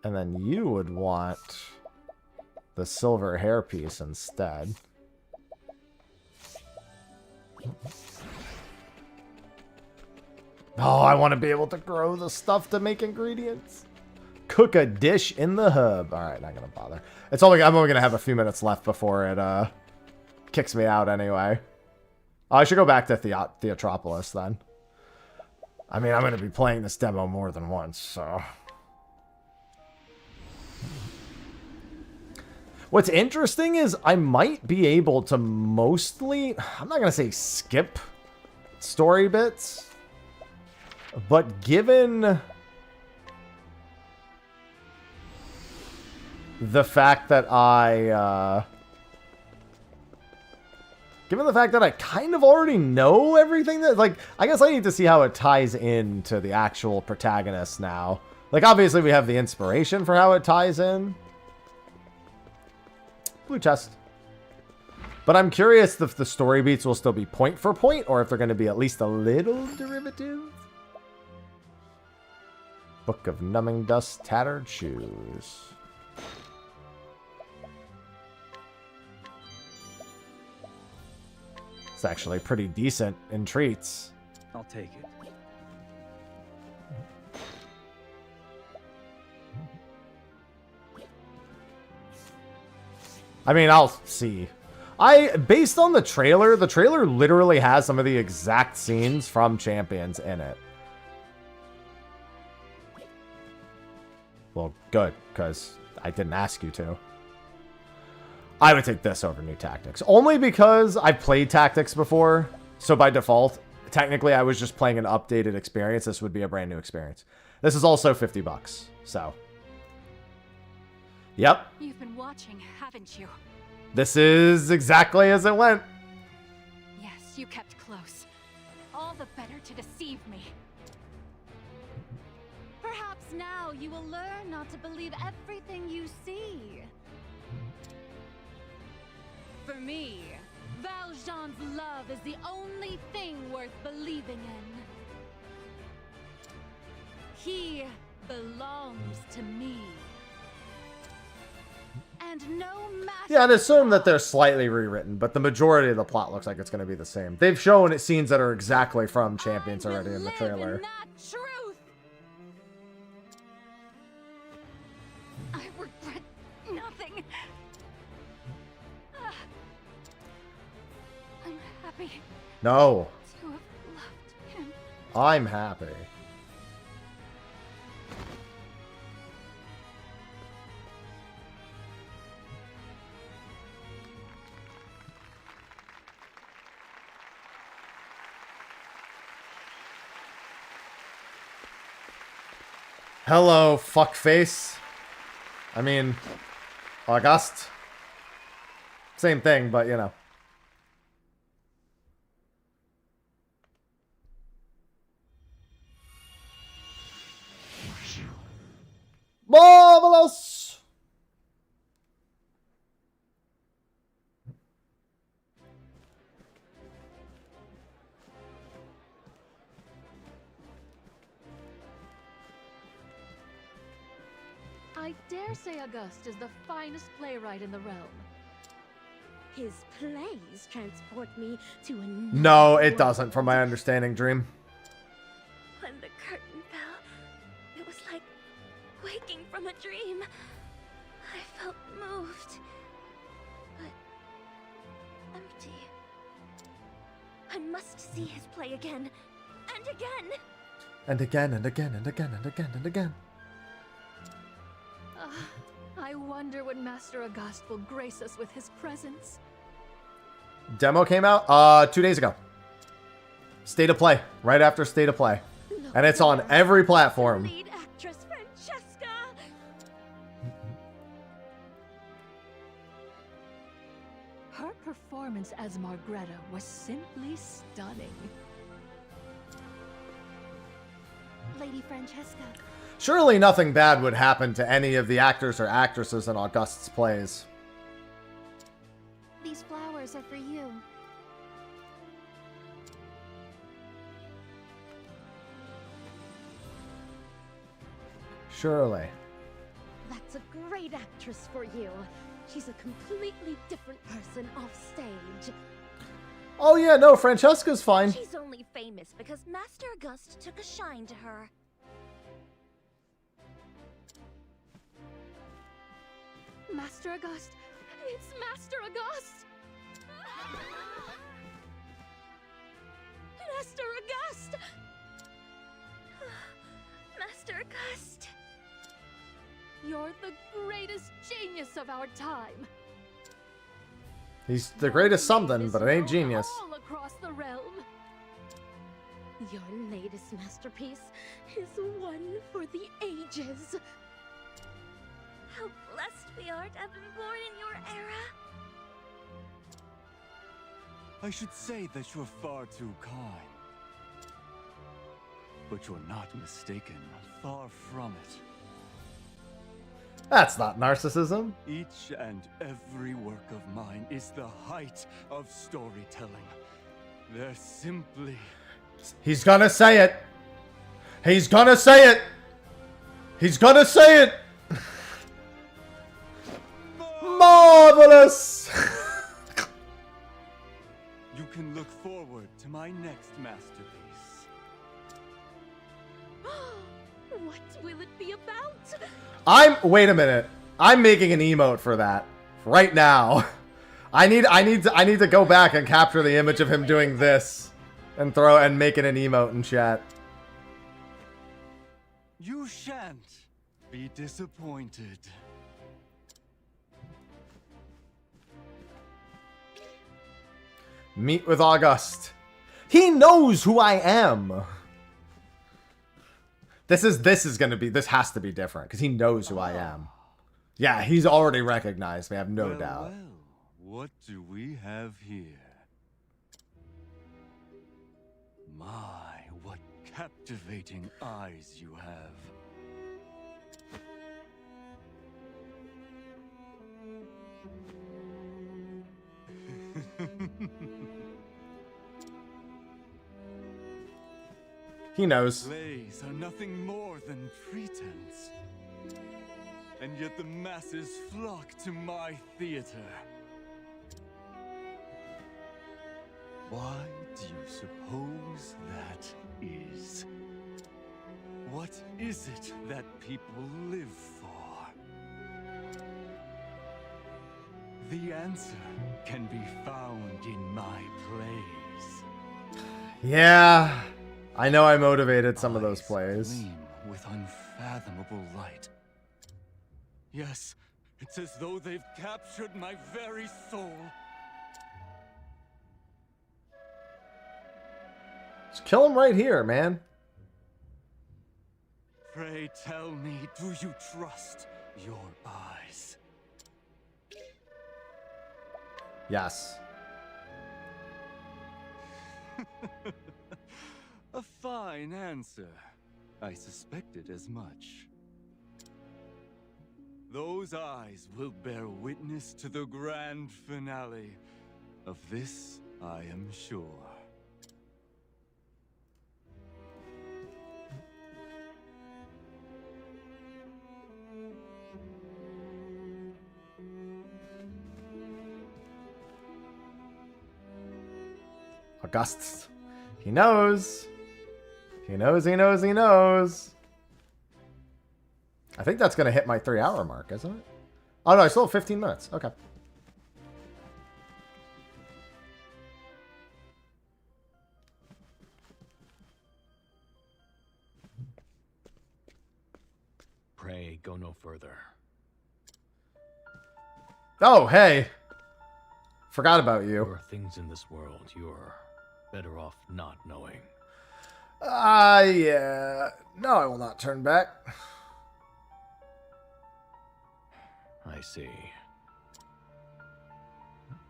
And then you would want the silver hairpiece instead. Oh, I want to be able to grow the stuff to make ingredients. Cook a dish in the hub. All right, not going to bother. I'm only going to have a few minutes left before it kicks me out anyway. Oh, I should go back to Theatropolis then. I mean, I'm going to be playing this demo more than once, so... What's interesting is I might be able to mostly, I'm not going to say skip story bits, but given the fact that I kind of already know everything that, like, I guess I need to see how it ties into the actual protagonist now. Like, obviously we have the inspiration for how it ties in. Blue chest. But I'm curious if the story beats will still be point for point, or if they're going to be at least a little derivative. Book of Numbing Dust, Tattered Shoes. It's actually pretty decent in treats. I'll take it. I mean, I'll see. Based on the trailer literally has some of the exact scenes from Champions in it. Well, good, because I didn't ask you to. I would take this over New Tactics. Only because I've played Tactics before, so by default, technically I was just playing an updated experience. This would be a brand new experience. This is also $50, so... Yep. You've been watching, haven't you? This is exactly as it went. Yes, you kept close. All the better to deceive me. Perhaps now you will learn not to believe everything you see. For me, Valjean's love is the only thing worth believing in. He belongs to me. And no matter... Yeah, I'd assume that they're slightly rewritten, but the majority of the plot looks like it's going to be the same. They've shown scenes that are exactly from Champions already in the trailer. Truth. I regret nothing. I'm happy. No. To have loved him. I'm happy. Hello, fuckface. I mean, August. Same thing, but you know. Marvelous! I dare say Auguste is the finest playwright in the realm. His plays transport me to a No, it doesn't, from my understanding, Dream. When the curtain fell, it was like waking from a dream. I felt moved, but empty. I must see his play again, and again. And again, and again, and again, and again, and again. I wonder when Master August will grace us with his presence. Demo came out 2 days ago. State of Play, right after State of Play. And it's on every platform. Lead actress Francesca. Her performance as Margreta was simply stunning. Lady Francesca. Surely nothing bad would happen to any of the actors or actresses in August's plays. These flowers are for you. Surely. That's a great actress for you. She's a completely different person off stage. Oh yeah, no, Francesca's fine. She's only famous because Master August took a shine to her. Master August! It's Master August! Master August! Master August! You're the greatest genius of our time. He's the greatest something, but it ain't genius. All across the realm. Your latest masterpiece is one for the ages. How blessed we are to have been born in your era. I should say that you're far too kind. But you're not mistaken. Far from it. That's not narcissism. Each and every work of mine is the height of storytelling. They're simply... He's gonna say it. He's gonna say it. He's gonna say it. Marvelous. You can look forward to my next masterpiece. What will it be about? Wait a minute. I'm making an emote for that right now. I need to go back and capture the image of him doing this and make it an emote in chat. You shan't be disappointed. Meet with August. He knows who I am. This has to be different because he knows who I am. Yeah, he's already recognized me. I have no doubt. Well, what do we have here? My, what captivating eyes you have. He knows. Plays are nothing more than pretense. And yet the masses flock to my theater. Why do you suppose that is? What is it that people live for? The answer can be found in my plays. Yeah, I know I motivated some of those plays. Gleam with unfathomable light. Yes, it's as though they've captured my very soul. Just kill him right here, man. Pray tell me, do you trust your eyes? Yes. A fine answer. I suspected as much. Those eyes will bear witness to the grand finale. Of this, I am sure. August. He knows. He knows, he knows, he knows. I think that's going to hit my 3-hour mark, isn't it? Oh, no, I still have 15 minutes. Okay. Pray, go no further. Oh, hey. Forgot about you. There are things in this world you're better off not knowing. Yeah. No, I will not turn back. I see.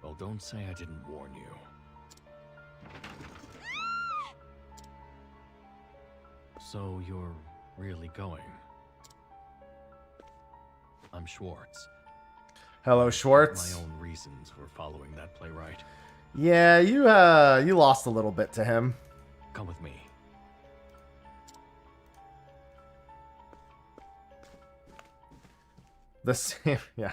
Well, don't say I didn't warn you. So you're really going? I'm Schwartz. Hello, Schwartz. My own reasons for following that playwright. Yeah, you lost a little bit to him. Come with me. The same, yeah.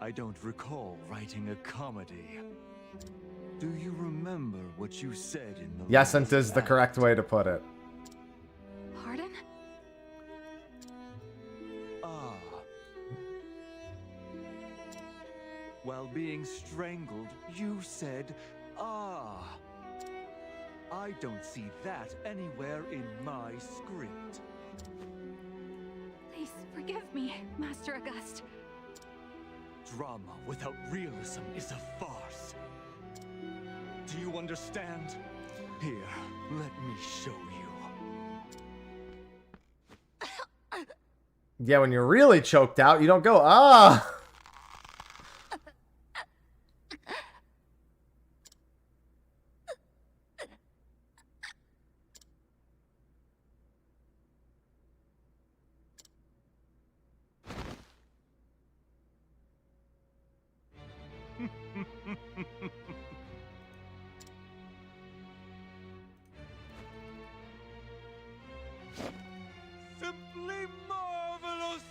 I don't recall writing a comedy. Do you remember what you said in the Yesent last is the act? correct way to put it. Pardon? Ah. While being strangled, you said, ah. I don't see that anywhere in my script. Please forgive me, Master August. Drama without realism is a farce. Do you understand? Here, let me show you. Yeah, when you're really choked out, you don't go, ah. Simply marvelous!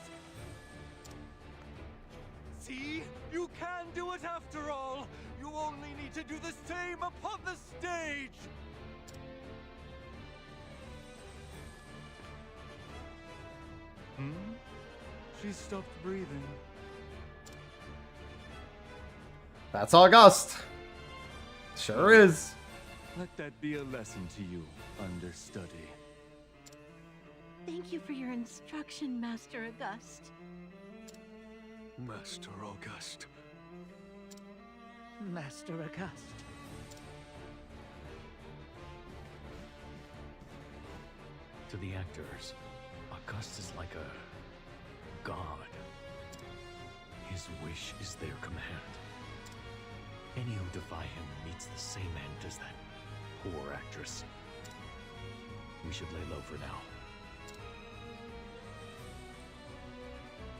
See? You can do it after all! You only need to do the same upon the stage! She stopped breathing. That's August. Sure is. Let that be a lesson to you, understudy. Thank you for your instruction, Master August. Master August. Master August. To the actors, August is like a god. His wish is their command. Any who defy him meets the same end as that poor actress. We should lay low for now.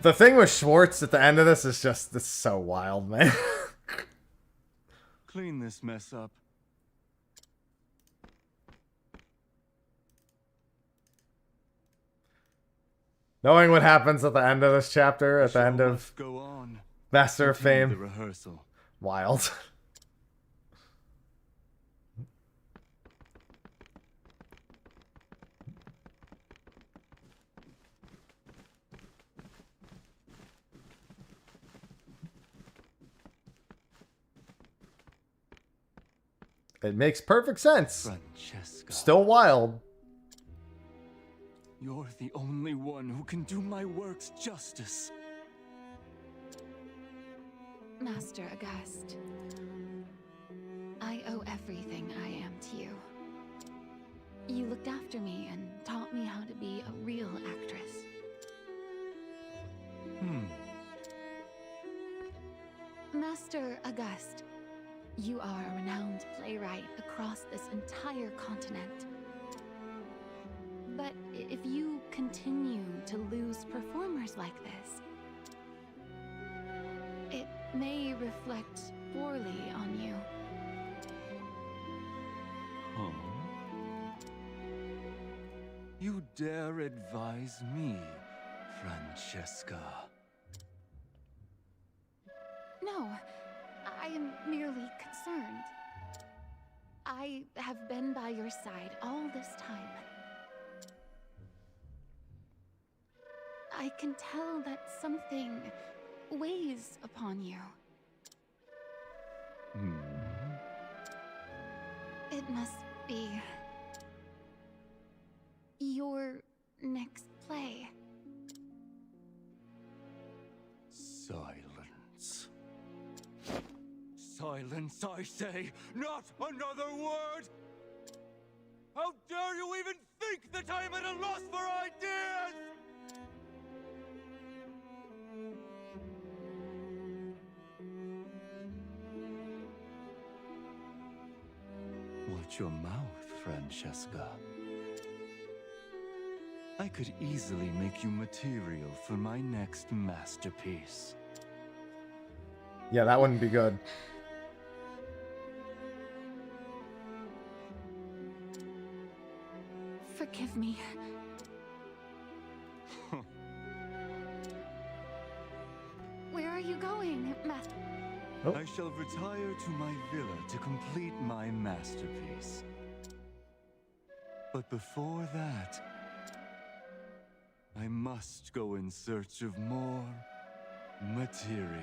The thing with Schwartz at the end of this is just, it's so wild, man. Clean this mess up. Knowing what happens at the end of this chapter, at the end of Go on. Master of Continue Fame, the rehearsal. wild. It makes perfect sense. Francesca. Still wild. You're the only one who can do my works justice. Master August, I owe everything I am to you. You looked after me and taught me how to be a real actress. Master August, you are a renowned playwright across this entire continent. But if you continue to lose performers like this, it may reflect poorly on you. You dare advise me, Francesca? No, I am merely concerned. I have been by your side all this time. I can tell that something weighs upon you. It must be your next play. Silence. Silence, I say! Not another word! How dare you even think that I am at a loss for ideas! Watch your mouth, Francesca. I could easily make you material for my next masterpiece. Yeah, that wouldn't be good. Forgive me. Where are you going, Master? I shall retire to my villa to complete my masterpiece. But before that, I must go in search of more material.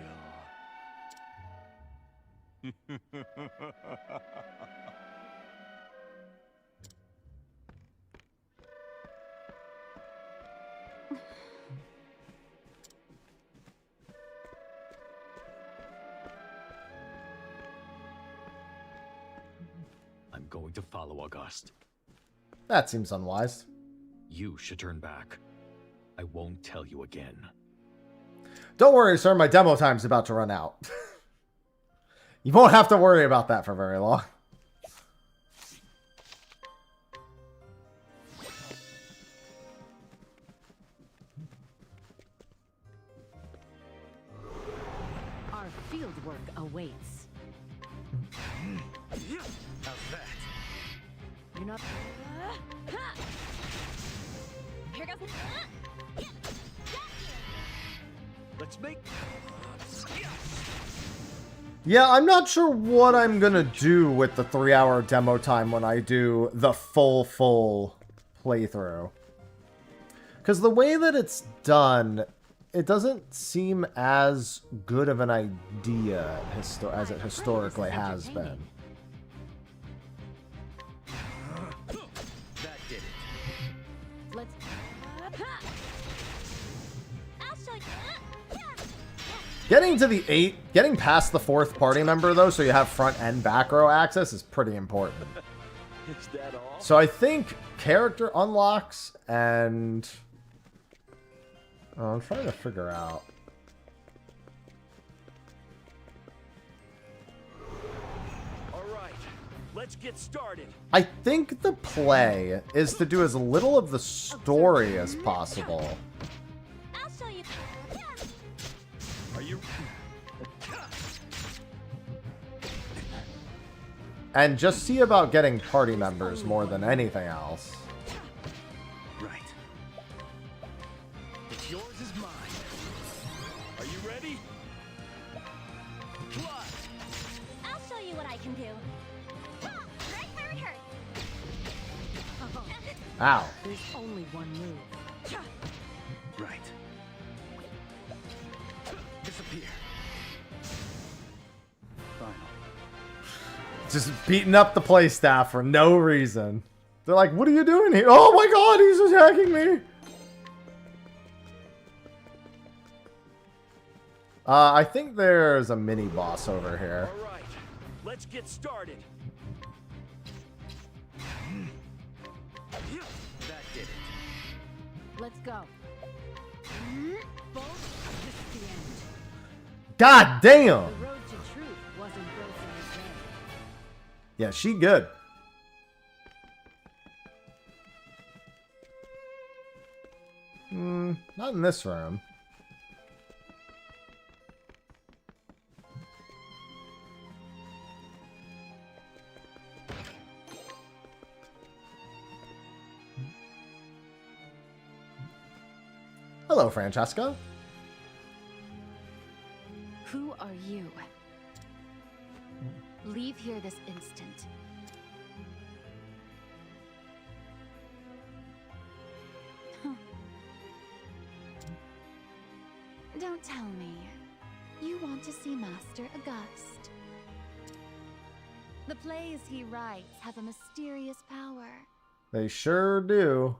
I'm going to follow Auguste. That seems unwise. You should turn back. I won't tell you again. Don't worry, sir. My demo time's about to run out. You won't have to worry about that for very long. Our fieldwork awaits. How's that? You're not... Here goes. Let's make... Yeah, I'm not sure what I'm gonna do with the 3-hour demo time when I do the full playthrough. Because the way that it's done, it doesn't seem as good of an idea as it historically has been. That did it. Let's... Getting to the 8, getting past the 4th party member though, so you have front and back row access is pretty important. Is that all? So I think character unlocks and... I'm trying to figure out. Alright, let's get started. I think the play is to do as little of the story as possible. I'll show you. Are you... And just see about getting party members more than anything else. Right. It's yours is mine. Are you ready? Fly! I'll show you what I can do. Right where it hurts. Ow. There's only one move. Right. Disappear. Final. Just beating up the play staff for no reason. They're like, what are you doing here? Oh my god, he's attacking me! I think there's a mini boss over here. Alright, let's get started. That did it. Let's go. Bolt, this is the end. God damn! The road to truth wasn't built in a day. Yeah, she good. Not in this room. Hello, Francesca. Who are you? Leave here this instant. tell me, you want to see Master August. The plays he writes have a mysterious power. They sure do.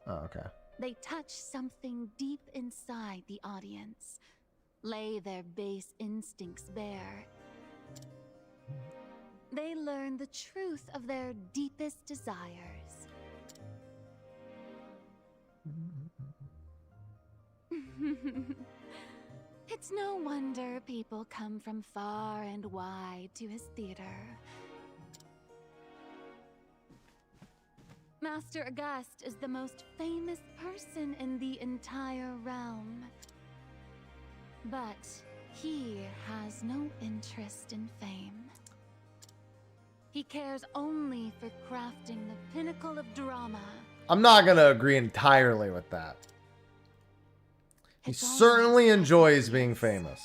Oh, okay. They touch something deep inside the audience, lay their base instincts bare. They learn the truth of their deepest desires. It's no wonder people come from far and wide to his theater. Master August is the most famous person in the entire realm. But he has no interest in fame. He cares only for crafting the pinnacle of drama. I'm not going to agree entirely with that. He certainly enjoys being famous.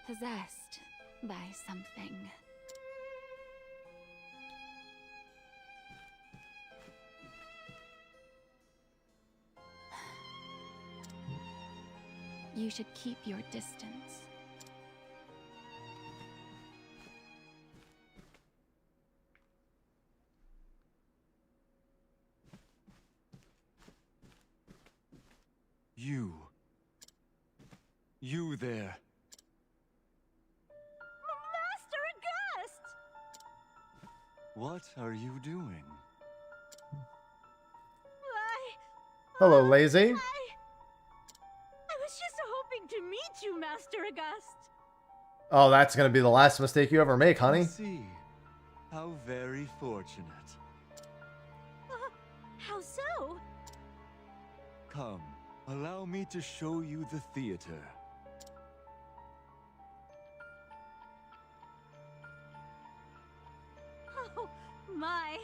Possessed by something. You should keep your distance. You there. Master August! What are you doing? Hello, lazy. I was just hoping to meet you, Master August. Oh, that's going to be the last mistake you ever make, honey. I see. How very fortunate. How so? Come, allow me to show you the theater. Oh, my.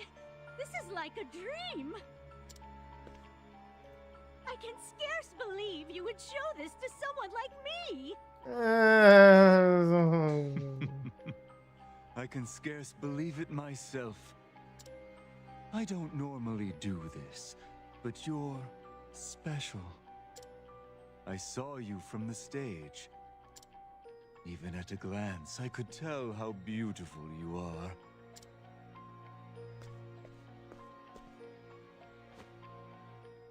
This is like a dream. I can scarce believe you would show this to someone like me. I can scarce believe it myself. I don't normally do this, but you're special. I saw you from the stage. Even at a glance, I could tell how beautiful you are.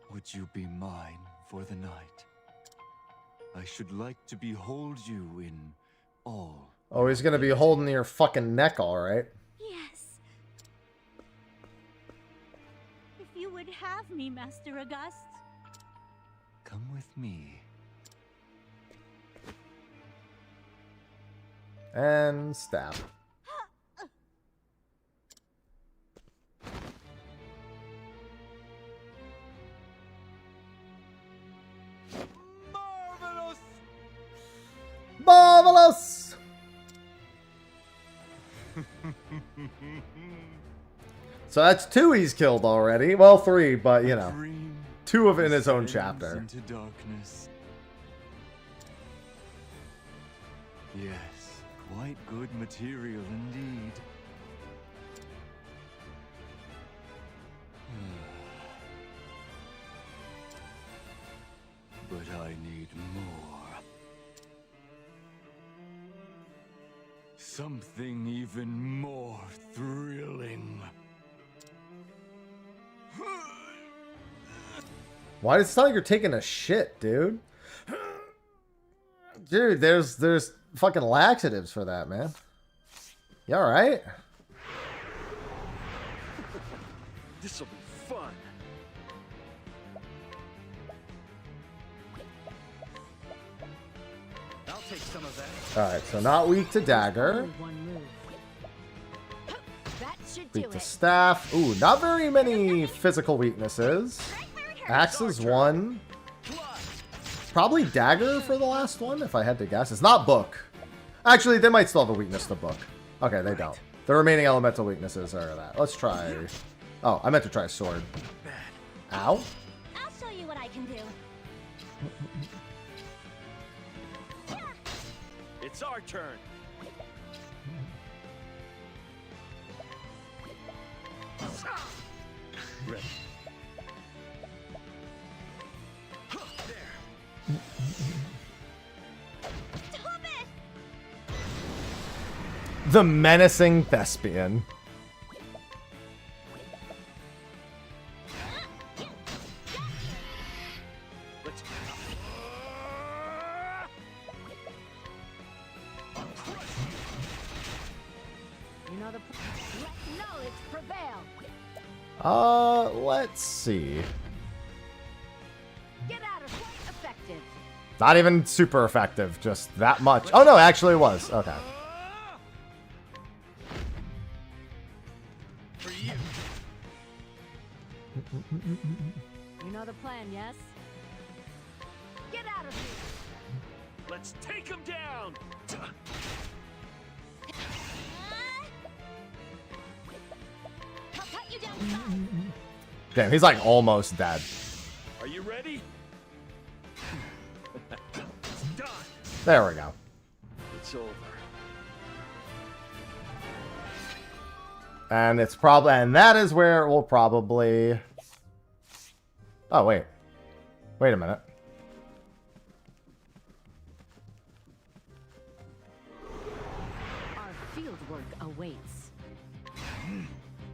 Would you be mine for the night? I should like to behold you in all. Oh, he's going to be holding your fucking neck, all right. Yes. If you would have me, Master August. Come with me. And stab. Marvelous! Marvelous! So that's 2 he's killed already. Well, 3, but you know, 2 of it in his own chapter. Into darkness. Yes, quite good material indeed. But I need more. Something even more thrilling. Why does it sound like you're taking a shit, dude? Dude, there's fucking laxatives for that, man. You alright? This'll be fun. I'll take some of that. Alright, so not weak to dagger. That should Weak do to it. staff. Ooh, not very many physical weaknesses. Axe is 1. Probably dagger for the last one, if I had to guess. It's not book. Actually, they might still have a weakness to book. Okay, they don't. The remaining elemental weaknesses are that. Let's try... Oh, I meant to try sword. Ow. I'll show you what I can do. It's our turn. Ready. The menacing thespian. You know the let knowledge prevail. Let's see. Get out of here. Effective. Not even super effective, just that much. Oh no, actually it was. Okay. For you. You know the plan, yes? Get out of here. Let's take him down. I'll cut you down. Damn, he's like almost dead. Are you ready? Done. There we go. It's over. And it's probably, and that is where it will probably. Oh wait, wait a minute. Our fieldwork awaits.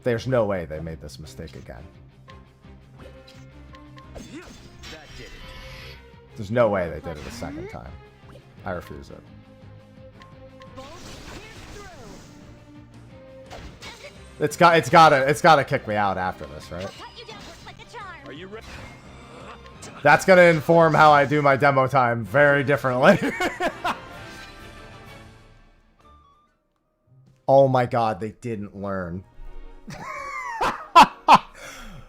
There's no way they made this mistake again. That did it. There's no way they did it a second time. I refuse it. It's gotta kick me out after this, right? Are you ready? That's gonna inform how I do my demo time very differently. Oh my god, they didn't learn.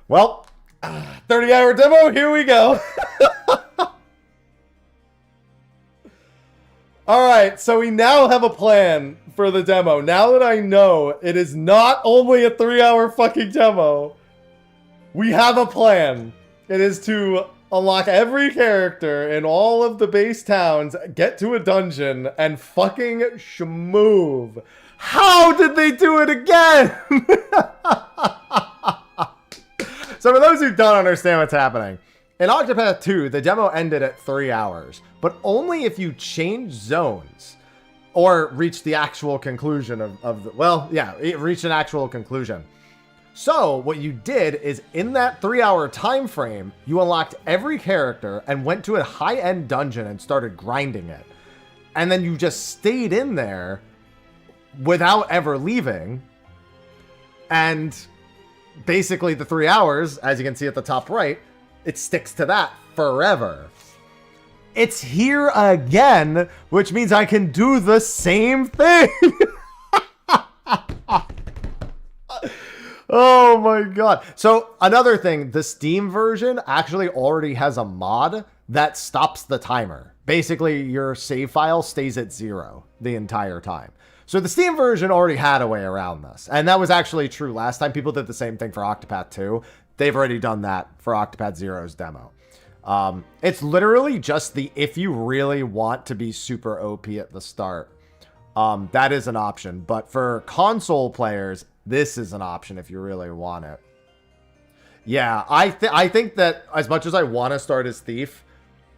Well, 30-hour demo, here we go. Alright, so we now have a plan for the demo. Now that I know it is not only a 3-hour fucking demo, we have a plan. It is to unlock every character in all of the base towns, get to a dungeon, and fucking schmoove. How did they do it again? So for those who don't understand what's happening, in Octopath 2, the demo ended at 3 hours, but only if you change zones or reach the actual conclusion of the, well, yeah, it reached an actual conclusion. So what you did is in that 3-hour time frame, you unlocked every character and went to a high-end dungeon and started grinding it. And then you just stayed in there without ever leaving. And basically the 3 hours, as you can see at the top right, it sticks to that forever. It's here again, which means I can do the same thing. Oh my god. So another thing, the Steam version actually already has a mod that stops the timer. Basically, your save file stays at 0 the entire time. So the Steam version already had a way around this. And that was actually true last time. People did the same thing for Octopath 2. They've already done that for Octopath Zero's demo. It's literally just the if you really want to be super OP at the start. That is an option. But for console players, this is an option if you really want it. Yeah, I think that as much as I want to start as Thief,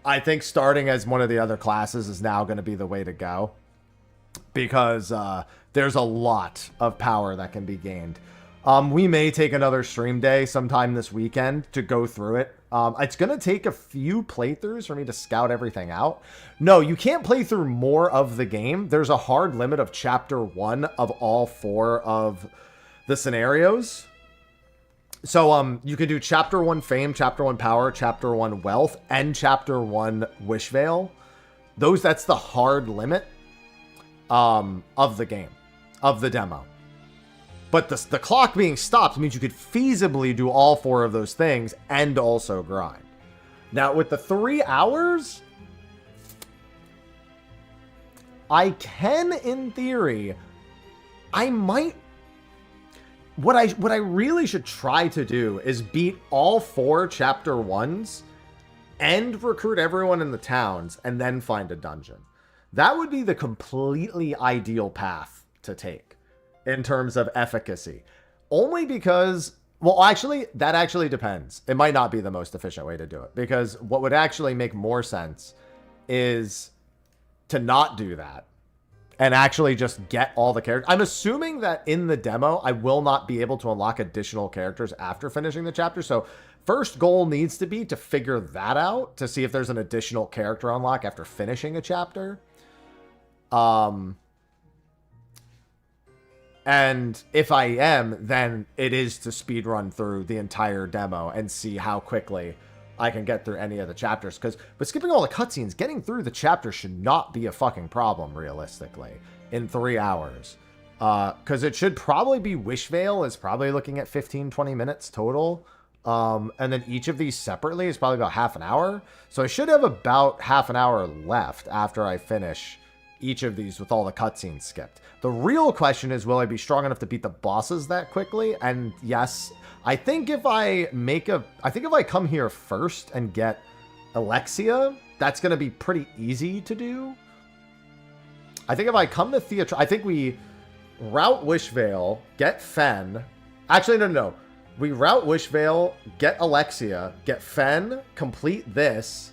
I think starting as one of the other classes is now going to be the way to go. Because there's a lot of power that can be gained. We may take another stream day sometime this weekend to go through it. It's going to take a few playthroughs for me to scout everything out. No, you can't play through more of the game. There's a hard limit of chapter 1 of all 4 of the scenarios. So you could do chapter 1 Fame, chapter 1 Power, chapter 1 Wealth, and chapter 1 Wish Veil. That's the hard limit of the game, of the demo. But the clock being stopped means you could feasibly do all 4 of those things and also grind. Now, with the 3 hours, I can, in theory, I might... What I really should try to do is beat all 4 chapter 1s and recruit everyone in the towns and then find a dungeon. That would be the completely ideal path to take in terms of efficacy. Only because, well, actually, that actually depends. It might not be the most efficient way to do it, because what would actually make more sense is to not do that and actually just get all the characters. I'm assuming that in the demo, I will not be able to unlock additional characters after finishing the chapter. So first goal needs to be to figure that out, to see if there's an additional character unlock after finishing a chapter. And if I am, then it is to speedrun through the entire demo and see how quickly I can get through any of the chapters. But skipping all the cutscenes, getting through the chapter should not be a fucking problem, realistically, in 3 hours. Because it should probably be Wishvale is probably looking at 15-20 minutes total. And then each of these separately is probably about half an hour. So I should have about half an hour left after I finish each of these with all the cutscenes skipped. The real question is, will I be strong enough to beat the bosses that quickly? And yes, I think if I come here first and get Alexia, that's going to be pretty easy to do. I think if I come to Theatre, I think we route Wishvale, get Fen. Actually, no. We route Wishvale, get Alexia, get Fen, complete this,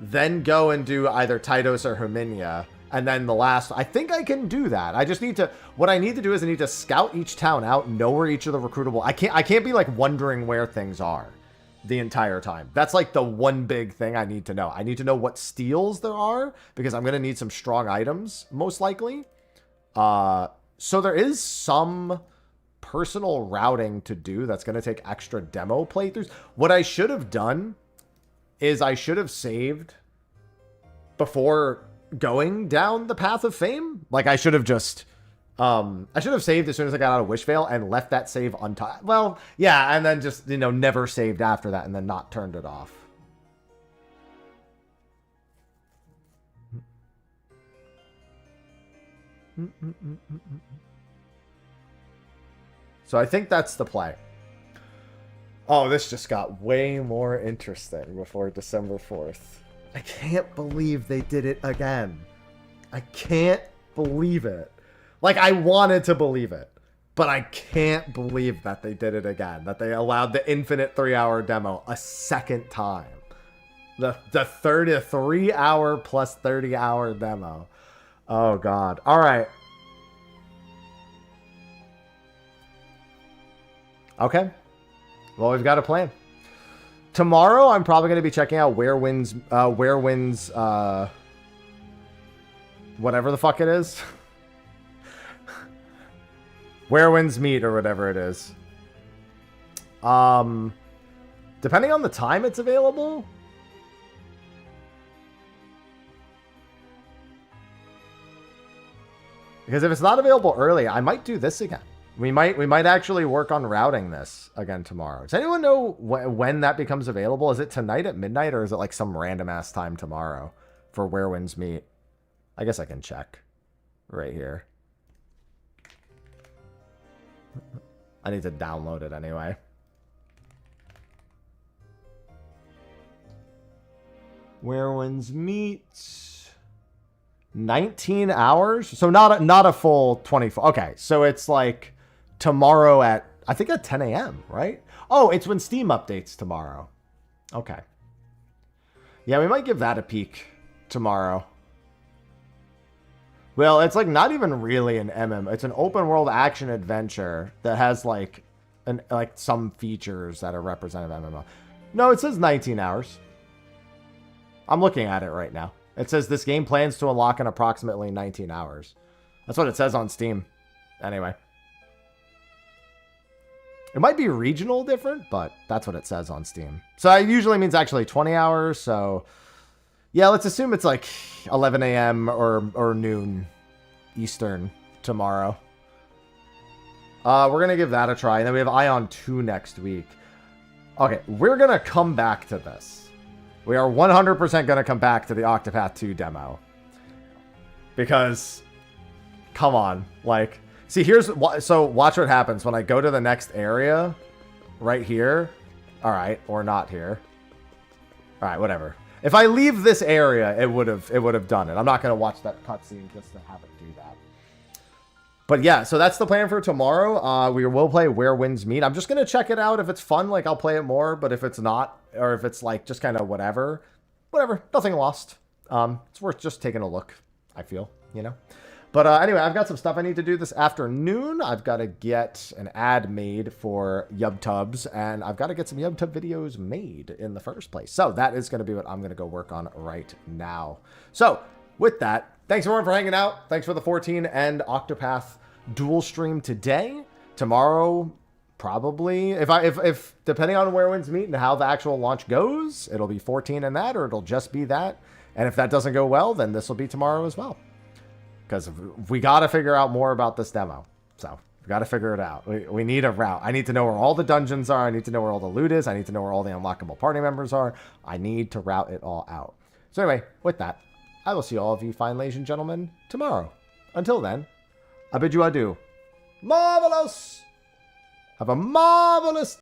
then go and do either Tydos or Herminia. And then the last, I think I can do that. I just need to, what I need to do is I need to scout each town out, know where each of the recruitable, I can't be like wondering where things are the entire time. That's like the one big thing I need to know. I need to know what steals there are, because I'm going to need some strong items, most likely. So there is some personal routing to do that's going to take extra demo playthroughs. What I should have done is I should have saved before going down the path of fame. Like I should have just I should have saved as soon as I got out of Wishvale and left that save untouched. Well, yeah, and then just, you know, never saved after that and then not turned it off. So I think that's the play. Oh, this just got way more interesting before December 4th. I can't believe they did it again. I can't believe it. Like, I wanted to believe it, but I can't believe that they did it again. That they allowed the infinite 3-hour demo a second time. The 3-hour plus 30-hour demo. Oh, God. All right. Okay. Well, we've got a plan. Tomorrow, I'm probably going to be checking out Where Winds, whatever the fuck it is. Where Winds Meet or whatever it is. Depending on the time it's available. Because if it's not available early, I might do this again. We might actually work on routing this again tomorrow. Does anyone know when that becomes available? Is it tonight at midnight, or is it like some random ass time tomorrow for Where Winds Meet? I guess I can check right here. I need to download it anyway. Where Winds Meet. 19 hours? So not a full 24. Okay, so it's like tomorrow at, I think at 10 a.m., right? Oh, it's when Steam updates tomorrow. Okay. Yeah, we might give that a peek tomorrow. Well, it's like not even really an MM. It's an open world action adventure that has like some features that are representative of MMO. No, it says 19 hours. I'm looking at it right now. It says this game plans to unlock in approximately 19 hours. That's what it says on Steam. Anyway. It might be regional different, but that's what it says on Steam. So it usually means actually 20 hours. So yeah, let's assume it's like 11 a.m. or noon Eastern tomorrow. We're going to give that a try. And then we have Ion 2 next week. Okay, we're going to come back to this. We are 100% going to come back to the Octopath 2 demo. Because, come on. Like, see, so watch what happens when I go to the next area. Right here. Alright, or not here. Alright, whatever. If I leave this area, it would have done it. I'm not going to watch that cutscene just to have it do that. But yeah, so that's the plan for tomorrow. We will play Where Winds Meet. I'm just going to check it out. If it's fun, like, I'll play it more. But if it's not, or if it's, like, just kind of whatever, nothing lost. It's worth just taking a look, I feel, you know? But anyway, I've got some stuff I need to do this afternoon. I've got to get an ad made for YubTubs, and I've got to get some YubTub videos made in the first place. So that is going to be what I'm going to go work on right now. So with that, thanks everyone for hanging out. Thanks for the 14 and Octopath dual stream today. Tomorrow, probably, if depending on where Winds meet and how the actual launch goes, it'll be 14 and that, or it'll just be that. And if that doesn't go well, then this will be tomorrow as well. Because we got to figure out more about this demo. So we got to figure it out. We need a route. I need to know where all the dungeons are. I need to know where all the loot is. I need to know where all the unlockable party members are. I need to route it all out. So anyway, with that, I will see all of you fine ladies and gentlemen tomorrow. Until then, I bid you adieu. Marvelous! Have a marvelous